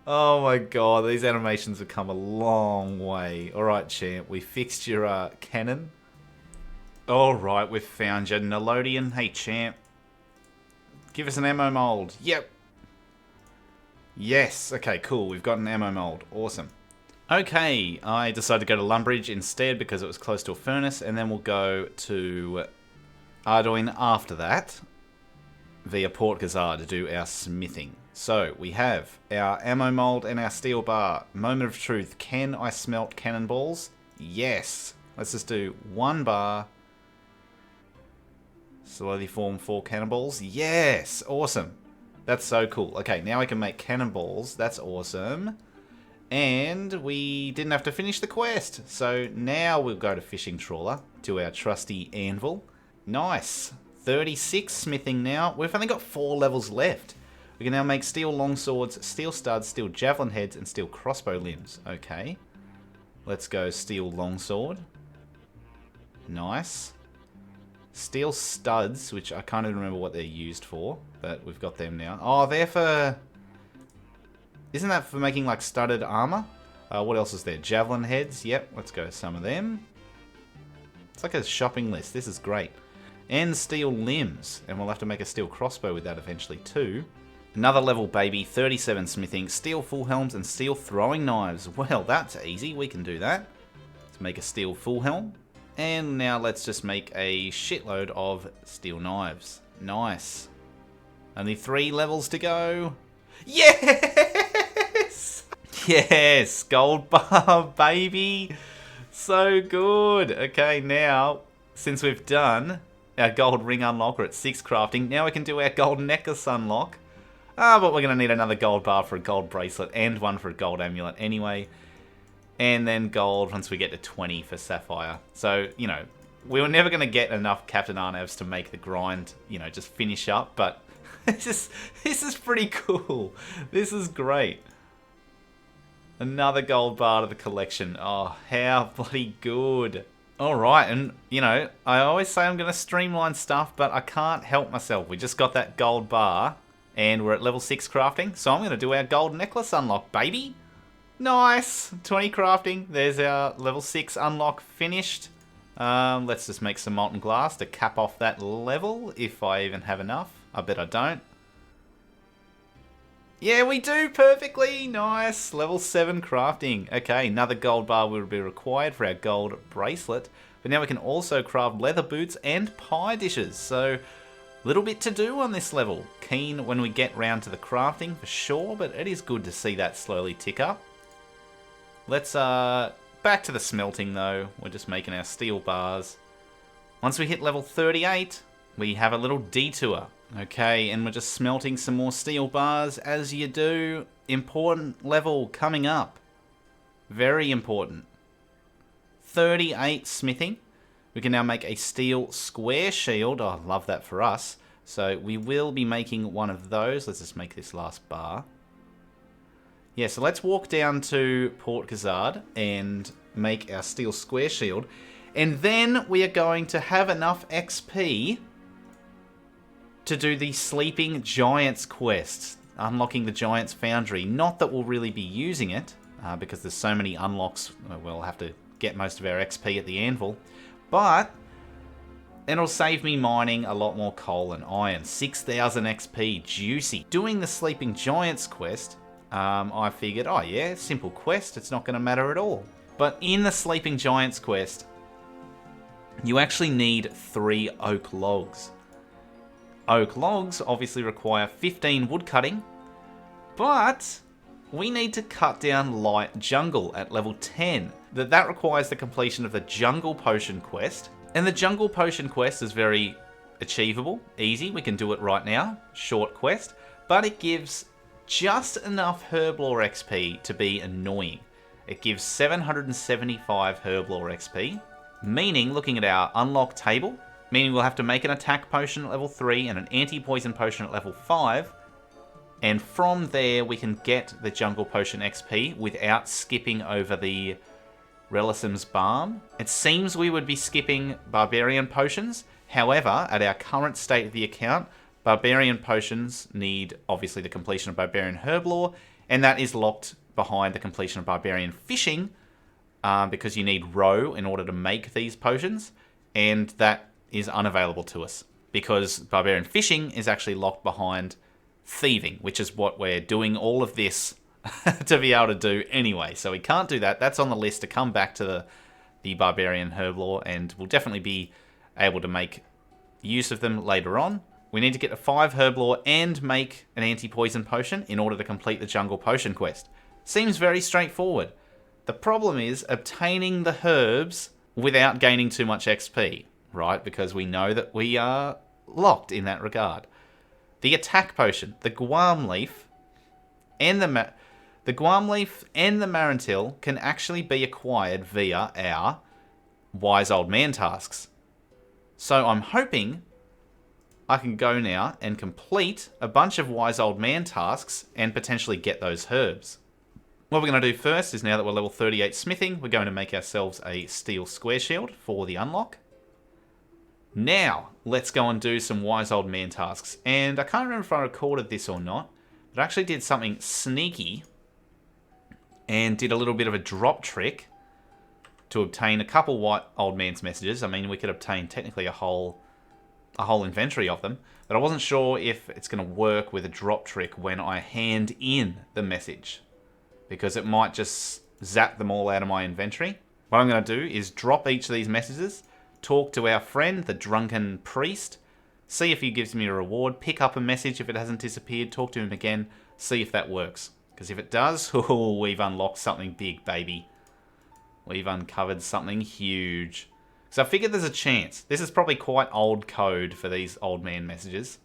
Oh my god, these animations have come a long way. Alright, champ, we fixed your cannon. Alright, we've found your Nickelodeon. Hey, champ. Give us an ammo mold. Yep. Yes. Okay, cool. We've got an ammo mold. Awesome. Okay, I decided to go to Lumbridge instead because it was close to a furnace, and then we'll go to Ardougne after that via Port Gazard to do our smithing. So, we have our ammo mold and our steel bar. Moment of truth. Can I smelt cannonballs? Yes. Let's just do 1 bar. Slowly form 4 cannonballs. Yes! Awesome. That's so cool. Okay, now I can make cannonballs. That's awesome. And we didn't have to finish the quest. So now we'll go to Fishing Trawler to our trusty anvil. Nice. 36 smithing now. We've only got 4 levels left. We can now make steel longswords, steel studs, steel javelin heads, and steel crossbow limbs. Okay. Let's go steel longsword. Nice. Steel studs, which I can't even remember what they're used for, but we've got them now. Oh, they're for... Isn't that for making, like, studded armor? What else is there? Javelin heads. Yep, let's go some of them. It's like a shopping list. This is great. And steel limbs. And we'll have to make a steel crossbow with that eventually, too. Another level, baby. 37 smithing, steel full helms, and steel throwing knives. Well, that's easy. We can do that. Let's make a steel full helm. And now let's just make a shitload of steel knives. Nice. Only 3 levels to go. Yes! Yes! Gold bar, baby! So good. Okay, now, since we've done our gold ring unlock, we're at 6 crafting. Now we can do our gold necklace unlock. But we're going to need another gold bar for a gold bracelet and one for a gold amulet anyway. And then gold once we get to 20 for sapphire. So, you know, we were never going to get enough Captain Arnavs to make the grind, you know, just finish up. But this is pretty cool. This is great. Another gold bar to the collection. Oh, how bloody good. Alright, and, you know, I always say I'm going to streamline stuff, but I can't help myself. We just got that gold bar, and we're at level 6 crafting. So I'm going to do our gold necklace unlock, baby. Nice! 20 crafting. There's our level 6 unlock finished. Let's just make some molten glass to cap off that level, if I even have enough. I bet I don't. Yeah, we do perfectly. Nice. Level 7 crafting. Okay, another gold bar will be required for our gold bracelet. But now we can also craft leather boots and pie dishes. So, little bit to do on this level. Keen when we get round to the crafting for sure, but it is good to see that slowly tick up. Let's, back to the smelting though. We're just making our steel bars. Once we hit level 38, we have a little detour. Okay, and we're just smelting some more steel bars as you do. Important level coming up. Very important. 38 smithing. We can now make a steel square shield. Oh, I love that for us. So we will be making one of those. Let's just make this last bar. Yeah, so let's walk down to Port Gazard and make our steel square shield. And then we are going to have enough XP to do the Sleeping Giants quest, unlocking the Giants Foundry. Not that we'll really be using it, because there's so many unlocks, we'll have to get most of our XP at the anvil. But it'll save me mining a lot more coal and iron. 6,000 XP, juicy. Doing the Sleeping Giants quest, I figured, oh yeah, simple quest, it's not going to matter at all. But in the Sleeping Giants quest, you actually need 3 oak logs. Oak logs obviously require 15 wood cutting, but we need to cut down light jungle at level 10. That requires the completion of the jungle potion quest, and the jungle potion quest is very achievable, easy, we can do it right now, short quest, but it gives just enough herblore XP to be annoying. It gives 775 herblore XP, meaning, looking at our unlock table, meaning we'll have to make an attack potion at level 3 and an anti-poison potion at level 5. And from there, we can get the jungle potion XP without skipping over the Relisum's Balm. It seems we would be skipping barbarian potions. However, at our current state of the account, barbarian potions need, obviously, the completion of barbarian herblore. And that is locked behind the completion of Barbarian Fishing, because you need roe in order to make these potions, and that is unavailable to us because Barbarian Fishing is actually locked behind thieving, which is what we're doing all of this to be able to do anyway. So we can't do that. That's on the list to come back to the Barbarian Herblore, and we'll definitely be able to make use of them later on. We need to get a 5 Herblore and make an anti-poison potion in order to complete the Jungle Potion quest. Seems very straightforward. The problem is obtaining the herbs without gaining too much XP, right? Because we know that we are locked in that regard. The attack potion, the Guam leaf, and the Guam leaf and the Marantil can actually be acquired via our Wise Old Man tasks. So I'm hoping I can go now and complete a bunch of Wise Old Man tasks and potentially get those herbs. What we're going to do first is, now that we're level 38 smithing, we're going to make ourselves a steel square shield for the unlock. Now, let's go and do some Wise Old Man tasks. And I can't remember if I recorded this or not, but I actually did something sneaky and did a little bit of a drop trick to obtain a couple White Old Man's messages. I mean, we could obtain technically a whole inventory of them, but I wasn't sure if it's going to work with a drop trick when I hand in the message, because it might just zap them all out of my inventory. What I'm going to do is drop each of these messages, talk to our friend, the Drunken Priest, see if he gives me a reward, pick up a message if it hasn't disappeared, talk to him again, see if that works. Because if it does, oh, we've unlocked something big, baby. We've uncovered something huge. So I figured there's a chance. This is probably quite old code for these old man messages.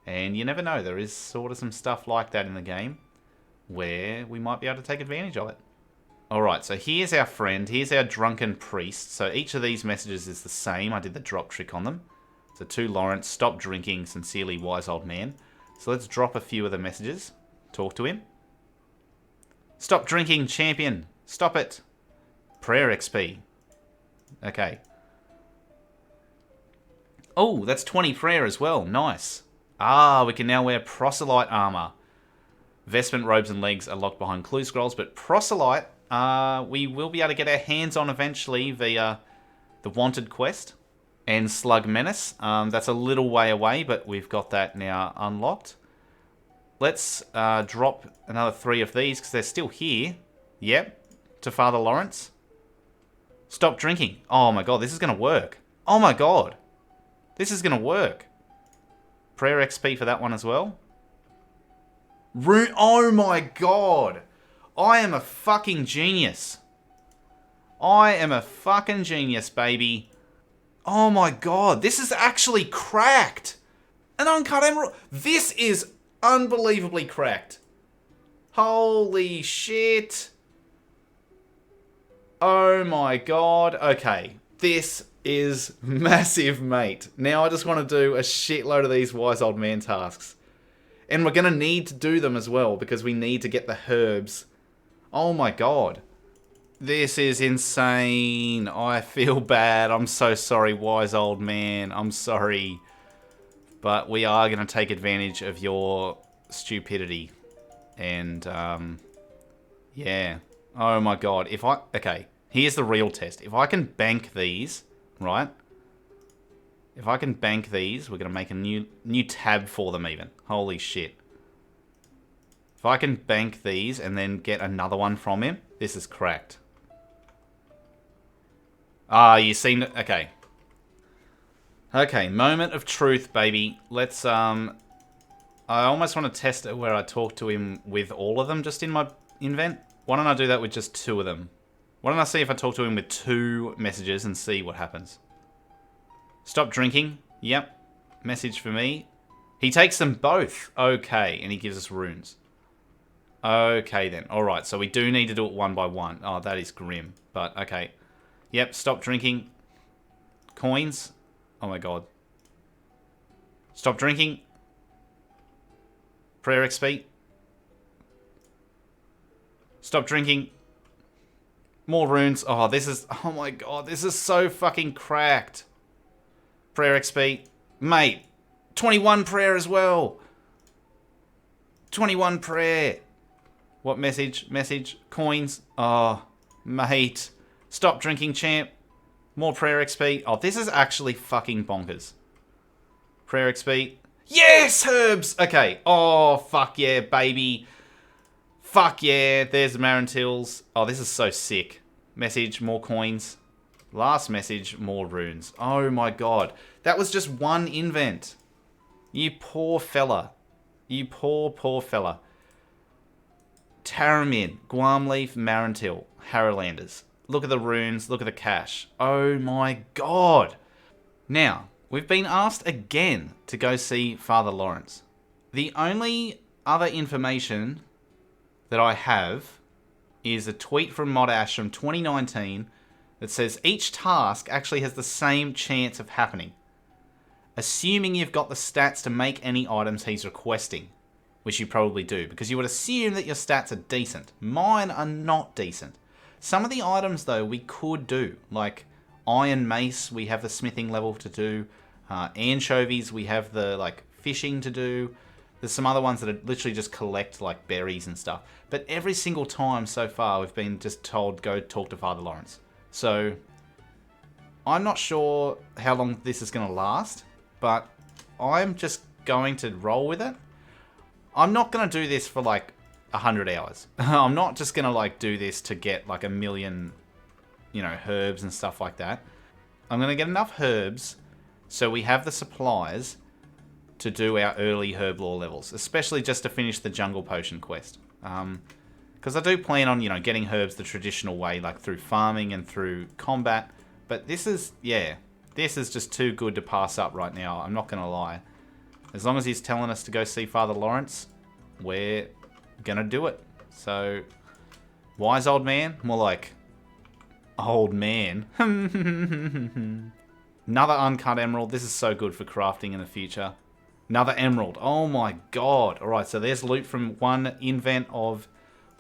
And you never know, there is sort of some stuff like that in the game where we might be able to take advantage of it. Alright, so here's our friend, here's our Drunken Priest. So each of these messages is the same. I did the drop trick on them. So to Lawrence, stop drinking, sincerely Wise Old Man. So let's drop a few of the messages. Talk to him. Stop drinking, champion. Stop it. Prayer XP. Okay. Oh, that's 20 prayer as well. Nice. Ah, we can now wear proselyte armor. Vestment, robes, and legs are locked behind clue scrolls, but proselyte, we will be able to get our hands on eventually via the Wanted quest and Slug Menace. That's a little way away, but we've got that now unlocked. Let's drop another 3 of these because they're still here. Yep, to Father Lawrence. Stop drinking. Oh my god, this is going to work. Oh my god. This is going to work. Prayer XP for that one as well. Oh my god. I am a fucking genius. I am a fucking genius, baby. Oh my god. This is actually cracked. An uncut emerald. This is unbelievably cracked. Holy shit. Oh my god. Okay. This is massive, mate. Now I just want to do a shitload of these Wise Old Man tasks. And we're going to need to do them as well, because we need to get the herbs. Oh my god. This is insane. I feel bad. I'm so sorry, Wise Old Man. I'm sorry. But we are going to take advantage of your stupidity. And, yeah. Oh my god. Okay, here's the real test. If I can bank these, right? If I can bank these, we're going to make a new tab for them even. Holy shit. If I can bank these and then get another one from him, this is cracked. Ah, you seen it? Okay. Okay, moment of truth, baby. Let's, I almost want to test it where I talk to him with all of them just in my invent. Why don't I do that with just 2 of them? Why don't I see if I talk to him with 2 messages and see what happens? Stop drinking. Yep. Message for me. He takes them both. Okay, and he gives us runes. Okay then. Alright, so we do need to do it one by one. Oh, that is grim. But, okay. Yep, stop drinking. Coins. Oh my god. Stop drinking. Prayer XP. Stop drinking. More runes. Oh, this is... Oh my god, this is so fucking cracked. Prayer XP. Mate, 21 prayer as well. 21 prayer. What message? Message. Coins. Oh, mate. Stop drinking, champ. More prayer XP. Oh, this is actually fucking bonkers. Prayer XP. Yes, herbs! Okay. Oh, fuck yeah, baby. Fuck yeah. There's the Marantils. Oh, this is so sick. Message. More coins. Last message. More runes. Oh my god. That was just one invent. You poor fella. You poor, poor fella. Taramid, Guam Leaf, Marantil, Harrowlanders. Look at the runes, look at the cash. Oh my god. Now, we've been asked again to go see Father Lawrence. The only other information that I have is a tweet from Modash from 2019 that says each task actually has the same chance of happening, assuming you've got the stats to make any items he's requesting, which you probably do, because you would assume that your stats are decent. Mine are not decent. Some of the items, though, we could do, like Iron Mace, we have the smithing level to do. Anchovies, we have the fishing to do. There's some other ones that are literally just collect like berries and stuff. But every single time so far, we've been just told, go talk to Father Lawrence. So I'm not sure how long this is going to last, but I'm just going to roll with it. I'm not going to do this for 100 hours. I'm not just going to do this to get a million, herbs and stuff like that. I'm going to get enough herbs so we have the supplies to do our early herb lore levels, especially just to finish the jungle potion quest. Because I do plan on, getting herbs the traditional way, through farming and through combat. But this is, this is just too good to pass up right now. I'm not going to lie. As long as he's telling us to go see Father Lawrence, we're going to do it. So, wise old man? More like, old man. Another uncut emerald. This is so good for crafting in the future. Another emerald. Oh my god. Alright, so there's loot from one invent of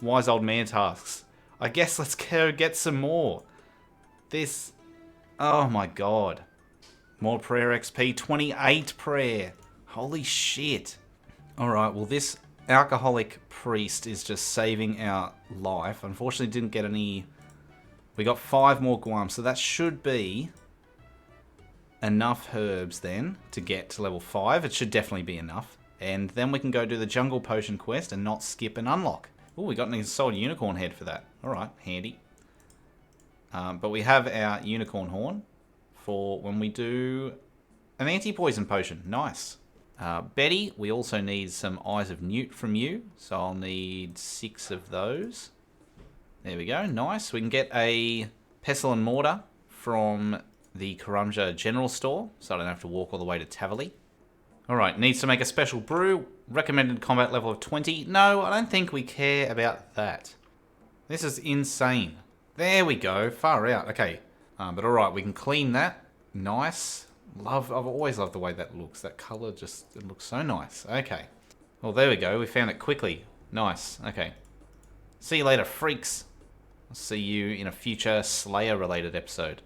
wise old man tasks. I guess let's go get some more. This... Oh my god. More prayer XP. 28 prayer. Holy shit. Alright, well this alcoholic priest is just saving our life. Unfortunately didn't get any... We got 5 more Guam, so that should be enough herbs then to get to level 5. It should definitely be enough. And then we can go do the jungle potion quest and not skip an unlock. Oh, we got an sold unicorn head for that. Alright, handy. But we have our unicorn horn for when we do an anti-poison potion. Nice. Betty, we also need some Eyes of Newt from you. So I'll need 6 of those. There we go. Nice. We can get a pestle and mortar from the Karumja General Store, so I don't have to walk all the way to Tavali. Alright, needs to make a special brew. Recommended combat level of 20. No, I don't think we care about that. This is insane. There we go. Far out. Okay. But alright, we can clean that. Nice. I've always loved the way that looks. That colour just, it looks so nice. Okay. Well, there we go. We found it quickly. Nice. Okay. See you later, freaks. I'll see you in a future Slayer-related episode.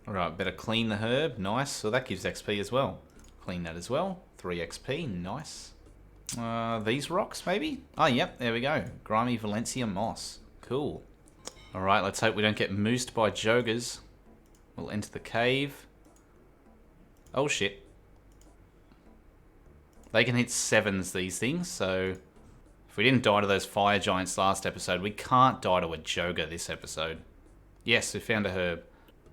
Alright, better clean the herb. Nice. So that gives XP as well. Clean that as well. 3 XP. Nice. These rocks, maybe? Oh, yep. There we go. Grimy Valencia Moss. Cool. Alright, let's hope we don't get moosed by Jogers. We'll enter the cave. Oh, shit. They can hit 7s, these things, so... If we didn't die to those fire giants last episode, we can't die to a Joger this episode. Yes, we found a herb.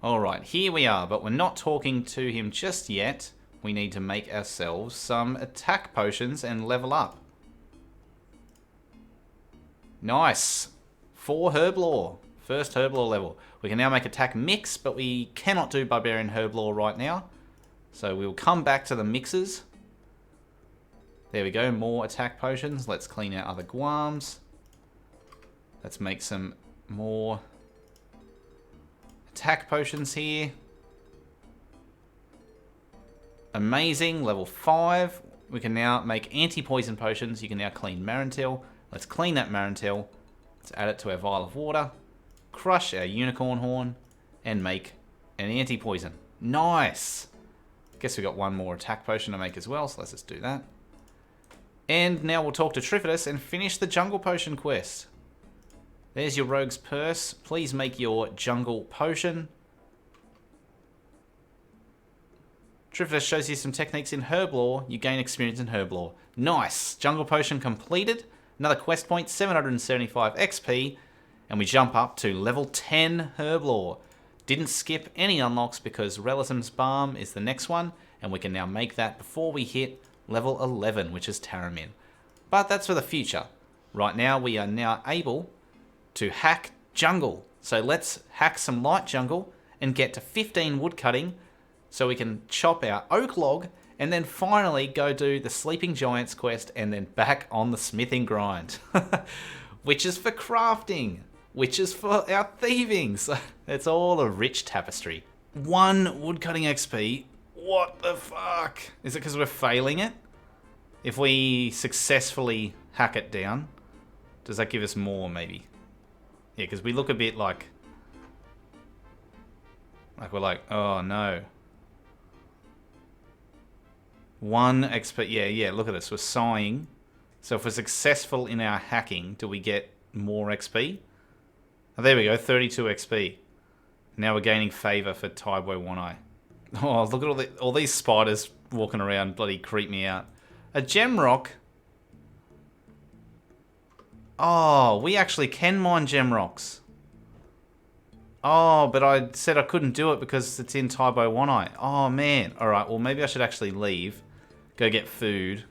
Alright, here we are, but we're not talking to him just yet. We need to make ourselves some attack potions and level up. Nice. 4 herb lore. First herb lore level. We can now make attack mix, but we cannot do barbarian herb lore right now. So we'll come back to the mixes. There we go, more attack potions. Let's clean out other Guams. Let's make some more attack potions here. Amazing, level 5. We can now make anti-poison potions. You can now clean Marantil. Let's clean that Marantil. Let's add it to our vial of water. Crush our unicorn horn. And make an anti-poison. Nice! Guess we got one more attack potion to make as well, so let's just do that. And now we'll talk to Trifidus and finish the jungle potion quest. There's your rogue's purse. Please make your jungle potion. Trifter shows you some techniques in herb lore. You gain experience in herb lore. Nice. Jungle potion completed. Another quest point, 775 XP. And we jump up to level 10 herb lore. Didn't skip any unlocks because Relatim's Balm is the next one. And we can now make that before we hit level 11, which is Taramin. But that's for the future. Right now, we are now able to hack jungle. So let's hack some light jungle and get to 15 woodcutting so we can chop our oak log and then finally go do the Sleeping Giants quest and then back on the smithing grind. Which is for crafting, which is for our thieving. So it's all a rich tapestry. 1 woodcutting XP. What the fuck? Is it because we're failing it? If we successfully hack it down, does that give us more maybe? Yeah, because we look a bit like we're like, oh no. 1 XP, yeah, look at us, we're sighing. So if we're successful in our hacking, do we get more XP? Oh, there we go, 32 XP. Now we're gaining favour for Taibo One Eye. Oh, look at all these spiders walking around, bloody creep me out. A gem rock? Oh, we actually can mine gem rocks. Oh, but I said I couldn't do it because it's in Taibo One Eye. Oh, man. Alright, well, maybe I should actually leave. Go get food.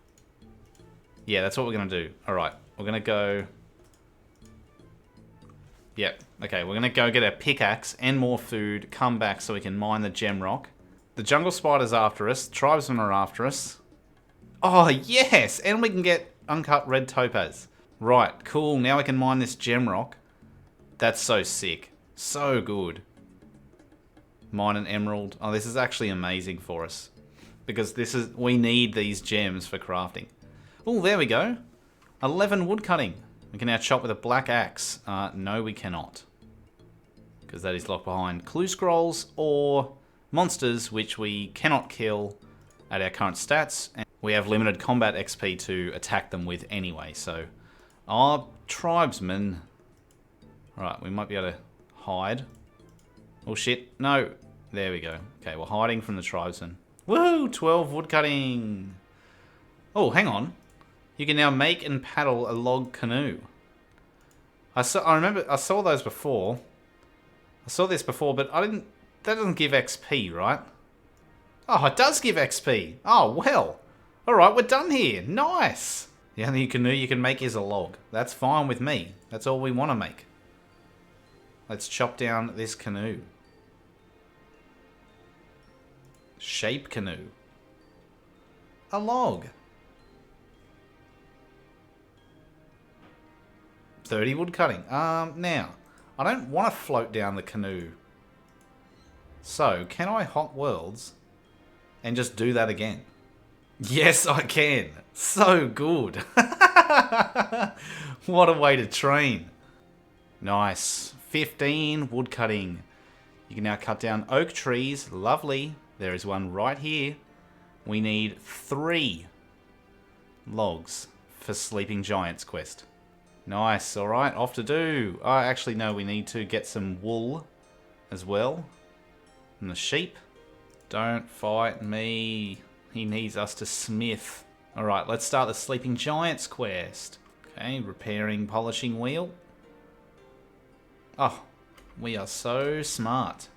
Yeah, that's what we're going to do. Alright, we're going to go... Yep, okay, we're going to go get a pickaxe and more food, come back so we can mine the gem rock. The jungle spider's after us, tribesmen are after us. Oh, yes! And we can get uncut red topaz. Right, cool, now we can mine this gem rock. That's so sick. So good. Mine an emerald. Oh, this is actually amazing for us. Because we need these gems for crafting. Oh, there we go. 11 woodcutting. We can now chop with a black axe. No, we cannot. Because that is locked behind clue scrolls or monsters which we cannot kill at our current stats. And we have limited combat XP to attack them with anyway. So, our tribesmen. Alright, we might be able to hide. Oh shit, no. There we go. Okay, we're hiding from the tribesmen. Woohoo! 12 woodcutting. Oh, hang on. You can now make and paddle a log canoe. I remember I saw those before. I saw this before, but I didn't. That doesn't give XP, right? Oh, it does give XP. Oh well. All right, we're done here. Nice. The only canoe you can make is a log. That's fine with me. That's all we want to make. Let's chop down this canoe. Shape canoe. A log. 30 wood cutting. Now, I don't want to float down the canoe. So, can I hot worlds and just do that again? Yes, I can. So good. What a way to train. Nice. 15 wood cutting. You can now cut down oak trees. Lovely. There is one right here. We need 3 logs for Sleeping Giants quest. Nice. Alright, off to do. Oh, actually, no, we need to get some wool as well. And the sheep. Don't fight me. He needs us to smith. Alright, let's start the Sleeping Giants quest. Okay, repairing polishing wheel. Oh, we are so smart.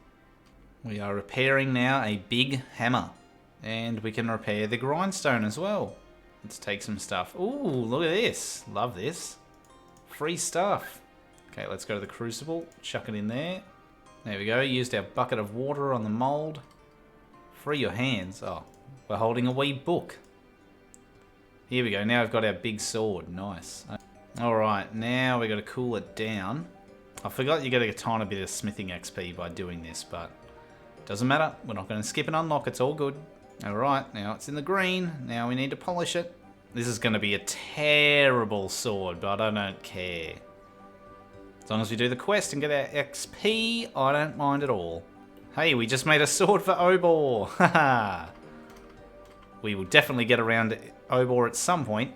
We are repairing now a big hammer. And we can repair the grindstone as well. Let's take some stuff. Ooh, look at this. Love this. Free stuff. Okay, let's go to the crucible. Chuck it in there. There we go. Used our bucket of water on the mold. Free your hands. Oh, we're holding a wee book. Here we go. Now we've got our big sword. Nice. Alright, now we've got to cool it down. I forgot you get a tiny bit of smithing XP by doing this, but doesn't matter. We're not going to skip an unlock. It's all good. Alright, now it's in the green. Now we need to polish it. This is going to be a terrible sword, but I don't care. As long as we do the quest and get our XP, I don't mind at all. Hey, we just made a sword for Obor. Haha. We will definitely get around Obor at some point.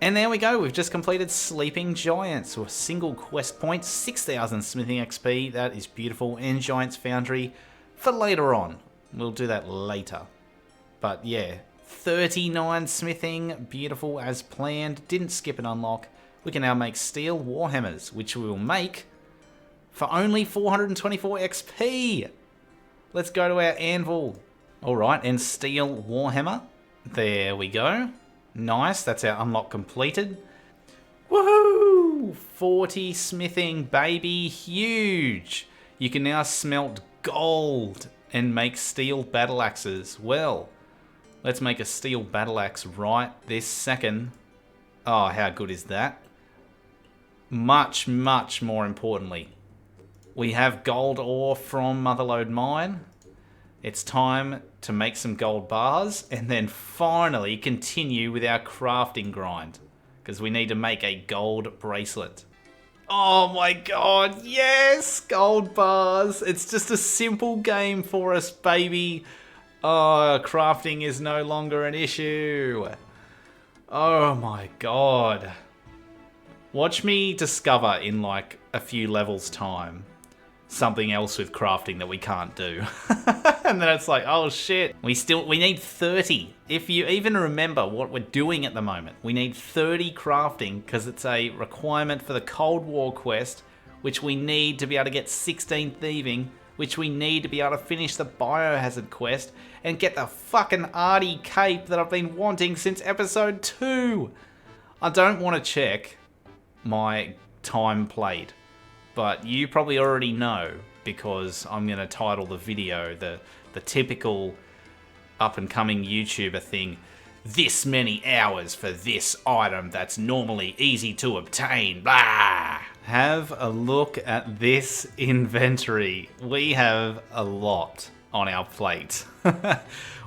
And there we go, we've just completed Sleeping Giants with a single quest point, 6,000 smithing XP, that is beautiful, and Giant's Foundry for later on. We'll do that later. But yeah, 39 smithing, beautiful as planned, didn't skip an unlock. We can now make steel warhammers, which we will make for only 424 XP. Let's go to our anvil. Alright, and steel warhammer. There we go. Nice, that's our unlock completed. Woohoo! 40 smithing, baby, huge. You can now smelt gold and make steel battle axes. Well, let's make a steel battle axe right this second. Oh, how good is that? Much, much more importantly, we have gold ore from Motherlode Mine. It's time to make some gold bars and then finally continue with our crafting grind, because we need to make a gold bracelet. Oh my god, yes! Gold bars! It's just a simple game for us, baby. Oh, crafting is no longer an issue. Oh my god. Watch me discover in like a few levels time something else with crafting that we can't do. And then it's like, oh shit, we need 30. If you even remember what we're doing at the moment, we need 30 crafting because it's a requirement for the Cold War quest, which we need to be able to get 16 thieving, which we need to be able to finish the biohazard quest and get the fucking arty cape that I've been wanting since episode 2. I don't want to check my time played, but you probably already know because I'm going to title the video the typical up and coming YouTuber thing, this many hours for this item that's normally easy to obtain, blah. Have a look at this inventory. We have a lot on our plate.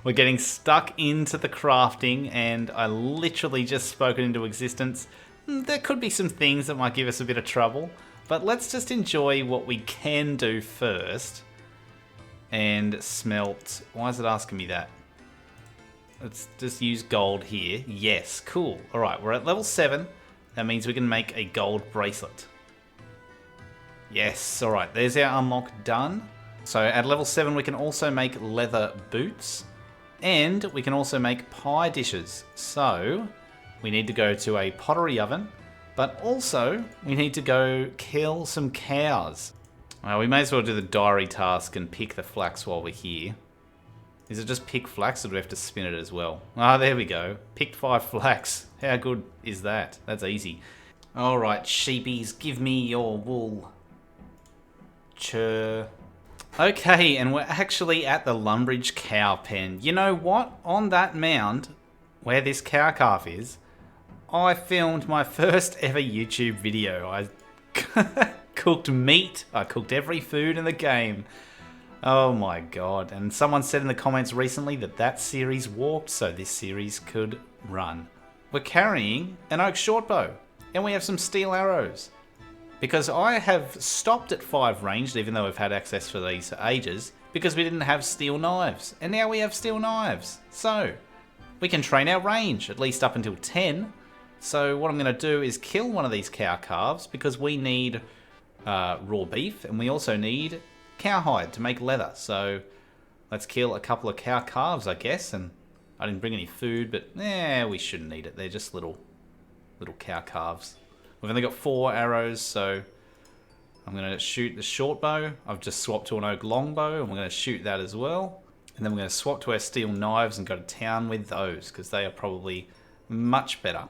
We're getting stuck into the crafting and I literally just spoke it into existence. There could be some things that might give us a bit of trouble, but let's just enjoy what we can do first. And smelt. Why is it asking me that? Let's just use gold here. Yes, cool. Alright, we're at level 7. That means we can make a gold bracelet. Yes, alright, there's our unlock done. So at level 7 we can also make leather boots. And we can also make pie dishes. So we need to go to a pottery oven. But also we need to go kill some cows. We may as well do the diary task and pick the flax while we're here. Is it just pick flax or do we have to spin it as well? Ah, there we go. Picked 5 flax. How good is that? That's easy. Alright, sheepies, give me your wool. Chur. Okay, and we're actually at the Lumbridge cow pen. You know what? On that mound, where this cow calf is, I filmed my first ever YouTube video. I cooked meat. I cooked every food in the game. Oh my god. And someone said in the comments recently that that series warped, so this series could run. We're carrying an oak shortbow. And we have some steel arrows. Because I have stopped at 5 ranged, even though we've had access for these for ages, because we didn't have steel knives. And now we have steel knives. So, we can train our range, at least up until 10. So what I'm going to do is kill one of these cow calves, because we need raw beef, and we also need cowhide to make leather. So let's kill a couple of cow calves, I guess. And I didn't bring any food, but we shouldn't need it. They're just little cow calves. We've only got 4 arrows, so I'm going to shoot the short bow. I've just swapped to an oak longbow, and we're going to shoot that as well. And then we're going to swap to our steel knives and go to town with those, because they are probably much better.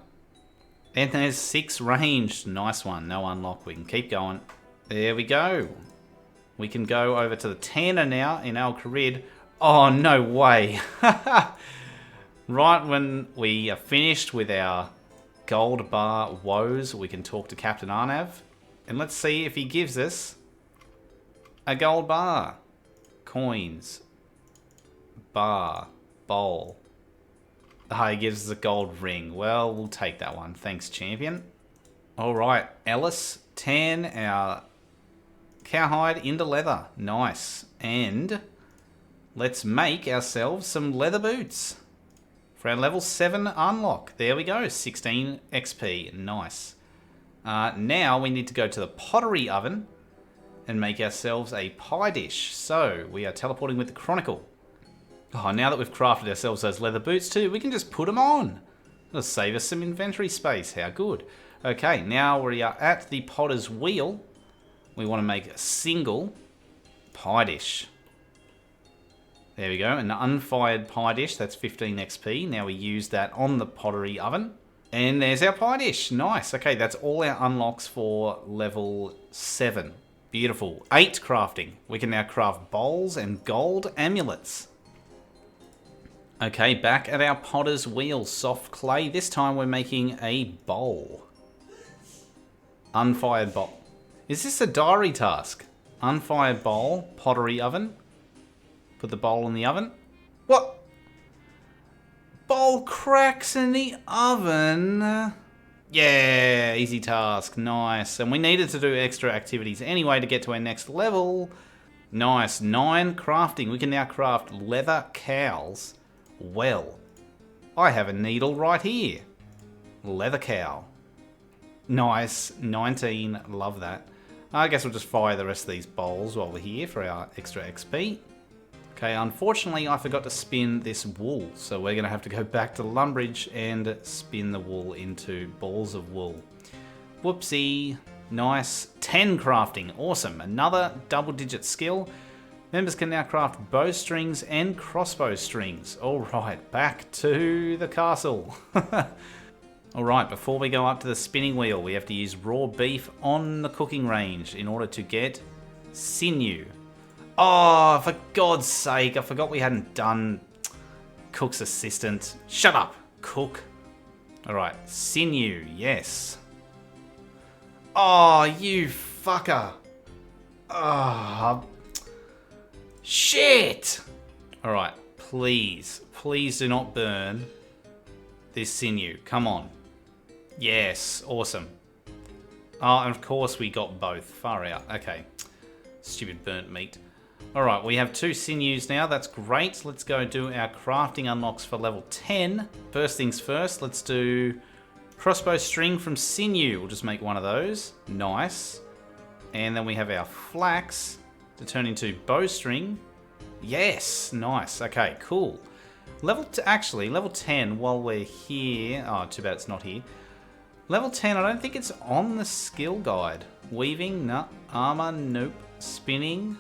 And there's 6 ranged. Nice one. No unlock. We can keep going. There we go. We can go over to the tanner now in Al Kharid. Oh, no way. Right when we are finished with our gold bar woes, we can talk to Captain Arnav. And let's see if he gives us a gold bar. Coins. Bar. Bowl. He gives us a gold ring. Well, we'll take that one. Thanks, champion. Alright, Ellis, tan our cowhide into leather. Nice. And let's make ourselves some leather boots for our level 7 unlock. There we go, 16 XP. Nice. Now we need to go to the pottery oven and make ourselves a pie dish. So we are teleporting with the Chronicle. Oh, now that we've crafted ourselves those leather boots too, we can just put them on. It'll save us some inventory space. How good. Okay, now we are at the potter's wheel. We want to make a single pie dish. There we go, an unfired pie dish. That's 15 XP. Now we use that on the pottery oven. And there's our pie dish. Nice. Okay, that's all our unlocks for level 7. Beautiful. 8 crafting. We can now craft bowls and gold amulets. Okay, back at our potter's wheel. Soft clay. This time we're making a bowl. Unfired bowl. Is this a diary task? Unfired bowl, pottery oven. Put the bowl in the oven. What? Bowl cracks in the oven. Yeah, easy task. Nice. And we needed to do extra activities anyway to get to our next level. Nice. 9 crafting. We can now craft leather cows. Well, I have a needle right here. Leather cow. Nice. 19. Love that. I guess we'll just fire the rest of these bowls while we're here for our extra XP. Okay, unfortunately I forgot to spin this wool, so we're going to have to go back to Lumbridge and spin the wool into balls of wool. Whoopsie. Nice. 10 crafting. Awesome. Another double-digit skill. Members can now craft bowstrings and crossbow strings. Alright, back to the castle. Alright, before we go up to the spinning wheel, we have to use raw beef on the cooking range in order to get sinew. Oh, for God's sake, I forgot we hadn't done cook's assistant. Shut up, cook. Alright, sinew, yes. Oh, you fucker. Oh, shit. Alright, please do not burn this sinew. Come on. Yes, awesome. Oh, and of course we got both. Far out. Okay. Stupid burnt meat. Alright, we have 2 sinews now. That's great. Let's go do our crafting unlocks for level 10. First things first, let's do crossbow string from sinew. We'll just make one of those. Nice. And then we have our flax to turn into bowstring. Yes, nice. Okay, cool. Level 10 while we're here. Oh, too bad it's not here. Level 10, I don't think it's on the skill guide. Weaving, no. Armor, nope. Spinning,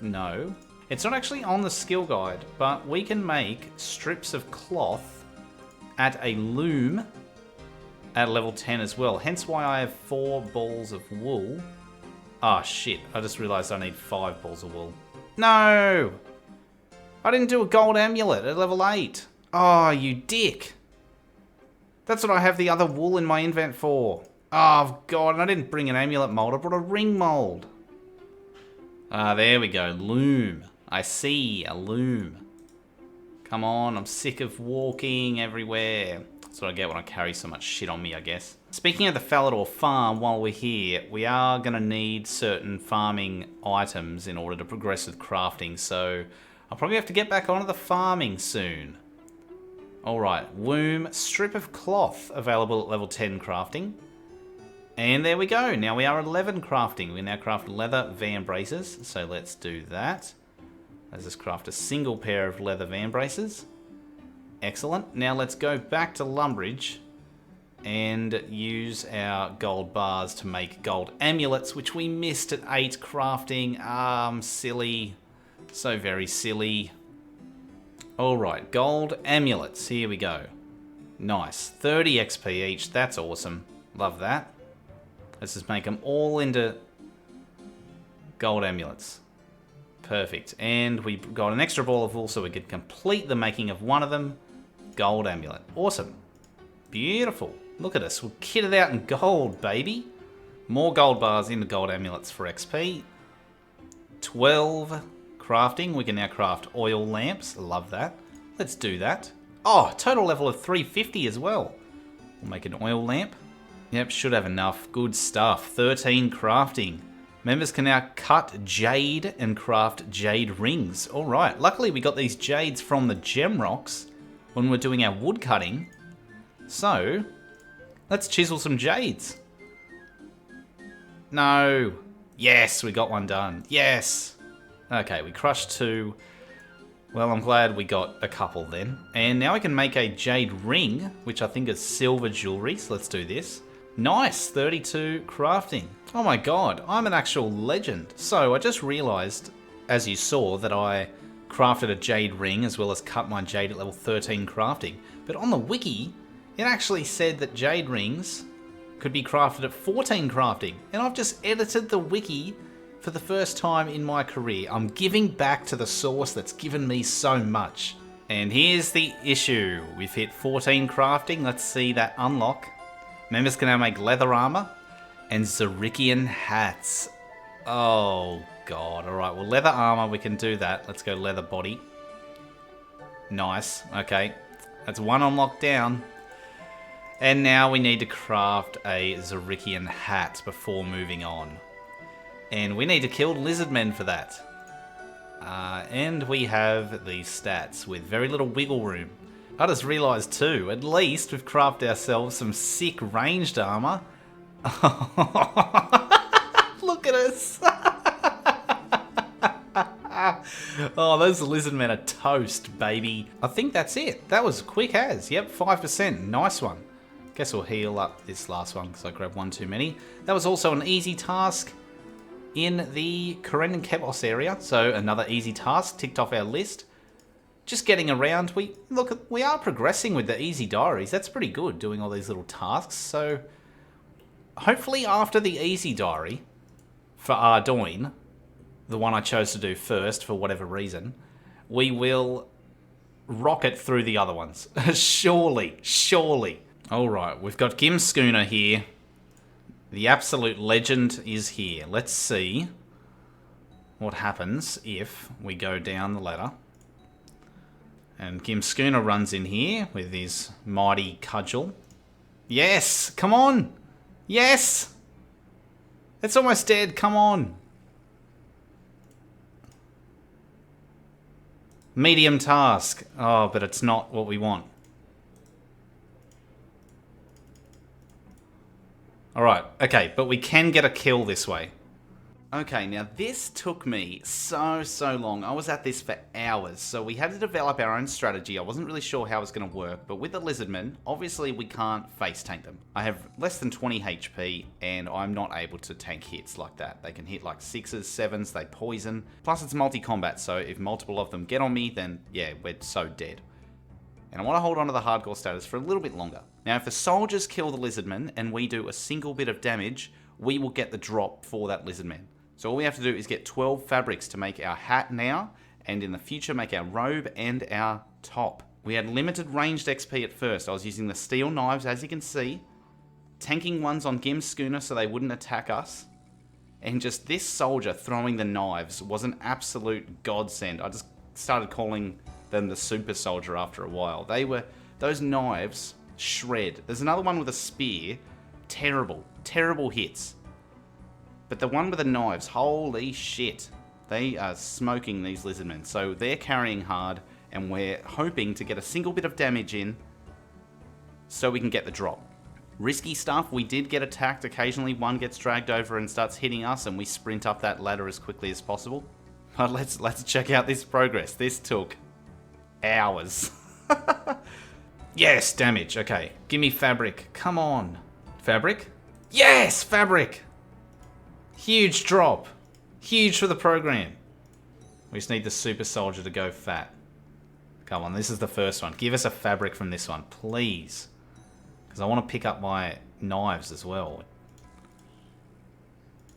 no. It's not actually on the skill guide, but we can make strips of cloth at a loom at level 10 as well. Hence why I have 4 balls of wool. Ah, shit. I just realized I need 5 balls of wool. No! I didn't do a gold amulet at level 8. Oh, you dick. That's what I have the other wool in my invent for. Oh, God, and I didn't bring an amulet mold. I brought a ring mold. Ah, there we go. Loom. I see a loom. Come on, I'm sick of walking everywhere. That's what I get when I carry so much shit on me, I guess. Speaking of the Falador farm, while we're here, we are going to need certain farming items in order to progress with crafting, so I'll probably have to get back onto the farming soon. Alright, womb, strip of cloth available at level 10 crafting. And there we go, now we are at 11 crafting. We now craft leather van braces, so let's do that. Let's just craft a single pair of leather van braces. Excellent. Now let's go back to Lumbridge and use our gold bars to make gold amulets, which we missed at 8 crafting. Silly. So very silly. Alright, gold amulets. Here we go. Nice. 30 XP each. That's awesome. Love that. Let's just make them all into gold amulets. Perfect. And we got an extra ball of wool so we could complete the making of one of them. Gold amulet. Awesome. Beautiful. Look at us. We're kitted out in gold, baby. More gold bars into gold amulets for XP. 12 crafting. We can now craft oil lamps. Love that. Let's do that. Oh, total level of 350 as well. We'll make an oil lamp. Yep, should have enough. Good stuff. 13 crafting. Members can now cut jade and craft jade rings. Alright, luckily we got these jades from the gem rocks when we're doing our wood cutting. So, let's chisel some jades. No. Yes, we got one done. Yes. Okay, we crushed 2. Well, I'm glad we got a couple then. And now I can make a jade ring, which I think is silver jewelry. So let's do this. Nice, 32 crafting. Oh my god, I'm an actual legend. So I just realized, as you saw, that I crafted a jade ring as well as cut my jade at level 13 crafting. But on the wiki, it actually said that jade rings could be crafted at 14 crafting. And I've just edited the wiki for the first time in my career. I'm giving back to the source that's given me so much. And here's the issue. We've hit 14 crafting. Let's see that unlock. Members can now make leather armor and Zarikian hats. Oh god. Alright, well leather armor, we can do that. Let's go leather body. Nice. Okay. That's one unlock down. And now we need to craft a Zarikian hat before moving on. And we need to kill lizardmen for that. And we have these stats with very little wiggle room. I just realised too, at least we've crafted ourselves some sick ranged armour. Look at us! Oh, those lizardmen are toast, baby. I think that's it. That was quick as. Yep, 5%. Nice one. Guess we'll heal up this last one because I grabbed one too many. That was also an easy task in the Keren Kepos area. So another easy task ticked off our list. Just getting around. We are progressing with the easy diaries. That's pretty good, doing all these little tasks. So hopefully after the easy diary for Ardougne, the one I chose to do first for whatever reason, we will rocket through the other ones. Surely, surely. Alright, we've got Gim Schooner here. The absolute legend is here. Let's see what happens if we go down the ladder. And Gim Schooner runs in here with his mighty cudgel. Yes! Come on! Yes! It's almost dead, come on! Medium task. Oh, but it's not what we want. Alright, okay, but we can get a kill this way. Okay, now this took me so long. I was at this for hours, so we had to develop our own strategy. I wasn't really sure how it was going to work, but with the lizardmen, obviously we can't face tank them. I have less than 20 HP, and I'm not able to tank hits like that. They can hit like 6s, 7s, they poison. Plus it's multi-combat, so if multiple of them get on me, then yeah, we're so dead. And I want to hold on to the hardcore status for a little bit longer. Now if the soldiers kill the lizardmen, and we do a single bit of damage, we will get the drop for that lizardman. So all we have to do is get 12 fabrics to make our hat now, and in the future make our robe and our top. We had limited ranged XP at first. I was using the steel knives, as you can see, tanking ones on Gim Schooner so they wouldn't attack us, and just this soldier throwing the knives was an absolute godsend. I just started calling them the super soldier after a while. Those knives shred. There's another one with a spear. Terrible, terrible hits. But the one with the knives, holy shit. They are smoking these lizardmen. So they're carrying hard, and we're hoping to get a single bit of damage in so we can get the drop. Risky stuff, we did get attacked. Occasionally one gets dragged over and starts hitting us, and we sprint up that ladder as quickly as possible. But let's check out this progress. This took hours. Yes, damage. Okay, give me fabric. Come on. Fabric? Yes, fabric! Huge drop. Huge for the program. We just need the super soldier to go fat. Come on, this is the first one. Give us a fabric from this one, please. Because I want to pick up my knives as well.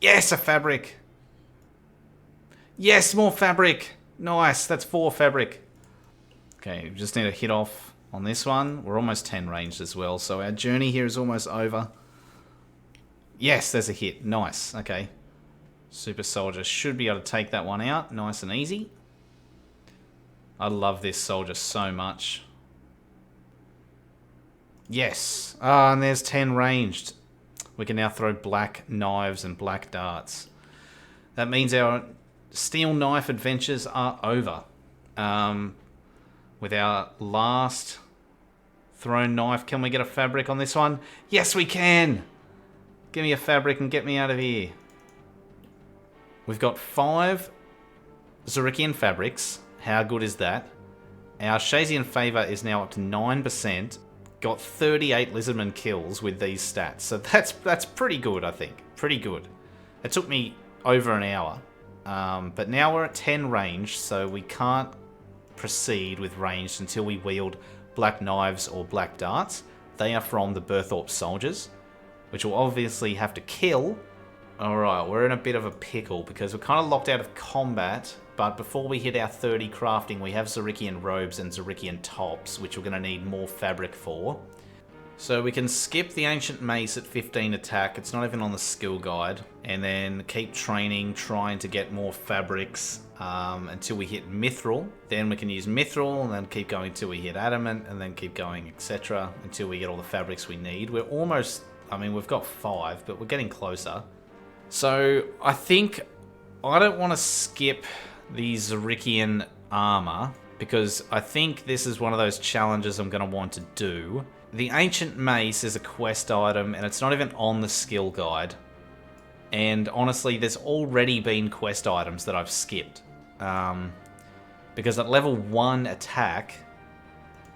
Yes, a fabric. Yes, more fabric. Nice, that's 4 fabric. Okay, we just need to hit off on this one. We're almost 10 ranged as well, so our journey here is almost over. Yes, there's a hit. Nice. Okay. Super soldier should be able to take that one out. Nice and easy. I love this soldier so much. Yes. Ah, and there's 10 ranged. We can now throw black knives and black darts. That means our steel knife adventures are over. with our last thrown knife. Can we get a fabric on this one? Yes, we can! Give me a fabric and get me out of here. We've got 5 Zurikian fabrics. How good is that? Our Shazian Favor is now up to 9%. Got 38 Lizardman kills with these stats. So that's pretty good, I think. Pretty good. It took me over an hour. But now we're at 10 range, so we can't proceed with ranged until we wield black knives or black darts. They are from the Berthorpe soldiers, which we'll obviously have to kill. Alright, we're in a bit of a pickle because we're kind of locked out of combat, but before we hit our 30 crafting, we have Zurikian robes and Zurikian tops, which we're going to need more fabric for. So we can skip the Ancient Mace at 15 attack, it's not even on the skill guide, and then keep training, trying to get more fabrics until we hit Mithril. Then we can use Mithril, and then keep going until we hit Adamant, and then keep going, etc., until we get all the fabrics we need. We're almost, I mean, we've got 5, but we're getting closer. So I think I don't want to skip the Zurikian armor, because I think this is one of those challenges I'm going to want to do. The Ancient Mace is a quest item, and it's not even on the skill guide. And honestly, there's already been quest items that I've skipped. Because at level 1 attack,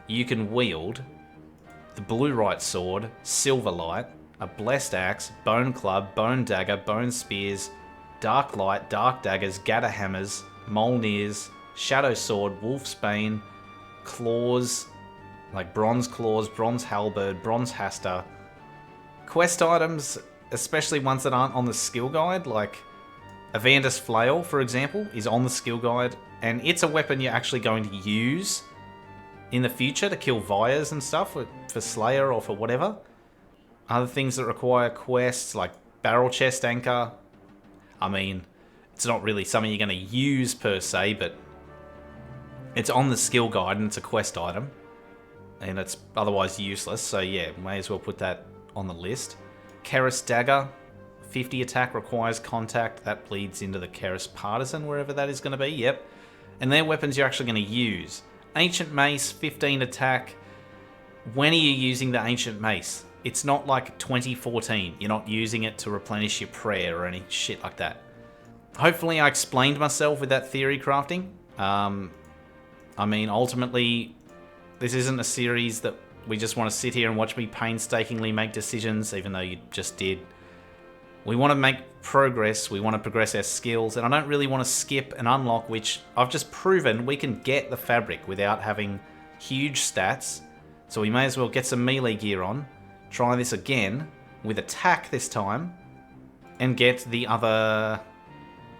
you can wield the Blue Right Sword, Silverlight, a Blessed Axe, Bone Club, Bone Dagger, Bone Spears, Dark Light, Dark Daggers, Gather Hammers, Molnirs, Shadow Sword, Wolfsbane, Claws, like Bronze Claws, Bronze Halberd, Bronze Hasta. Quest items, especially ones that aren't on the skill guide, like Avandus Flail, for example, is on the skill guide, and it's a weapon you're actually going to use in the future to kill Vyres and stuff, for Slayer or for whatever. Other things that require quests, like Barrel Chest Anchor. I mean, it's not really something you're going to use per se, but it's on the skill guide and it's a quest item. And it's otherwise useless, so yeah, may as well put that on the list. Keris Dagger, 50 attack, requires contact. That bleeds into the Keris Partisan, wherever that is going to be, yep. And they're weapons you're actually going to use. Ancient Mace, 15 attack. When are you using the Ancient Mace? It's not like 2014. You're not using it to replenish your prayer or any shit like that. Hopefully I explained myself with that theory crafting. I mean, ultimately, this isn't a series that we just want to sit here and watch me painstakingly make decisions, even though you just did. We want to make progress, we want to progress our skills, and I don't really want to skip an unlock, which I've just proven we can get the fabric without having huge stats. So we may as well get some melee gear on, try this again, with attack this time, and get the other...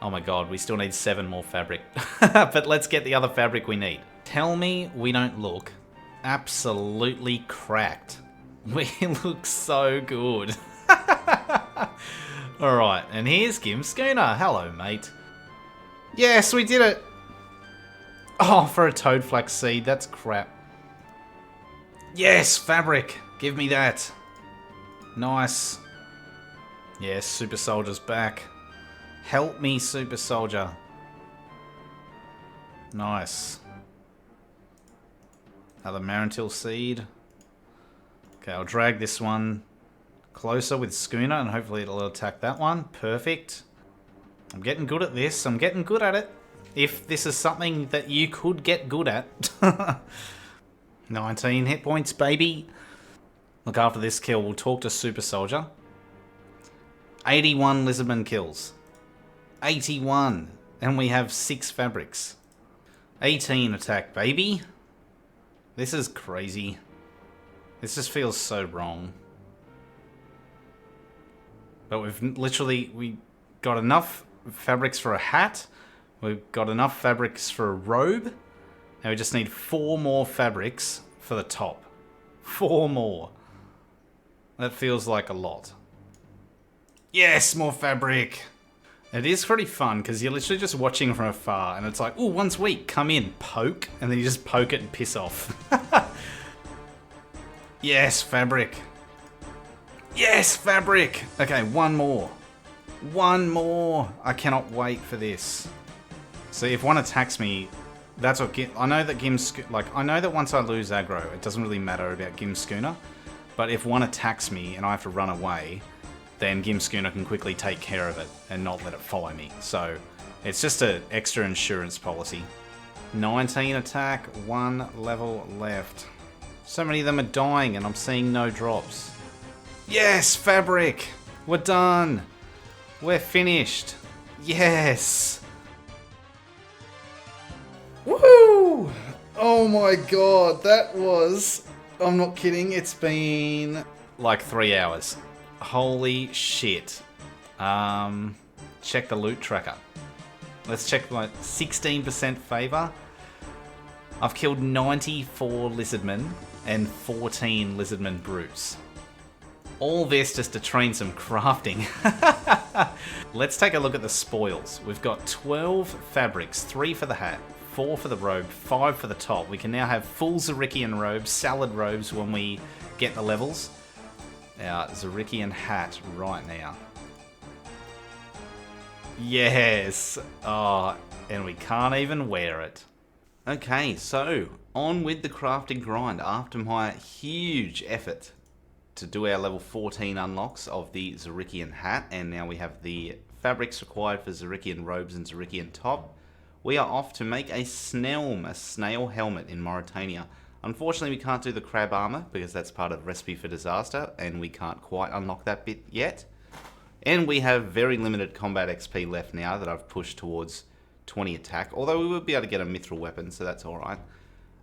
Oh my god, we still need 7 more fabric. But let's get the other fabric we need. Tell me we don't look absolutely cracked. We look so good. Alright, and here's Kim Schooner. Hello, mate. Yes, we did it! Oh, for a Toadflax seed, that's crap. Yes, fabric! Give me that. Nice. Yes, Super Soldier's back. Help me, Super Soldier. Nice. Another Marantil seed. Okay, I'll drag this one closer with Schooner and hopefully it'll attack that one. Perfect. I'm getting good at this. I'm getting good at it. If this is something that you could get good at. 19 hit points, baby. Look, after this kill, we'll talk to Super Soldier. 81 Lizardman kills. 81. And we have 6 fabrics. 18 attack, baby. This is crazy. This just feels so wrong. But we got enough fabrics for a hat. We've got enough fabrics for a robe. And we just need 4 more fabrics for the top. 4 more. That feels like a lot. Yes, more fabric. It is pretty fun because you're literally just watching from afar and it's like, ooh, one's weak, come in, poke, and then you just poke it and piss off. Yes, fabric. Yes, fabric. Okay, 1 more. 1 more. I cannot wait for this. See, if one attacks me, That's what I know that I know that once I lose aggro, it doesn't really matter about Gim Schooner. But if one attacks me and I have to run away, then Gim Schooner can quickly take care of it and not let it follow me. So it's just an extra insurance policy. 19 attack, 1 level left. So many of them are dying and I'm seeing no drops. Yes, fabric! We're done! We're finished! Yes! Woohoo! Oh my god, that was... I'm not kidding, it's been like 3 hours. Holy shit. Check the loot tracker. Let's check my 16% favor. I've killed 94 lizardmen and 14 lizardmen brutes. All this just to train some crafting. Let's take a look at the spoils. We've got 12 fabrics, 3 for the hat, 4 for the robe, 5 for the top. We can now have full Zarikian robes, salad robes when we get the levels. Our Zarikian hat right now. Yes! Oh, and we can't even wear it. Okay, so on with the crafting grind after my huge effort to do our level 14 unlocks of the Zarikian hat, and now we have the fabrics required for Zarikian robes and Zarikian top. We are off to make a Snelm, a snail helmet in Mauritania. Unfortunately, we can't do the crab armor because that's part of Recipe for Disaster, and we can't quite unlock that bit yet. And we have very limited combat XP left now that I've pushed towards 20 attack, although we will be able to get a mithril weapon, so that's alright.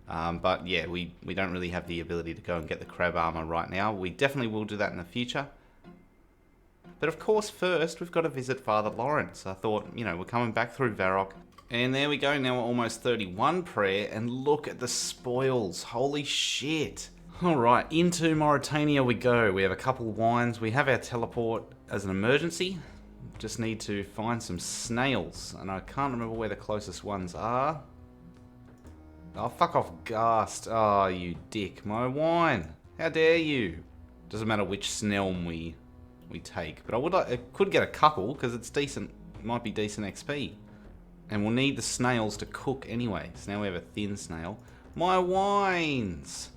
But yeah, we don't really have the ability to go and get the crab armor right now. We definitely will do that in the future. But of course, first, we've got to visit Father Lawrence. I thought, you know, we're coming back through Varrock. And there we go, now we're almost 31 prayer, and look at the spoils. Holy shit. Alright, into Mauritania we go. We have a couple wines. We have our teleport as an emergency. Just need to find some snails, and I can't remember where the closest ones are. Oh, fuck off, Ghast. Oh, you dick. My wine. How dare you? Doesn't matter which Snelm we take, but I could get a couple because it's decent. It might be decent XP, and we'll need the snails to cook anyway. So now we have a thin snail. My wines.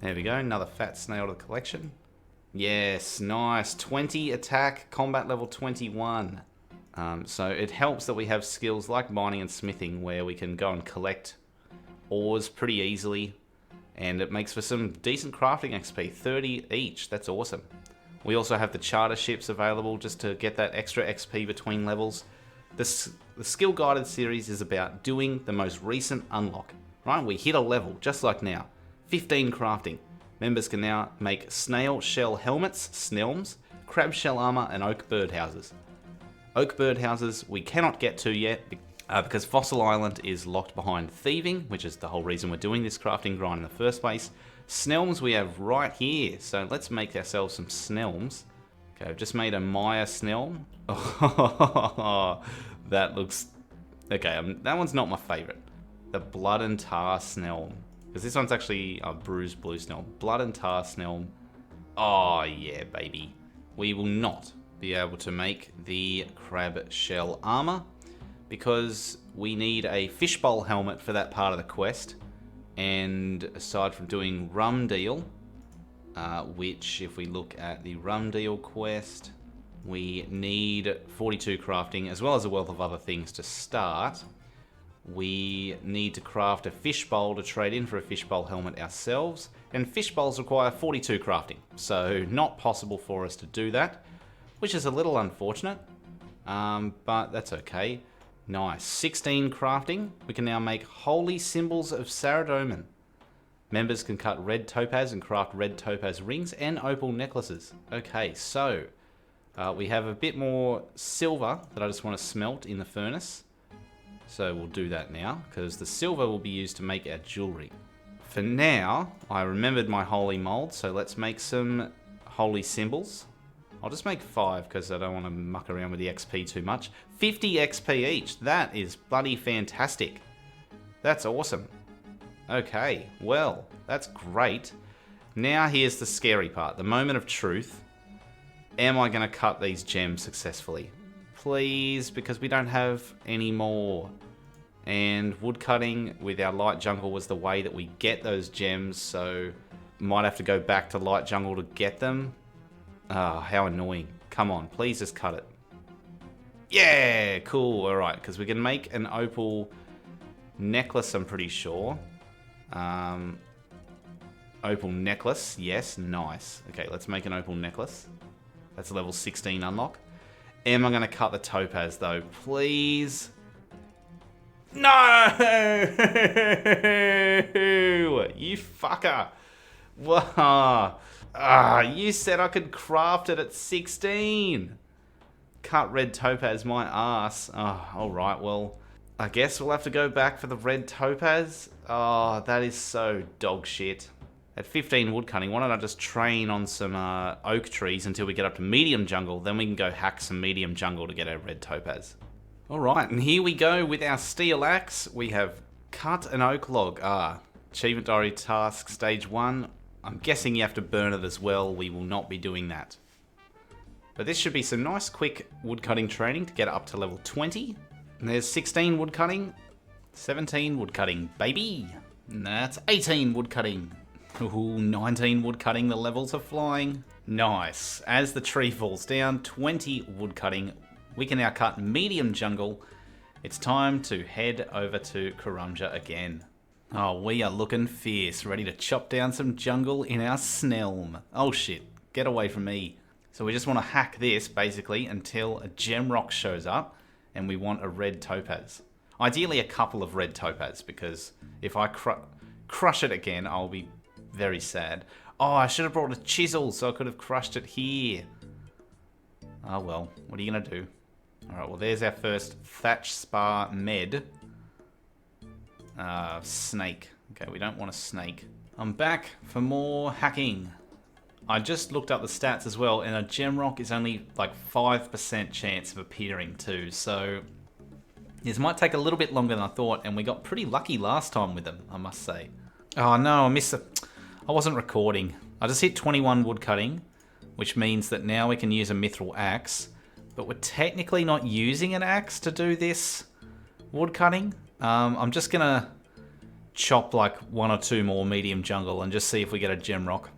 There we go. Another fat snail to the collection. Yes, nice. 20 attack, combat level 21. So it helps that we have skills like mining and smithing where we can go and collect ores pretty easily. And it makes for some decent crafting XP, 30 each. That's awesome. We also have the charter ships available just to get that extra XP between levels. The skill guided series is about doing the most recent unlock. Right? We hit a level, just like now. 15 crafting. Members can now make snail shell helmets, snelms, crab shell armor, and oak birdhouses. Oak birdhouses we cannot get to yet because Fossil Island is locked behind thieving, which is the whole reason we're doing this crafting grind in the first place. Snelms we have right here, so let's make ourselves some snelms. Okay, I've just made a Maya snelm. Oh, that looks... Okay, that one's not my favourite. The Blood and Tar snelm. Because this one's actually a bruised blue snelm. Blood and Tar snelm. Oh yeah, baby. We will not be able to make the crab shell armor because we need a fishbowl helmet for that part of the quest. And aside from doing rum deal, which if we look at the rum deal quest, we need 42 crafting as well as a wealth of other things to start. We need to craft a fishbowl to trade in for a fishbowl helmet ourselves, and fishbowls require 42 crafting, so not possible for us to do that, which is a little unfortunate, but that's okay. Nice. 16 crafting. We can now make holy symbols of Saradomin. Members can cut red topaz and craft red topaz rings and opal necklaces. Okay, so we have a bit more silver that I just want to smelt in the furnace. So we'll do that now, because the silver will be used to make our jewelry. For now, I remembered my holy mold, so let's make some holy symbols. I'll just make 5, because I don't want to muck around with the XP too much. 50 XP each, that is bloody fantastic. That's awesome. Okay, well, that's great. Now here's the scary part, the moment of truth. Am I going to cut these gems successfully? Please, because we don't have any more. And woodcutting with our light jungle was the way that we get those gems, so might have to go back to light jungle to get them. Ah, how annoying. Come on, please just cut it. Yeah, cool. Alright, because we can make an opal necklace, I'm pretty sure. Opal necklace, yes, nice. Okay, let's make an opal necklace. That's a level 16 unlock. Am I going to cut the topaz though? Please. No! You fucker. Wow. Ah, you said I could craft it at 16. Cut red topaz, my ass. Oh, alright, well, I guess we'll have to go back for the red topaz. Oh, that is so dog shit. At 15 woodcutting, why don't I just train on some oak trees until we get up to medium jungle, then we can go hack some medium jungle to get our red topaz. Alright, and here we go with our steel axe. We have cut an oak log. Achievement diary task stage 1. I'm guessing you have to burn it as well. We will not be doing that. But this should be some nice quick woodcutting training to get up to level 20. And there's 16 woodcutting, 17 woodcutting, baby. And that's 18 woodcutting. Ooh, 19 woodcutting, the levels are flying. Nice. As the tree falls down, 20 woodcutting. We can now cut medium jungle. It's time to head over to Karumja again. Oh, we are looking fierce, ready to chop down some jungle in our Snelm. Oh shit, get away from me. So we just want to hack this, basically, until a gem rock shows up, and we want a red topaz. Ideally a couple of red topaz, because if I crush it again, I'll be very sad. Oh, I should have brought a chisel, so I could have crushed it here. Oh well, what are you going to do? Alright, well there's our first thatch spar med. Snake. Okay, we don't want a snake. I'm back for more hacking. I just looked up the stats as well, and a gem rock is only like 5% chance of appearing too, so this might take a little bit longer than I thought, and we got pretty lucky last time with them, I must say. Oh no, I missed it. I wasn't recording. I just hit 21 woodcutting, which means that now we can use a mithril axe, but we're technically not using an axe to do this woodcutting. I'm just gonna chop like 1 or 2 more medium jungle and just see if we get a gem rock.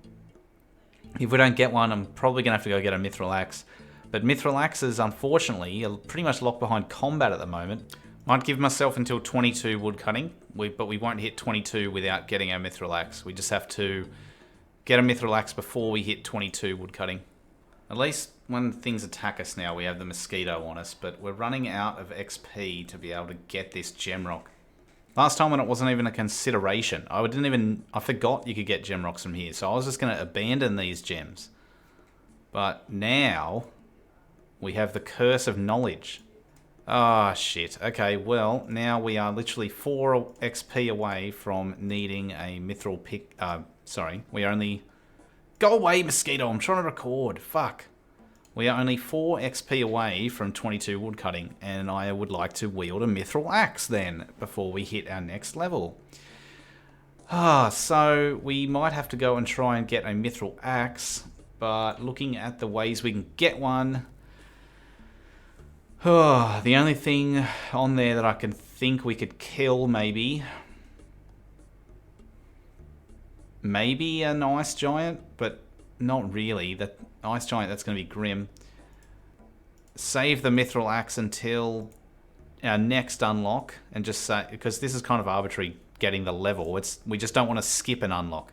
If we don't get one, I'm probably gonna have to go get a mithril axe. But mithril axes, unfortunately, are pretty much locked behind combat at the moment. Might give myself until 22 woodcutting, but we won't hit 22 without getting our mithril axe. We just have to get a mithril axe before we hit 22 woodcutting. At least when things attack us now, we have the mosquito on us, but we're running out of XP to be able to get this gem rock. Last time when it wasn't even a consideration. I forgot you could get gem rocks from here, so I was just going to abandon these gems. But now we have the curse of knowledge. Ah, shit. Okay, well, now we are literally 4 XP away from needing a mithril pick. Sorry, we are only... Go away, mosquito, I'm trying to record. Fuck. We are only 4 XP away from 22 woodcutting, and I would like to wield a mithril axe then, before we hit our next level. So we might have to go and try and get a mithril axe, but looking at the ways we can get one... the only thing on there that I can think we could kill, maybe an ice giant, but not really. That ice giant, that's going to be grim. Save the mithril axe until our next unlock, and just say, because this is kind of arbitrary getting the level. We just don't want to skip an unlock.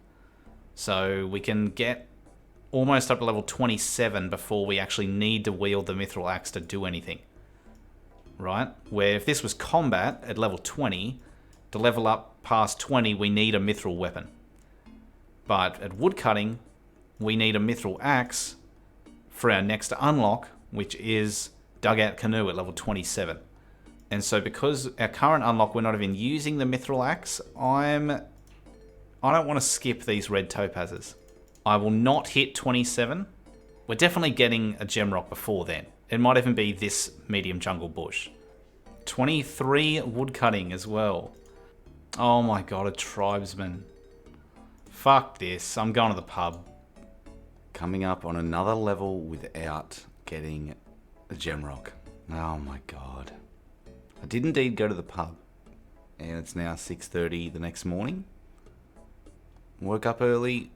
So we can get almost up to level 27 before we actually need to wield the mithril axe to do anything. Right? Where if this was combat at level 20, to level up past 20, we need a mithril weapon. But at woodcutting, we need a mithril axe for our next unlock, which is Dugout Canoe at level 27. And so because our current unlock, we're not even using the mithril axe, I don't want to skip these red topazes. I will not hit 27. We're definitely getting a gem rock before then. It might even be this medium jungle bush. 23 woodcutting as well. Oh my god, a tribesman. Fuck this, I'm going to the pub. Coming up on another level without getting a gem rock. Oh my god. I did indeed go to the pub. and it's now 6:30 the next morning. Woke up early,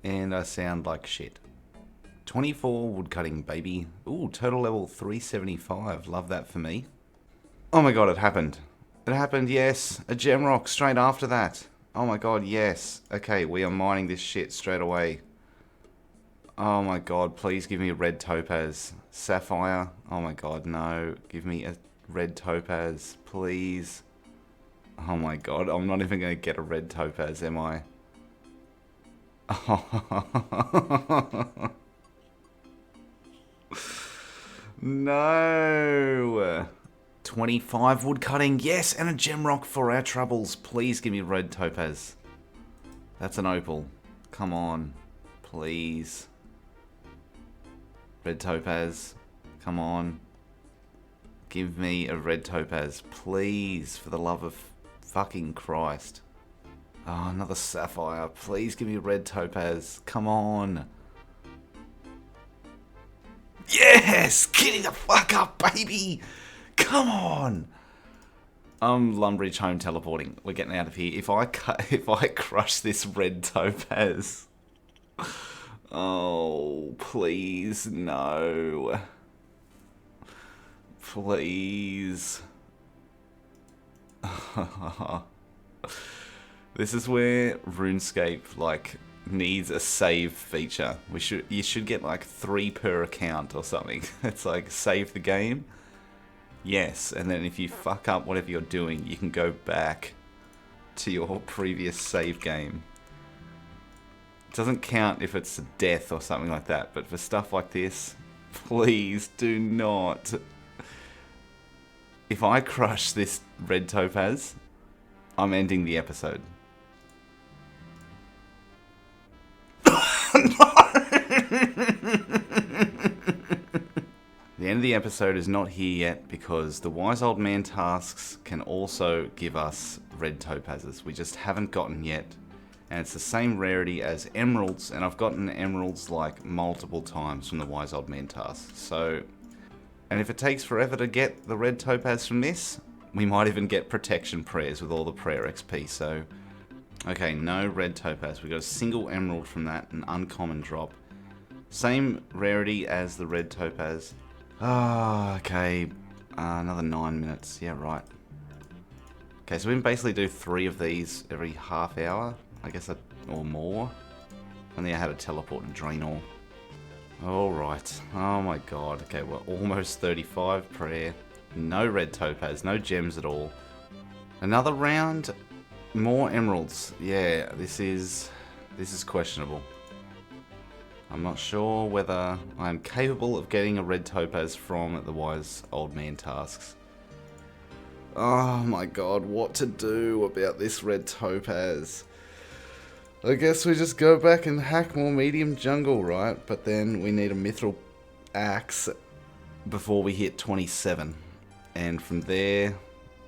and I sound like shit. 24 woodcutting, baby. Ooh, total level 375. Love that for me. Oh my god, it happened. It happened, yes. A gem rock straight after that. Oh my god, yes. Okay, we are mining this shit straight away. Oh my god, please give me a red topaz. Sapphire. Oh my god, no. Give me a red topaz, please. Oh my god, I'm not even going to get a red topaz, am I? No. 25 woodcutting, yes, and a gem rock for our troubles. Please give me red topaz. That's an opal. Come on, please. Red topaz. Come on. Give me a red topaz, please, for the love of fucking Christ. Oh, another sapphire. Please give me a red topaz. Come on. Yes! Getting the fuck up, baby! Come on! I'm Lumbridge home teleporting. We're getting out of here. If I crush this red topaz... Oh, please, no. Please. This is where RuneScape, like, needs a save feature. You should get, like, 3 per account or something. It's like, save the game. Yes, and then if you fuck up whatever you're doing, you can go back to your previous save game. It doesn't count if it's a death or something like that, but for stuff like this, please do not. If I crush this red topaz, I'm ending the episode. The end of the episode is not here yet because the Wise Old Man tasks can also give us red topazes. We just haven't gotten yet. And it's the same rarity as emeralds, and I've gotten emeralds like multiple times from the Wise Old Man task. So, and if it takes forever to get the red topaz from this, we might even get protection prayers with all the prayer XP. So, okay, no red topaz. We got a single emerald from that, an uncommon drop. Same rarity as the red topaz. Ah, okay. Another 9 minutes. Yeah, right. Okay, so we can basically do 3 of these every half hour, I guess, or more. And then I had to teleport and drain all. Alright. Oh my god. Okay, we're almost 35 prayer. No red topaz, no gems at all. Another round. More emeralds. Yeah, this is questionable. I'm not sure whether I'm capable of getting a red topaz from the Wise Old Man tasks. Oh my god, what to do about this red topaz? I guess we just go back and hack more medium jungle, right? But then we need a mithril axe before we hit 27. And from there,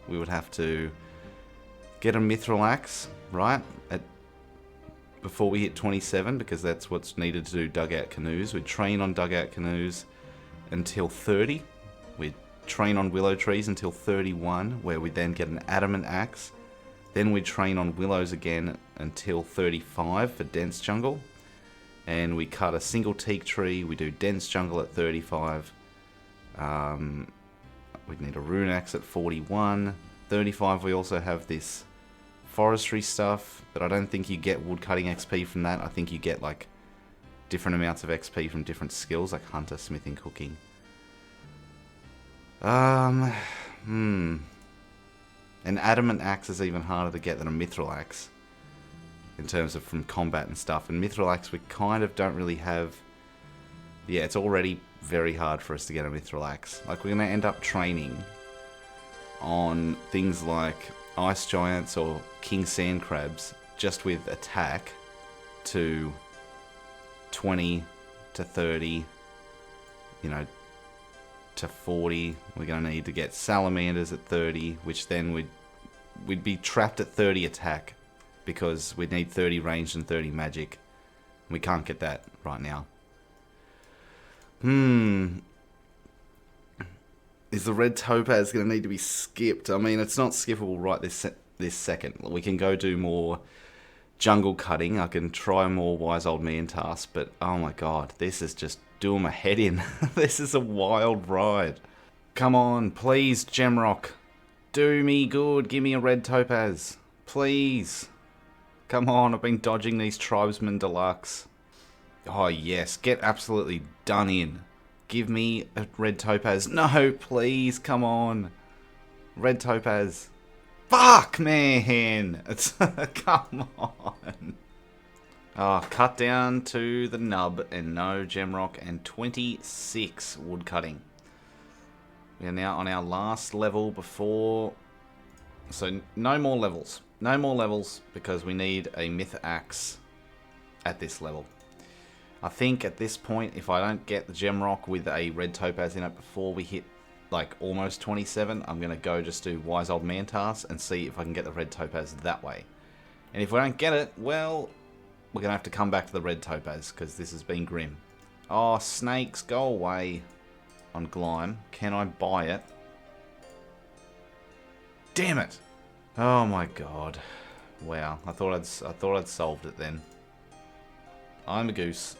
we would have to get a mithril axe, right? Before we hit 27, because that's what's needed to do dugout canoes. We'd train on dugout canoes until 30. We'd train on willow trees until 31, where we then get an adamant axe. Then we'd train on willows again until 35 for dense jungle. And we cut a single teak tree. We do dense jungle at 35. We'd need a rune axe at 41. 35, we also have this forestry stuff, but I don't think you get woodcutting XP from that. I think you get like different amounts of XP from different skills, like hunter, smithing, cooking. An adamant axe is even harder to get than a mithril axe in terms of from combat and stuff. And mithril axe we kind of don't really have. Yeah, it's already very hard for us to get a mithril axe. Like, we're going to end up training on things like ice giants or king sand crabs just with attack to 20 to 30, you know, to 40. We're going to need to get salamanders at 30, which then we'd be trapped at 30 attack because we'd need 30 ranged and 30 magic. We can't get that right now. Is the red topaz going to need to be skipped? I mean, it's not skippable right this second. We can go do more jungle cutting. I can try more wise old man tasks, but oh my god, this is just doing my head in. This is a wild ride. Come on, please, Gemrock. Do me good. Give me a red topaz. Please. Come on, I've been dodging these tribesmen deluxe. Oh yes, get absolutely done in. Give me a red topaz. No, please, come on. Red topaz. Fuck, man. It's come on. Oh, cut down to the nub and no gemrock and 26 wood cutting. We are now on our last level before... So no more levels. No more levels because we need a myth axe at this level. I think at this point, if I don't get the gemrock with a red topaz in it before we hit like almost 27, I'm going to go just do wise old man tasks and see if I can get the red topaz that way. And if we don't get it, well, we're going to have to come back to the red topaz because this has been grim. Oh, snakes, go away on Glime. Can I buy it? Damn it! Oh my god. Wow, I thought I'd solved it then. I'm a goose.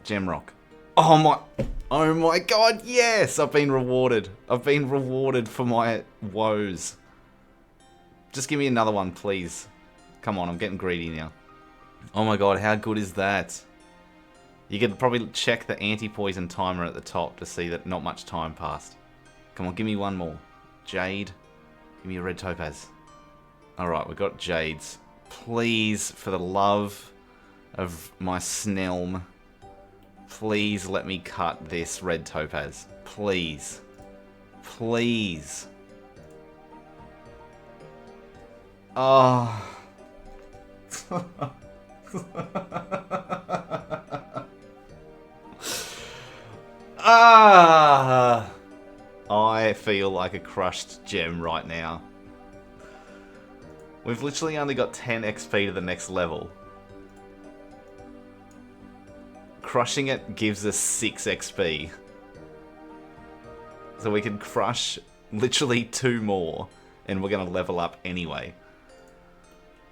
Gemrock. Oh my god, yes! I've been rewarded. I've been rewarded for my woes. Just give me another one, please. Come on, I'm getting greedy now. Oh my god, how good is that? You could probably check the anti-poison timer at the top to see that not much time passed. Come on, give me one more. Jade. Give me a red topaz. Alright, we've got jades. Please, for the love of my Snelm, please let me cut this red topaz. Please. Please. Oh. Ah. I feel like a crushed gem right now. We've literally only got 10 XP to the next level. Crushing it gives us 6 XP. So we can crush literally 2 more and we're going to level up anyway.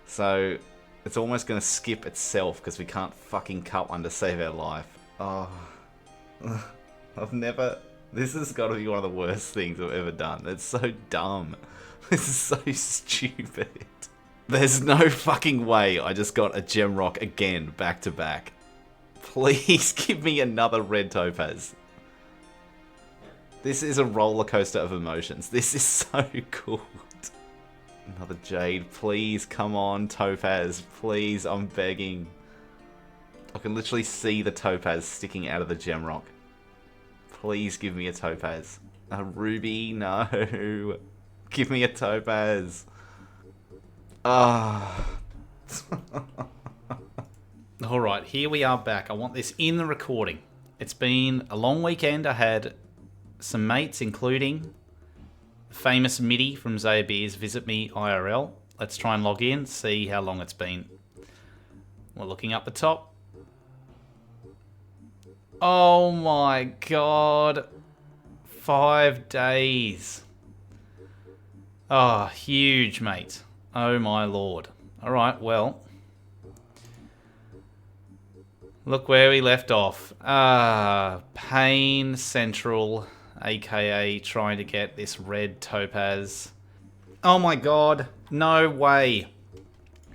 So it's almost going to skip itself because we can't fucking cut one to save our life. Oh. I've never... This has got to be one of the worst things I've ever done. It's so dumb. This is so stupid. There's no fucking way I just got a gemrock again back to back. Please give me another red topaz. This is a roller coaster of emotions. This is so good. Another jade. Please, come on, topaz. Please, I'm begging. I can literally see the topaz sticking out of the gemrock. Please give me a topaz. A ruby? No. Give me a topaz. Ah. Alright, here we are back. I want this in the recording. It's been a long weekend. I had some mates, including the famous Mitty from Zaya Beers, visit me IRL. Let's try and log in, see how long it's been. We're looking up the top. Oh my god. 5 days. Oh, huge, mate. Oh my lord. Alright, well. Look where we left off. Pain Central, aka trying to get this red topaz. Oh my god. No way.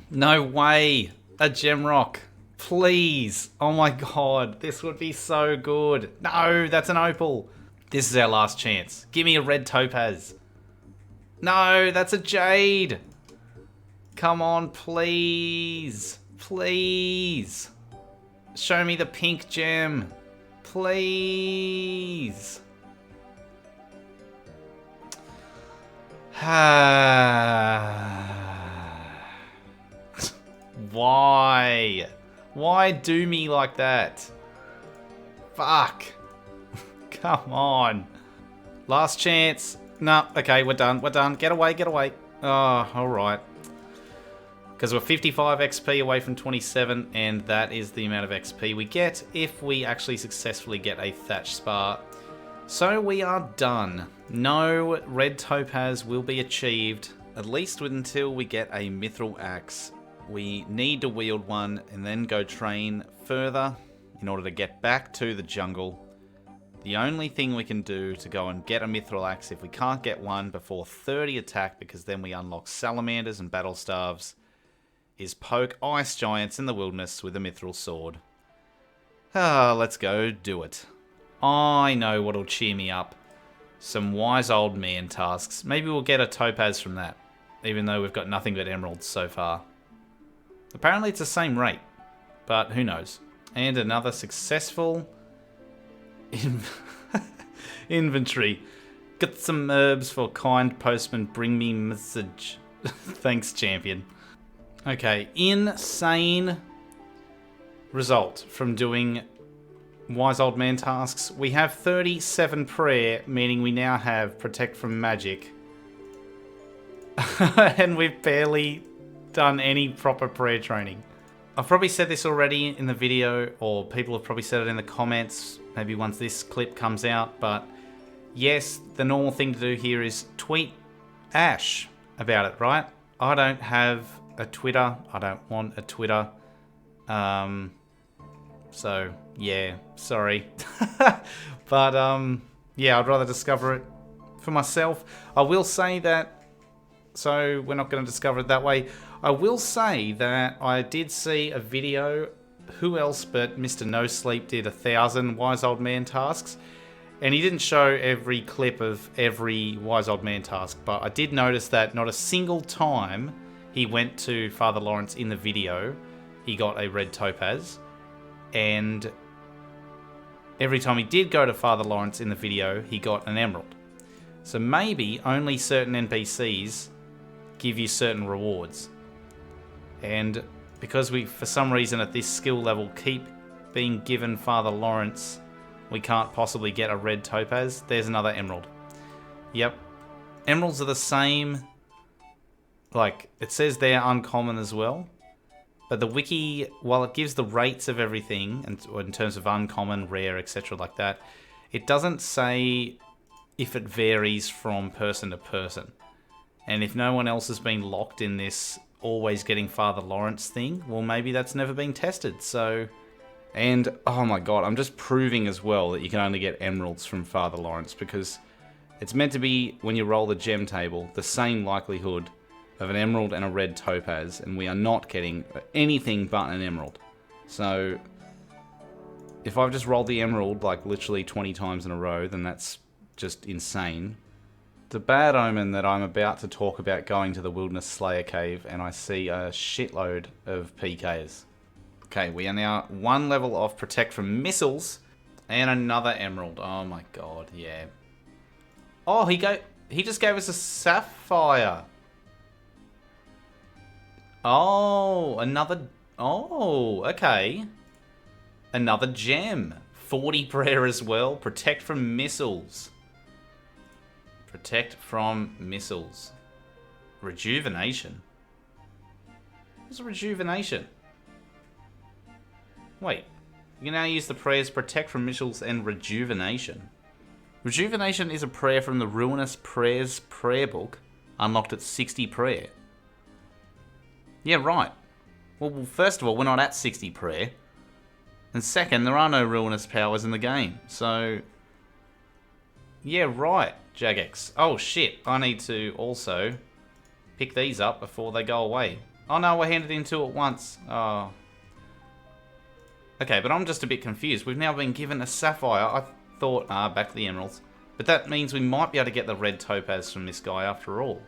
No way. A gemrock. Please. Oh my god. This would be so good. No, that's an opal. This is our last chance. Give me a red topaz. No, that's a jade. Come on, please. Please. Show me the pink gem. Please. Why? Why do me like that? Fuck. Come on. Last chance. No, okay, we're done. We're done. Get away, get away. Oh, alright. Because we're 55 XP away from 27, and that is the amount of XP we get if we actually successfully get a thatch spar. So we are done. No red topaz will be achieved, at least until we get a mithril axe. We need to wield one and then go train further in order to get back to the jungle. The only thing we can do to go and get a mithril axe, if we can't get one before 30 attack, because then we unlock salamanders and battle staves, is poke ice giants in the wilderness with a mithril sword. Let's go do it. I know what'll cheer me up. Some wise old man tasks. Maybe we'll get a topaz from that, even though we've got nothing but emeralds so far. Apparently it's the same rate, but who knows. And another successful inventory. Got some herbs for kind postman, bring me message. Thanks, champion. Okay, insane result from doing wise old man tasks. We have 37 prayer, meaning we now have protect from magic. And we've barely done any proper prayer training. I've probably said this already in the video, or people have probably said it in the comments, maybe once this clip comes out, but yes, the normal thing to do here is tweet Ash about it, right? I don't have a Twitter. I don't want a Twitter. So, yeah, sorry. But, yeah, I'd rather discover it for myself. I will say that, so we're not going to discover it that way. I will say that I did see a video, who else but Mr. No Sleep did 1,000 Wise Old Man tasks, and he didn't show every clip of every Wise Old Man task, but I did notice that not a single time he went to Father Lawrence in the video, he got a red topaz, and every time he did go to Father Lawrence in the video, he got an emerald. So maybe only certain NPCs give you certain rewards. And because we, for some reason at this skill level, keep being given Father Lawrence, we can't possibly get a red topaz. There's another emerald. Yep. Emeralds are the same. Like, it says they're uncommon as well. But the wiki, while it gives the rates of everything, and in terms of uncommon, rare, etc. like that, it doesn't say if it varies from person to person. And if no one else has been locked in this always getting Father Lawrence thing, well, maybe that's never been tested, so... And, oh my god, I'm just proving as well that you can only get emeralds from Father Lawrence, because it's meant to be, when you roll the gem table, the same likelihood of an emerald and a red topaz, and we are not getting anything but an emerald. So, if I've just rolled the emerald, like, literally 20 times in a row, then that's just insane. It's a bad omen that I'm about to talk about going to the Wilderness Slayer Cave, and I see a shitload of PKs. Okay, we are now one level off protect from missiles, and another emerald. Oh my god, yeah. Oh, he just gave us a sapphire. Oh, another... Oh, okay. Another gem. 40 prayer as well. Protect from missiles. Protect from missiles. Rejuvenation. What's a rejuvenation? Wait. You can now use the prayers protect from missiles and rejuvenation. Rejuvenation is a prayer from the Ruinous Prayers prayer book, unlocked at 60 prayer. Yeah, right. Well, first of all, we're not at 60 prayer. And second, there are no ruinous powers in the game. So, yeah, right, Jagex. Oh, shit. I need to also pick these up before they go away. Oh, no, we're handed in two at once. Oh. Okay, but I'm just a bit confused. We've now been given a sapphire. I thought, back to the emeralds. But that means we might be able to get the red topaz from this guy after all.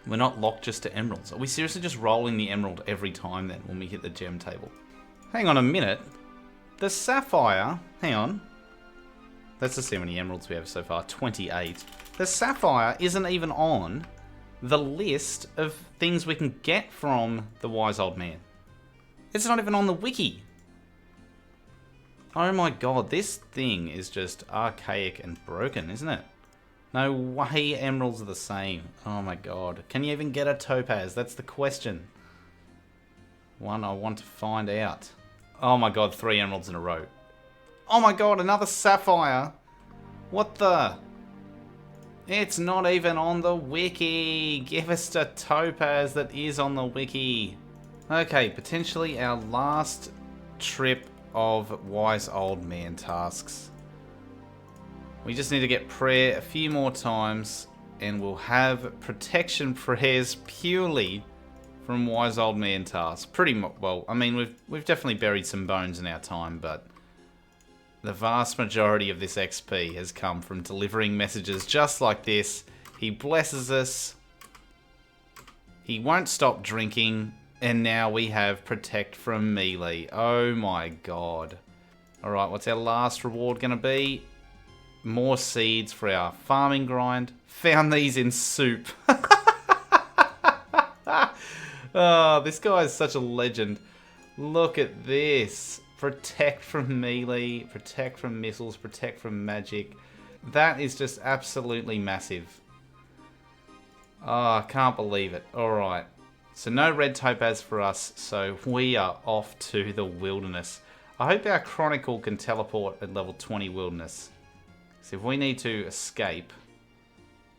We're not locked just to emeralds. Are we seriously just rolling the emerald every time then when we hit the gem table? Hang on a minute. The sapphire... Hang on. Let's just see how many emeralds we have so far. 28. The sapphire isn't even on the list of things we can get from the Wise Old Man. It's not even on the wiki. Oh my god, this thing is just archaic and broken, isn't it? No way emeralds are the same. Oh my god. Can you even get a topaz? That's the question. One I want to find out. Oh my god, 3 emeralds in a row. Oh my god, another sapphire. What the? It's not even on the wiki. Give us the topaz that is on the wiki. Okay, potentially our last trip of wise old man tasks. We just need to get prayer a few more times and we'll have protection prayers purely from wise old man tasks. Well, I mean, we've definitely buried some bones in our time, but the vast majority of this XP has come from delivering messages just like this. He blesses us. He won't stop drinking. And now we have protect from melee. Oh my god. Alright, what's our last reward going to be? More seeds for our farming grind. Found these in soup. Oh, this guy is such a legend. Look at this. Protect from melee, protect from missiles, protect from magic. That is just absolutely massive. Oh, I can't believe it. Alright. So no red topaz for us, so we are off to the wilderness. I hope our Chronicle can teleport at level 20 wilderness. So if we need to escape,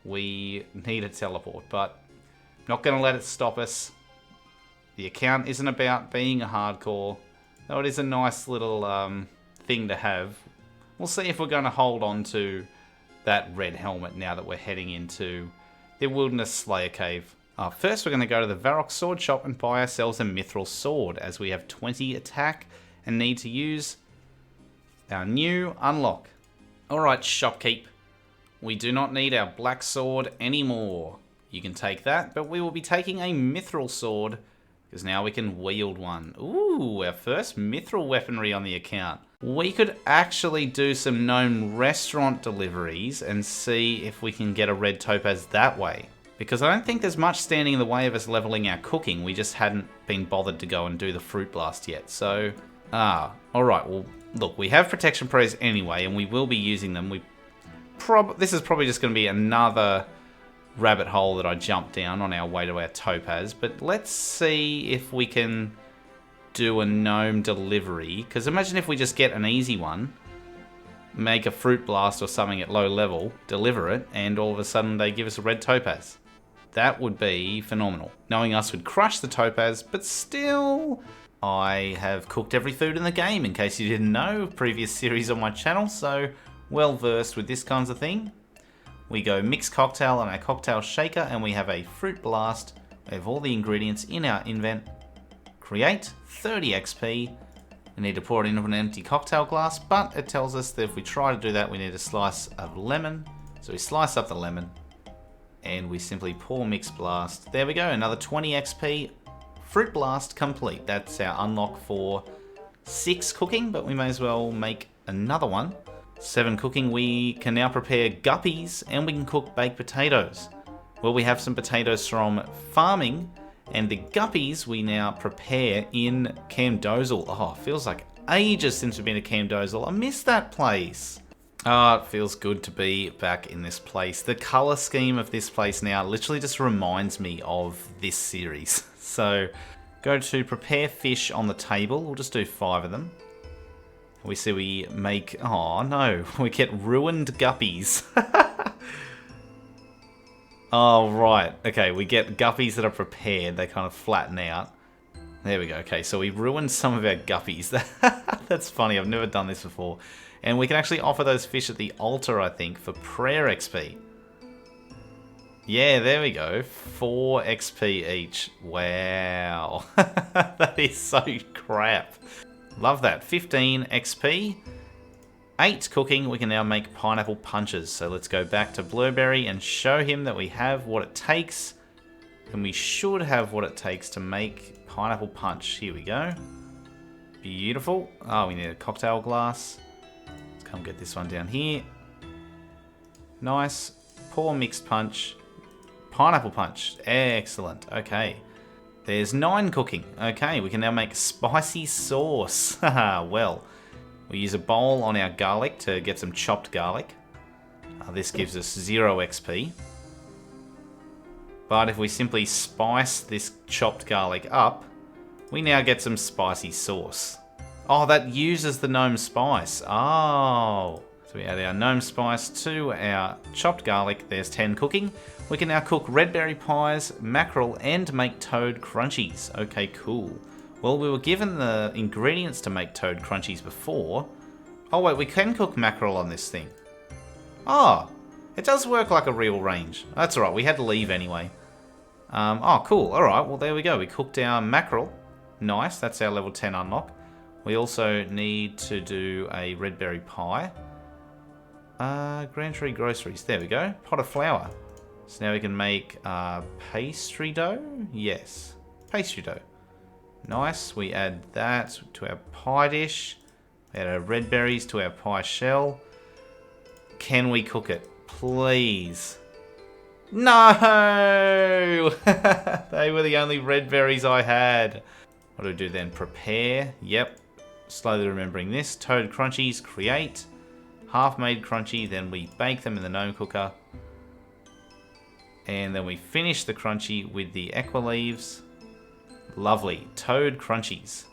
we need a teleport, but not going to let it stop us. The account isn't about being a hardcore. Though it is a nice little thing to have. We'll see if we're going to hold on to that red helmet now that we're heading into the Wilderness Slayer Cave. First we're going to go to the Varrock Sword Shop and buy ourselves a Mithril Sword, as we have 20 attack and need to use our new unlock. Alright, shopkeep. We do not need our black sword anymore. You can take that, but we will be taking a Mithril Sword, because now we can wield one. Ooh, our first mithril weaponry on the account. We could actually do some gnome restaurant deliveries and see if we can get a red topaz that way. Because I don't think there's much standing in the way of us leveling our cooking. We just hadn't been bothered to go and do the fruit blast yet. So, alright, well, look, we have protection prayers anyway, and we will be using them. This is probably just going to be another rabbit hole that I jumped down on our way to our topaz, but let's see if we can do a gnome delivery, because imagine if we just get an easy one, make a fruit blast or something at low level, deliver it, and all of a sudden they give us a red topaz. That would be phenomenal. Knowing us would crush the topaz, but still, I have cooked every food in the game, in case you didn't know, previous series on my channel, so well versed with this kinds of thing. We go mix cocktail on our cocktail shaker and we have a fruit blast. We have all the ingredients in our invent. Create 30 XP. We need to pour it into an empty cocktail glass, but it tells us that if we try to do that, we need a slice of lemon. So we slice up the lemon and we simply pour mix blast. There we go, another 20 XP. Fruit blast complete. That's our unlock for 6 cooking, but we may as well make another one. 7 cooking, we can now prepare guppies and we can cook baked potatoes. Well, we have some potatoes from farming, and the guppies we now prepare in Camdozel. Oh, feels like ages since we've been to Camdozel. I miss that place. Oh, it feels good to be back in this place. The color scheme of this place now literally just reminds me of this series. So, go to prepare fish on the table. We'll just do 5 of them. We see we make... Oh no, we get ruined guppies. Oh, right. Okay, we get guppies that are prepared. They kind of flatten out. There we go. Okay, so we ruined some of our guppies. That's funny. I've never done this before. And we can actually offer those fish at the altar, I think, for prayer XP. Yeah, there we go. 4 XP each. Wow. That is so crap. Love that. 15 XP. 8 cooking. We can now make pineapple punches. So let's go back to Blurberry and show him that we have what it takes. And we should have what it takes to make pineapple punch. Here we go. Beautiful. Oh, we need a cocktail glass. Let's come get this one down here. Nice. Pour mixed punch. Pineapple punch. Excellent. Okay. There's 9 cooking. Okay, we can now make spicy sauce. Well, we use a bowl on our garlic to get some chopped garlic. This gives us 0 XP. But if we simply spice this chopped garlic up, we now get some spicy sauce. Oh, that uses the gnome spice. Oh. So we add our gnome spice to our chopped garlic. There's 10 cooking. We can now cook red berry pies, mackerel, and make toad crunchies. Okay, cool. Well, we were given the ingredients to make toad crunchies before. Oh, wait, we can cook mackerel on this thing. Oh, it does work like a real range. That's alright, we had to leave anyway. Oh, cool. Alright, well, there we go. We cooked our mackerel. Nice, that's our level 10 unlock. We also need to do a red berry pie. Grand Tree Groceries. There we go. Pot of flour. So now we can make pastry dough? Yes. Pastry dough. Nice. We add that to our pie dish. We add our red berries to our pie shell. Can we cook it? Please. No! They were the only red berries I had. What do we do then? Prepare. Yep. Slowly remembering this. Toad crunchies. Create. Half-made crunchy. Then we bake them in the gnome cooker. And then we finish the crunchy with the equa leaves. Lovely. Toad crunchies.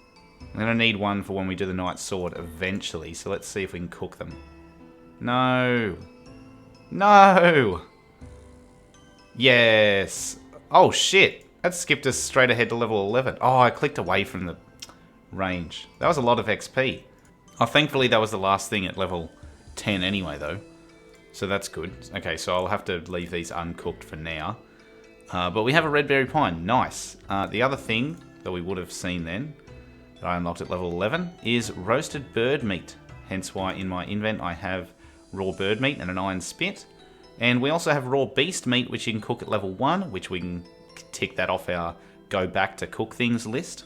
I'm going to need one for when we do the Night Sword eventually. So let's see if we can cook them. No. No. Yes. Oh, shit. That skipped us straight ahead to level 11. Oh, I clicked away from the range. That was a lot of XP. Oh, thankfully that was the last thing at level 10 anyway, though. So that's good. Okay, so I'll have to leave these uncooked for now. But we have a red berry pie. Nice. The other thing that we would have seen then, that I unlocked at level 11, is roasted bird meat. Hence why in my invent I have raw bird meat and an iron spit. And we also have raw beast meat, which you can cook at level 1, which we can tick that off our go back to cook things list.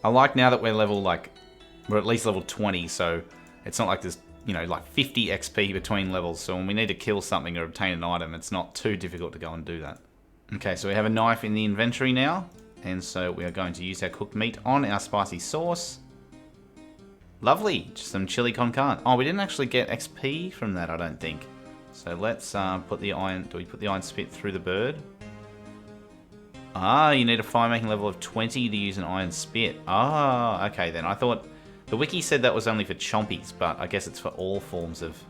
I like now that we're level, we're at least level 20, so it's not like there's, you know, like 50 XP between levels. So when we need to kill something or obtain an item, it's not too difficult to go and do that. Okay, so we have a knife in the inventory now. And so we are going to use our cooked meat on our spicy sauce. Lovely, just some chili con carne. Oh, we didn't actually get XP from that, I don't think. So let's put the iron, do we put the iron spit through the bird? Ah, you need a fire making level of 20 to use an iron spit. Ah, okay then. I thought, the wiki said that was only for chompies, but I guess it's for all forms of,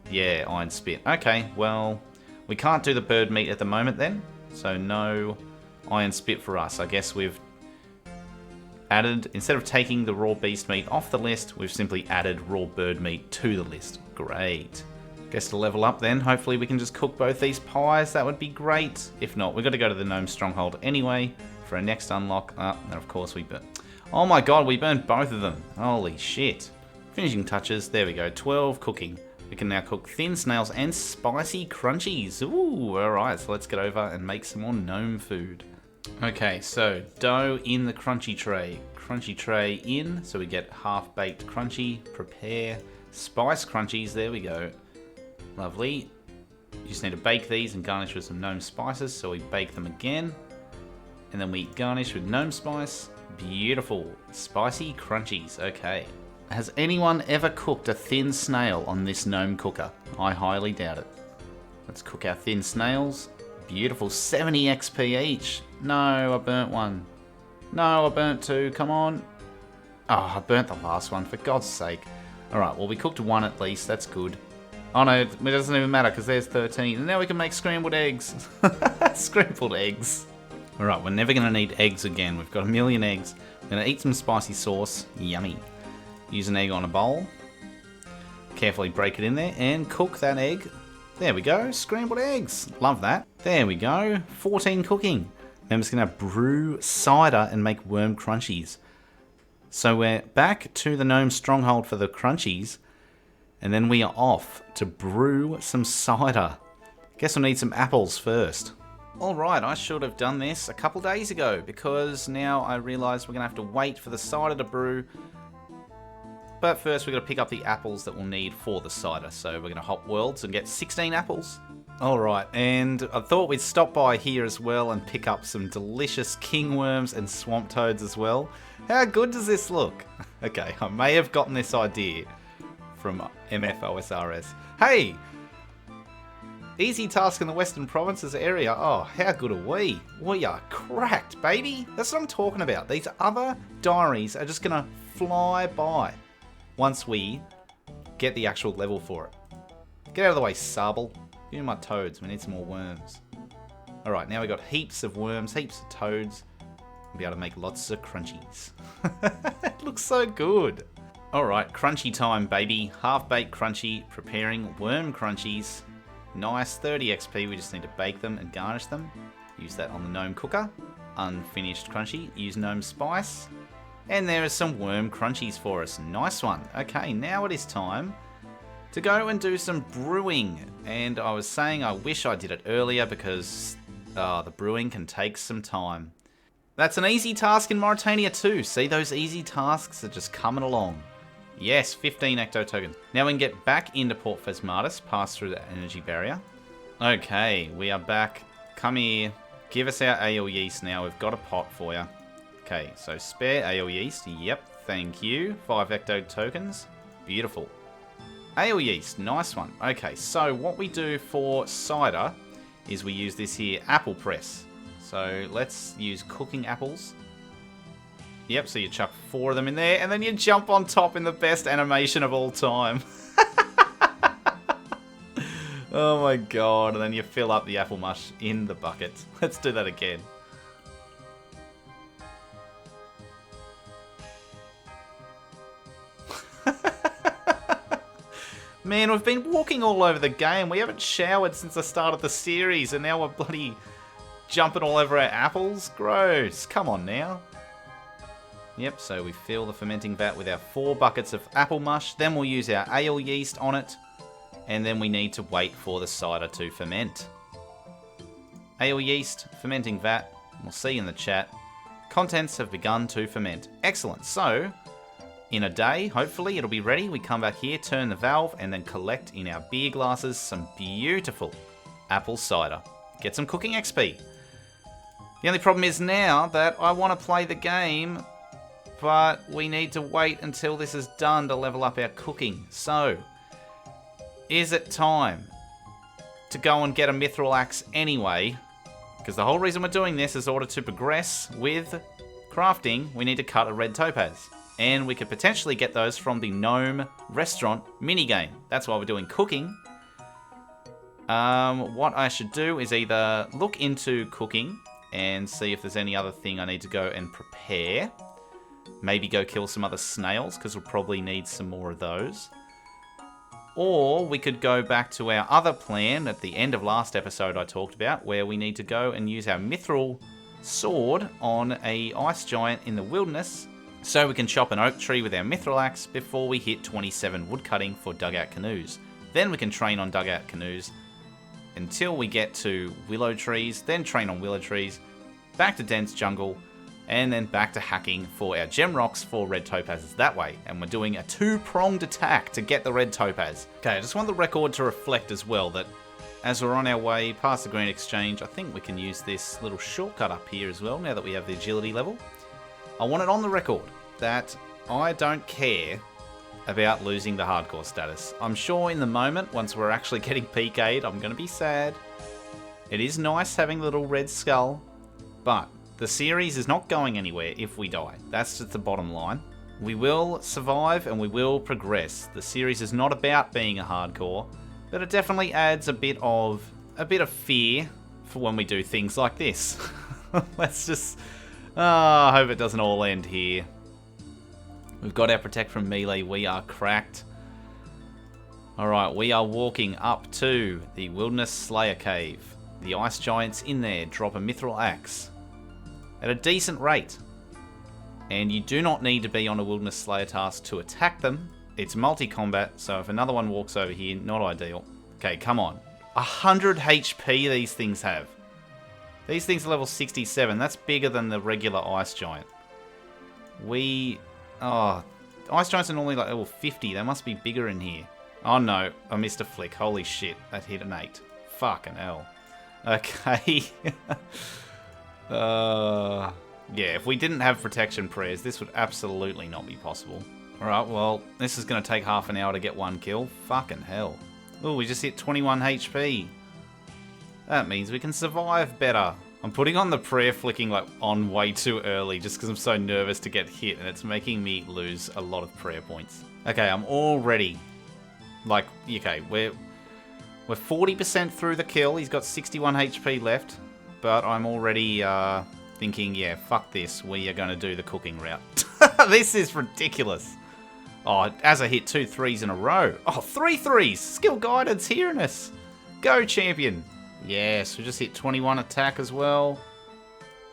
yeah, iron spit. Okay, well, we can't do the bird meat at the moment then. So no iron spit for us. I guess we've added, instead of taking the raw beast meat off the list, we've simply added raw bird meat to the list. Great. Guess to level up then, hopefully we can just cook both these pies. That would be great. If not, we've got to go to the gnome stronghold anyway for our next unlock. And of course we burn. Oh my god, we burned both of them. Holy shit. Finishing touches. There we go. 12 cooking. We can now cook thin snails and spicy crunchies. Ooh, alright. So let's get over and make some more gnome food. Okay, so dough in the crunchy tray. Crunchy tray in. So we get half-baked crunchy. Prepare spice crunchies. There we go. Lovely. You just need to bake these and garnish with some gnome spices. So we bake them again. And then we garnish with gnome spice. Beautiful. Spicy crunchies. Okay. Has anyone ever cooked a thin snail on this gnome cooker? I highly doubt it. Let's cook our thin snails. Beautiful. 70 XP each. No, I burnt one. No, I burnt two. Come on. Oh, I burnt the last one. For God's sake. Alright, well we cooked one at least. That's good. Oh no, it doesn't even matter because there's 13. And now we can make scrambled eggs. Scrambled eggs. Alright, we're never going to need eggs again. We've got a million eggs. We're going to eat some spicy sauce. Yummy. Use an egg on a bowl. Carefully break it in there and cook that egg. There we go. Scrambled eggs. Love that. There we go. 14 cooking. Then we're just going to brew cider and make worm crunchies. So we're back to the gnome stronghold for the crunchies. And then we are off to brew some cider. Guess we'll need some apples first. Alright, I should have done this a couple days ago because now I realise we're going to have to wait for the cider to brew. But first we're going to pick up the apples that we'll need for the cider. So we're going to hop worlds and get 16 apples. Alright, and I thought we'd stop by here as well and pick up some delicious kingworms and swamp toads as well. How good does this look? Okay, I may have gotten this idea from MFOSRS. Hey! Easy task in the Western Provinces area. Oh, how good are we? We are cracked, baby. That's what I'm talking about. These other diaries are just going to fly by once we get the actual level for it. Get out of the way, Sable. Give me my toads. We need some more worms. Alright, now we got heaps of worms, heaps of toads. We'll be able to make lots of crunchies. It looks so good. Alright, crunchy time, baby. Half-baked crunchy, preparing worm crunchies. Nice, 30 XP. We just need to bake them and garnish them. Use that on the gnome cooker. Unfinished crunchy. Use gnome spice. And there are some worm crunchies for us. Nice one. Okay, now it is time to go and do some brewing. And I was saying I wish I did it earlier because the brewing can take some time. That's an easy task in Mauritania too. See, those easy tasks are just coming along. Yes, 15 ecto tokens. Now we can get back into Port Phasmatis, pass through the energy barrier. Okay, we are back. Come here. Give us our ale yeast now. We've got a pot for you. Okay, so spare ale yeast. Yep, thank you. 5 ecto tokens. Beautiful. Ale yeast, nice one. Okay, so what we do for cider is we use this here apple press. So let's use cooking apples. Yep, so you chuck 4 of them in there, and then you jump on top in the best animation of all time. Oh my god, and then you fill up the apple mush in the bucket. Let's do that again. Man, we've been walking all over the game. We haven't showered since the start of the series, and now we're bloody jumping all over our apples. Gross. Come on now. Yep, so we fill the fermenting vat with our 4 buckets of apple mush. Then we'll use our ale yeast on it. And then we need to wait for the cider to ferment. Ale yeast, fermenting vat. We'll see in the chat. Contents have begun to ferment. Excellent. So, in a day, hopefully it'll be ready. We come back here, turn the valve, and then collect in our beer glasses some beautiful apple cider. Get some cooking XP. The only problem is now that I want to play the game, but we need to wait until this is done to level up our cooking. So, is it time to go and get a mithril axe anyway? Because the whole reason we're doing this is in order to progress with crafting, we need to cut a red topaz. And we could potentially get those from the gnome restaurant minigame. That's why we're doing cooking. What I should do is either look into cooking and see if there's any other thing I need to go and prepare. Maybe go kill some other snails, because we'll probably need some more of those. Or we could go back to our other plan at the end of last episode I talked about, where we need to go and use our mithril sword on a ice giant in the wilderness, so we can chop an oak tree with our mithril axe before we hit 27 woodcutting for dugout canoes. Then we can train on dugout canoes until we get to willow trees, then train on willow trees, back to dense jungle, and then back to hacking for our gem rocks for red topazes that way. And we're doing a 2-pronged attack to get the red topaz. Okay, I just want the record to reflect as well that as we're on our way past the Green Exchange, I think we can use this little shortcut up here as well, now that we have the agility level. I want it on the record that I don't care about losing the hardcore status. I'm sure in the moment, once we're actually getting PK'd, I'm going to be sad. It is nice having the little red skull, but the series is not going anywhere if we die. That's just the bottom line. We will survive and we will progress. The series is not about being a hardcore, but it definitely adds a bit of fear for when we do things like this. Let's just... I hope it doesn't all end here. We've got our protect from melee. We are cracked. Alright, we are walking up to the Wilderness Slayer Cave. The ice giants in there drop a mithril axe at a decent rate. And you do not need to be on a Wilderness Slayer task to attack them. It's multi-combat, so if another one walks over here, not ideal. Okay, come on. 100 HP these things have. These things are level 67. That's bigger than the regular ice giant. Ice giants are normally like level 50. They must be bigger in here. Oh no, I missed a flick. Holy shit, that hit an 8. Fucking hell. Okay. Yeah, if we didn't have protection prayers, this would absolutely not be possible. Alright, well, this is going to take half an hour to get 1 kill. Fucking hell. Oh, we just hit 21 HP. That means we can survive better. I'm putting on the prayer flicking like on way too early just because I'm so nervous to get hit, and it's making me lose a lot of prayer points. Okay, I'm already like, okay, we're 40% through the kill. He's got 61 HP left, but I'm already thinking, yeah, fuck this. We are going to do the cooking route. This is ridiculous. Oh, as I hit 2 3s in a row. Oh, 3 3s. Skill guidance hearing us. Go, champion. Yes, we just hit 21 attack as well.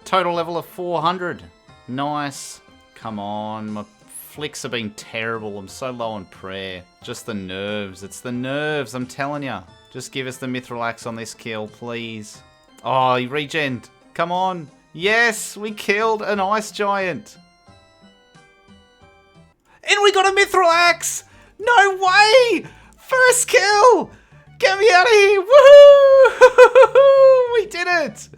Total level of 400. Nice. Come on. My flicks have been terrible. I'm so low on prayer. Just the nerves. It's the nerves, I'm telling ya. Just give us the mithril axe on this kill, please. Oh, he regened. Come on. Yes, we killed an ice giant. And we got a mithril axe. No way. First kill. Get me out of here! Woohoo! We did it!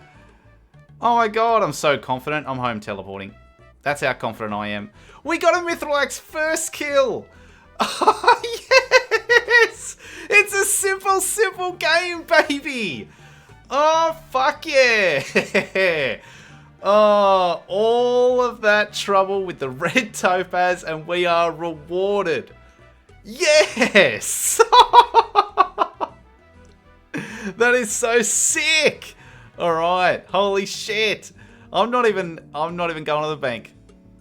Oh my god, I'm so confident. I'm home teleporting. That's how confident I am. We got a mithril axe first kill! Oh, yes! It's a simple game, baby! Oh, fuck yeah! Oh, all of that trouble with the red topaz, and we are rewarded. Yes! That is so sick! Alright, holy shit. I'm not even going to the bank.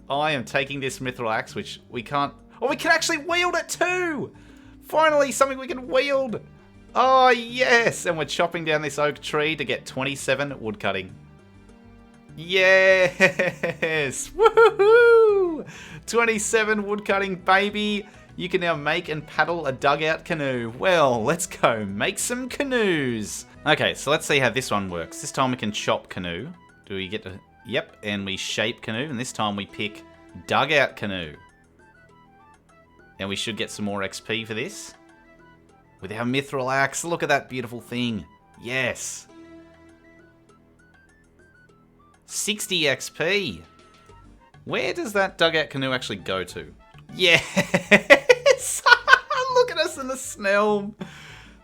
I am taking this mithril axe, which we can't... Oh, we can actually wield it too! Finally, something we can wield! Oh, yes! And we're chopping down this oak tree to get 27 woodcutting. Yes! Woohoo! 27 woodcutting, baby! You can now make and paddle a dugout canoe. Well, let's go make some canoes. Okay, so let's see how this one works. This time we can chop canoe. Do we get to... Yep, and we shape canoe. And this time we pick dugout canoe. And we should get some more XP for this. With our mithril axe. Look at that beautiful thing. Yes. 60 XP. Where does that dugout canoe actually go to? Yes! Look at us in the snow.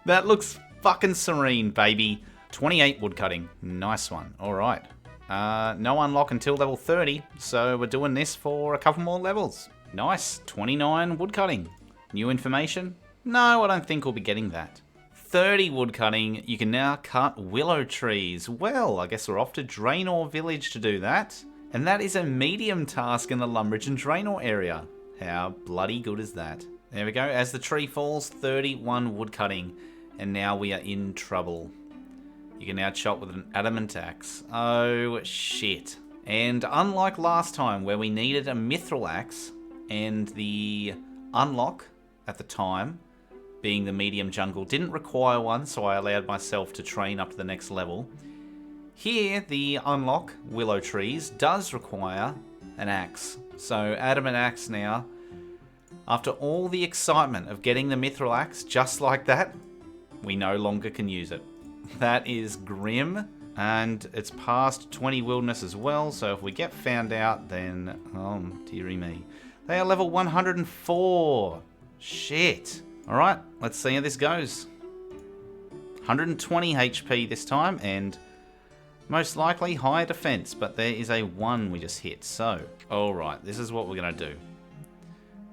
That looks fucking serene, baby. 28 woodcutting. Nice one. Alright. No unlock until level 30, so we're doing this for a couple more levels. Nice. 29 woodcutting. New information? No, I don't think we'll be getting that. 30 woodcutting. You can now cut willow trees. Well, I guess we're off to Draenor Village to do that. And that is a medium task in the Lumbridge and Draenor area. How bloody good is that? There we go. As the tree falls, 31 woodcutting. And now we are in trouble. You can now chop with an adamant axe. Oh, shit. And unlike last time, where we needed a mithril axe, and the unlock at the time, being the medium jungle, didn't require one, so I allowed myself to train up to the next level. Here, the unlock, willow trees, does require an axe. So, adamant axe now. After all the excitement of getting the mithril axe just like that, we no longer can use it. That is grim, and it's past 20 wilderness as well, so if we get found out, then, oh dearie me. They are level 104. Shit. Alright, let's see how this goes. 120 HP this time, and most likely higher defense, but there is a 1 we just hit. So, alright, this is what we're going to do.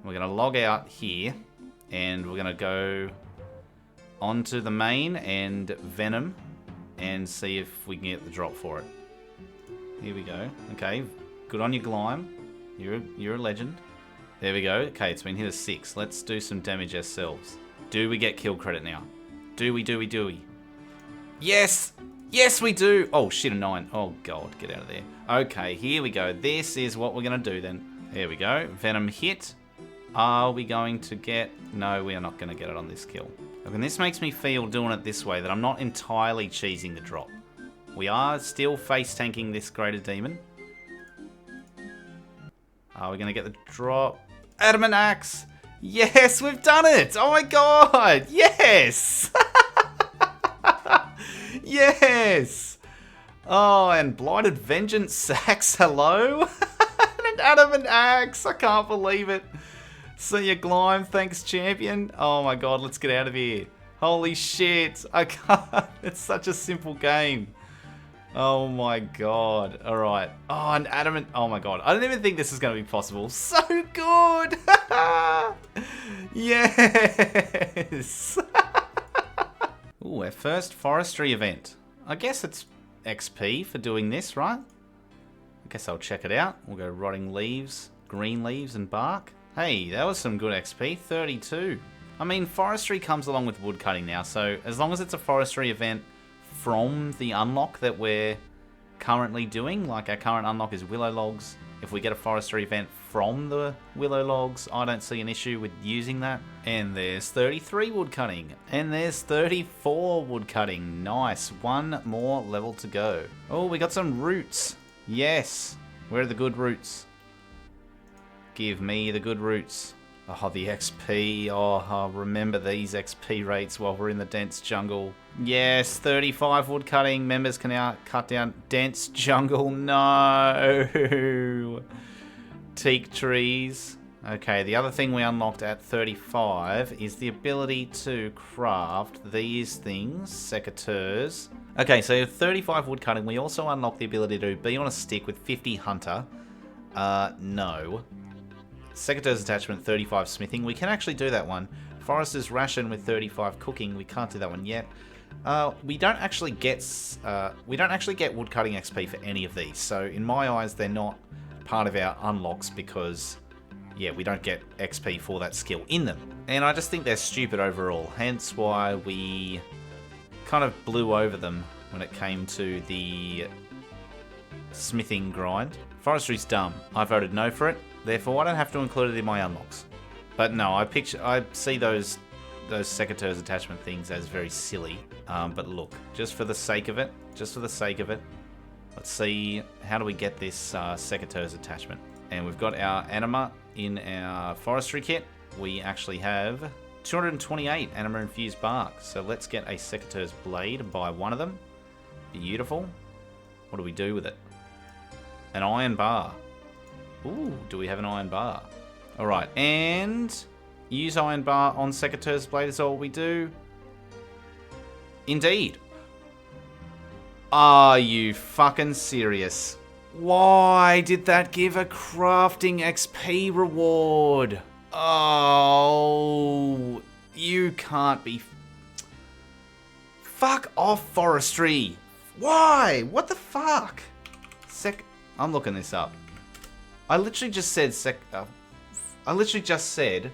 We're going to log out here, and we're going to go onto the main and Venom, and see if we can get the drop for it. Here we go. Okay, good on you, Glime. You're a legend. There we go. Okay, it's been hit as 6. Let's do some damage ourselves. Do we get kill credit now? Do we? Yes! Yes, we do! Oh, shit, a 9. Oh, God, get out of there. Okay, here we go. This is what we're going to do, then. There we go. Venom hit. Are we going to get... No, we are not going to get it on this kill. Look, and this makes me feel, doing it this way, that I'm not entirely cheesing the drop. We are still face-tanking this greater demon. Are we going to get the drop? Adamant axe! Yes, we've done it! Oh my god! Yes! Yes! Oh, and Blighted Vengeance Sax, hello? And an adamant axe, I can't believe it. See ya, Glime, thanks, champion. Oh my god, let's get out of here. Holy shit, I can't. It's such a simple game. Oh my god. Alright. Oh, an adamant. Oh my god. I don't even think this is going to be possible. So good. Yes. Ooh, our first forestry event. I guess it's XP for doing this, right? I guess I'll check it out. We'll go rotting leaves, green leaves and bark. Hey, that was some good XP. 32. I mean, forestry comes along with woodcutting now, so as long as it's a forestry event from the unlock that we're currently doing, like our current unlock is willow logs. If we get a forestry event from the willow logs, I don't see an issue with using that. And there's 33 woodcutting. And there's 34 woodcutting. Nice. One more level to go. Oh, we got some roots. Yes. Where are the good roots? Give me the good roots. Oh, the XP. Oh, I'll remember these XP rates while we're in the dense jungle. Yes, 35 wood cutting. Members can now cut down dense jungle. No. Teak trees. Okay, the other thing we unlocked at 35 is the ability to craft these things, secateurs. Okay, so 35 wood cutting. We also unlocked the ability to be on a stick with 50 hunter. No. Secateurs attachment, 35 smithing. We can actually do that one. Forester's ration with 35 cooking. We can't do that one yet. We don't actually get wood cutting XP for any of these. So in my eyes, they're not part of our unlocks because, yeah, we don't get XP for that skill in them. And I just think they're stupid overall. Hence why we kind of blew over them when it came to the smithing grind. Forestry's dumb. I voted no for it. Therefore, I don't have to include it in my unlocks. But no, I see those secateurs attachment things as very silly. But look, just for the sake of it, let's see, how do we get this secateurs attachment? And we've got our anima in our forestry kit. We actually have 228 anima infused bark. So let's get a secateurs blade and buy one of them. Beautiful. What do we do with it? An iron bar. Ooh, do we have an iron bar? Alright, and use iron bar on Secateurs Blade is all we do. Indeed. Are you fucking serious? Why did that give a crafting XP reward? Oh, you can't be... Fuck off, forestry. Why? What the fuck? I'm looking this up. I literally just said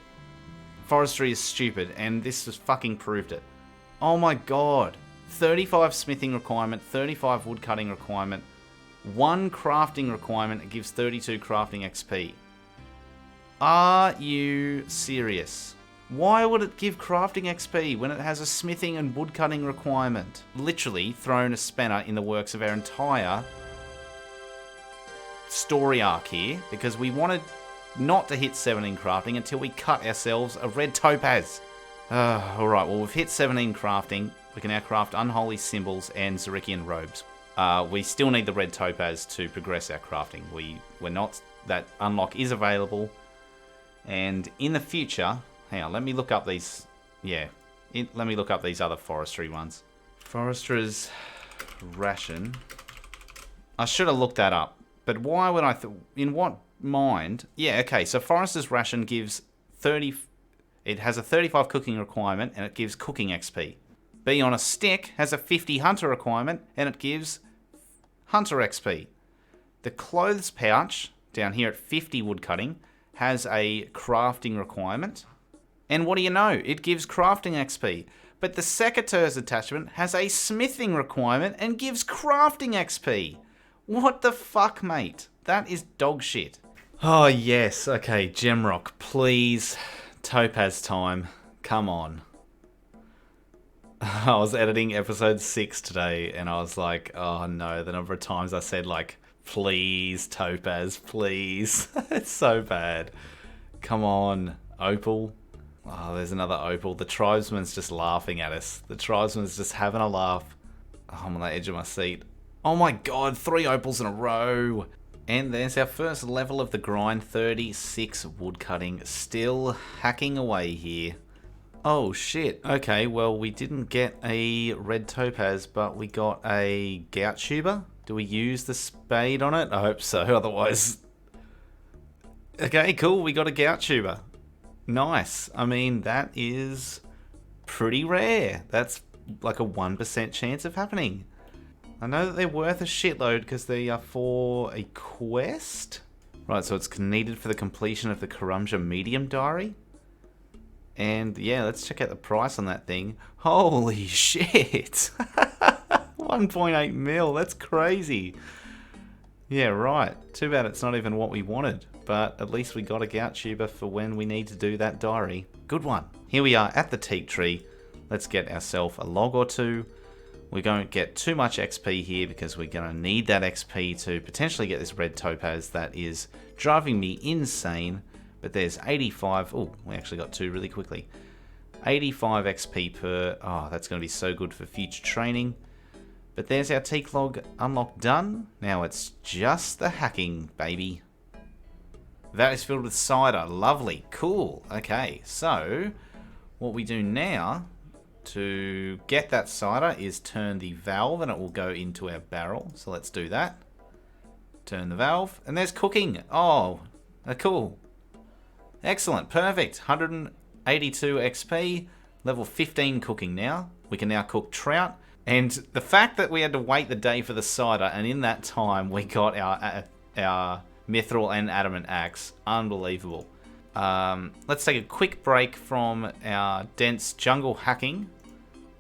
forestry is stupid, and this has fucking proved it. Oh my god. 35 smithing requirement, 35 wood cutting requirement, 1 crafting requirement, it gives 32 crafting XP. Are you serious? Why would it give crafting XP when it has a smithing and wood cutting requirement? Literally thrown a spanner in the works of our entire story arc here, because we wanted not to hit 17 crafting until we cut ourselves a red topaz. Alright, well, we've hit 17 crafting. We can now craft unholy symbols and Zerikian robes. We still need the red topaz to progress our crafting. We're not... That unlock is available. And in the future... Hang on, let me look up these... Yeah. Let me look up these other forestry ones. Forester's ration. I should have looked that up. But why would I... in what mind? Yeah, okay, so Forester's ration gives 30... It has a 35 cooking requirement, and it gives cooking XP. Be on a stick has a 50 hunter requirement, and it gives hunter XP. The clothes pouch, down here at 50 woodcutting, has a crafting requirement. And what do you know? It gives crafting XP. But the secateurs attachment has a smithing requirement and gives crafting XP. What the fuck, mate? That is dog shit. Oh, yes. Okay, Gemrock, please. Topaz time. Come on. I was editing episode 6 today, and I was like, oh no, the number of times I said, like, please, Topaz, please. It's so bad. Come on, Opal. Oh, there's another Opal. The tribesman's just laughing at us. The tribesman's just having a laugh. Oh, I'm on the edge of my seat. Oh my god, 3 opals in a row. And there's our first level of the grind, 36 woodcutting. Still hacking away here. Oh shit. Okay, well we didn't get a red topaz, but we got a gout tuber. Do we use the spade on it? I hope so, otherwise... Okay, cool, we got a gout tuber. Nice. I mean, that is pretty rare. That's like a 1% chance of happening. I know that they're worth a shitload because they are for a quest. Right, so it's needed for the completion of the Karumja Medium Diary. And yeah, let's check out the price on that thing. Holy shit! 1.8 mil, that's crazy. Yeah, right. Too bad it's not even what we wanted. But at least we got a gout tuber for when we need to do that diary. Good one. Here we are at the teak tree. Let's get ourselves a log or two. We don't get too much XP here because we're going to need that XP to potentially get this red topaz that is driving me insane. But there's 85. Oh, we actually got two really quickly. 85 XP per. Oh, that's going to be so good for future training. But there's our teak log unlock done. Now it's just the hacking, baby. That is filled with cider. Lovely. Cool. Okay, so what we do now to get that cider is turn the valve and it will go into our barrel. So let's do that. Turn the valve and there's cooking. Oh, cool. Excellent. Perfect. 182 XP. Level 15 cooking now. We can now cook trout. And the fact that we had to wait the day for the cider and in that time we got our mithril and adamant axe. Unbelievable. Let's take a quick break from our dense jungle hacking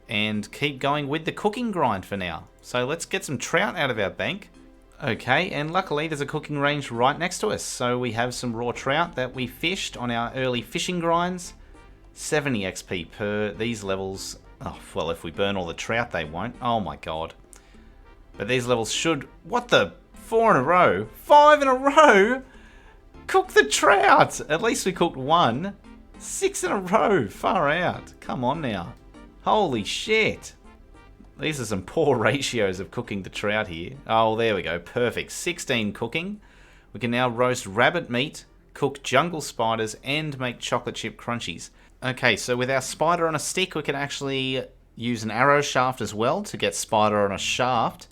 and keep going with the cooking grind for now. So let's get some trout out of our bank. Okay, and luckily there's a cooking range right next to us. So we have some raw trout that we fished on our early fishing grinds. 70 XP per these levels. Oh, well, if we burn all the trout, they won't. Oh my god. But these levels should... What the... 4 in a row? 5 in a row? Cook the trout! At least we cooked one. 6 in a row. Far out. Come on now. Holy shit. These are some poor ratios of cooking the trout here. Oh, there we go. Perfect. 16 cooking. We can now roast rabbit meat, cook jungle spiders, and make chocolate chip crunchies. Okay, so with our spider on a stick, we can actually use an arrow shaft as well to get spider on a shaft.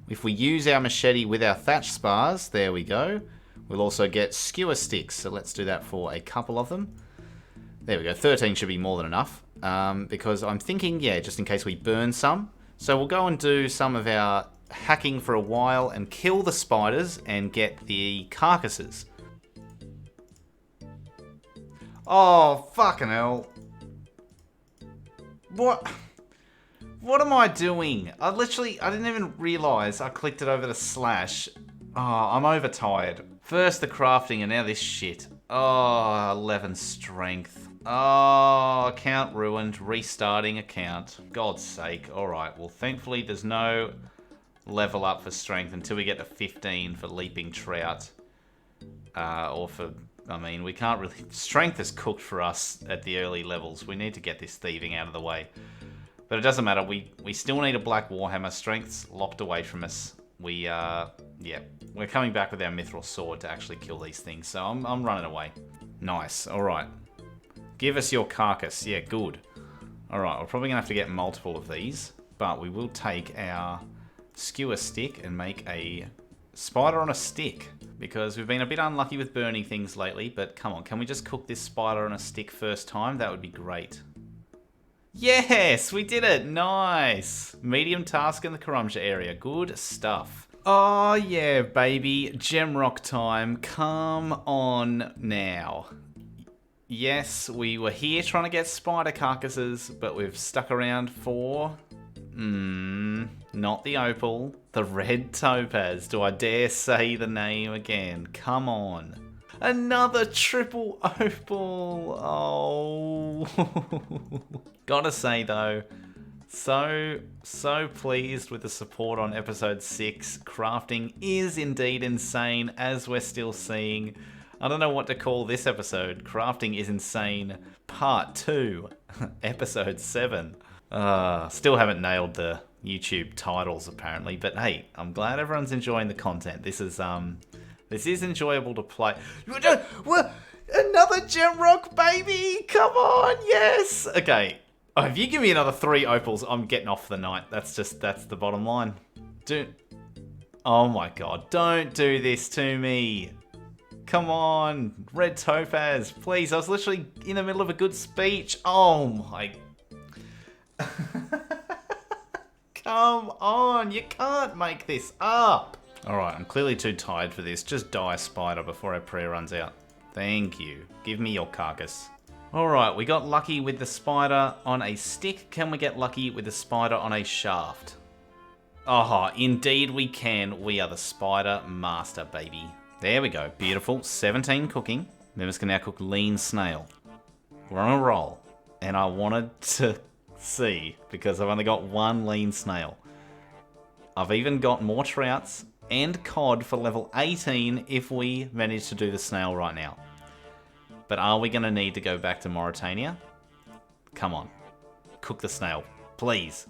If we use our machete with our thatch spars, there we go. We'll also get skewer sticks, so let's do that for a couple of them. There we go, 13 should be more than enough. Because I'm thinking, yeah, just in case we burn some. So we'll go and do some of our hacking for a while and kill the spiders and get the carcasses. Oh, fucking hell. What am I doing? I didn't even realise I clicked it over the slash. Oh, I'm overtired. First the crafting and now this shit. Oh, 11 strength. Oh, account ruined. Restarting account. God's sake. Alright, well thankfully there's no level up for strength until we get to 15 for leaping trout. Or for... I mean, we can't really... Strength is cooked for us at the early levels. We need to get this thieving out of the way. But it doesn't matter. We still need a black warhammer. Strength's locked away from us. Yeah, we're coming back with our mithril sword to actually kill these things. So I'm running away. Nice. All right. Give us your carcass. Yeah, good. All right. We're probably going to have to get multiple of these. But we will take our skewer stick and make a spider on a stick. Because we've been a bit unlucky with burning things lately. But come on. Can we just cook this spider on a stick first time? That would be great. Yes, we did it. Nice. Medium task in the Karumja area. Good stuff. Oh, yeah, baby. Gemrock time. Come on now. Yes, we were here trying to get spider carcasses, but we've stuck around for... not the opal. The red topaz. Do I dare say the name again? Come on. Another triple opal. Oh. Gotta say though, so pleased with the support on episode 6. Crafting is indeed insane, as we're still seeing. I don't know what to call this episode. Crafting is insane, part 2, episode 7. Still haven't nailed the YouTube titles apparently, but hey, I'm glad everyone's enjoying the content. This is enjoyable to play. Another Gemrock, baby! Come on, yes! Okay. Oh, if you give me another 3 opals, I'm getting off for the night. That's the bottom line. Oh my god, don't do this to me. Come on, red topaz, please. I was literally in the middle of a good speech. Oh my... Come on, you can't make this up. Alright, I'm clearly too tired for this. Just die, spider, before our prayer runs out. Thank you. Give me your carcass. Alright, we got lucky with the spider on a stick. Can we get lucky with the spider on a shaft? Oh, indeed we can. We are the spider master, baby. There we go. Beautiful. 17 cooking. Members can now cook lean snail. We're on a roll. And I wanted to see, because I've only got one lean snail. I've even got more trouts and cod for level 18 if we manage to do the snail right now. But are we going to need to go back to Mauritania? Come on. Cook the snail. Please.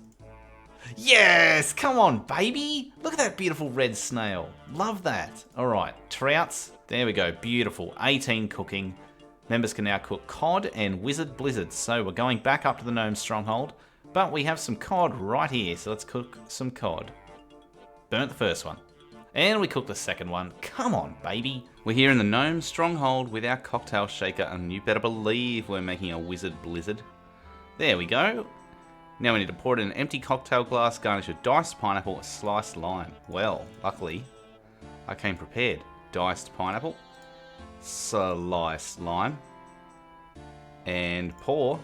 Yes! Come on, baby! Look at that beautiful red snail. Love that. Alright, trouts. There we go. Beautiful. 18 cooking. Members can now cook cod and wizard blizzards. So we're going back up to the gnome stronghold. But we have some cod right here. So let's cook some cod. Burnt the first one. And we cooked the second one. Come on, baby. We're here in the gnome stronghold with our cocktail shaker. And you better believe we're making a wizard blizzard. There we go. Now we need to pour it in an empty cocktail glass, garnish with diced pineapple, or sliced lime. Well, luckily, I came prepared. Diced pineapple, sliced lime, and pour.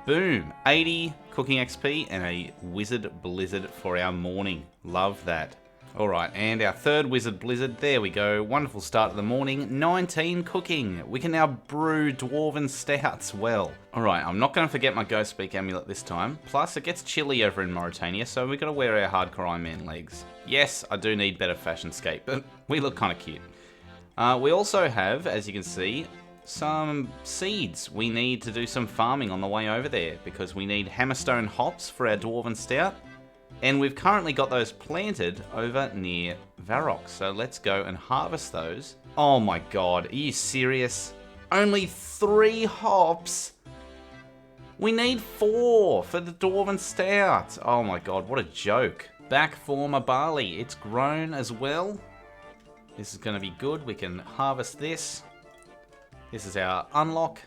Boom! 80 cooking XP and a wizard blizzard for our morning. Love that. Alright, and our third wizard blizzard. There we go. Wonderful start of the morning. 19 cooking. We can now brew dwarven stouts. Well, alright, I'm not going to forget my Ghost Speak amulet this time. Plus, it gets chilly over in Mauritania, so we've got to wear our hardcore Ironman legs. Yes, I do need better fashion scape, but we look kind of cute. We also have, as you can see, some seeds. We need to do some farming on the way over there, because we need hammerstone hops for our dwarven stout. And we've currently got those planted over near Varrock. So let's go and harvest those. Oh my god, are you serious? Only 3 hops? We need 4 for the Dwarven Stout. Oh my god, what a joke. Back for my barley. It's grown as well. This is going to be good. We can harvest this. This is our unlock.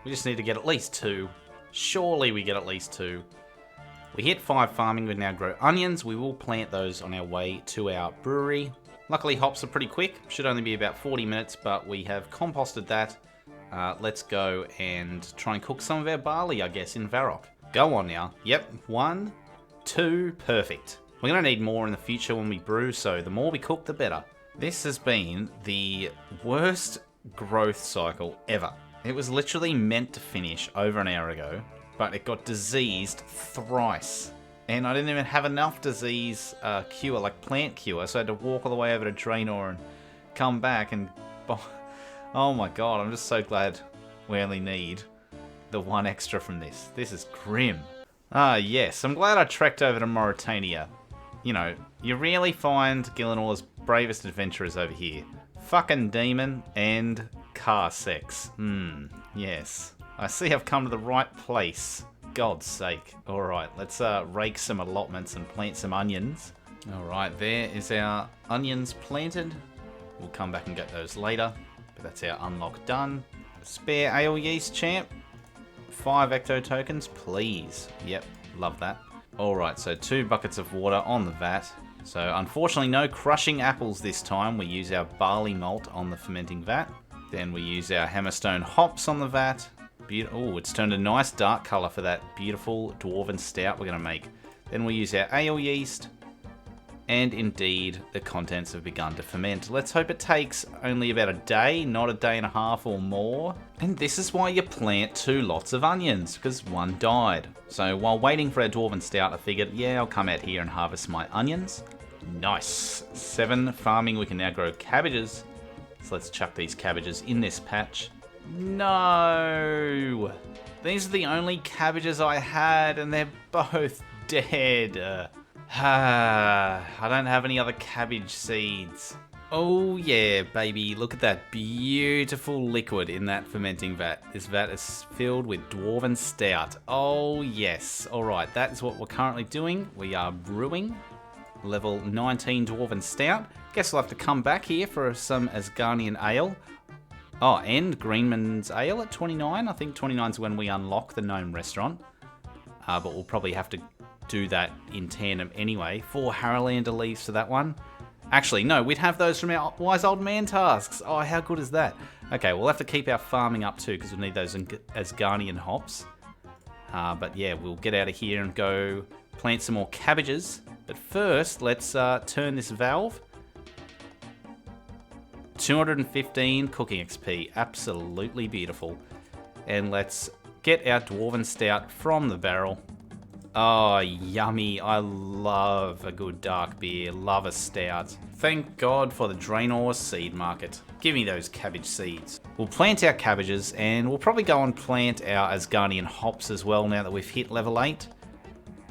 We just need to get at least 2. Surely we get at least 2. We hit 5 farming, we now grow onions. We will plant those on our way to our brewery. Luckily hops are pretty quick, should only be about 40 minutes, but we have composted that. Let's go and try and cook some of our barley, I guess, in Varrock. Go on now. Yep, 1, 2, perfect. We're going to need more in the future when we brew, so the more we cook, the better. This has been the worst growth cycle ever. It was literally meant to finish over an hour ago. But it got diseased thrice. And I didn't even have enough disease cure, like plant cure, so I had to walk all the way over to Draenor and come back and... Oh my god, I'm just so glad we only need the 1 extra from this. This is grim. Ah yes, I'm glad I trekked over to Mauritania. You know, you really find Gillenor's bravest adventurers over here. Fucking demon and car sex. Yes. I see I've come to the right place. God's sake. Alright, let's rake some allotments and plant some onions. Alright, there is our onions planted. We'll come back and get those later. But that's our unlock done. Spare ale yeast, champ. 5 ecto tokens, please. Yep, love that. Alright, so 2 buckets of water on the vat. So unfortunately no crushing apples this time. We use our barley malt on the fermenting vat. Then we use our hammerstone hops on the vat. Oh, it's turned a nice dark colour for that beautiful dwarven stout we're going to make. Then we use our ale yeast. And indeed, the contents have begun to ferment. Let's hope it takes only about a day, not a day and a half or more. And this is why you plant 2 lots of onions, because 1 died. So while waiting for our dwarven stout, I figured, yeah, I'll come out here and harvest my onions. Nice. 7 farming, we can now grow cabbages. So let's chuck these cabbages in this patch. No! These are the only cabbages I had, and they're both dead. I don't have any other cabbage seeds. Oh yeah, baby, look at that beautiful liquid in that fermenting vat. This vat is filled with Dwarven Stout. Oh yes. Alright, that is what we're currently doing. We are brewing. level 19 Dwarven Stout. Guess we'll have to come back here for some Asgardian Ale. Oh, and Greenman's Ale at 29. I think 29 is when we unlock the Gnome Restaurant. But we'll probably have to do that in tandem anyway. 4 Harrowlander leaves for that one. Actually, no, we'd have those from our Wise Old Man tasks. Oh, how good is that? Okay, we'll have to keep our farming up too, because we'll need those Asgardian hops. But yeah, we'll get out of here and go plant some more cabbages. But first, let's turn this valve. 215 cooking XP. Absolutely beautiful. And let's get our Dwarven Stout from the barrel. Oh, yummy. I love a good dark beer. Love a stout. Thank God for the Draenor seed market. Give me those cabbage seeds. We'll plant our cabbages, and we'll probably go and plant our Asgardian hops as well now that we've hit level 8.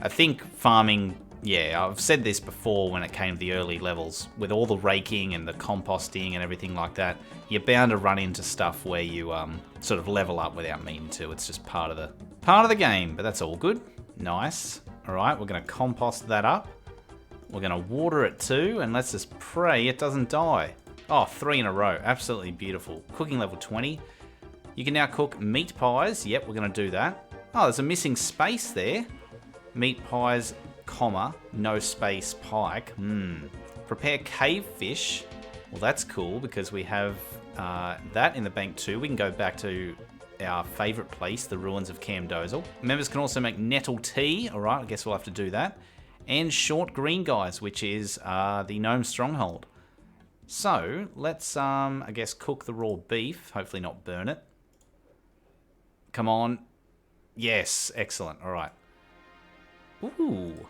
I think farming, yeah, I've said this before when it came to the early levels. With all the raking and the composting and everything like that, you're bound to run into stuff where you sort of level up without meaning to. It's just part of the game, but that's all good. Nice. Alright, we're going to compost that up. We're going to water it too, and let's just pray it doesn't die. Oh, 3 in a row. Absolutely beautiful. Cooking level 20. You can now cook meat pies. Yep, we're going to do that. Oh, there's a missing space there. Meat pies, comma, no space pike. Prepare cave fish. Well, that's cool because we have that in the bank too. We can go back to our favourite place, the ruins of Cam Dozel. Members can also make nettle tea. Alright, I guess we'll have to do that. And short green guys, which is the gnome stronghold. So, let's, I guess, cook the raw beef. Hopefully not burn it. Come on. Yes, excellent. Alright. Ooh.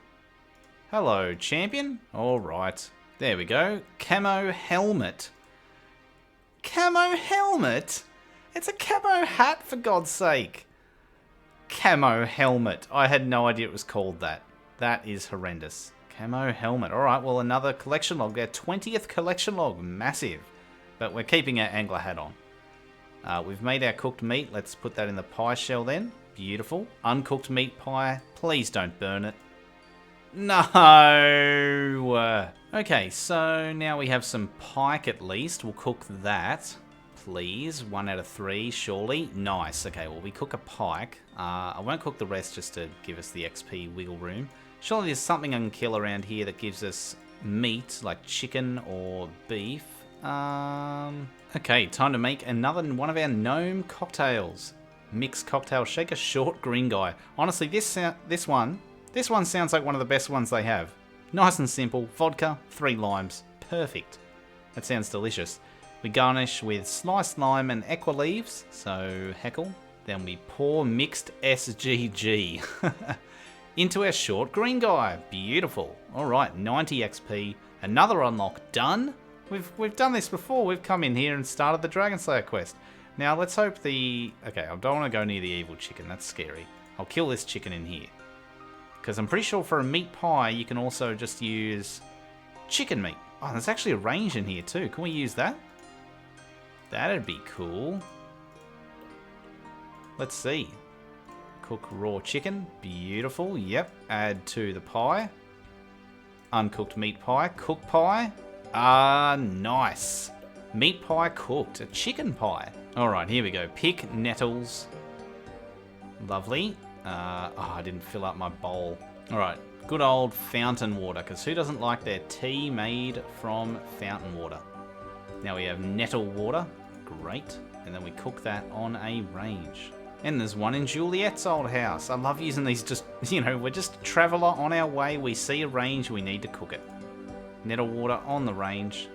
Hello, champion. Alright. There we go. Camo helmet. Camo helmet? It's a camo hat, for God's sake. Camo helmet. I had no idea it was called that. That is horrendous. Camo helmet. Alright, well, another collection log. Our 20th collection log. Massive. But we're keeping our angler hat on. We've made our cooked meat. Let's put that in the pie shell then. Beautiful. Uncooked meat pie. Please don't burn it. No! Okay, so now we have some pike at least. We'll cook that. Please. 1 out of 3, surely. Nice. Okay, well, we cook a pike. I won't cook the rest just to give us the XP wiggle room. Surely there's something I can kill around here that gives us meat, like chicken or beef. Okay, time to make another one of our gnome cocktails. Mixed cocktail shaker, short green guy. Honestly, this one sounds like one of the best ones they have. Nice and simple. Vodka, 3 limes. Perfect. That sounds delicious. We garnish with sliced lime and equa leaves, so heckle. Then we pour mixed SGG into our short green guy. Beautiful. Alright, 90 XP. Another unlock done. We've done this before. We've come in here and started the Dragon Slayer quest. Now let's hope okay, I don't want to go near the evil chicken. That's scary. I'll kill this chicken in here. Because I'm pretty sure for a meat pie, you can also just use chicken meat. Oh, there's actually a range in here too. Can we use that? That'd be cool. Let's see. Cook raw chicken. Beautiful. Yep. Add to the pie. Uncooked meat pie. Cooked pie. Nice. Meat pie cooked. A chicken pie. Alright, here we go. Pick nettles. Lovely. I didn't fill up my bowl. Alright. Good old fountain water, because who doesn't like their tea made from fountain water? Now we have nettle water. Great. And then we cook that on a range. And there's one in Juliet's old house. I love using these just, we're just a traveller on our way. We see a range, we need to cook it. Nettle water on the range.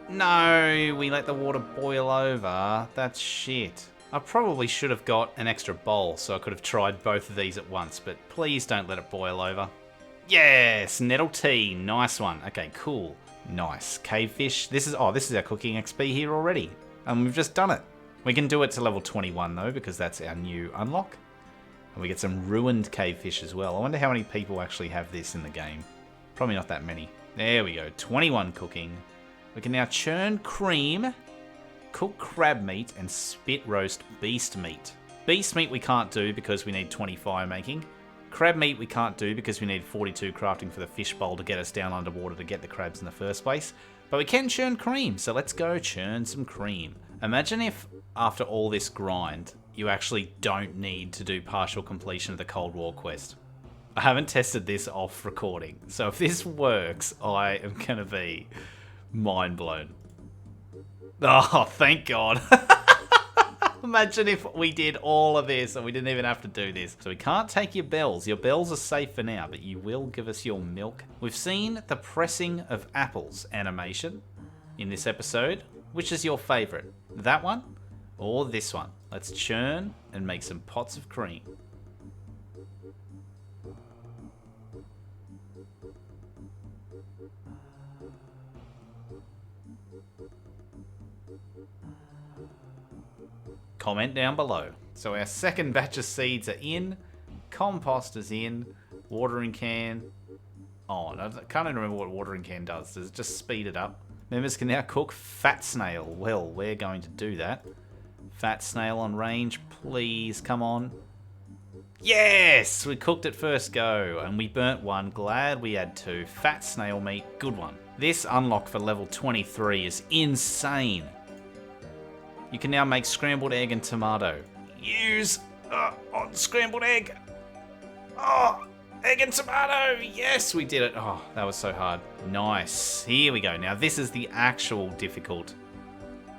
No, we let the water boil over. That's shit. I probably should have got an extra bowl so I could have tried both of these at once, but please don't let it boil over. Yes, nettle tea. Nice one. Okay, cool. Nice. Cavefish. This is our cooking XP here already. And we've just done it. We can do it to level 21 though, because that's our new unlock. And we get some ruined cavefish as well. I wonder how many people actually have this in the game. Probably not that many. There we go. 21 cooking. We can now churn cream, cook crab meat, and spit roast beast meat. Beast meat we can't do because we need 20 fire making. Crab meat we can't do because we need 42 crafting for the fish bowl to get us down underwater to get the crabs in the first place. But we can churn cream, so let's go churn some cream. Imagine if, after all this grind, you actually don't need to do partial completion of the Cold War quest. I haven't tested this off recording, so if this works, I am going to be mind blown. Oh, thank God. Imagine if we did all of this and we didn't even have to do this. So we can't take your bells. Your bells are safe for now, but you will give us your milk. We've seen the pressing of apples animation in this episode. Which is your favourite? That one or this one? Let's churn and make some pots of cream. Comment down below. So our second batch of seeds are in, compost is in, watering can. Oh, I can't even remember what watering can does. Does it just speed it up? Members can now cook fat snail. Well, we're going to do that. Fat snail on range, please, come on. Yes! We cooked it first go, and we burnt one. Glad we had two. Fat snail meat, good one. This unlock for level 23 is insane. You can now make scrambled egg and tomato. Use on scrambled egg. Oh, egg and tomato. Yes, we did it. Oh, that was so hard. Nice. Here we go. Now this is the actual difficult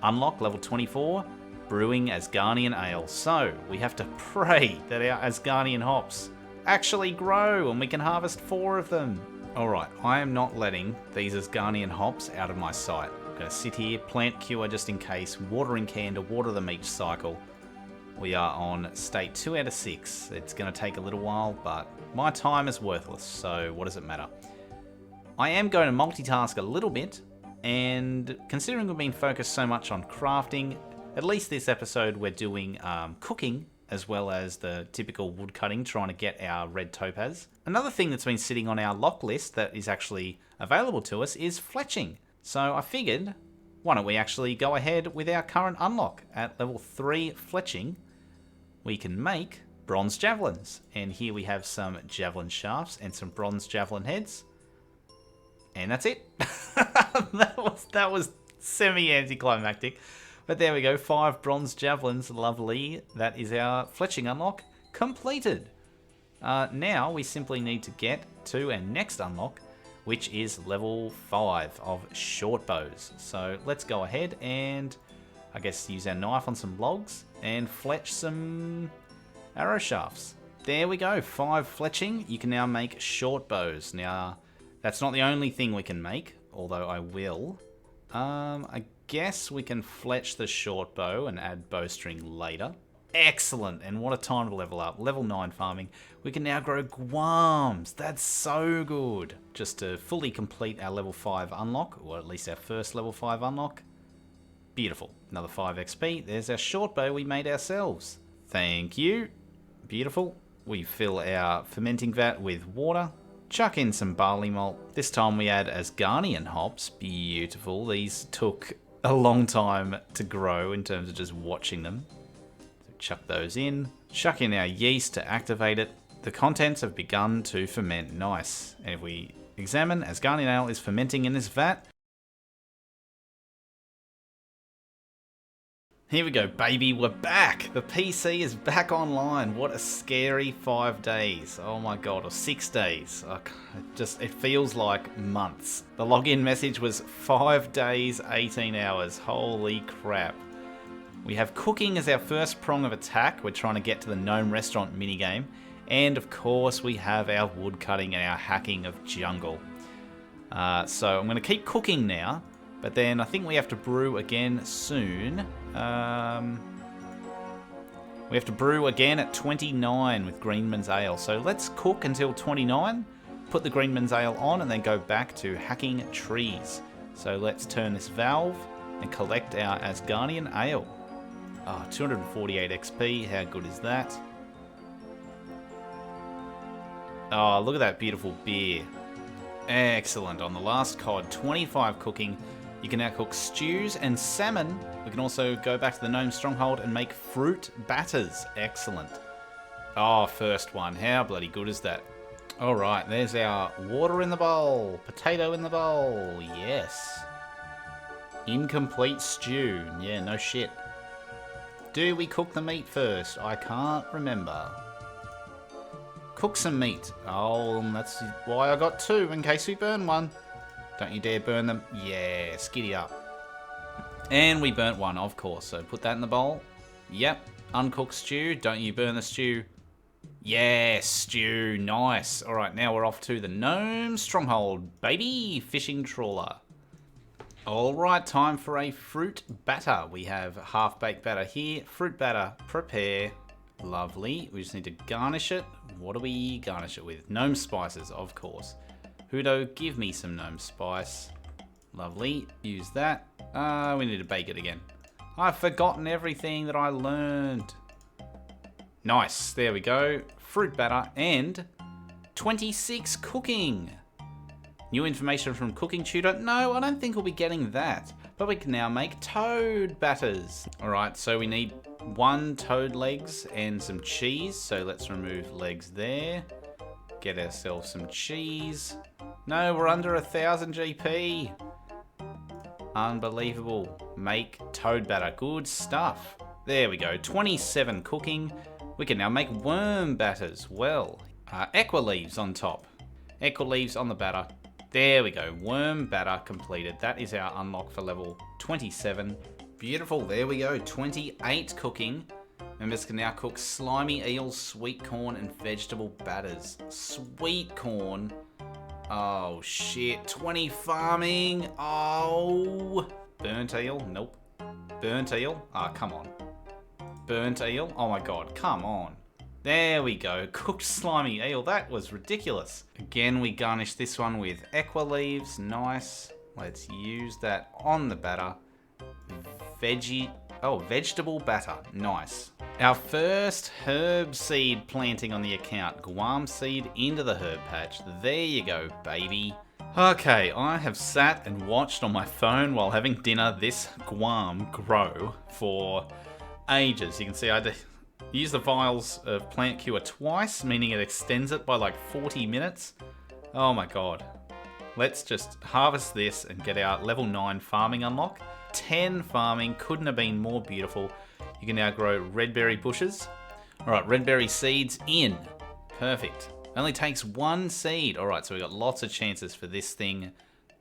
unlock, level 24. Brewing Asgardian ale. So we have to pray that our Asgardian hops actually grow and we can harvest 4 of them. Alright, I am not letting these Asgardian hops out of my sight. I'm going to sit here, plant cure just in case, watering can to water them each cycle. We are on state 2 out of 6. It's going to take a little while, but my time is worthless, so what does it matter? I am going to multitask a little bit, and considering we've been focused so much on crafting, at least this episode we're doing cooking, as well as the typical wood cutting, trying to get our red topaz. Another thing that's been sitting on our lock list that is actually available to us is fletching. So I figured, why don't we actually go ahead with our current unlock. At level 3 fletching, we can make bronze javelins. And here we have some javelin shafts and some bronze javelin heads. And that's it. that was semi-anticlimactic. But there we go, 5 bronze javelins, lovely. That is our fletching unlock completed. Now we simply need to get to our next unlock, which is level 5 of short bows. So let's go ahead and I guess use our knife on some logs and fletch some arrow shafts. There we go, 5 fletching. You can now make short bows. Now, that's not the only thing we can make, although I will. I guess we can fletch the short bow and add bowstring later. Excellent, and what a time to level up. Level 9 farming. We can now grow guams. That's so good. Just to fully complete our level 5 unlock, or at least our first level 5 unlock. Beautiful. Another 5 XP. There's our short bow we made ourselves. Thank you. Beautiful. We fill our fermenting vat with water. Chuck in some barley malt. This time we add Asgardian hops. Beautiful. These took a long time to grow in terms of just watching them. So chuck those in. Chuck in our yeast to activate it. The contents have begun to ferment. Nice. And if we examine, Asgardian ale is fermenting in this vat. Here we go, baby. We're back. The PC is back online. What a scary 5 days. Oh my god, or 6 days. It feels like months. The login message was 5 days, 18 hours. Holy crap. We have cooking as our first prong of attack. We're trying to get to the gnome restaurant minigame. And of course, we have our wood cutting and our hacking of jungle. So I'm going to keep cooking now. But then I think we have to brew again soon. We have to brew again at 29 with Greenman's Ale. So let's cook until 29, put the Greenman's Ale on, and then go back to hacking trees. So let's turn this valve and collect our Asgardian Ale. 248 XP, how good is that? Oh, look at that beautiful beer. Excellent. On the last cod, 25 cooking. You can now cook stews and salmon. We can also go back to the gnome stronghold and make fruit batters. Excellent. Oh, first one. How bloody good is that? All right, there's our water in the bowl. Potato in the bowl. Yes. Incomplete stew. Yeah, no shit. Do we cook the meat first? I can't remember. Cook some meat. Oh, that's why I got 2, in case we burn one. Don't you dare burn them. Yeah, skiddy up. And we burnt 1, of course. So put that in the bowl. Yep. Uncooked stew. Don't you burn the stew. Yeah, stew. Nice. All right, now we're off to the Gnome Stronghold, baby. Fishing trawler. All right, time for a fruit batter. We have half-baked batter here. Fruit batter, prepare. Lovely. We just need to garnish it. What do we garnish it with? Gnome spices, of course. Hudo, give me some gnome spice. Lovely. Use that. We need to bake it again. I've forgotten everything that I learned. Nice. There we go. Fruit batter and 26 cooking. New information from Cooking Tutor. No, I don't think we'll be getting that. But we can now make toad batters. All right, so we need 1 toad legs and some cheese. So let's remove legs there. Get ourselves some cheese. No, we're under 1,000 GP. Unbelievable. Make toad batter. Good stuff. There we go. 27 cooking. We can now make worm batters. Well, equa leaves on top. Equa leaves on the batter. There we go. Worm batter completed. That is our unlock for level 27. Beautiful. There we go. 28 cooking. Members can now cook slimy eels, sweet corn, and vegetable batters. Sweet corn. Oh, shit. 20 farming. Oh. Burnt eel. Nope. Burnt eel. Ah, come on. Burnt eel. Oh, my God. Come on. There we go. Cooked slimy eel. That was ridiculous. Again, we garnish this one with equa leaves. Nice. Let's use that on the batter. Vegetable batter. Nice. Our first herb seed planting on the account. Guam seed into the herb patch. There you go, baby. Okay, I have sat and watched on my phone while having dinner this guam grow for ages. You can see I use the vials of plant cure twice, meaning it extends it by like 40 minutes. Oh my god. Let's just harvest this and get our level 9 farming unlock. 10 farming, couldn't have been more beautiful. You can now grow red berry bushes. Alright, red berry seeds in. Perfect. Only takes 1 seed. Alright, so we've got lots of chances for this thing.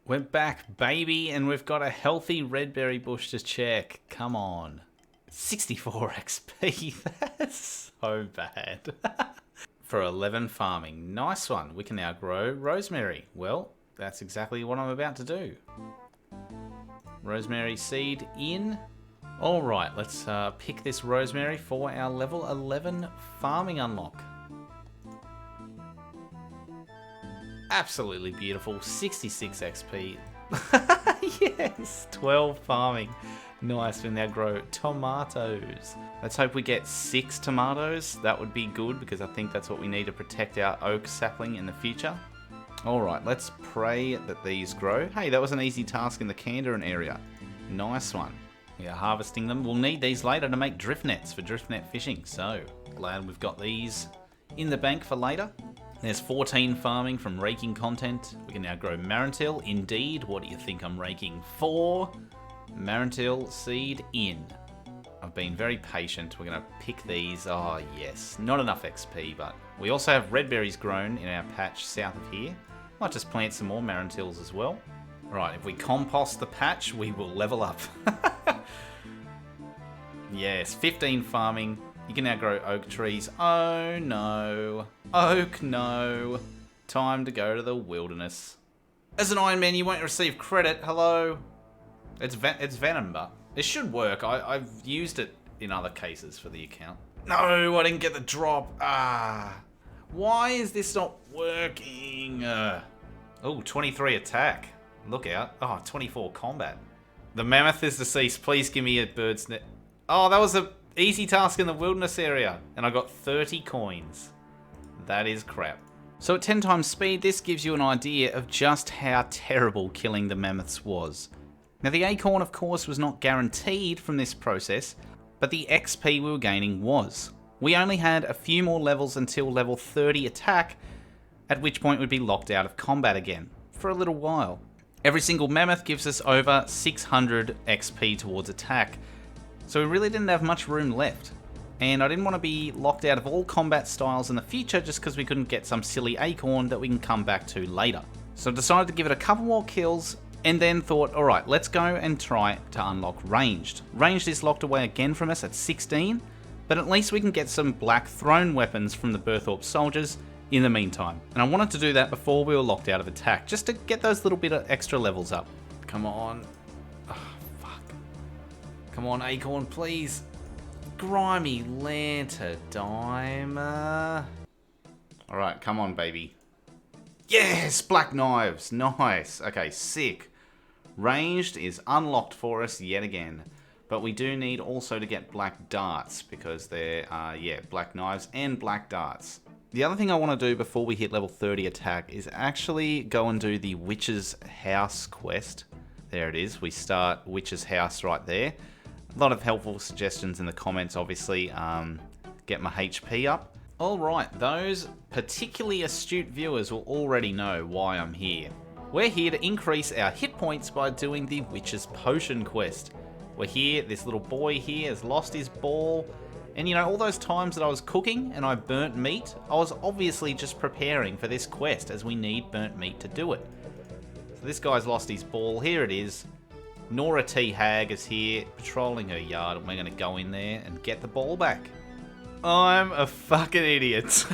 We're back, baby, and we've got a healthy red berry bush to check. Come on. 64 XP. That's so bad. For 11 farming. Nice one. We can now grow rosemary. Well, that's exactly what I'm about to do. Rosemary seed in. Alright, let's pick this rosemary for our level 11 farming unlock. Absolutely beautiful. 66 XP. Yes, 12 farming. Nice, we now grow tomatoes. Let's hope we get 6 tomatoes. That would be good because I think that's what we need to protect our oak sapling in the future. Alright, let's pray that these grow. Hey, that was an easy task in the Kandarin area. Nice one. We are harvesting them. We'll need these later to make drift nets for drift net fishing. So, glad we've got these in the bank for later. There's 14 farming from raking content. We can now grow Marantil. Indeed, what do you think I'm raking for? Marantil seed in. I've been very patient. We're going to pick these. Oh, yes. Not enough XP, but we also have red berries grown in our patch south of here. Might just plant some more Marantils as well. Right, if we compost the patch, we will level up. Yes, 15 farming. You can now grow oak trees. Oh, no. Oak, no. Time to go to the wilderness. As an Ironman, you won't receive credit. Hello? It's Venom, but it should work. I've used it in other cases for the account. No, I didn't get the drop. Ah. Why is this not working? Oh, 23 attack. Look out. Oh, 24 combat. The mammoth is deceased. Please give me a bird's net. Oh, that was an easy task in the wilderness area. And I got 30 coins. That is crap. So at 10 times speed, this gives you an idea of just how terrible killing the mammoths was. Now the acorn, of course, was not guaranteed from this process, but the XP we were gaining was. We only had a few more levels until level 30 attack, at which point we'd be locked out of combat again, for a little while. Every single mammoth gives us over 600 XP towards attack, so we really didn't have much room left. And I didn't want to be locked out of all combat styles in the future just because we couldn't get some silly acorn that we can come back to later. So I decided to give it a couple more kills, and then thought, alright, let's go and try to unlock ranged. Ranged is locked away again from us at 16, but at least we can get some black throne weapons from the Berthorpe soldiers in the meantime. And I wanted to do that before we were locked out of attack, just to get those little bit of extra levels up. Come on. Oh, fuck. Come on, acorn, please. Grimy Lanterdimer. Alright, come on, baby. Yes! Black knives. Nice. Okay, sick. Ranged is unlocked for us yet again. But we do need also to get black darts, because there are, black knives and black darts. The other thing I want to do before we hit level 30 attack is actually go and do the Witch's House quest. There it is. We start Witch's House right there. A lot of helpful suggestions in the comments, obviously. Get my HP up. Alright, those particularly astute viewers will already know why I'm here. We're here to increase our hit points by doing the Witch's Potion quest. We're here, this little boy here has lost his ball, and you know, all those times that I was cooking and I burnt meat, I was obviously just preparing for this quest as we need burnt meat to do it. So this guy's lost his ball, here it is. Nora T. Hag is here, patrolling her yard, and we're going to go in there and get the ball back. I'm a fucking idiot.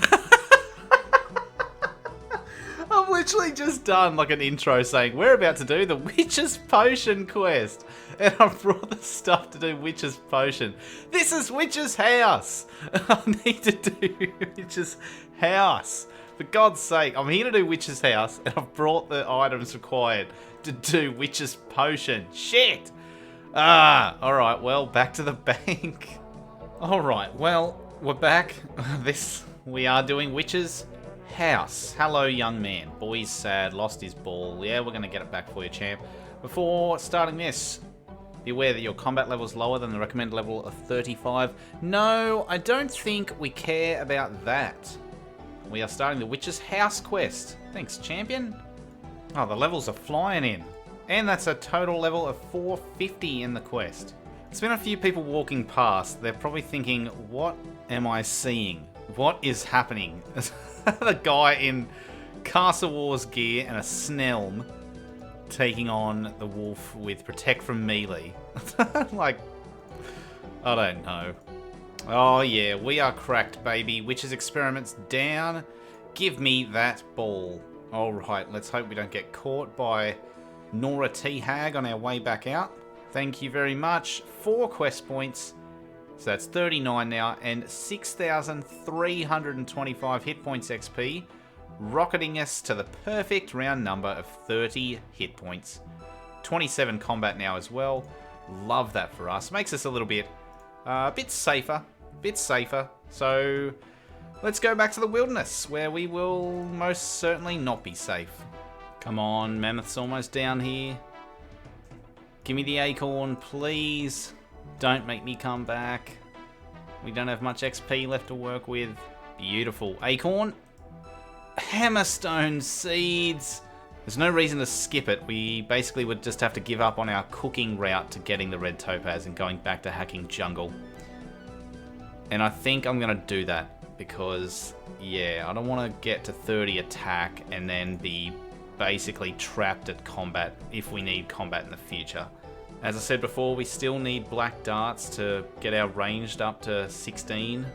I've literally just done like an intro saying we're about to do the Witch's Potion quest. And I've brought the stuff to do Witch's Potion. This is Witch's House. I need to do Witch's House. For God's sake, I'm here to do Witch's House and I've brought the items required to do Witch's Potion. Shit! Alright, well, back to the bank. Alright, well, we're back. We are doing Witch's House. Hello, young man. Boy's sad, lost his ball. Yeah, we're going to get it back for you, champ. Before starting this, be aware that your combat level is lower than the recommended level of 35. No, I don't think we care about that. We are starting the Witch's House quest. Thanks, champion. Oh, the levels are flying in. And that's a total level of 450 in the quest. There's been a few people walking past. They're probably thinking, what am I seeing? What is happening? The guy in Castle Wars gear and a Snelm taking on the wolf with Protect from Melee. Like, I don't know. Oh yeah, we are cracked, baby. Witch's Experiment's down. Give me that ball. Alright, let's hope we don't get caught by Nora T. Hag on our way back out. Thank you very much. 4 quest points. So that's 39 now, and 6,325 hit points XP, rocketing us to the perfect round number of 30 hit points. 27 combat now as well. Love that for us. Makes us a little bit safer. So let's go back to the wilderness, where we will most certainly not be safe. Come on, Mammoth's almost down here. Give me the acorn, please. Don't make me come back. We don't have much XP left to work with. Beautiful. Acorn. Hammerstone seeds. There's no reason to skip it. We basically would just have to give up on our cooking route to getting the red topaz and going back to hacking jungle. And I think I'm going to do that because, yeah, I don't want to get to 30 attack and then be basically trapped at combat if we need combat in the future. As I said before, we still need black darts to get our ranged up to 16.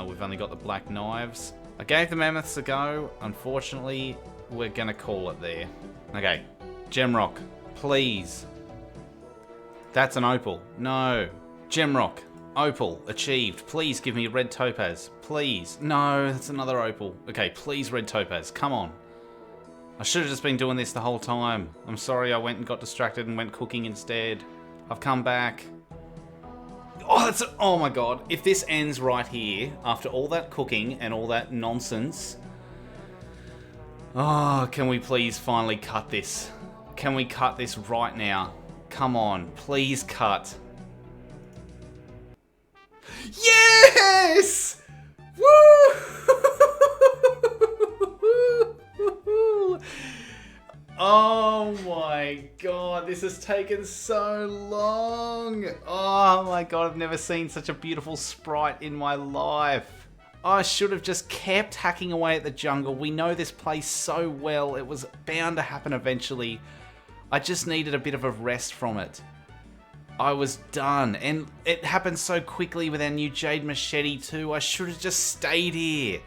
We've only got the black knives. I gave the mammoths a go. Unfortunately, we're going to call it there. Okay, Gemrock, please. That's an opal. No. Gemrock, opal, achieved. Please give me red topaz. Please. No, that's another opal. Okay, please red topaz. Come on. I should have just been doing this the whole time. I'm sorry I went and got distracted and went cooking instead. I've come back. Oh my god. If this ends right here, after all that cooking and all that nonsense... Oh, can we please finally cut this? Can we cut this right now? Come on, please cut. Yes! Woo! Oh my god, this has taken so long. Oh my god, I've never seen such a beautiful sprite in my life. I should have just kept hacking away at the jungle. We know this place so well. It was bound to happen eventually. I just needed a bit of a rest from it. I was done, and it happened so quickly with our new Jade Machete too. I should have just stayed here.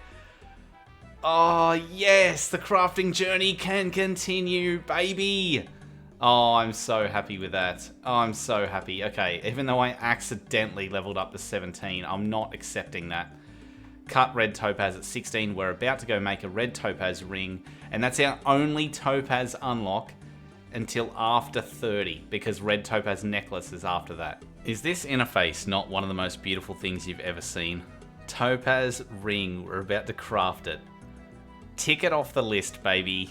Oh yes, the crafting journey can continue, baby. Oh, I'm so happy with that. Oh, I'm so happy. Okay, even though I accidentally leveled up to 17, I'm not accepting that. Cut red topaz at 16. We're about to go make a red topaz ring, and that's our only topaz unlock until after 30, because red topaz necklace is after that. Is this interface not one of the most beautiful things you've ever seen? Topaz ring, we're about to craft it. Tick it off the list, baby.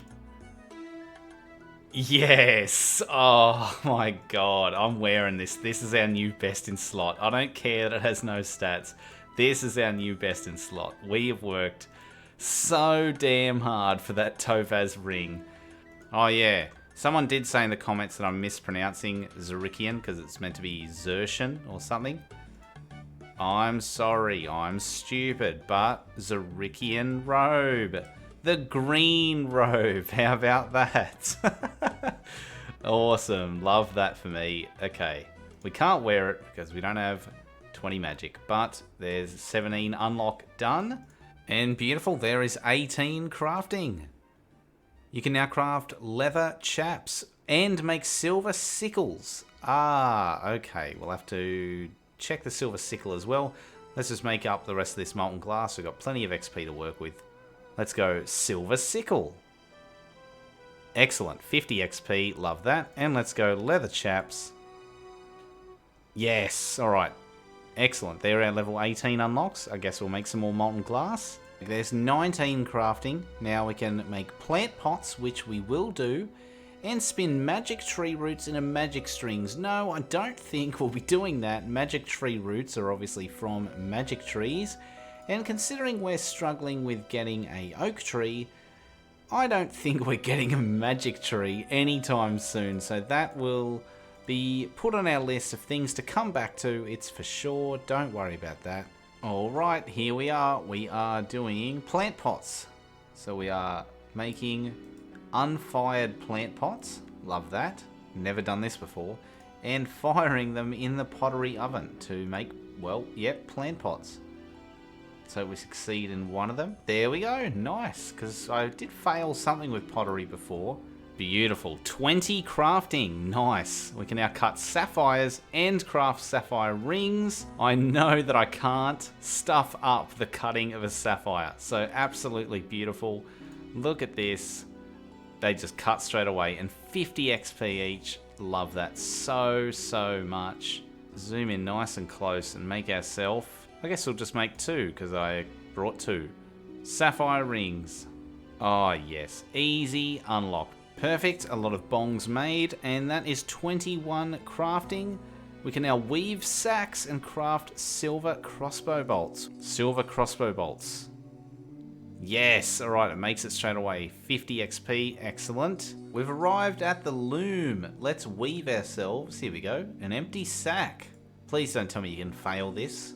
Yes! Oh my god, I'm wearing this. This is our new best in slot. I don't care that it has no stats. This is our new best in slot. We have worked so damn hard for that topaz ring. Oh yeah. Someone did say in the comments that I'm mispronouncing Zerikian because it's meant to be Zershan or something. I'm sorry, I'm stupid, but Zerikian robe. The green robe, how about that? Awesome, love that for me. Okay, we can't wear it because we don't have 20 magic, but there's 17 unlock done. And beautiful, there is 18 crafting. You can now craft leather chaps and make silver sickles. Ah, okay. We'll have to check the silver sickle as well. Let's just make up the rest of this molten glass. We've got plenty of XP to work with. Let's go silver sickle. Excellent. 50 XP. Love that. And let's go leather chaps. Yes. All right. Excellent. There are our level 18 unlocks. I guess we'll make some more molten glass. There's 19 crafting. Now we can make plant pots, which we will do, and spin magic tree roots into magic strings. No, I don't think we'll be doing that. Magic tree roots are obviously from magic trees, and considering we're struggling with getting a oak tree, I don't think we're getting a magic tree anytime soon, so that will be put on our list of things to come back to. It's for sure. Don't worry about that. Alright, here we are. We are doing plant pots. So we are making unfired plant pots. Love that. Never done this before. And firing them in the pottery oven to make, well, yep, plant pots. So we succeed in one of them. There we go. Nice. Because I did fail something with pottery before. Beautiful. 20 crafting. Nice. We can now cut sapphires and craft sapphire rings. I know that I can't stuff up the cutting of a sapphire. So absolutely beautiful. Look at this. They just cut straight away. And 50 XP each. Love that so much. Zoom in nice and close and make ourselves... I guess we'll just make two because I brought two. Sapphire rings. Oh yes. Easy unlock. Perfect, a lot of bongs made, and that is 21 crafting. We can now weave sacks and craft silver crossbow bolts. Silver crossbow bolts. Yes, alright, it makes it straight away. 50 XP, excellent. We've arrived at the loom. Let's weave ourselves, here we go, an empty sack. Please don't tell me you can fail this.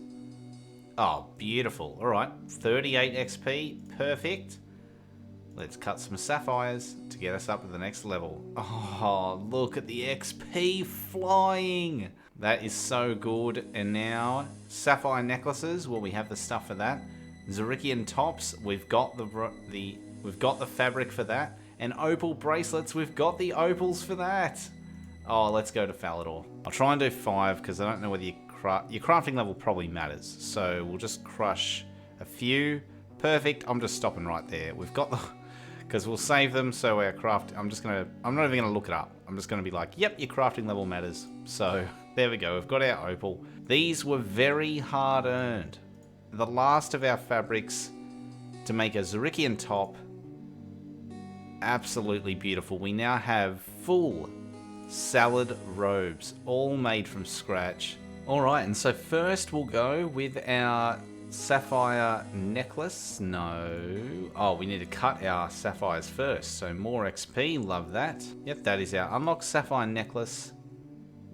Oh, beautiful. Alright, 38 XP, perfect. Let's cut some sapphires to get us up to the next level. Oh, look at the XP flying. That is so good. And now, sapphire necklaces. Well, we have the stuff for that. Zerikian tops. We've got the fabric for that. And opal bracelets. We've got the opals for that. Oh, let's go to Falador. I'll try and do 5 because I don't know whether your crafting level probably matters. So we'll just crush a few. Perfect. I'm just stopping right there. We've got the... Because we'll save them, so our craft... I'm not even going to look it up. I'm just going to be like, yep, your crafting level matters. So, there we go. We've got our opal. These were very hard earned. The last of our fabrics to make a Zerikian top. Absolutely beautiful. We now have full salad robes, all made from scratch. Alright, and so first we'll go with our Sapphire necklace, no. Oh, we need to cut our sapphires first, so more XP, love that. Yep, that is our unlock sapphire necklace.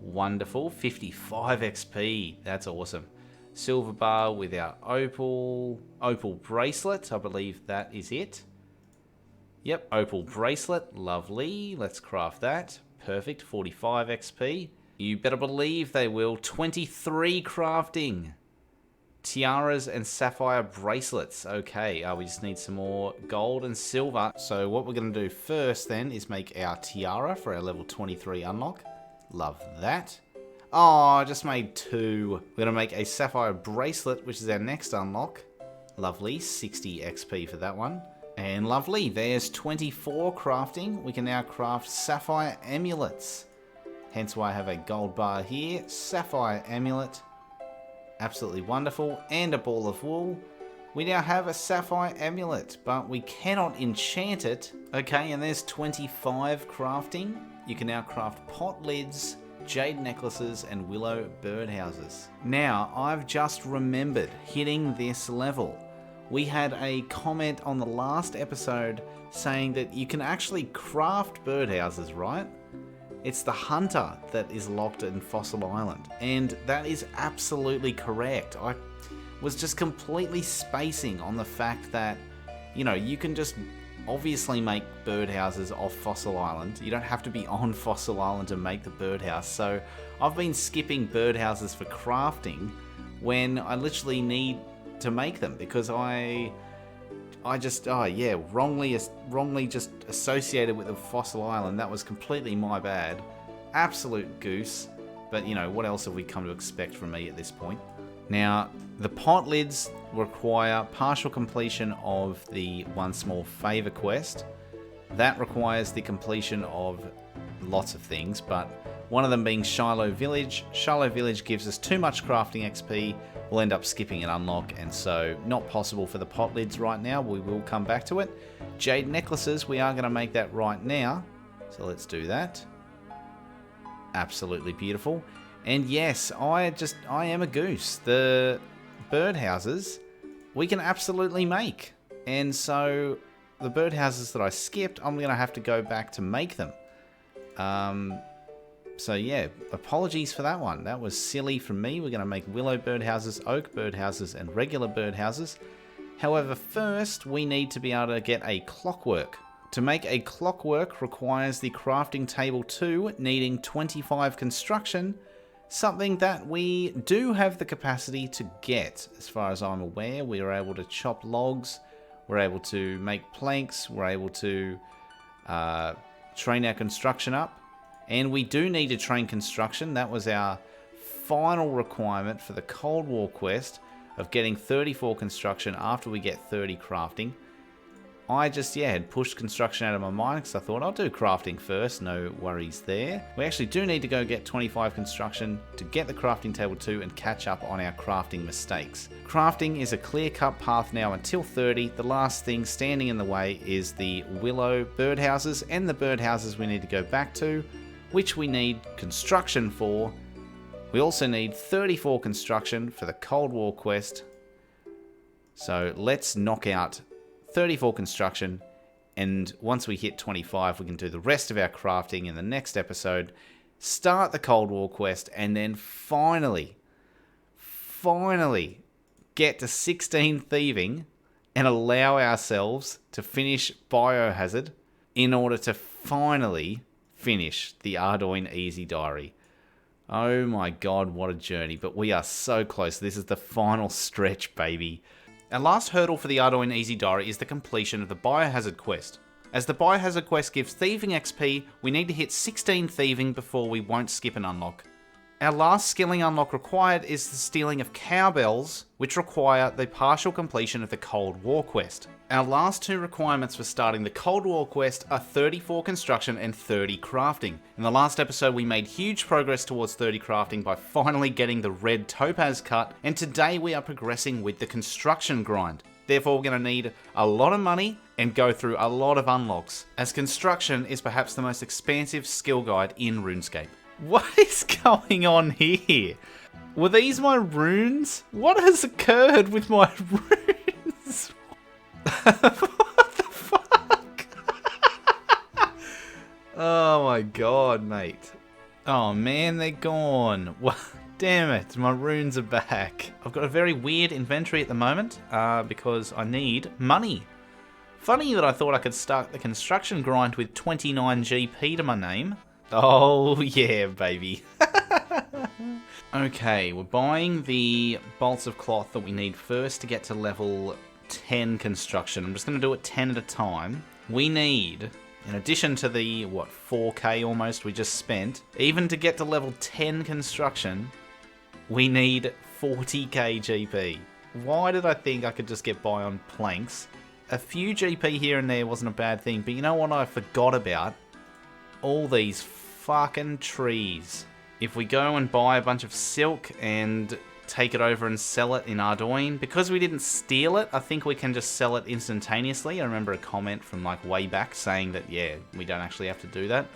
Wonderful, 55 XP, that's awesome. Silver bar with our opal bracelet, I believe that is it. Yep, opal bracelet, lovely, let's craft that. Perfect, 45 XP. You better believe they will, 23 crafting. Tiaras and sapphire bracelets. Okay, we just need some more gold and silver. So what we're going to do first then is make our tiara for our level 23 unlock. Love that. Oh, I just made 2. We're going to make a sapphire bracelet, which is our next unlock. Lovely, 60 XP for that one. And lovely, there's 24 crafting. We can now craft sapphire amulets. Hence why I have a gold bar here. Sapphire amulet. Absolutely wonderful. And a ball of wool. We now have a sapphire amulet, but we cannot enchant it. Okay, and there's 25 crafting. You can now craft pot lids, jade necklaces, and willow birdhouses. Now, I've just remembered hitting this level. We had a comment on the last episode saying that you can actually craft birdhouses, right? It's the hunter that is locked in Fossil Island. And that is absolutely correct. I was just completely spacing on the fact that, you know, you can just obviously make birdhouses off Fossil Island. You don't have to be on Fossil Island to make the birdhouse. So I've been skipping birdhouses for crafting when I literally need to make them because I just, wrongly just associated with the Fossil Island. That was completely my bad. Absolute goose. But, you know, what else have we come to expect from me at this point? Now, the pot lids require partial completion of the One Small Favor quest. That requires the completion of lots of things, but one of them being Shiloh Village. Shiloh Village gives us too much crafting XP. We'll end up skipping an unlock, and so not possible for the pot lids right now. We will come back to it. Jade necklaces, we are going to make that right now. So let's do that. Absolutely beautiful. And yes, I am a goose. The birdhouses we can absolutely make. And so the birdhouses that I skipped, I'm going to have to go back to make them. So yeah, apologies for that one. That was silly from me. We're going to make willow birdhouses, oak birdhouses, and regular birdhouses. However, first we need to be able to get a clockwork. To make a clockwork requires the crafting table 2 needing 25 construction, something that we do have the capacity to get. As far as I'm aware, we are able to chop logs, we're able to make planks, we're able to train our construction up. And we do need to train construction. That was our final requirement for the Cold War quest of getting 34 construction after we get 30 crafting. I just, had pushed construction out of my mind because I thought I'll do crafting first, no worries there. We actually do need to go get 25 construction to get the crafting table 2 and catch up on our crafting mistakes. Crafting is a clear-cut path now until 30. The last thing standing in the way is the willow birdhouses and the birdhouses we need to go back to, which we need construction for. We also need 34 construction for the Cold War quest. So let's knock out 34 construction, and once we hit 25 we can do the rest of our crafting in the next episode, start the Cold War quest, and then finally get to 16 thieving and allow ourselves to finish Biohazard in order to finally finish the Ardougne Easy Diary. Oh my god, what a journey, but we are so close. This is the final stretch, baby. Our last hurdle for the Ardougne Easy Diary is the completion of the Biohazard quest. As the Biohazard quest gives thieving XP, we need to hit 16 thieving before we won't skip an unlock. Our last skilling unlock required is the stealing of cowbells, which require the partial completion of the Cold War quest. Our last 2 requirements for starting the Cold War quest are 34 construction and 30 crafting. In the last episode we made huge progress towards 30 crafting by finally getting the red topaz cut, and today we are progressing with the construction grind. Therefore we're going to need a lot of money and go through a lot of unlocks, as construction is perhaps the most expansive skill guide in RuneScape. What is going on here? Were these my runes? What has occurred with my runes? What the fuck? Oh my god, mate. Oh man, they're gone. Damn it, my runes are back. I've got a very weird inventory at the moment because I need money. Funny that I thought I could start the construction grind with 29 GP to my name. Oh yeah, baby. Okay, we're buying the bolts of cloth that we need first to get to level 10 construction. I'm just going to do it 10 at a time. We need, in addition to the, 4k almost we just spent, even to get to level 10 construction, we need 40k GP. Why did I think I could just get by on planks? A few GP here and there wasn't a bad thing, but you know what I forgot about? All these fucking trees. If we go and buy a bunch of silk and take it over and sell it in Ardougne, because we didn't steal it, I think we can just sell it instantaneously. I remember a comment from like way back saying that, yeah, we don't actually have to do that.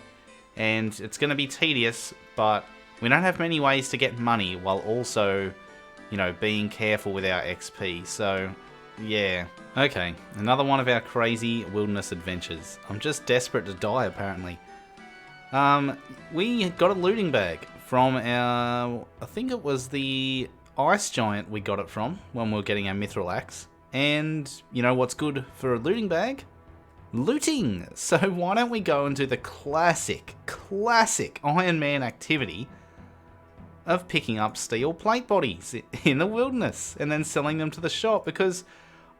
And it's going to be tedious, but we don't have many ways to get money while also, you know, being careful with our XP. So, yeah. Okay, another one of our crazy wilderness adventures. I'm just desperate to die, apparently. We got a looting bag from our, I think it was the ice giant we got it from when we were getting our mithril axe. And you know what's good for a looting bag? Looting! So why don't we go and do the classic Ironman activity of picking up steel plate bodies in the wilderness and then selling them to the shop, because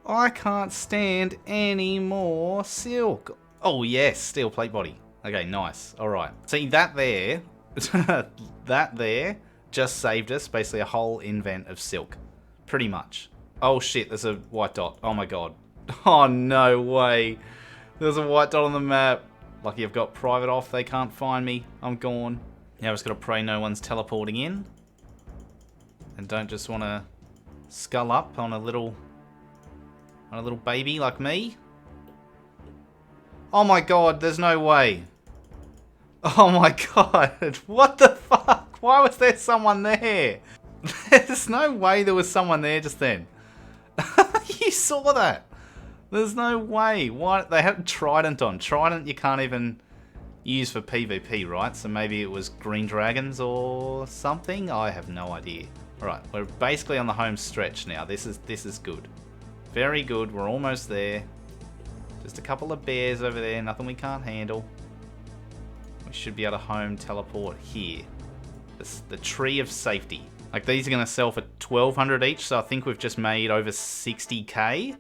I can't stand any more silk. Oh yes, steel plate body. Okay, nice. Alright. See, that there, that there just saved us basically a whole invent of silk. Pretty much. Oh shit, there's a white dot. Oh my god. Oh no way. There's a white dot on the map. Lucky I've got private off, they can't find me. I'm gone. Now I've just got to pray no one's teleporting in. And don't just want to skull up on a little baby like me. Oh my god, there's no way. Oh my god, what the fuck? Why was there someone there? There's no way there was someone there just then. You saw that. There's no way. Why? They have Trident on. Trident you can't even use for PvP, right? So maybe it was green dragons or something? I have no idea. Alright, we're basically on the home stretch now. This is good. Very good, we're almost there. Just a couple of bears over there, nothing we can't handle. We should be able to home teleport here. The tree of safety. Like these are going to sell for 1,200 each, so I think we've just made over 60k.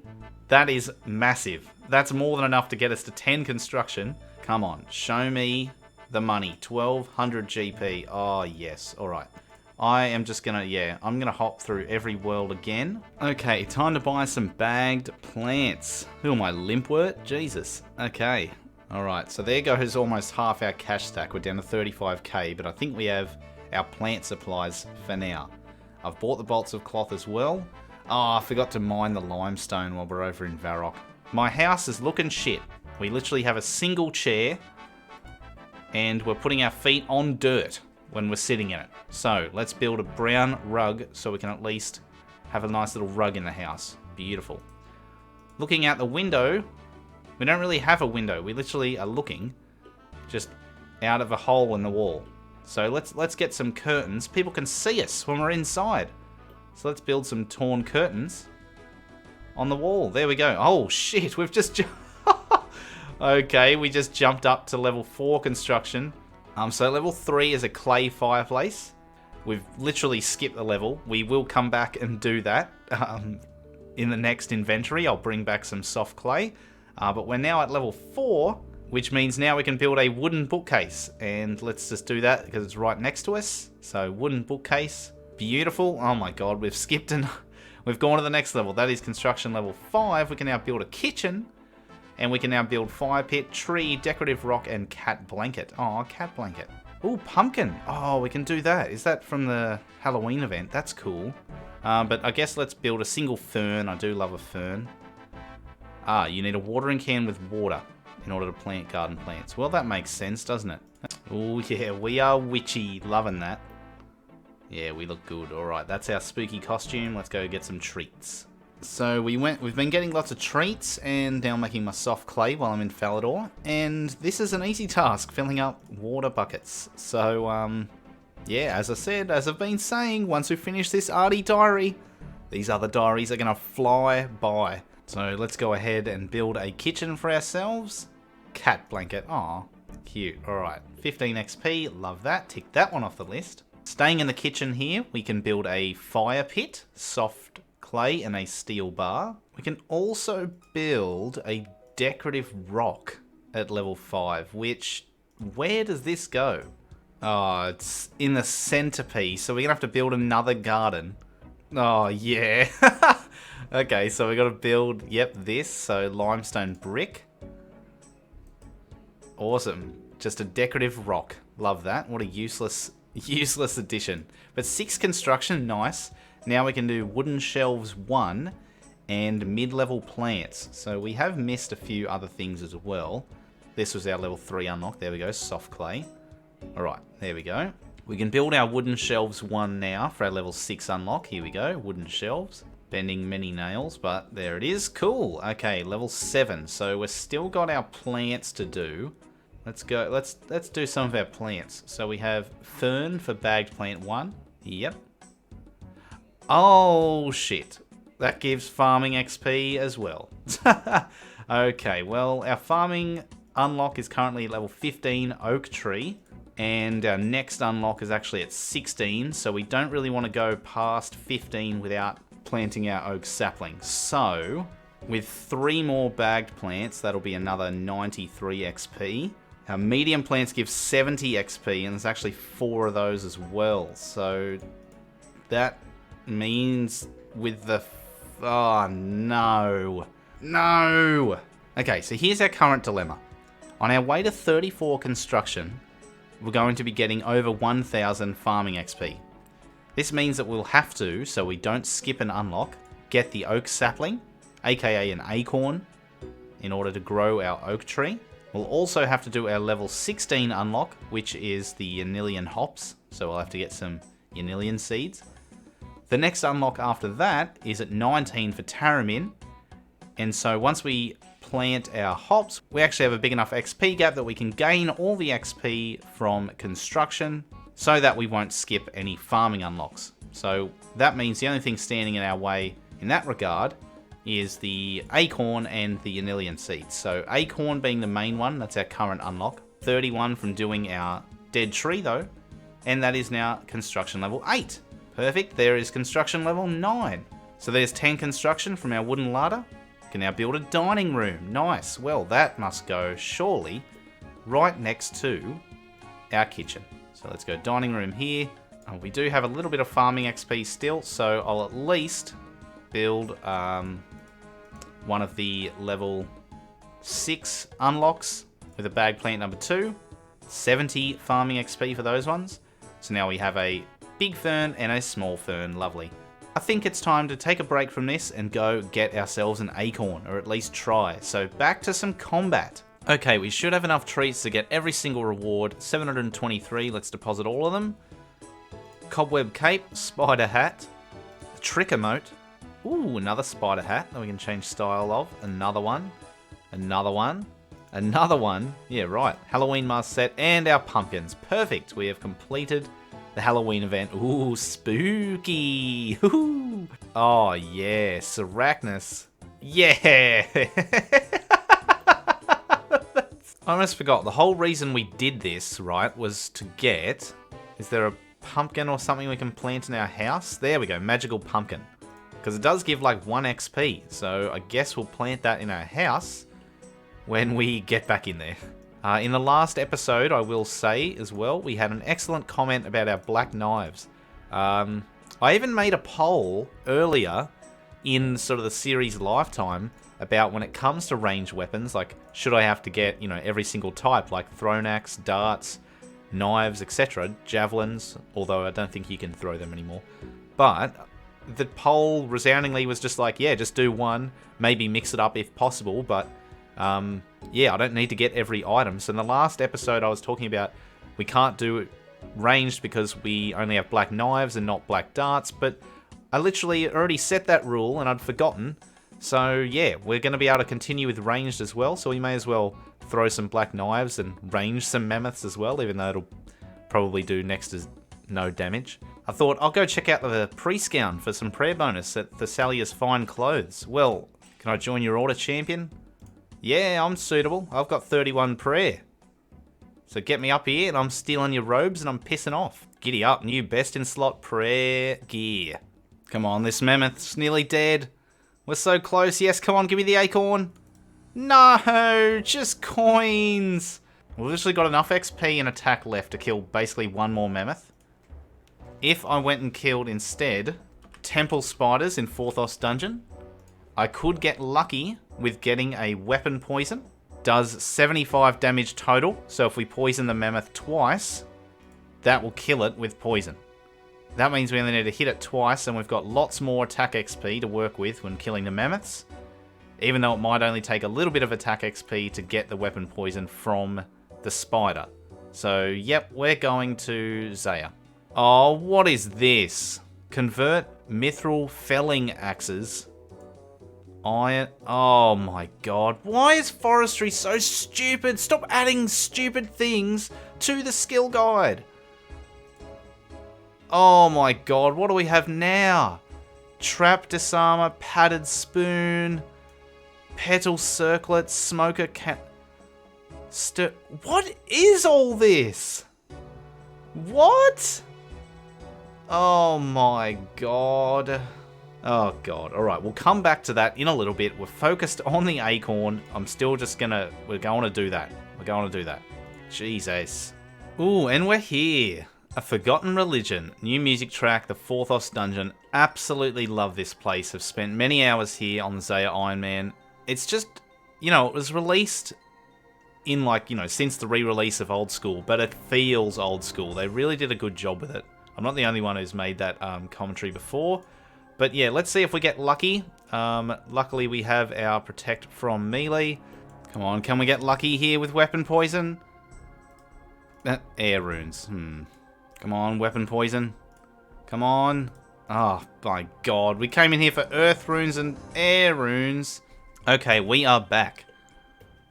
That is massive. That's more than enough to get us to 10 construction. Come on, show me the money. 1,200 GP. Oh yes, alright. I am just gonna, I'm gonna hop through every world again. Okay, time to buy some bagged plants. Who am I, Limpwort? Jesus. Okay, alright, so there goes almost half our cash stack. We're down to 35k, but I think we have our plant supplies for now. I've bought the bolts of cloth as well. Oh, I forgot to mine the limestone while we're over in Varrock. My house is looking shit. We literally have a single chair, and we're putting our feet on dirt when we're sitting in it. So let's build a brown rug so we can at least have a nice little rug in the house. Beautiful. Looking out the window, we don't really have a window. We literally are looking just out of a hole in the wall. So let's get some curtains. People can see us when we're inside. So let's build some torn curtains on the wall. There we go. Oh shit, we've just okay, we just jumped up to level 4 construction. So level 3 is a clay fireplace. We've literally skipped the level. We will come back and do that in the next inventory. I'll bring back some soft clay. But we're now at level 4, which means now we can build a wooden bookcase. And let's just do that because it's right next to us. So wooden bookcase. Beautiful. Oh my god, we've skipped and we've gone to the next level. That is construction level 5. We can now build a kitchen. And we can now build fire pit, tree, decorative rock, and cat blanket. Oh, cat blanket. Oh, pumpkin. Oh, we can do that. Is that from the Halloween event? That's cool. But I guess let's build a single fern. I do love a fern. Ah, you need a watering can with water in order to plant garden plants. Well, that makes sense, doesn't it? Oh, yeah, we are witchy. Loving that. Yeah, we look good. Alright, that's our spooky costume. Let's go get some treats. So we've been getting lots of treats and now making my soft clay while I'm in Falador. And this is an easy task, filling up water buckets. So, yeah, as I said, as I've been saying, once we finish this Ardougne Diary, these other diaries are going to fly by. So let's go ahead and build a kitchen for ourselves. Cat blanket. Aw, cute. Alright, 15 XP. Love that. Tick that one off the list. Staying in the kitchen here, we can build a fire pit, soft clay, and a steel bar. We can also build a decorative rock at level 5, which, where does this go? Oh, it's in the centerpiece, so we're going to have to build another garden. Oh, yeah. Okay, so we got to build, yep, this, so limestone brick. Awesome. Just a decorative rock. Love that. What a useless addition. But 6 construction, nice. Now we can do wooden shelves 1 and mid-level plants. So we have missed a few other things as well. This was our level 3 unlock. There we go, soft clay. Alright, there we go. We can build our wooden shelves 1 now for our level 6 unlock. Here we go, wooden shelves. Bending many nails, but there it is. Cool. Okay, level 7. So we've still got our plants to do. Let's go. Let's do some of our plants. So we have fern for bagged plant 1. Yep. Oh, shit. That gives farming XP as well. Okay, well, our farming unlock is currently at level 15 oak tree. And our next unlock is actually at 16. So we don't really want to go past 15 without planting our oak sapling. So with 3 more bagged plants, that'll be another 93 XP. Our medium plants give 70 XP, and there's actually 4 of those as well. So that means with the... Oh, no. No! Okay, so here's our current dilemma. On our way to 34 construction, we're going to be getting over 1,000 farming XP. This means that we'll have to, so we don't skip an unlock, get the oak sapling, aka an acorn, in order to grow our oak tree. We'll also have to do our level 16 unlock, which is the Yanillion hops, so we'll have to get some Yanillion seeds. The next unlock after that is at 19 for Taramin, and so once we plant our hops, we actually have a big enough XP gap that we can gain all the XP from construction, so that we won't skip any farming unlocks. So that means the only thing standing in our way in that regard is the acorn and the Yanillion seeds. So acorn being the main one, that's our current unlock. 31 from doing our dead tree though, and that is now construction level 8. Perfect, there is construction level 9. So there's 10 construction from our wooden larder. We can now build a dining room, nice. Well, that must go surely right next to our kitchen. So let's go dining room here. Oh, we do have a little bit of farming XP still, so I'll at least build one of the level 6 unlocks with a bag plant number 2. 70 farming XP for those ones. So now we have a big fern and a small fern, lovely. I think it's time to take a break from this and go get ourselves an acorn, or at least try. So back to some combat. Okay, we should have enough treats to get every single reward. 723, let's deposit all of them. Cobweb cape, spider hat, a trick emote. Ooh, another spider hat that we can change style of. Another one, another one, another one. Yeah, right. Halloween mask set and our pumpkins. Perfect. We have completed the Halloween event. Ooh, spooky. Ooh. Oh, yeah. Arachnus. Yeah. I almost forgot. The whole reason we did this, right, was to get... Is there a pumpkin or something we can plant in our house? There we go. Magical pumpkin. Because it does give like 1 XP. So I guess we'll plant that in our house when we get back in there. In the last episode, I will say as well, we had an excellent comment about our black knives. I even made a poll earlier in sort of the series lifetime about when it comes to ranged weapons, like should I have to get, you know, every single type, like thrown axe, darts, knives, etc., javelins, although I don't think you can throw them anymore. But the poll resoundingly was just like, yeah, just do one, maybe mix it up if possible, but yeah, I don't need to get every item. So in the last episode I was talking about we can't do ranged because we only have black knives and not black darts, but I literally already set that rule and I'd forgotten. So yeah, we're going to be able to continue with ranged as well, so we may as well throw some black knives and range some mammoths as well, even though it'll probably do next to no damage. I thought I'll go check out the pre-scout for some prayer bonus at Thessalia's Fine Clothes. Well, can I join your order, champion? Yeah, I'm suitable. I've got 31 prayer. So get me up here and I'm stealing your robes and I'm pissing off. Giddy up, new best in slot prayer gear. Come on, this mammoth's nearly dead. We're so close. Yes, come on, give me the acorn. No, just coins. We've literally got enough XP and attack left to kill basically one more mammoth. If I went and killed instead temple spiders in Forthos dungeon, I could get lucky with getting a weapon poison. Does 75 damage total, so if we poison the mammoth twice, that will kill it with poison. That means we only need to hit it twice, and we've got lots more attack XP to work with when killing the mammoths, even though it might only take a little bit of attack XP to get the weapon poison from the spider. So, yep, we're going to Zaya. Oh, what is this? Convert mithril felling axes. Iron. Oh my god. Why is forestry so stupid? Stop adding stupid things to the skill guide. Oh my god, what do we have now? Trap disarmer, padded spoon, petal circlet, smoker cat. What is all this? What? Oh my god. Oh god. Alright, we'll come back to that in a little bit. We're focused on the acorn. I'm still just gonna... We're going to do that. We're going to do that. Jesus. Ooh, and we're here. A Forgotten Religion. New music track, the Forthos dungeon. Absolutely love this place. I've spent many hours here on Zaya Ironman. It's just... You know, it was released in like, you know, since the re-release of Old School, but it feels old school. They really did a good job with it. I'm not the only one who's made that commentary before. But yeah, let's see if we get lucky. Luckily, we have our Protect from Melee. Come on, can we get lucky here with Weapon Poison? Air runes. Come on, Weapon Poison. Come on. Oh, my God. We came in here for Earth runes and Air runes. Okay, we are back.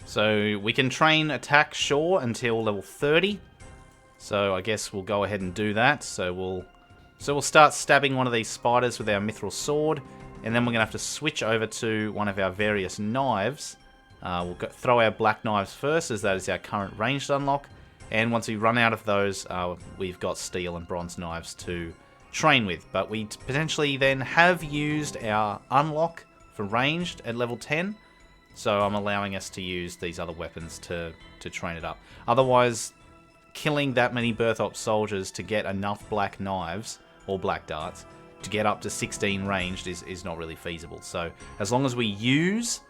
So, we can train attack, sure, until level 30. So, I guess we'll go ahead and do that. So we'll start stabbing one of these spiders with our mithril sword, and then we're going to have to switch over to one of our various knives. We'll throw our black knives first, as that is our current ranged unlock, and once we run out of those, we've got steel and bronze knives to train with. But we potentially then have used our unlock for ranged at level 10, so I'm allowing us to use these other weapons to train it up. Otherwise, killing that many Berthop soldiers to get enough black knives or black darts to get up to 16 ranged is not really feasible. So as long as we use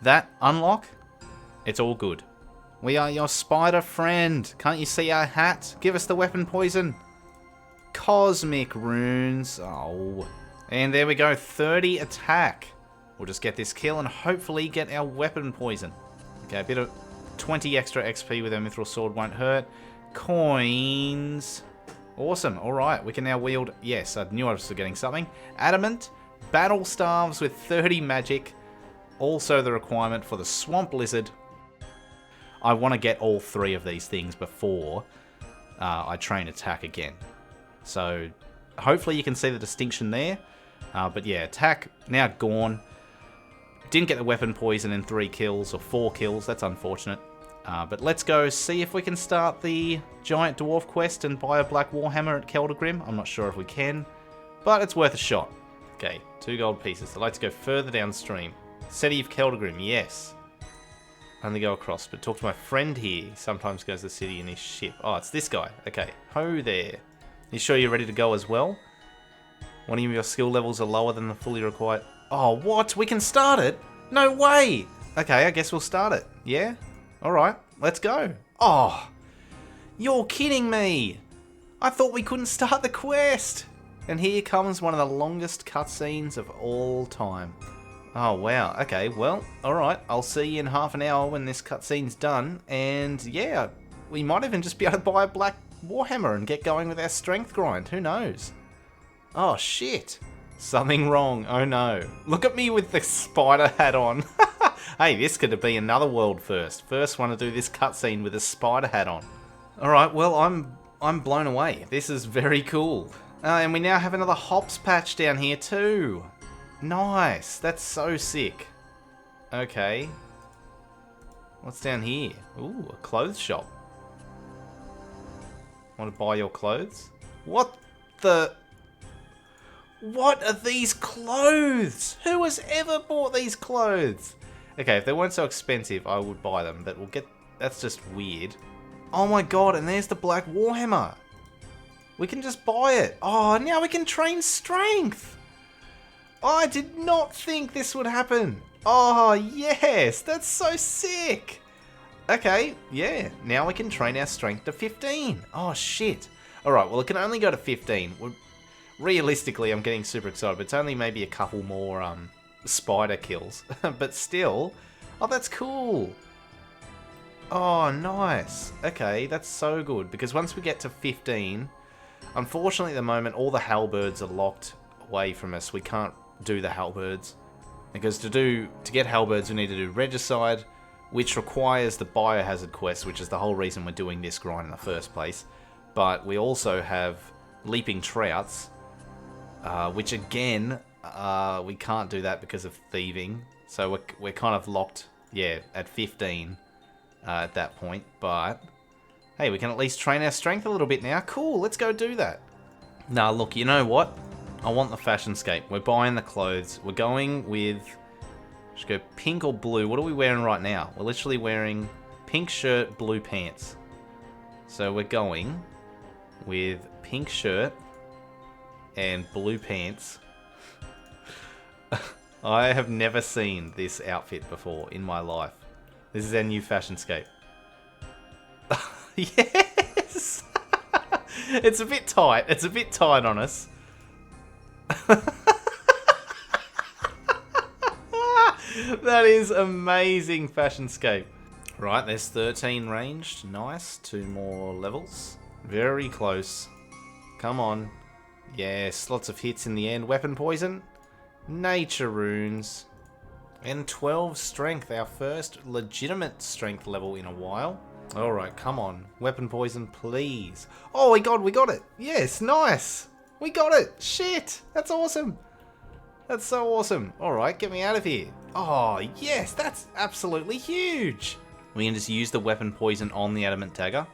that unlock, it's all good. We are your spider friend. Can't you see our hat? Give us the weapon poison. Cosmic runes. Oh. And there we go. 30 attack. We'll just get this kill and hopefully get our weapon poison. Okay, a bit of 20 extra XP with our mithril sword won't hurt. Coins. Awesome. Alright, we can now wield... Yes, I knew I was getting something. Adamant. Battle staves with 30 magic. Also the requirement for the swamp lizard. I want to get all three of these things before I train attack again. So hopefully you can see the distinction there. But yeah, attack now gone. Didn't get the weapon poison in 3 kills or 4 kills. That's unfortunate. But let's go see if we can start the Giant Dwarf quest and buy a Black Warhammer at Keldagrim. I'm not sure if we can, but it's worth a shot. Okay, 2 gold pieces. I'd like to go further downstream. City of Keldagrim, yes. Only go across, but talk to my friend here. He sometimes goes to the city in his ship. Oh, it's this guy. Okay, ho there. You sure you're ready to go as well? One of your skill levels are lower than the fully required... Oh, what? We can start it? No way! Okay, I guess we'll start it. Yeah? Alright, let's go. Oh, you're kidding me! I thought we couldn't start the quest! And here comes one of the longest cutscenes of all time. Oh, wow. Okay, well, alright. I'll see you in half an hour when this cutscene's done. And, yeah, we might even just be able to buy a black Warhammer and get going with our strength grind. Who knows? Oh, shit. Something wrong. Oh, no. Look at me with the spider hat on. Hey, this could be another world first. First one to do this cutscene with a spider hat on. Alright, well, I'm blown away. This is very cool. And we now have another hops patch down here too. Nice. That's so sick. Okay. What's down here? Ooh, a clothes shop. Want to buy your clothes? What the... What are these clothes? Who has ever bought these clothes? Okay, if they weren't so expensive, I would buy them, but we'll get... That's just weird. Oh my god, and there's the Black Warhammer. We can just buy it. Oh, now we can train strength. Oh, I did not think this would happen. Oh, yes, that's so sick. Okay, yeah, now we can train our strength to 15. Oh, shit. Alright, well, it can only go to 15. Realistically, I'm getting super excited, but it's only maybe a couple more spider kills. But still, oh, that's cool. Oh, nice. Okay, that's so good, because once we get to 15, unfortunately at the moment, all the halberds are locked away from us. We can't do the halberds, because to get halberds, we need to do regicide, which requires the biohazard quest, which is the whole reason we're doing this grind in the first place. But we also have leaping trouts, which again, we can't do that because of thieving. So we're kind of locked, yeah, at 15 at that point. But hey, we can at least train our strength a little bit now. Cool, let's go do that. Nah, look, you know what? I want the fashionscape. We're buying the clothes. We're going with... Let's go pink or blue. What are we wearing right now? We're literally wearing pink shirt, blue pants. So we're going with pink shirt and blue pants. I have never seen this outfit before in my life. This is our new fashionscape. Yes! It's a bit tight. It's a bit tight on us. That is amazing fashionscape. Right, there's 13 ranged. Nice. 2 more levels. Very close. Come on. Yes, lots of hits in the end. Weapon poison. Nature runes. And 12 strength. Our first legitimate strength level in a while. Alright, come on. Weapon poison, please. Oh my god, we got it. Yes, nice. We got it. Shit. That's awesome. That's so awesome. Alright, get me out of here. Oh, yes, that's absolutely huge. We can just use the weapon poison on the adamant dagger.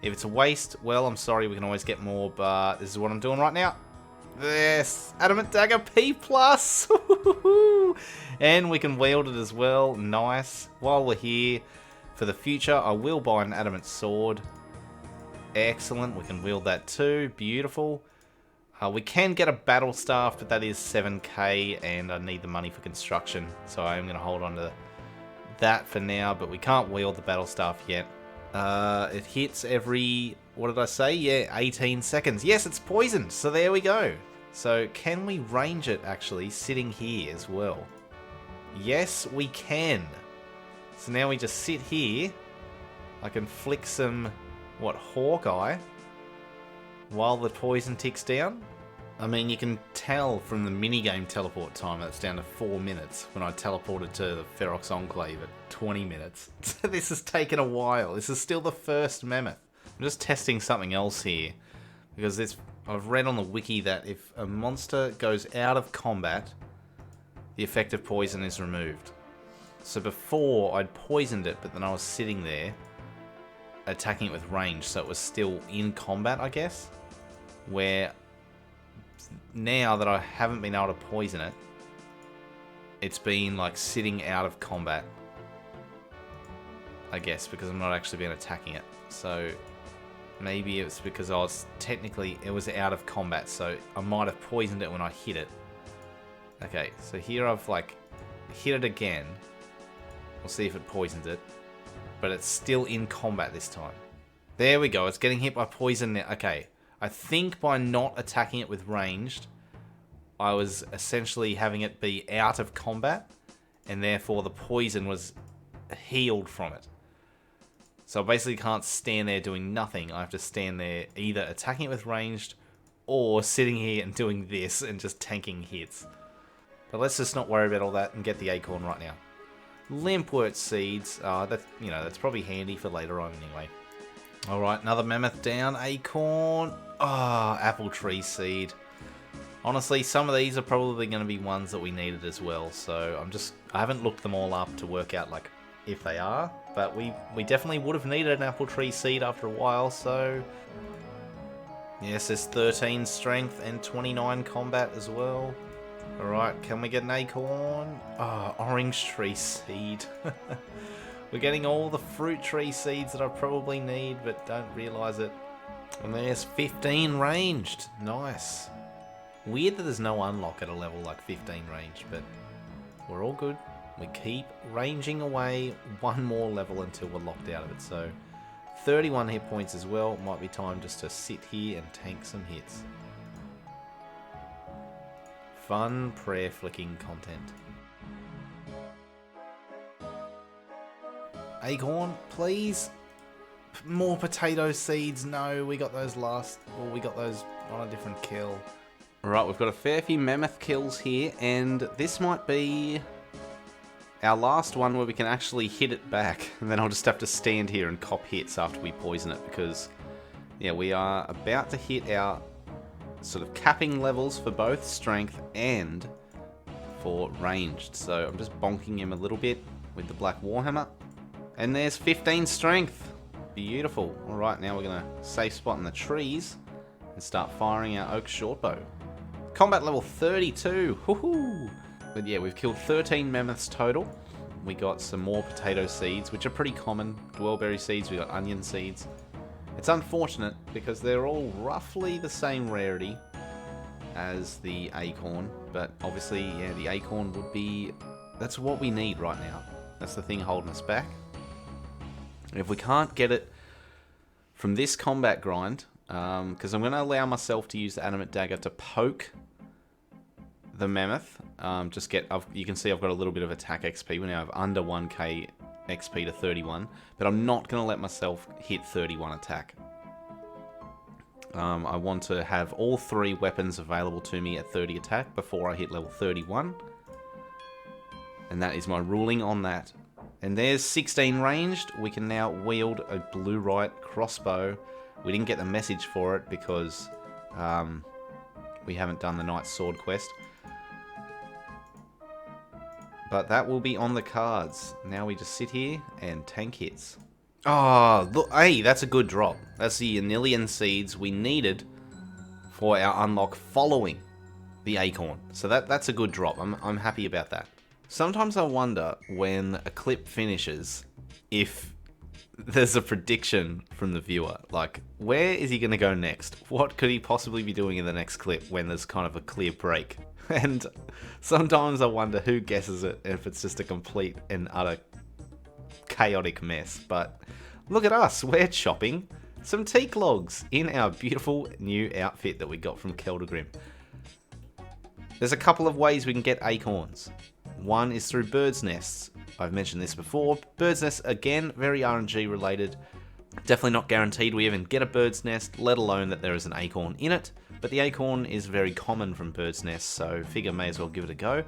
If it's a waste, well, I'm sorry, we can always get more, but this is what I'm doing right now. Yes, adamant dagger P+. And we can wield it as well. Nice. While we're here, for the future, I will buy an adamant sword. Excellent, we can wield that too. Beautiful. We can get a battle staff, but that is 7k, and I need the money for construction, so I am going to hold on to that for now, but we can't wield the battle staff yet. It hits every, what did I say? Yeah, 18 seconds. Yes, it's poisoned, so there we go. So can we range it, actually, sitting here as well? Yes, we can. So now we just sit here. I can flick some, Hawkeye, while the poison ticks down. I mean, you can tell from the minigame teleport time that's down to 4 minutes when I teleported to the Ferox Enclave at 20 minutes. So this has taken a while. This is still the first mammoth. I'm just testing something else here, because I've read on the wiki that if a monster goes out of combat, the effect of poison is removed. So before, I'd poisoned it, but then I was sitting there attacking it with range, so it was still in combat, I guess. Where now that I haven't been able to poison it, it's been like sitting out of combat, I guess, because I'm not actually been attacking it. So maybe it's because it was out of combat, so I might have poisoned it when I hit it. Okay, so here I've hit it again. We'll see if it poisons it, but it's still in combat this time. There we go, it's getting hit by poison now. Okay, I think by not attacking it with ranged, I was essentially having it be out of combat, and therefore the poison was healed from it. So I basically can't stand there doing nothing. I have to stand there either attacking it with ranged or sitting here and doing this and just tanking hits. But let's just not worry about all that and get the acorn right now. Limpwort seeds. That's probably handy for later on anyway. Alright, another mammoth down. Acorn. Apple tree seed. Honestly, some of these are probably going to be ones that we needed as well. So I haven't looked them all up to work out like if they are. But we definitely would have needed an apple tree seed after a while. So yes, there's 13 strength and 29 combat as well. Alright, can we get an acorn? Orange tree seed. We're getting all the fruit tree seeds that I probably need, but don't realise it. And there's 15 ranged. Nice. Weird that there's no unlock at a level like 15 ranged, but we're all good. We keep ranging away one more level until we're locked out of it. So 31 hit points as well. Might be time just to sit here and tank some hits. Fun prayer flicking content. Acorn, please. More potato seeds. No, we got those we got those on a different kill. Alright, we've got a fair few mammoth kills here, and this might be our last one where we can actually hit it back. And then I'll just have to stand here and cop hits after we poison it, because yeah, we are about to hit our sort of capping levels for both strength and for ranged. So I'm just bonking him a little bit with the black warhammer. And there's 15 strength. Beautiful. Alright, now we're going to safe spot in the trees and start firing our oak shortbow. Combat level 32. Woohoo! But yeah, we've killed 13 mammoths total. We got some more potato seeds, which are pretty common. Dwellberry seeds, we got onion seeds. It's unfortunate because they're all roughly the same rarity as the acorn. But obviously, yeah, the acorn would be... that's what we need right now. That's the thing holding us back. If we can't get it from this combat grind, because I'm going to allow myself to use the animate dagger to poke the mammoth. You can see I've got a little bit of attack XP. We now have under 1k XP to 31, but I'm not going to let myself hit 31 attack. I want to have all 3 weapons available to me at 30 attack before I hit level 31. And that is my ruling on that. And there's 16 ranged. We can now wield a blue right crossbow. We didn't get the message for it because we haven't done the Knight's Sword quest. But that will be on the cards. Now we just sit here and tank hits. Oh, look, hey, that's a good drop. That's the anilian seeds we needed for our unlock following the acorn. So that's a good drop. I'm happy about that. Sometimes I wonder when a clip finishes if there's a prediction from the viewer. Like, where is he going to go next? What could he possibly be doing in the next clip when there's kind of a clear break? And sometimes I wonder who guesses it if it's just a complete and utter chaotic mess. But look at us, we're chopping some teak logs in our beautiful new outfit that we got from Keldagrim. There's a couple of ways we can get acorns. One is through birds' nests. I've mentioned this before. Birds' nests, again, very RNG related. Definitely not guaranteed we even get a bird's nest, let alone that there is an acorn in it. But the acorn is very common from birds' nests, so figure may as well give it a go.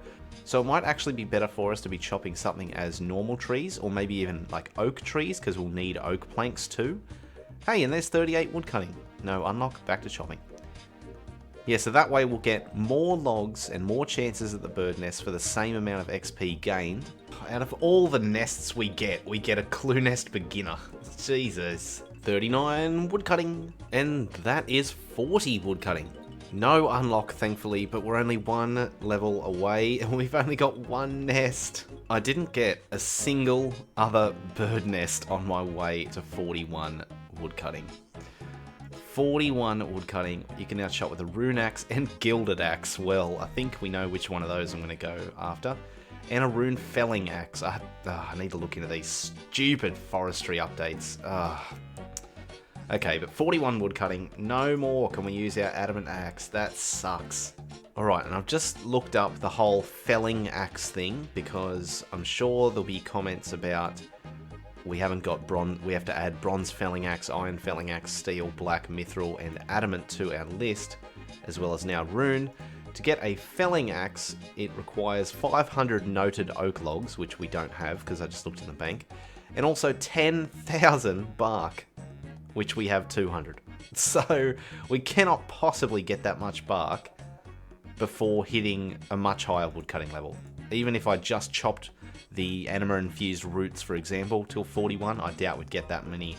So it might actually be better for us to be chopping something as normal trees, or maybe even like oak trees, because we'll need oak planks too. Hey, and there's 38 woodcutting. No unlock, back to chopping. Yeah, so that way we'll get more logs and more chances at the bird nest for the same amount of XP gained. Out of all the nests we get a clue nest beginner. Jesus. 39 woodcutting. And that is 40 woodcutting. No unlock, thankfully, but we're only 1 level away and we've only got 1 nest. I didn't get a single other bird nest on my way to 41 woodcutting. 41 woodcutting. You can now chop with a rune axe and gilded axe. Well, I think we know which one of those I'm going to go after. And a rune felling axe. I need to look into these stupid forestry updates. Okay, but 41 woodcutting. No more can we use our adamant axe. That sucks. Alright, and I've just looked up the whole felling axe thing because I'm sure there'll be comments about we haven't got bronze. We have to add bronze felling axe, iron felling axe, steel, black, mithril, and adamant to our list, as well as now rune. To get a felling axe, it requires 500 noted oak logs, which we don't have because I just looked in the bank, and also 10,000 bark, which we have 200. So we cannot possibly get that much bark before hitting a much higher woodcutting level. Even if I just chopped the anima-infused roots, for example, till 41, I doubt we'd get that many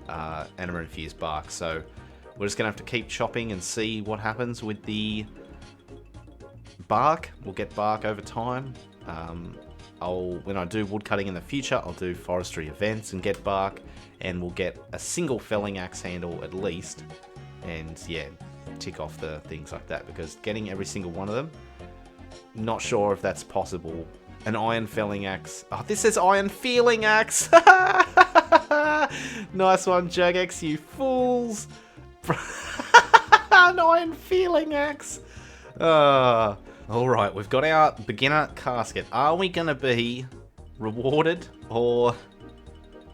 anima-infused bark. So we're just going to have to keep chopping and see what happens with the bark. We'll get bark over time. When I do woodcutting in the future, I'll do forestry events and get bark, and we'll get a single felling axe handle at least, and yeah, tick off the things like that, because getting every single one of them, not sure if that's possible. An iron felling axe. Oh, this says iron feeling axe. Nice one, Jagex, you fools. An iron feeling axe. Alright, we've got our beginner casket. Are we going to be rewarded or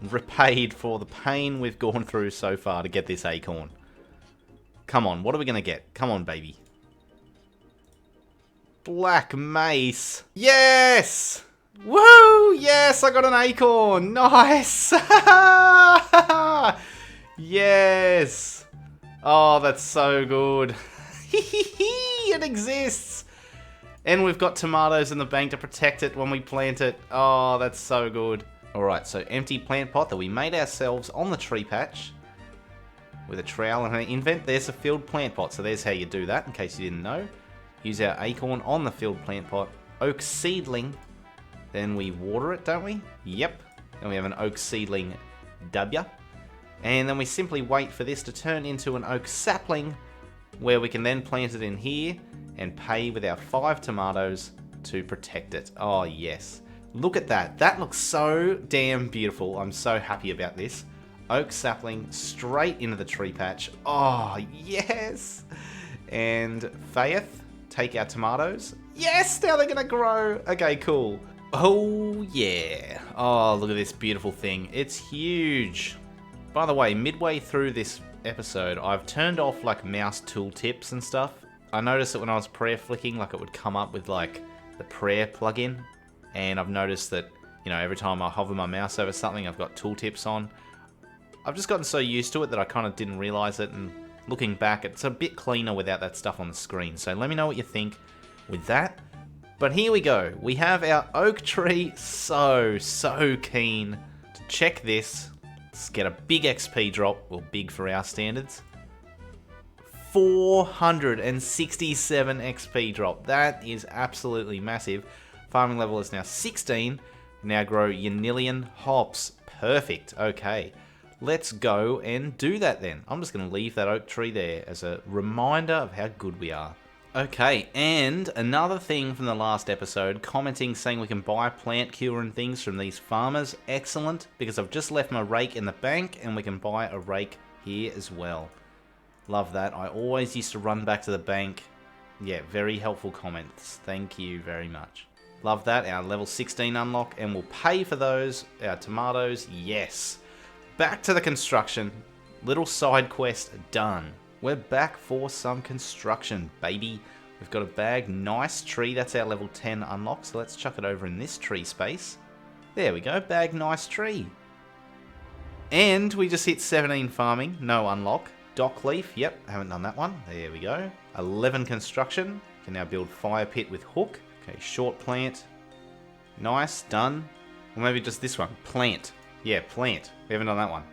repaid for the pain we've gone through so far to get this acorn? Come on, what are we going to get? Come on, baby. Black mace. Yes! Woo! Yes, I got an acorn. Nice! Yes! Oh, that's so good. It exists! And we've got tomatoes in the bank to protect it when we plant it. Oh, that's so good. Alright, so empty plant pot that we made ourselves on the tree patch with a trowel and an invent. There's a filled plant pot, so there's how you do that, in case you didn't know. Use our acorn on the filled plant pot. Oak seedling. Then we water it, don't we? Yep. Then we have an oak seedling W. And then we simply wait for this to turn into an oak sapling, where we can then plant it in here and pay with our 5 tomatoes to protect it. Oh, yes. Look at that. That looks so damn beautiful. I'm so happy about this. Oak sapling straight into the tree patch. Oh, yes. And Faith, take our tomatoes. Yes, now they're going to grow. Okay, cool. Oh, yeah. Oh, look at this beautiful thing. It's huge. By the way, midway through this episode, I've turned off like mouse tooltips and stuff. I noticed that when I was prayer flicking, like it would come up with like the prayer plugin, and I've noticed that, you know, every time I hover my mouse over something, I've got tooltips on. I've just gotten so used to it that I kind of didn't realize it, and looking back, it's a bit cleaner without that stuff on the screen. So let me know what you think with that. But here we go. We have our oak tree. So keen to check this. Let's get a big XP drop. Well, big for our standards. 467 XP drop. That is absolutely massive. Farming level is now 16. Now grow Yanillion hops. Perfect. Okay. Let's go and do that then. I'm just going to leave that oak tree there as a reminder of how good we are. Okay, and another thing from the last episode, commenting saying we can buy plant cure and things from these farmers. Excellent, because I've just left my rake in the bank and we can buy a rake here as well. Love that. I always used to run back to the bank. Yeah, very helpful comments. Thank you very much. Love that. Our level 16 unlock, and we'll pay for those. Our tomatoes, yes. Back to the construction. Little side quest done. We're back for some construction, baby. We've got a bag. Nice tree. That's our level 10 unlock. So let's chuck it over in this tree space. There we go. Bag, nice tree. And we just hit 17 farming. No unlock. Dock leaf. Yep, haven't done that one. There we go. 11 construction. Can now build fire pit with hook. Okay, short plant. Nice. Done. Or maybe just this one. Plant. Yeah, plant. We haven't done that one.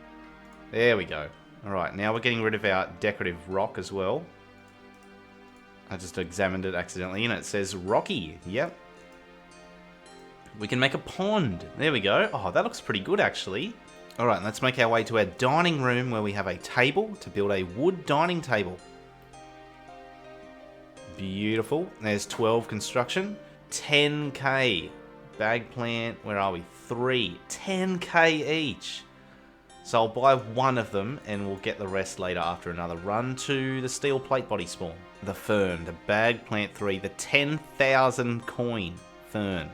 There we go. Alright, now we're getting rid of our decorative rock as well. I just examined it accidentally and it says rocky. Yep. We can make a pond. There we go. Oh, that looks pretty good actually. Alright, let's make our way to our dining room where we have a table to build a wood dining table. Beautiful. There's 12 construction. 10k. Bag plant. Where are we? 3. 10k each. So I'll buy one of them and we'll get the rest later after another run to the steel plate body spawn. The fern, the bag plant 3, the 10,000 coin fern.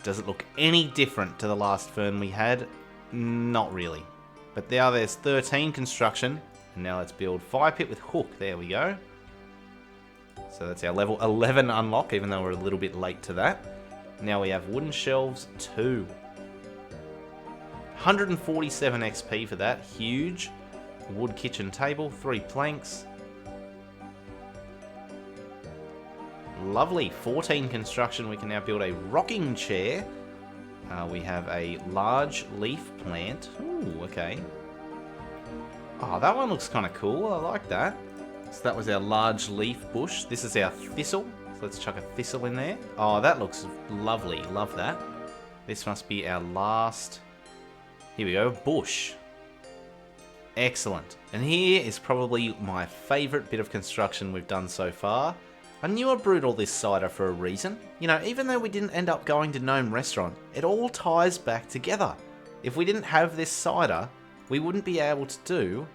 Does it look any different to the last fern we had? Not really. But now there's 13 construction. And now let's build fire pit with hook. There we go. So that's our level 11 unlock, even though we're a little bit late to that. Now we have wooden shelves 2. 147 XP for that. Huge. Wood kitchen table, 3 planks. Lovely. 14 construction. We can now build a rocking chair. We have a large leaf plant. Ooh, okay. Oh, that one looks kind of cool. I like that. So that was our large leaf bush. This is our thistle. So let's chuck a thistle in there. Oh, that looks lovely. Love that. This must be our last... Here we go. Bush. Excellent. And here is probably my favourite bit of construction we've done so far. I knew I brewed all this cider for a reason. You know, even though we didn't end up going to Gnome Restaurant, it all ties back together. If we didn't have this cider, we wouldn't be able to do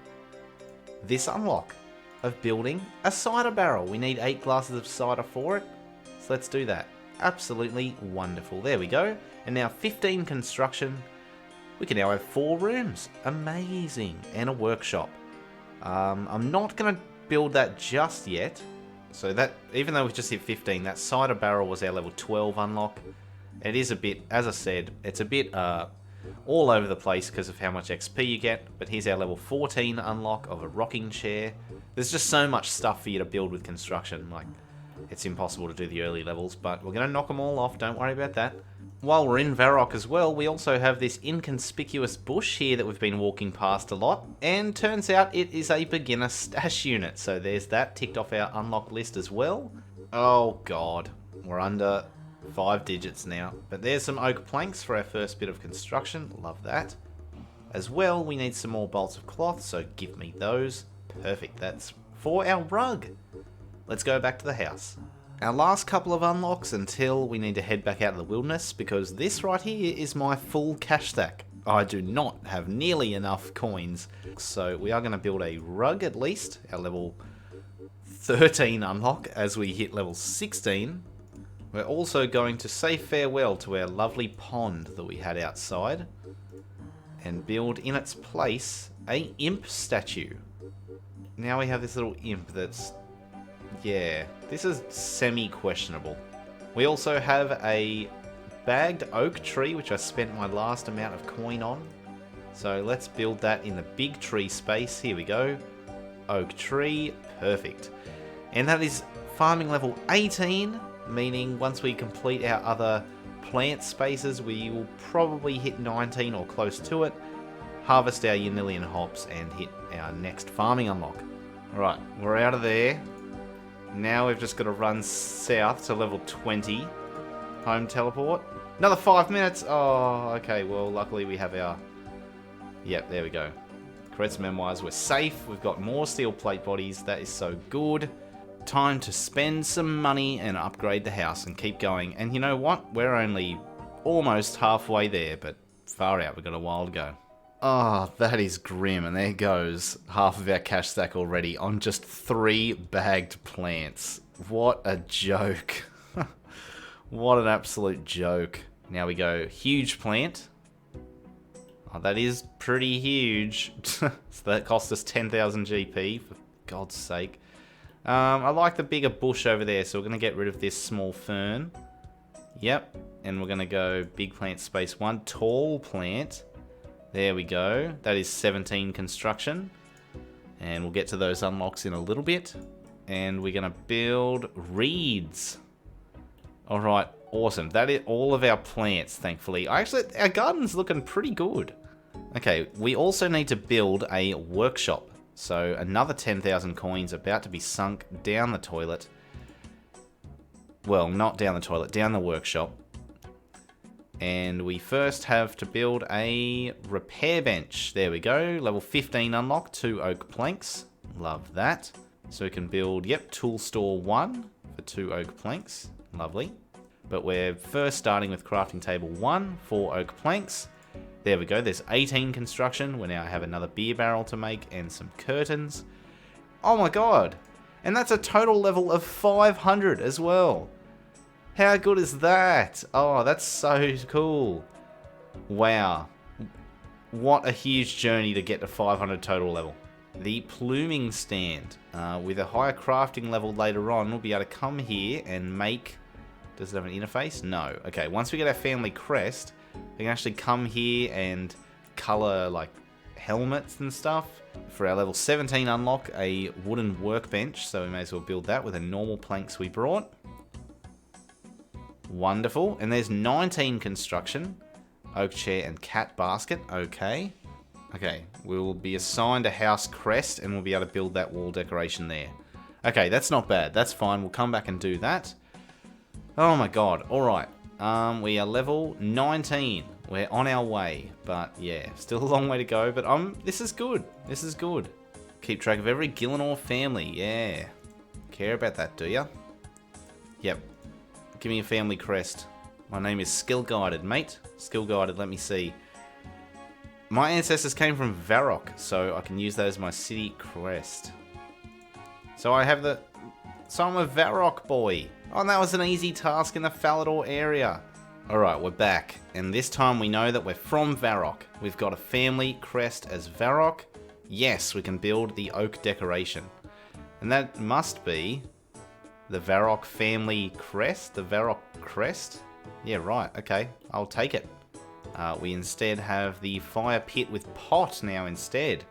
this unlock of building a cider barrel. We need 8 glasses of cider for it, so let's do that. Absolutely wonderful. There we go. And now 15 construction. We can now have 4 rooms. Amazing. And a workshop. I'm not going to build that just yet. So that, even though we just hit 15, that cider barrel was our level 12 unlock. It is a bit, as I said, it's a bit all over the place because of how much XP you get. But here's our level 14 unlock of a rocking chair. There's just so much stuff for you to build with construction. Like, it's impossible to do the early levels, but we're going to knock them all off. Don't worry about that. While we're in Varrock as well, we also have this inconspicuous bush here that we've been walking past a lot. And turns out it is a beginner stash unit. So there's that ticked off our unlock list as well. Oh god, we're under 5 digits now. But there's some oak planks for our first bit of construction. Love that. As well, we need some more bolts of cloth, so give me those. Perfect, that's for our rug. Let's go back to the house. Our last couple of unlocks until we need to head back out of the wilderness, because this right here is my full cash stack. I do not have nearly enough coins, so we are going to build a rug at least, our level 13 unlock as we hit level 16. We're also going to say farewell to our lovely pond that we had outside and build in its place a imp statue. Now we have this little imp that's... yeah, this is semi-questionable. We also have a bagged oak tree, which I spent my last amount of coin on. So let's build that in the big tree space. Here we go. Oak tree, perfect. And that is farming level 18, meaning once we complete our other plant spaces, we will probably hit 19 or close to it, harvest our Unilian hops, and hit our next farming unlock. Alright, we're out of there. Now we've just got to run south to level 20. Home teleport. Another 5 minutes. Oh, okay. Well, luckily we have our... yep, there we go. Create some memoirs. We're safe. We've got more steel plate bodies. That is so good. Time to spend some money and upgrade the house and keep going. And you know what? We're only almost halfway there, but far out. We've got a while to go. Oh, that is grim, and there goes half of our cash stack already on just 3 bagged plants. What a joke. What an absolute joke. Now we go huge plant. Oh, that is pretty huge. So that cost us 10,000 GP, for God's sake. I like the bigger bush over there, so we're going to get rid of this small fern. Yep, and we're going to go big plant space 1, tall plant. There we go. That is 17 construction. And we'll get to those unlocks in a little bit. And we're going to build reeds. Alright, awesome. That is all of our plants, thankfully. Actually, our garden's looking pretty good. Okay, we also need to build a workshop. So another 10,000 coins about to be sunk down the toilet. Well, not down the toilet, down the workshop. And we first have to build a repair bench. There we go. Level 15 unlock, 2 oak planks. Love that. So we can build, yep, tool store 1 for 2 oak planks. Lovely. But we're first starting with crafting table 1, 4 oak planks. There we go. There's 18 construction. We now have another beer barrel to make and some curtains. Oh my god. And that's a total level of 500 as well. How good is that? Oh, that's so cool. Wow. What a huge journey to get to 500 total level. The pluming stand. With a higher crafting level later on, we'll be able to come here and make... Does it have an interface? No. Okay, once we get our family crest, we can actually come here and colour like helmets and stuff. For our level 17 unlock, a wooden workbench, so we may as well build that with the normal planks we brought. Wonderful. And there's 19 construction. Oak chair and cat basket. Okay. Okay, we'll be assigned a house crest and we'll be able to build that wall decoration there. Okay, that's not bad. That's fine. We'll come back and do that. Oh my god. Alright. We are level 19. We're on our way. But yeah, still a long way to go. But this is good. This is good. Keep track of every Gillenor family. Yeah. Care about that, do ya? Yep. Give me a family crest. My name is Skill Guided, mate. Skill Guided, let me see. My ancestors came from Varrock, so I can use that as my city crest. So I have the... So I'm a Varrock boy. Oh, and that was an easy task in the Falador area. Alright, we're back. And this time we know that we're from Varrock. We've got a family crest as Varrock. Yes, we can build the oak decoration. And that must be the Varrock family crest. The Varrock crest. Yeah, right. Okay, I'll take it. We instead have the fire pit with pot now instead.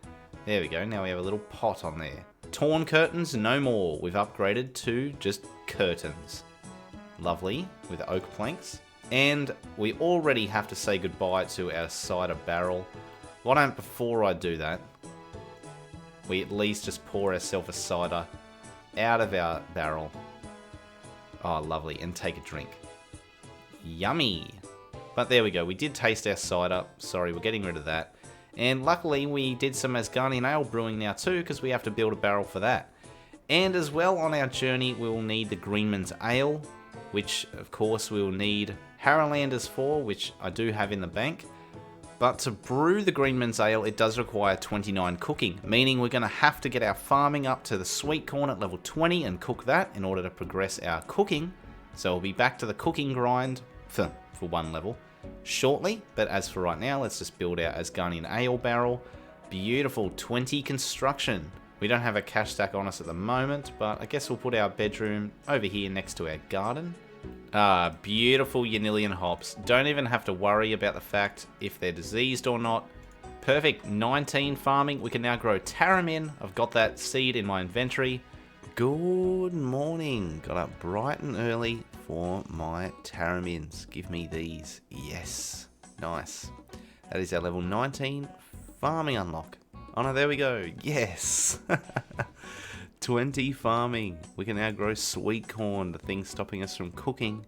There we go. Now we have a little pot on there. Torn curtains, no more. We've upgraded to just curtains. Lovely, with oak planks. And we already have to say goodbye to our cider barrel. Why don't, before I do that, we at least just pour ourselves a cider out of our barrel. Oh, lovely. And take a drink. Yummy. But there we go. We did taste our cider. Sorry, we're getting rid of that. And luckily, we did some Asgardian Ale brewing now too, because we have to build a barrel for that. And as well, on our journey, we will need the Greenman's Ale, which, of course, we will need Harrowlanders for, which I do have in the bank. But to brew the Greenman's Ale, it does require 29 cooking, meaning we're going to have to get our farming up to the sweet corn at level 20 and cook that in order to progress our cooking. So we'll be back to the cooking grind for one level shortly, but as for right now, let's just build our Asgardian Ale barrel. Beautiful 20 construction. We don't have a cash stack on us at the moment, but I guess we'll put our bedroom over here next to our garden. Beautiful Yanillian hops. Don't even have to worry about the fact if they're diseased or not. Perfect 19 farming. We can now grow Taramin. I've got that seed in my inventory. Good morning. Got up bright and early for my Taramins. Give me these. Yes. Nice. That is our level 19 farming unlock. Oh no, there we go. Yes. 20 farming. We can now grow sweet corn, the thing stopping us from cooking.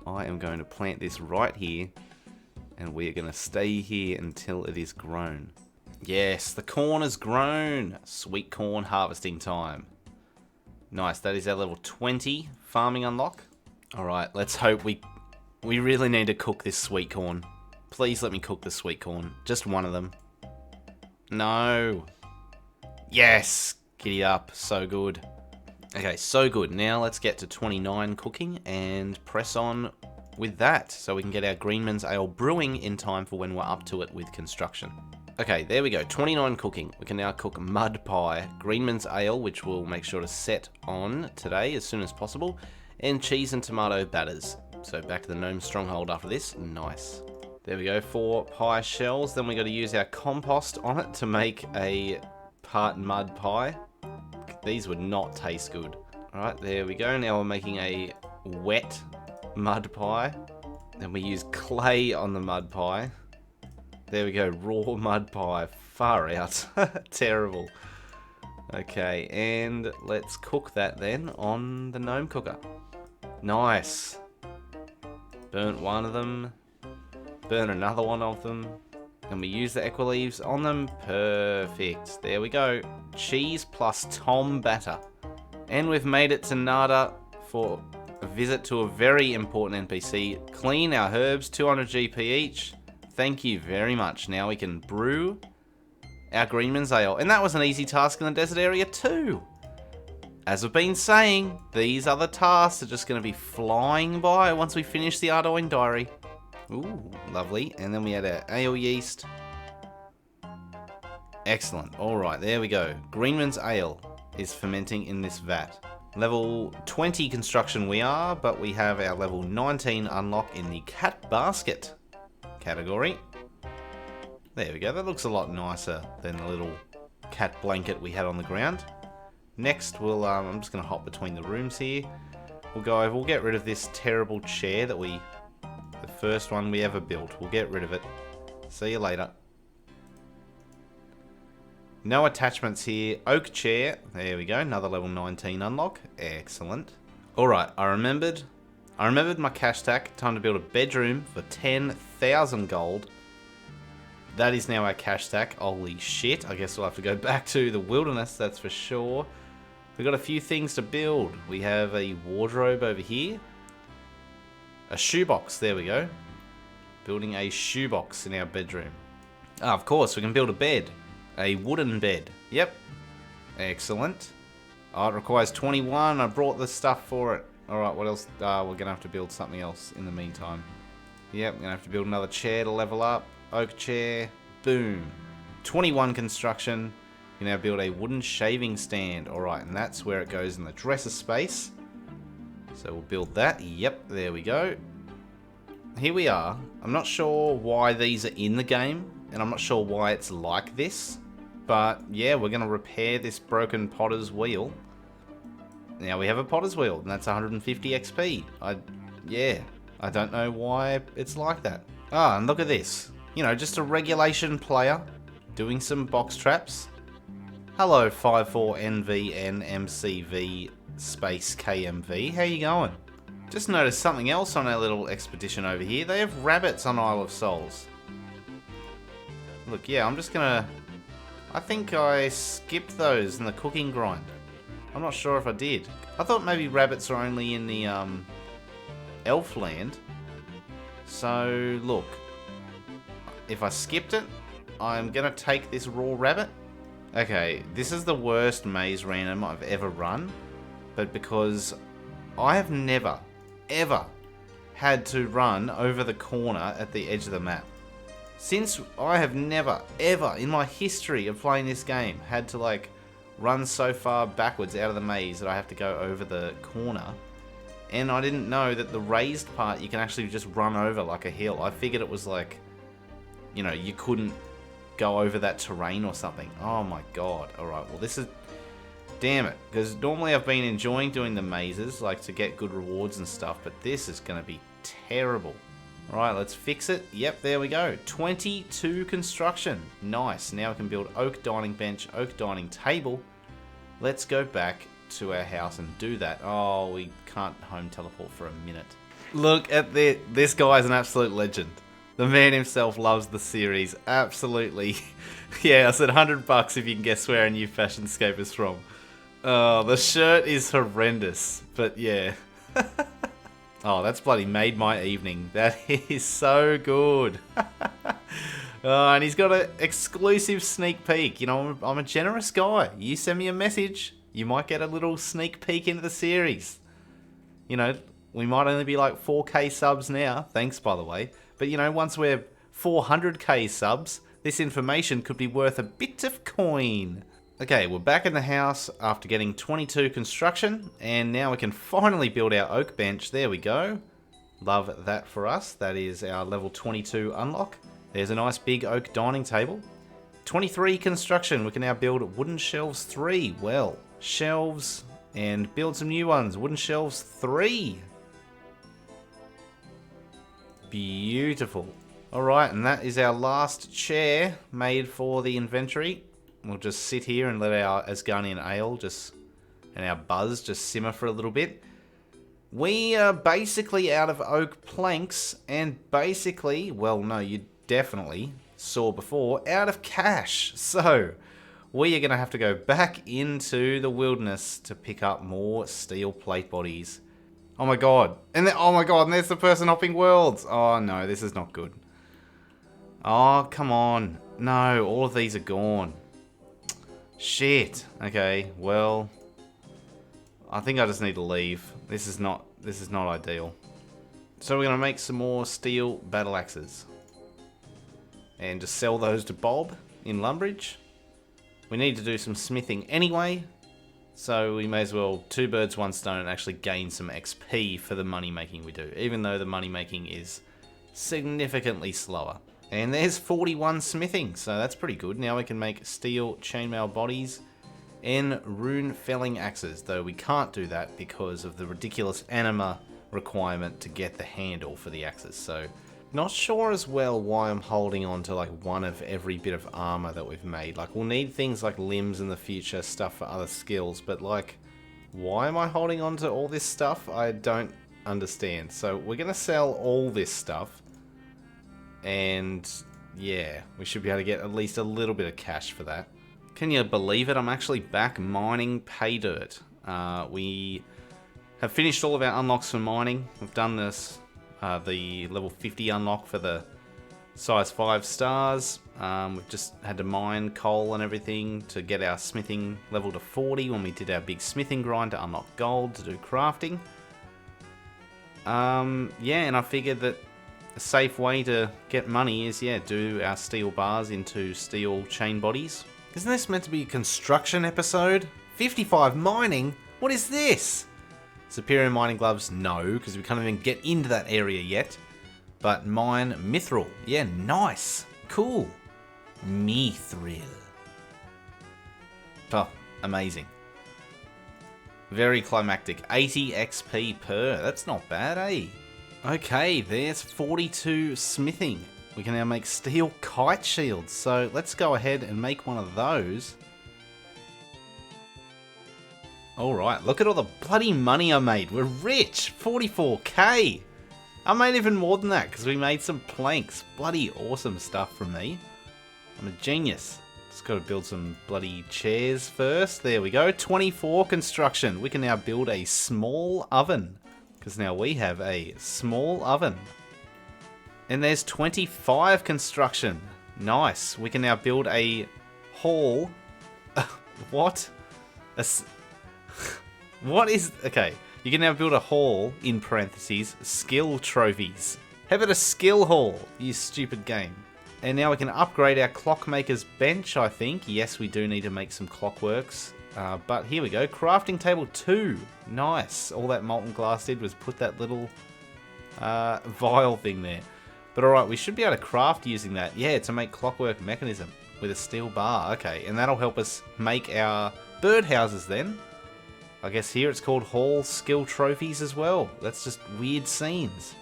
I am going to plant this right here, and we are going to stay here until it is grown. Yes, the corn is grown. Sweet corn harvesting time. Nice, that is our level 20 farming unlock. Alright, let's hope we really need to cook this sweet corn. Please let me cook the sweet corn. Just one of them. No. Yes! Giddy up. So good. Okay, so good. Now let's get to 29 cooking and press on with that so we can get our Greenman's Ale brewing in time for when we're up to it with construction. Okay, there we go. 29 cooking. We can now cook mud pie, Greenman's Ale, which we'll make sure to set on today as soon as possible, and cheese and tomato batters. So back to the gnome stronghold after this. Nice. There we go, 4 pie shells. Then we got to use our compost on it to make a part mud pie. These would not taste good. Alright, there we go. Now we're making a wet mud pie. Then we use clay on the mud pie. There we go, raw mud pie. Far out. Terrible. Okay, and let's cook that then on the gnome cooker. Nice. Burnt one of them. Burn another one of them. And we use the equileaves on them. Perfect. There we go. Cheese plus tom batter. And we've made it to Nada for a visit to a very important NPC. Clean our herbs, 200 GP each. Thank you very much. Now we can brew our Greenman's Ale. And that was an easy task in the desert area too. as I've been saying, these other tasks are just going to be flying by once we finish the Ardougne Diary. Ooh, lovely. And then we add our ale yeast. Excellent. Alright, there we go. Greenman's Ale is fermenting in this vat. Level 20 construction we are, but we have our level 19 unlock in the cat basket category. There we go. That looks a lot nicer than the little cat blanket we had on the ground. Next, we'll I'm just going to hop between the rooms here. We'll go over, we'll get rid of this terrible chair that the first one we ever built. We'll get rid of it. See you later. No attachments here. Oak chair. There we go. Another level 19 unlock. Excellent. Alright, I remembered my cash stack. Time to build a bedroom for 10,000 gold. That is now our cash stack. Holy shit. I guess we'll have to go back to the wilderness, that's for sure. We've got a few things to build. We have a wardrobe over here. A shoebox. There we go. Building a shoebox in our bedroom. Ah, of course, we can build a bed. A wooden bed. Yep. Excellent. Oh, it requires 21. I brought the stuff for it. Alright, what else? We're going to have to build something else in the meantime. Yep, we're going to have to build another chair to level up. Oak chair. Boom. 21 construction. You now build a wooden shaving stand. Alright, and that's where it goes in the dresser space. So we'll build that. Yep, there we go. Here we are. I'm not sure why these are in the game. And I'm not sure why it's like this. But yeah, we're going to repair this broken potter's wheel. Now we have a potter's wheel, and that's 150 XP. I don't know why it's like that. Ah, and look at this. You know, just a regulation player doing some box traps. Hello, 54NVNMCV space KMV. How you going? Just noticed something else on our little expedition over here. They have rabbits on Isle of Souls. Look, yeah, I'm just gonna... I think I skipped those in the cooking grind. I'm not sure if I did. I thought maybe rabbits are only in the elf land. So, look. If I skipped it, I'm gonna take this raw rabbit. Okay, this is the worst maze random I've ever run. But because I have never, ever had to run over the corner at the edge of the map. Since I have never, ever, in my history of playing this game, had to, like, run so far backwards out of the maze that I have to go over the corner. And I didn't know that the raised part you can actually just run over like a hill. I figured it was like, you know, you couldn't go over that terrain or something. Oh my god. Alright, well this is... Damn it. Because normally I've been enjoying doing the mazes, like to get good rewards and stuff, but this is going to be terrible. Alright, let's fix it. Yep, there we go. 22 construction. Nice. Now we can build oak dining bench, oak dining table. Let's go back to our house and do that. Oh, we can't home teleport for a minute. Look at this. This guy is an absolute legend. The man himself loves the series. Absolutely. Yeah, I said $100 if you can guess where our new fashionscape is from. Oh, the shirt is horrendous. But yeah. Oh, that's bloody made my evening. That is so good. Oh, and he's got an exclusive sneak peek. You know, I'm a generous guy. You send me a message, you might get a little sneak peek into the series. You know, we might only be like 4K subs now. Thanks, by the way. But, you know, once we're 400K subs, this information could be worth a bit of coin. Okay, we're back in the house after getting 22 construction, and now we can finally build our oak bench. There we go. Love that for us. That is our level 22 unlock. There's a nice big oak dining table. 23 construction. We can now build wooden shelves 3. Well, shelves and build some new ones. Wooden shelves 3. Beautiful. Alright, and that is our last chair made for the inventory. We'll just sit here and let our Asgardian ale and our buzz just simmer for a little bit. We are basically out of oak planks and basically, well no, you definitely saw before, out of cash. So, we are going to have to go back into the wilderness to pick up more steel plate bodies. Oh my god. And there's the person hopping worlds. Oh no, this is not good. Oh, come on. No, all of these are gone. Shit. Okay, well, I think I just need to leave. This is not ideal. So we're going to make some more steel battle axes. And just sell those to Bob in Lumbridge. We need to do some smithing anyway. So we may as well 2 birds, 1 stone and actually gain some XP for the money making we do. Even though the money making is significantly slower. And there's 41 smithing, so that's pretty good. Now we can make steel chainmail bodies and rune felling axes, though we can't do that because of the ridiculous anima requirement to get the handle for the axes. So not sure as well why I'm holding on to like one of every bit of armor that we've made. Like we'll need things like limbs in the future, stuff for other skills, but like why am I holding on to all this stuff? I don't understand. So we're gonna sell all this stuff, and yeah, we should be able to get at least a little bit of cash for that. Can you believe it? I'm actually back mining pay dirt. We have finished all of our unlocks for mining. We've done this, the level 50 unlock for the size 5 stars. We've just had to mine coal and everything to get our smithing level to 40 when we did our big smithing grind to unlock gold to do crafting. Yeah, and I figured that a safe way to get money is, yeah, do our steel bars into steel chain bodies. Isn't this meant to be a construction episode? 55 mining? What is this? Superior mining gloves? No, because we can't even get into that area yet. But mine mithril. Yeah, nice. Cool. Mithril. Oh, amazing. Very climactic. 80 XP per. That's not bad, eh? Okay, there's 42 smithing. We can now make steel kite shields, so let's go ahead and make one of those. Alright, look at all the bloody money I made. We're rich! 44k! I made even more than that because we made some planks. Bloody awesome stuff from me. I'm a genius. Just got to build some bloody chairs first. There we go. 24 construction. We can now build a small oven because now we have a small oven. And there's 25 construction. Nice. We can now build a hall. What? What is... Okay. You can now build a hall, in parentheses, skill trophies. Have it a skill hall, you stupid game. And now we can upgrade our clockmaker's bench, I think. Yes, we do need to make some clockworks. But here we go. Crafting table 2. Nice. All that molten glass did was put that little vial thing there. But alright, we should be able to craft using that. Yeah, to make clockwork mechanism with a steel bar. Okay, and that'll help us make our birdhouses then. I guess here it's called Hall Skill Trophies as well. That's just weird scenes.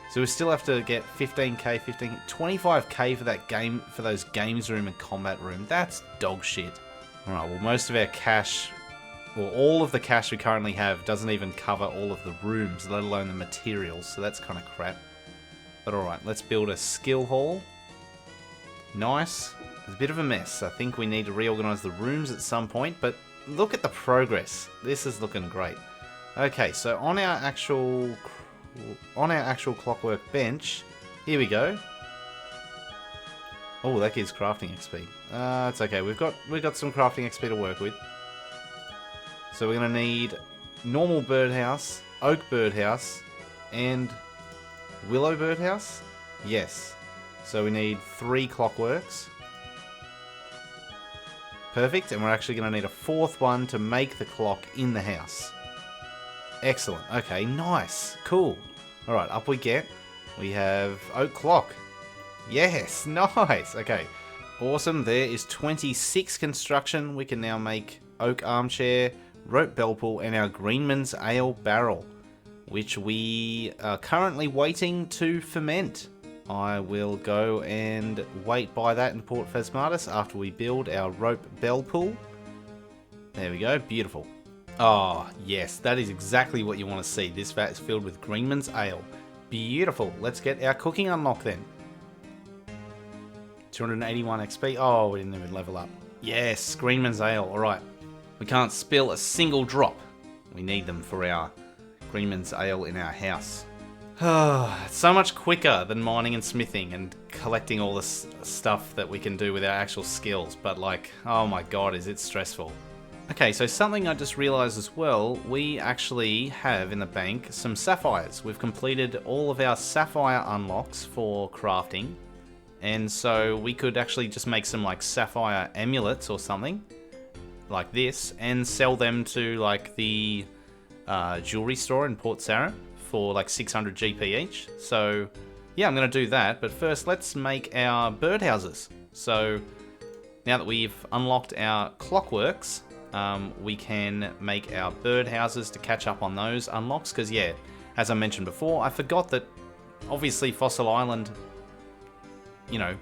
So we still have to get 15k, 25k for that game, for those games room and combat room. That's dog shit. Alright, well most of our cash, well all of the cash we currently have doesn't even cover all of the rooms, let alone the materials, so that's kind of crap. But alright, let's build a skill hall. Nice. It's a bit of a mess. I think we need to reorganize the rooms at some point, but look at the progress. This is looking great. Okay, so on our actual clockwork bench, here we go. Oh, that gives crafting XP. It's okay. We've got some crafting XP to work with. So we're gonna need normal birdhouse, oak birdhouse, and willow birdhouse. Yes. So we need 3 clockworks. Perfect, and we're actually going to need a 4th one to make the clock in the house. Excellent. Okay, nice. Cool. Alright, up we get. We have oak clock. Yes, nice. Okay, awesome. There is 26 construction. We can now make oak armchair, rope bell pull, and our Greenman's Ale barrel, which we are currently waiting to ferment. I will go and wait by that in Port Phasmatis after we build our rope bell pull. There we go, beautiful. Oh, yes, that is exactly what you want to see. This vat is filled with Greenman's Ale. Beautiful. Let's get our cooking unlock then. 281 XP. Oh, we didn't even level up. Yes, Greenman's Ale. All right. We can't spill a single drop. We need them for our Greenman's Ale in our house. It's so much quicker than mining and smithing and collecting all this stuff that we can do with our actual skills, but like, oh my god, is it stressful. Okay, so something I just realized as well, we actually have in the bank some sapphires. We've completed all of our sapphire unlocks for crafting. And so we could actually just make some like sapphire amulets or something like this and sell them to like the jewelry store in Port Sarah for like 600 GP each. So yeah, I'm going to do that. But first, let's make our birdhouses. So now that we've unlocked our clockworks, we can make our birdhouses to catch up on those unlocks. Because yeah, as I mentioned before, I forgot that obviously Fossil Island, you know,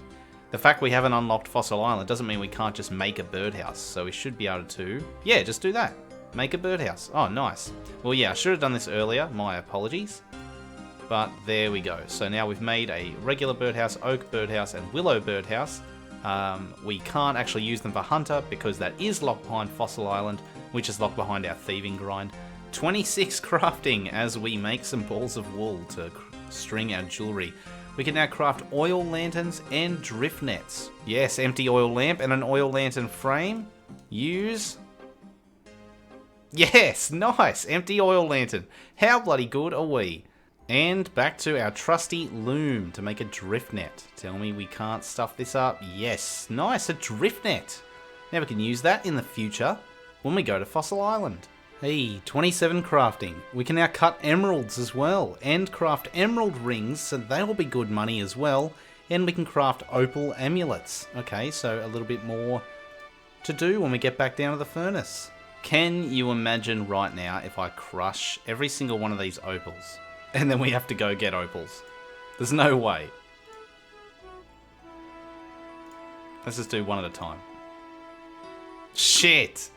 the fact we haven't unlocked Fossil Island doesn't mean we can't just make a birdhouse. So we should be able to, yeah, just do that. Make a birdhouse. Oh, nice. Well, yeah, I should have done this earlier. My apologies. But there we go. So now we've made a regular birdhouse, oak birdhouse, and willow birdhouse. We can't actually use them for hunter because that is locked behind Fossil Island, which is locked behind our thieving grind. 26 crafting as we make some balls of wool to string our jewelry. We can now craft oil lanterns and drift nets. Yes, empty oil lamp and an oil lantern frame. Use. Yes, nice. Empty oil lantern. How bloody good are we? And back to our trusty loom to make a drift net. Tell me we can't stuff this up. Yes, nice, a drift net. Now we can use that in the future when we go to Fossil Island. Hey, 27 crafting. We can now cut emeralds as well and craft emerald rings, so they will be good money as well. And we can craft opal amulets. Okay, so a little bit more to do when we get back down to the furnace. Can you imagine right now if I crush every single one of these opals? And then we have to go get opals. There's no way. Let's just do one at a time. Shit!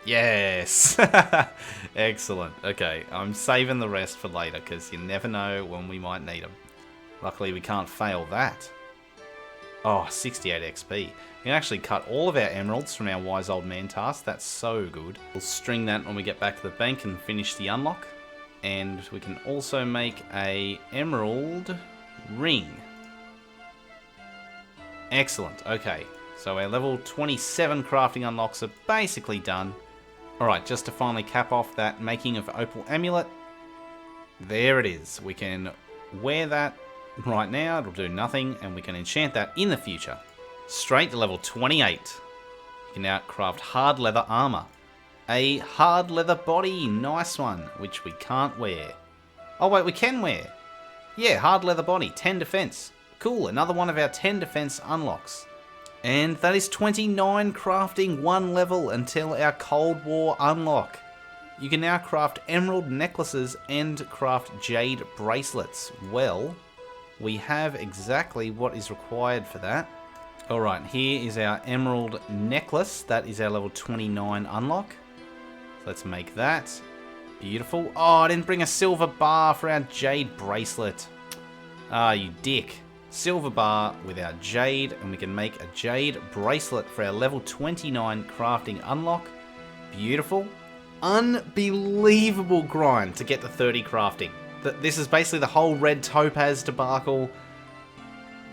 Yes! Excellent. Okay, I'm saving the rest for later because you never know when we might need them. Luckily we can't fail that. Oh, 68 XP. We can actually cut all of our emeralds from our wise old man task. That's so good. We'll string that when we get back to the bank and finish the unlock. And we can also make a emerald ring. Excellent. Okay, so our level 27 crafting unlocks are basically done. Alright, just to finally cap off that making of opal amulet. There it is. We can wear that right now, it'll do nothing, and we can enchant that in the future. Straight to level 28. You can now craft hard leather armor. A hard leather body, nice one, which we can't wear. Oh wait, we can wear. Yeah, hard leather body, 10 defense. Cool, another one of our 10 defense unlocks. And that is 29 crafting, 1 level until our Cold War unlock. You can now craft emerald necklaces and craft jade bracelets. Well, we have exactly what is required for that. Alright, here is our emerald necklace. That is our level 29 unlock. So let's make that. Beautiful. Oh, I didn't bring a silver bar for our jade bracelet. Ah, you dick. Silver bar with our jade, and we can make a jade bracelet for our level 29 crafting unlock. Beautiful. Unbelievable grind to get to 30 crafting. This is basically the whole red topaz debacle.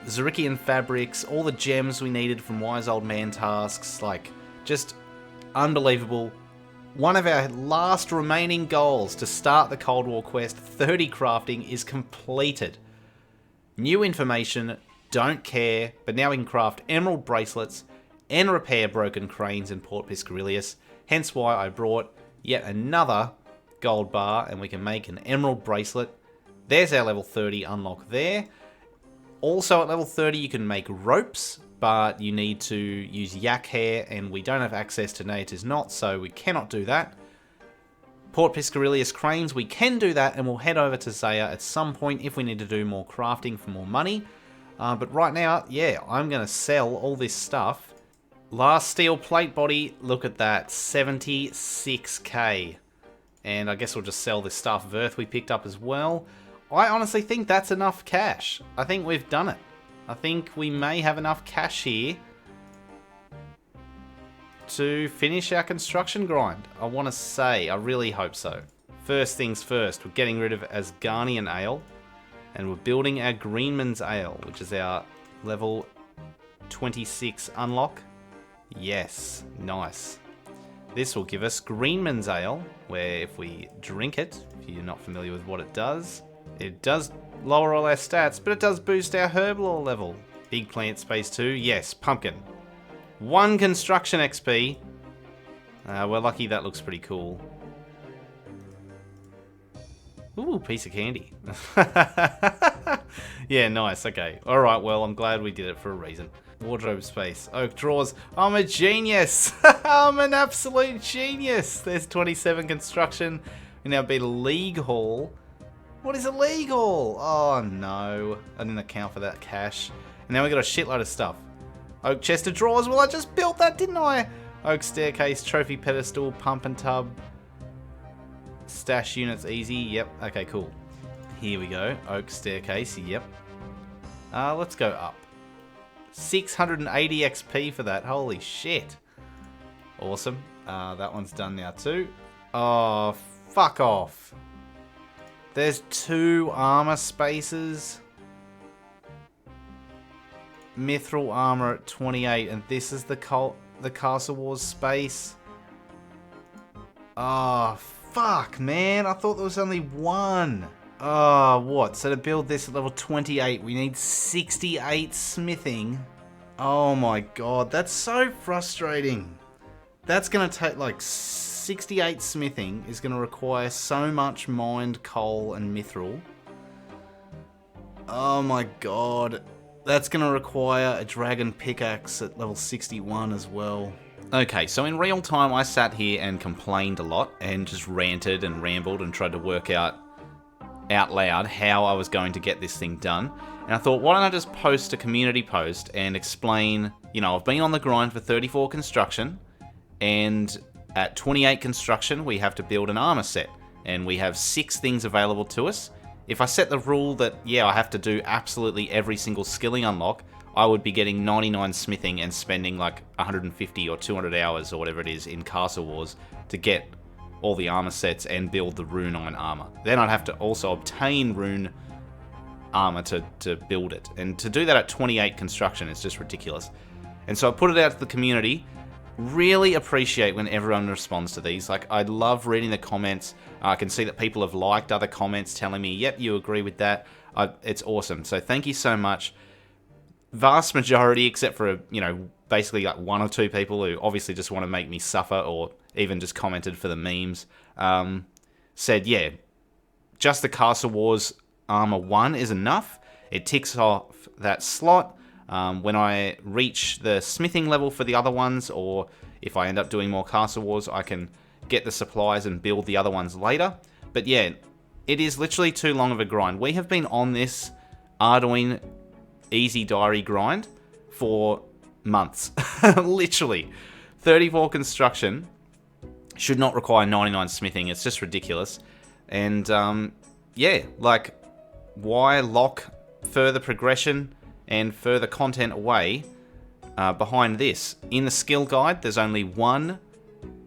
Zerikian fabrics, all the gems we needed from wise old man tasks, like just unbelievable. One of our last remaining goals to start the Cold War quest, 30 crafting, is completed. New information, don't care, but now we can craft emerald bracelets and repair broken cranes in Port Piscarius, hence why I brought yet another gold bar and we can make an emerald bracelet. There's our level 30 unlock there. Also at level 30 you can make ropes, but you need to use yak hair and we don't have access to Nature's Knot, so we cannot do that. Port Piscarius cranes, we can do that, and we'll head over to Zaya at some point if we need to do more crafting for more money. But right now, yeah, I'm going to sell all this stuff. Last steel plate body, look at that, 76k. And I guess we'll just sell this Staff of Earth we picked up as well. I honestly think that's enough cash. I think we've done it. I think we may have enough cash here to finish our construction grind. I want to say, I really hope so. First things first, we're getting rid of Asgarnian Ale, and we're building our Greenman's Ale, which is our level 26 unlock. Yes, nice. This will give us Greenman's Ale, where if we drink it, if you're not familiar with what it does lower all our stats, but it does boost our herb lore level. Eggplant space 2, yes, pumpkin. 1 construction XP. We're lucky that looks pretty cool. Ooh, piece of candy. Yeah, nice, okay. Alright, well, I'm glad we did it for a reason. Wardrobe space. Oak drawers. I'm a genius. I'm an absolute genius. There's 27 construction. We now beat a league hall. What is a league hall? Oh no. I didn't account for that cash. And now we got a shitload of stuff. Oak chest of drawers. Well, I just built that, didn't I? Oak staircase, trophy pedestal, pump and tub. Stash units easy. Yep. Okay, cool. Here we go. Oak staircase. Yep. Let's go up. 680 XP for that. Holy shit. Awesome. That one's done now too. Oh, fuck off. There's 2 armor spaces. Mithril armor at 28, and this is the Castle Wars space. Oh, fuck, man. I thought there was only 1. Oh, what? So to build this at level 28, we need 68 smithing. Oh my god, that's so frustrating. That's going to take like 68 smithing is going to require so much mined coal and mithril. Oh my god. That's going to require a dragon pickaxe at level 61 as well. Okay, so in real time I sat here and complained a lot and just ranted and rambled and tried to work out loud how I was going to get this thing done. And I thought, why don't I just post a community post and explain, you know, I've been on the grind for 34 construction, and at 28 construction we have to build an armor set, and we have 6 things available to us. If I set the rule that, yeah, I have to do absolutely every single skilling unlock, I would be getting 99 smithing and spending like 150 or 200 hours or whatever it is in Castle Wars to get all the armor sets and build the rune iron armor. Then I'd have to also obtain rune armor to build it. And to do that at 28 construction is just ridiculous. And so I put it out to the community. Really appreciate when everyone responds to these. Like, I love reading the comments. I can see that people have liked other comments telling me, yep, you agree with that. It's awesome. So thank you so much. Vast majority, except for, you know, basically like 1 or 2 people who obviously just want to make me suffer or even just commented for the memes, said, yeah, just the Castle Wars Armor 1 is enough. It ticks off that slot. When I reach the smithing level for the other ones, or if I end up doing more Castle Wars, I can get the supplies and build the other ones later. But yeah, it is literally too long of a grind. We have been on this Ardougne Easy Diary grind for months. Literally. 34 construction should not require 99 smithing. It's just ridiculous. And yeah, like, why lock further progression and further content away behind this? In the skill guide, there's only 1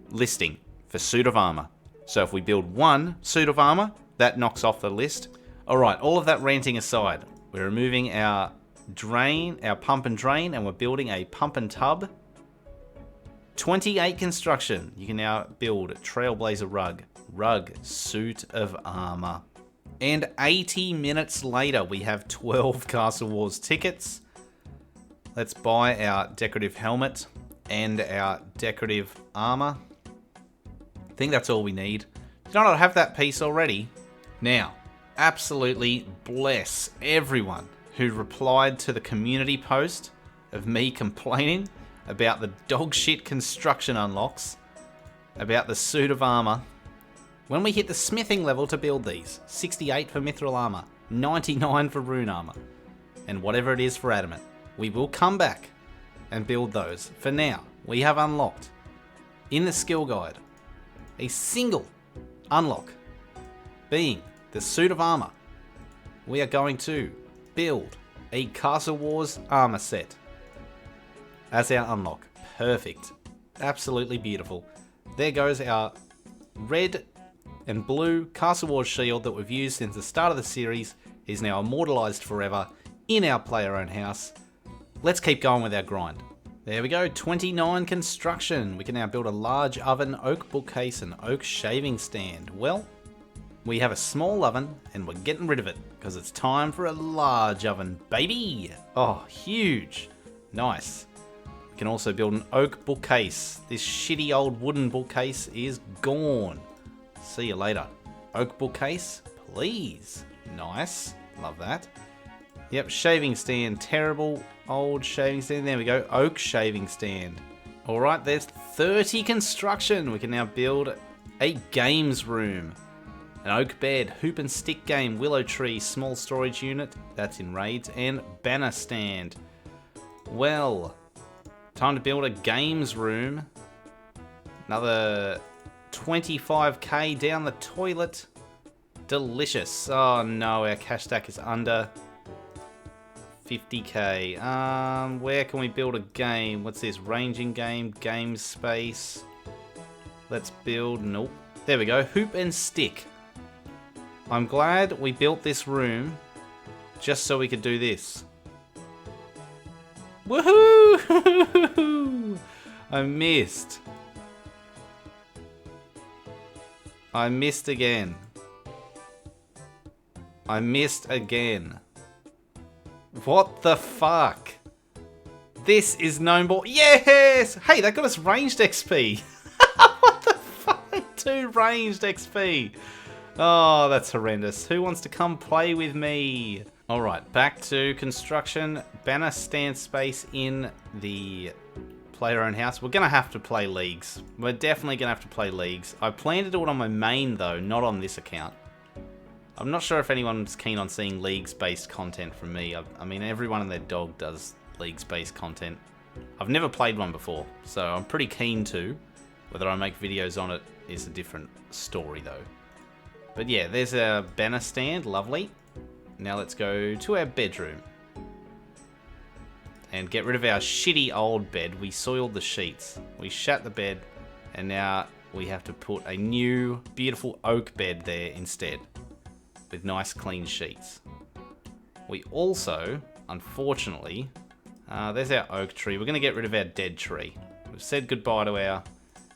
listing for suit of armor. So if we build 1 suit of armor, that knocks off the list. Alright, all of that ranting aside, we're removing our pump and drain, and we're building a pump and tub. 28 construction. You can now build Trailblazer rug, suit of armor. And 80 minutes later, we have 12 Castle Wars tickets. Let's buy our decorative helmet and our decorative armor. I think that's all we need. Did I not have that piece already? Now, absolutely bless everyone who replied to the community post of me complaining about the dog shit construction unlocks, about the suit of armor. When we hit the smithing level to build these, 68 for mithril armor, 99 for rune armor, and whatever it is for adamant, we will come back and build those. For now, we have unlocked, in the skill guide, a single unlock, being the suit of armor. We are going to build a Castle Wars armor set as our unlock. Perfect. Absolutely beautiful. There goes our red and blue Castle Wars shield that we've used since the start of the series. Is now immortalized forever in our player-owned house. Let's keep going with our grind. There we go, 29 construction. We can now build a large oven, oak bookcase, and oak shaving stand. Well, we have a small oven, and we're getting rid of it, because it's time for a large oven, baby! Oh, huge! Nice. We can also build an oak bookcase. This shitty old wooden bookcase is gone. See you later. Oak bookcase, please. Nice. Love that. Yep, shaving stand. Terrible old shaving stand. There we go. Oak shaving stand. Alright, there's 30 construction. We can now build a games room. An oak bed, hoop and stick game, willow tree, small storage unit, that's in raids, and banner stand. Well, time to build a games room. Another 25k down the toilet. Delicious. Oh no, our cash stack is under 50k. Where can we build a game? What's this? Ranging game, game space. Let's build, nope. There we go, hoop and stick. I'm glad we built this room just so we could do this. Woohoo! I missed. I missed again. I missed again. What the fuck? This is known ball. Yes! Hey, that got us ranged XP. What the fuck? 2 ranged XP. Oh, that's horrendous. Who wants to come play with me? Alright, back to construction. Banner stand space in the player-owned house. We're going to have to play leagues. We're definitely going to have to play leagues. I plan to do it on my main, though, not on this account. I'm not sure if anyone's keen on seeing leagues-based content from me. I mean, everyone and their dog does leagues-based content. I've never played one before, so I'm pretty keen to. Whether I make videos on it is a different story, though. But yeah, there's our banner stand. Lovely. Now let's go to our bedroom. And get rid of our shitty old bed. We soiled the sheets. We shat the bed. And now we have to put a new, beautiful oak bed there instead. With nice clean sheets. We also, unfortunately, there's our oak tree. We're going to get rid of our dead tree. We've said goodbye to our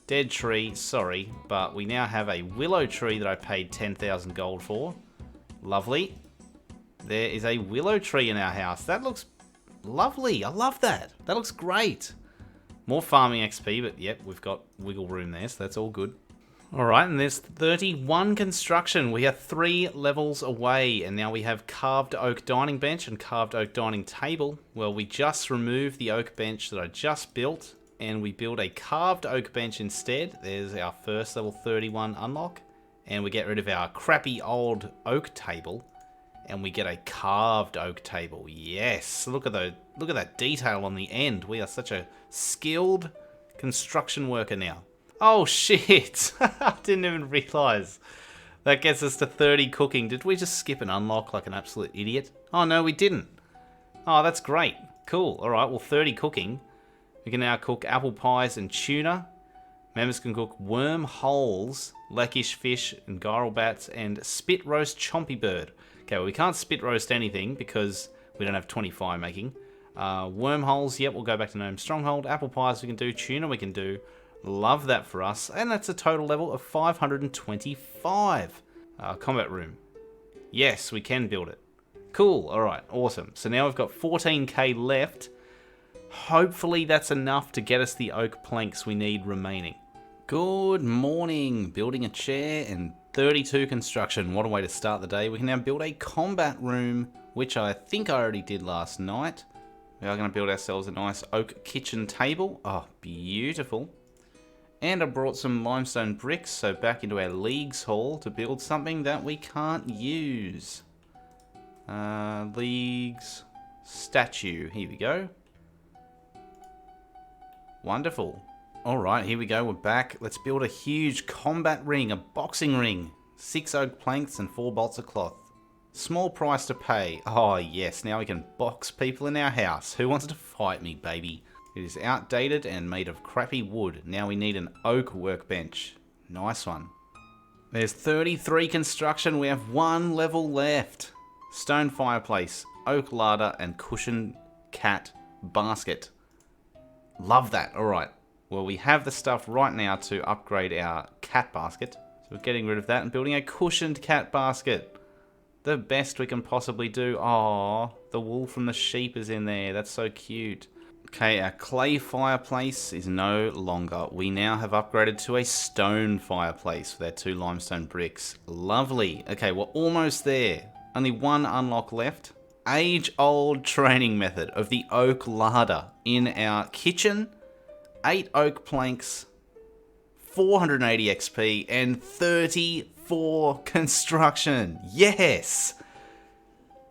dead tree, sorry, but we now have a willow tree that I paid 10,000 gold for. Lovely. There is a willow tree in our house. That looks lovely. I love that. That looks great. More farming XP, but yep, we've got wiggle room there, so that's all good. Alright, and there's 31 construction. We are 3 levels away, and now we have carved oak dining bench and carved oak dining table. Well, we just removed the oak bench that I just built, and we build a carved oak bench instead. There's our first level 31 unlock. And we get rid of our crappy old oak table. And we get a carved oak table. Yes, look at that detail on the end. We are such a skilled construction worker now. Oh shit, I didn't even realise. That gets us to 30 cooking. Did we just skip an unlock like an absolute idiot? Oh no, we didn't. Oh, that's great. Cool, alright, well 30 cooking. We can now cook apple pies and tuna. Members can cook worm holes, leckish fish and gyral bats, and spit roast chompy bird. Okay, well we can't spit roast anything because we don't have 20 fire making. Wormholes, yep, we'll go back to Gnome Stronghold. Apple pies we can do, tuna we can do. Love that for us. And that's a total level of 525. Combat room. Yes, we can build it. Cool, alright, awesome. So now we've got 14k left. Hopefully that's enough to get us the oak planks we need remaining. Good morning. Building a chair and 32 construction. What a way to start the day. We can now build a combat room, which I think I already did last night. We are going to build ourselves a nice oak kitchen table. Oh, beautiful. And I brought some limestone bricks, so back into our leagues hall to build something that we can't use. Leagues statue. Here we go. Wonderful. Alright, here we go. We're back. Let's build a huge combat ring, a boxing ring. 6 oak planks and 4 bolts of cloth. Small price to pay. Oh yes, now we can box people in our house. Who wants to fight me, baby? It is outdated and made of crappy wood. Now we need an oak workbench. Nice one. There's 33 construction. We have 1 level left. Stone fireplace, oak larder, and cushion cat basket. Love that. All right. Well, we have the stuff right now to upgrade our cat basket. So we're getting rid of that and building a cushioned cat basket. The best we can possibly do. Aww, the wool from the sheep is in there. That's so cute. Okay, our clay fireplace is no longer. We now have upgraded to a stone fireplace with our 2 limestone bricks. Lovely. Okay, we're almost there. Only one unlock left. Age-old training method of the oak larder in our kitchen. 8 oak planks, 480 XP, and 34 construction. Yes!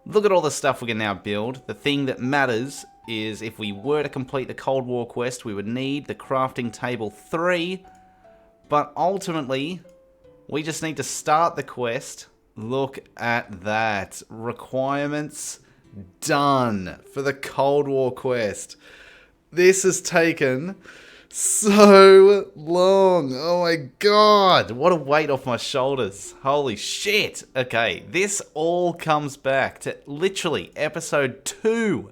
Look at all the stuff we can now build. The thing that matters is if we were to complete the Cold War quest, we would need the crafting table 3. But ultimately, we just need to start the quest. Look at that. Requirements done for the Cold War quest. This has taken so long. Oh my god. What a weight off my shoulders. Holy shit. Okay, this all comes back to literally episode 2.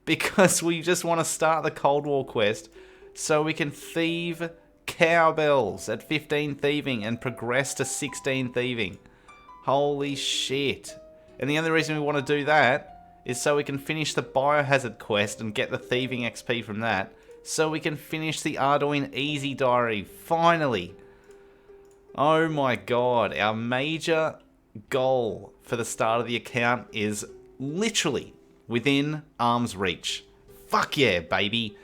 Because we just want to start the Cold War quest so we can thieve cowbells at 15 thieving and progress to 16 thieving. Holy shit. And the only reason we want to do that is so we can finish the biohazard quest and get the thieving XP from that. So we can finish the Ardougne Easy Diary. Finally. Oh my god. Our major goal for the start of the account is literally within arm's reach. Fuck yeah, baby.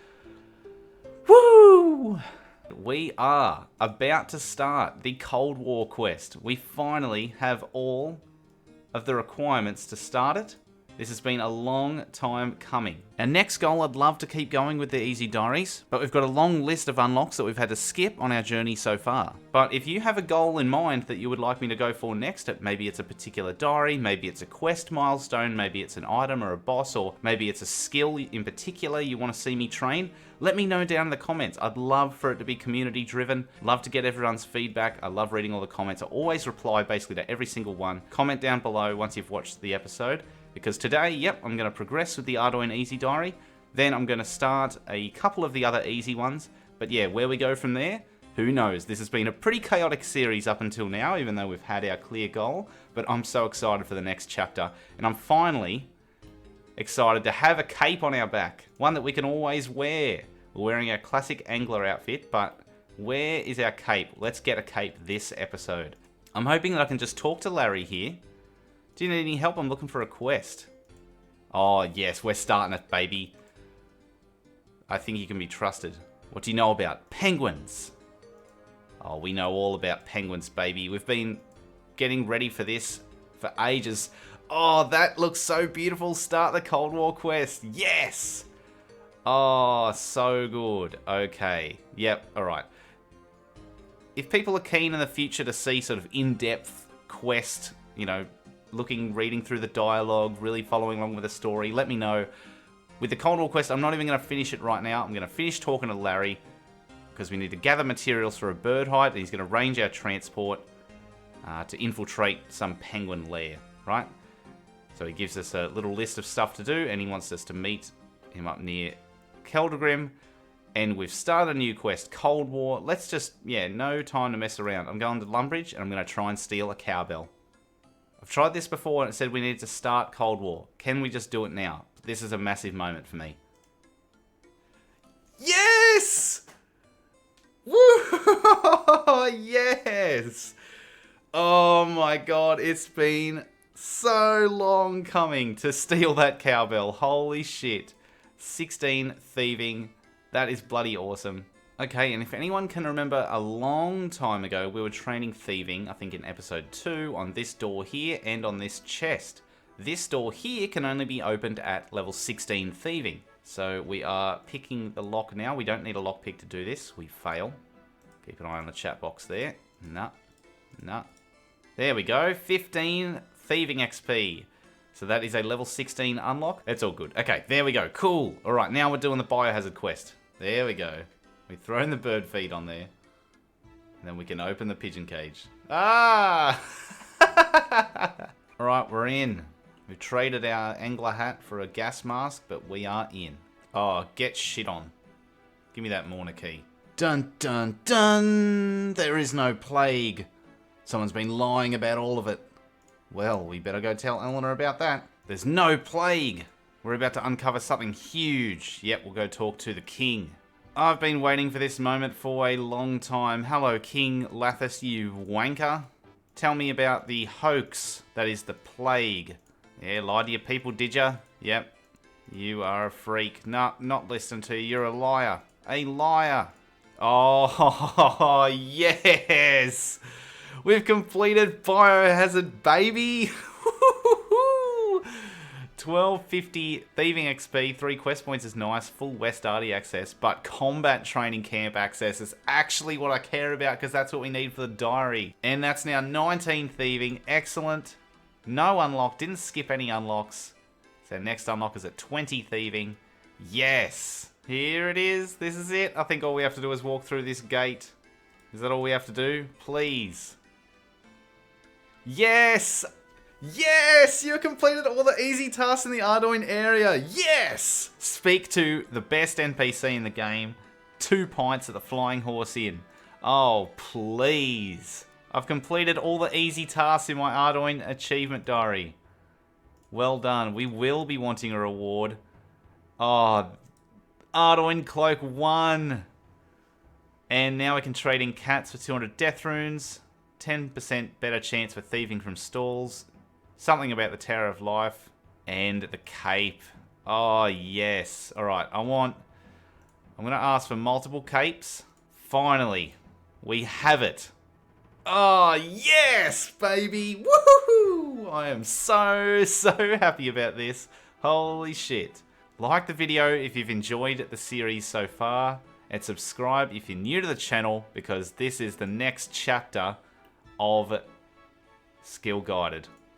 Woo! We are about to start the Cold War quest. We finally have all of the requirements to start it. This has been a long time coming. Our next goal, I'd love to keep going with the Easy Diaries, but we've got a long list of unlocks that we've had to skip on our journey so far. But if you have a goal in mind that you would like me to go for next, maybe it's a particular diary, maybe it's a quest milestone, maybe it's an item or a boss, or maybe it's a skill in particular you want to see me train, let me know down in the comments. I'd love for it to be community driven. Love to get everyone's feedback. I love reading all the comments. I always reply basically to every single one. Comment down below once you've watched the episode. Because today, yep, I'm going to progress with the Ardougne Easy Diary. Then I'm going to start a couple of the other easy ones. But yeah, where we go from there, who knows? This has been a pretty chaotic series up until now, even though we've had our clear goal. But I'm so excited for the next chapter. And I'm finally excited to have a cape on our back. One that we can always wear. We're wearing our classic angler outfit, but where is our cape? Let's get a cape this episode. I'm hoping that I can just talk to Larry here. Do you need any help? I'm looking for a quest. Oh, yes, we're starting it, baby. I think you can be trusted. What do you know about penguins? Oh, we know all about penguins, baby. We've been getting ready for this for ages. Oh, that looks so beautiful. Start the Cold War quest. Yes! Oh, so good. Okay. Yep, alright. If people are keen in the future to see sort of in-depth quest, you know, reading through the dialogue, really following along with the story, let me know. With the Cold War quest, I'm not even going to finish it right now. I'm going to finish talking to Larry because we need to gather materials for a bird hide, and he's going to arrange our transport to infiltrate some penguin lair, right? So he gives us a little list of stuff to do, and he wants us to meet him up near Keldregrim, and we've started a new quest, Cold War. Let's just, yeah, no time to mess around. I'm going to Lumbridge, and I'm going to try and steal a cowbell. I've tried this before and it said we needed to start Cold War. Can we just do it now? This is a massive moment for me. Yes! Woo! Yes! Oh my god, it's been so long coming to steal that cowbell. Holy shit. 16 thieving. That is bloody awesome. Okay, and if anyone can remember, a long time ago, we were training thieving, I think in episode 2, on this door here and on this chest. This door here can only be opened at level 16 thieving. So we are picking the lock now. We don't need a lockpick to do this. We fail. Keep an eye on the chat box there. Nah. There we go. 15 thieving XP. So that is a level 16 unlock. It's all good. Okay, there we go. Cool. All right, now we're doing the biohazard quest. There we go. We've thrown the bird feed on there. And then we can open the pigeon cage. Ah! Alright, we're in. We've traded our angler hat for a gas mask, but we are in. Oh, get shit on. Give me that Morna key. Dun dun dun! There is no plague. Someone's been lying about all of it. Well, we better go tell Eleanor about that. There's no plague. We're about to uncover something huge. Yep, we'll go talk to the king. I've been waiting for this moment for a long time. Hello, King Lathis, you wanker. Tell me about the hoax that is the plague. Yeah, lied to your people, did ya? Yep. You are a freak. No, not listening to you. You're a liar. A liar. Oh, yes! We've completed Biohazard, baby! 1250 Thieving XP, 3 quest points is nice, full West Arty access, but combat training camp access is actually what I care about because that's what we need for the diary. And that's now 19 Thieving, excellent. No unlock, didn't skip any unlocks. So next unlock is at 20 Thieving. Yes! Here it is, this is it. I think all we have to do is walk through this gate. Is that all we have to do? Please. Yes! Yes! You completed all the easy tasks in the Ardougne area. Yes! Speak to the best NPC in the game. 2 pints at the Flying Horse Inn. Oh, please. I've completed all the easy tasks in my Ardougne achievement diary. Well done. We will be wanting a reward. Oh, Ardougne Cloak 1. And now we can trade in cats for 200 death runes. 10% better chance for thieving from stalls. Something about the Tower of Life. And the cape. Oh, yes. Alright, I'm going to ask for multiple capes. Finally, we have it. Oh, yes, baby. Woohoo! I am so happy about this. Holy shit. Like the video if you've enjoyed the series so far. And subscribe if you're new to the channel because this is the next chapter of Skill Guided.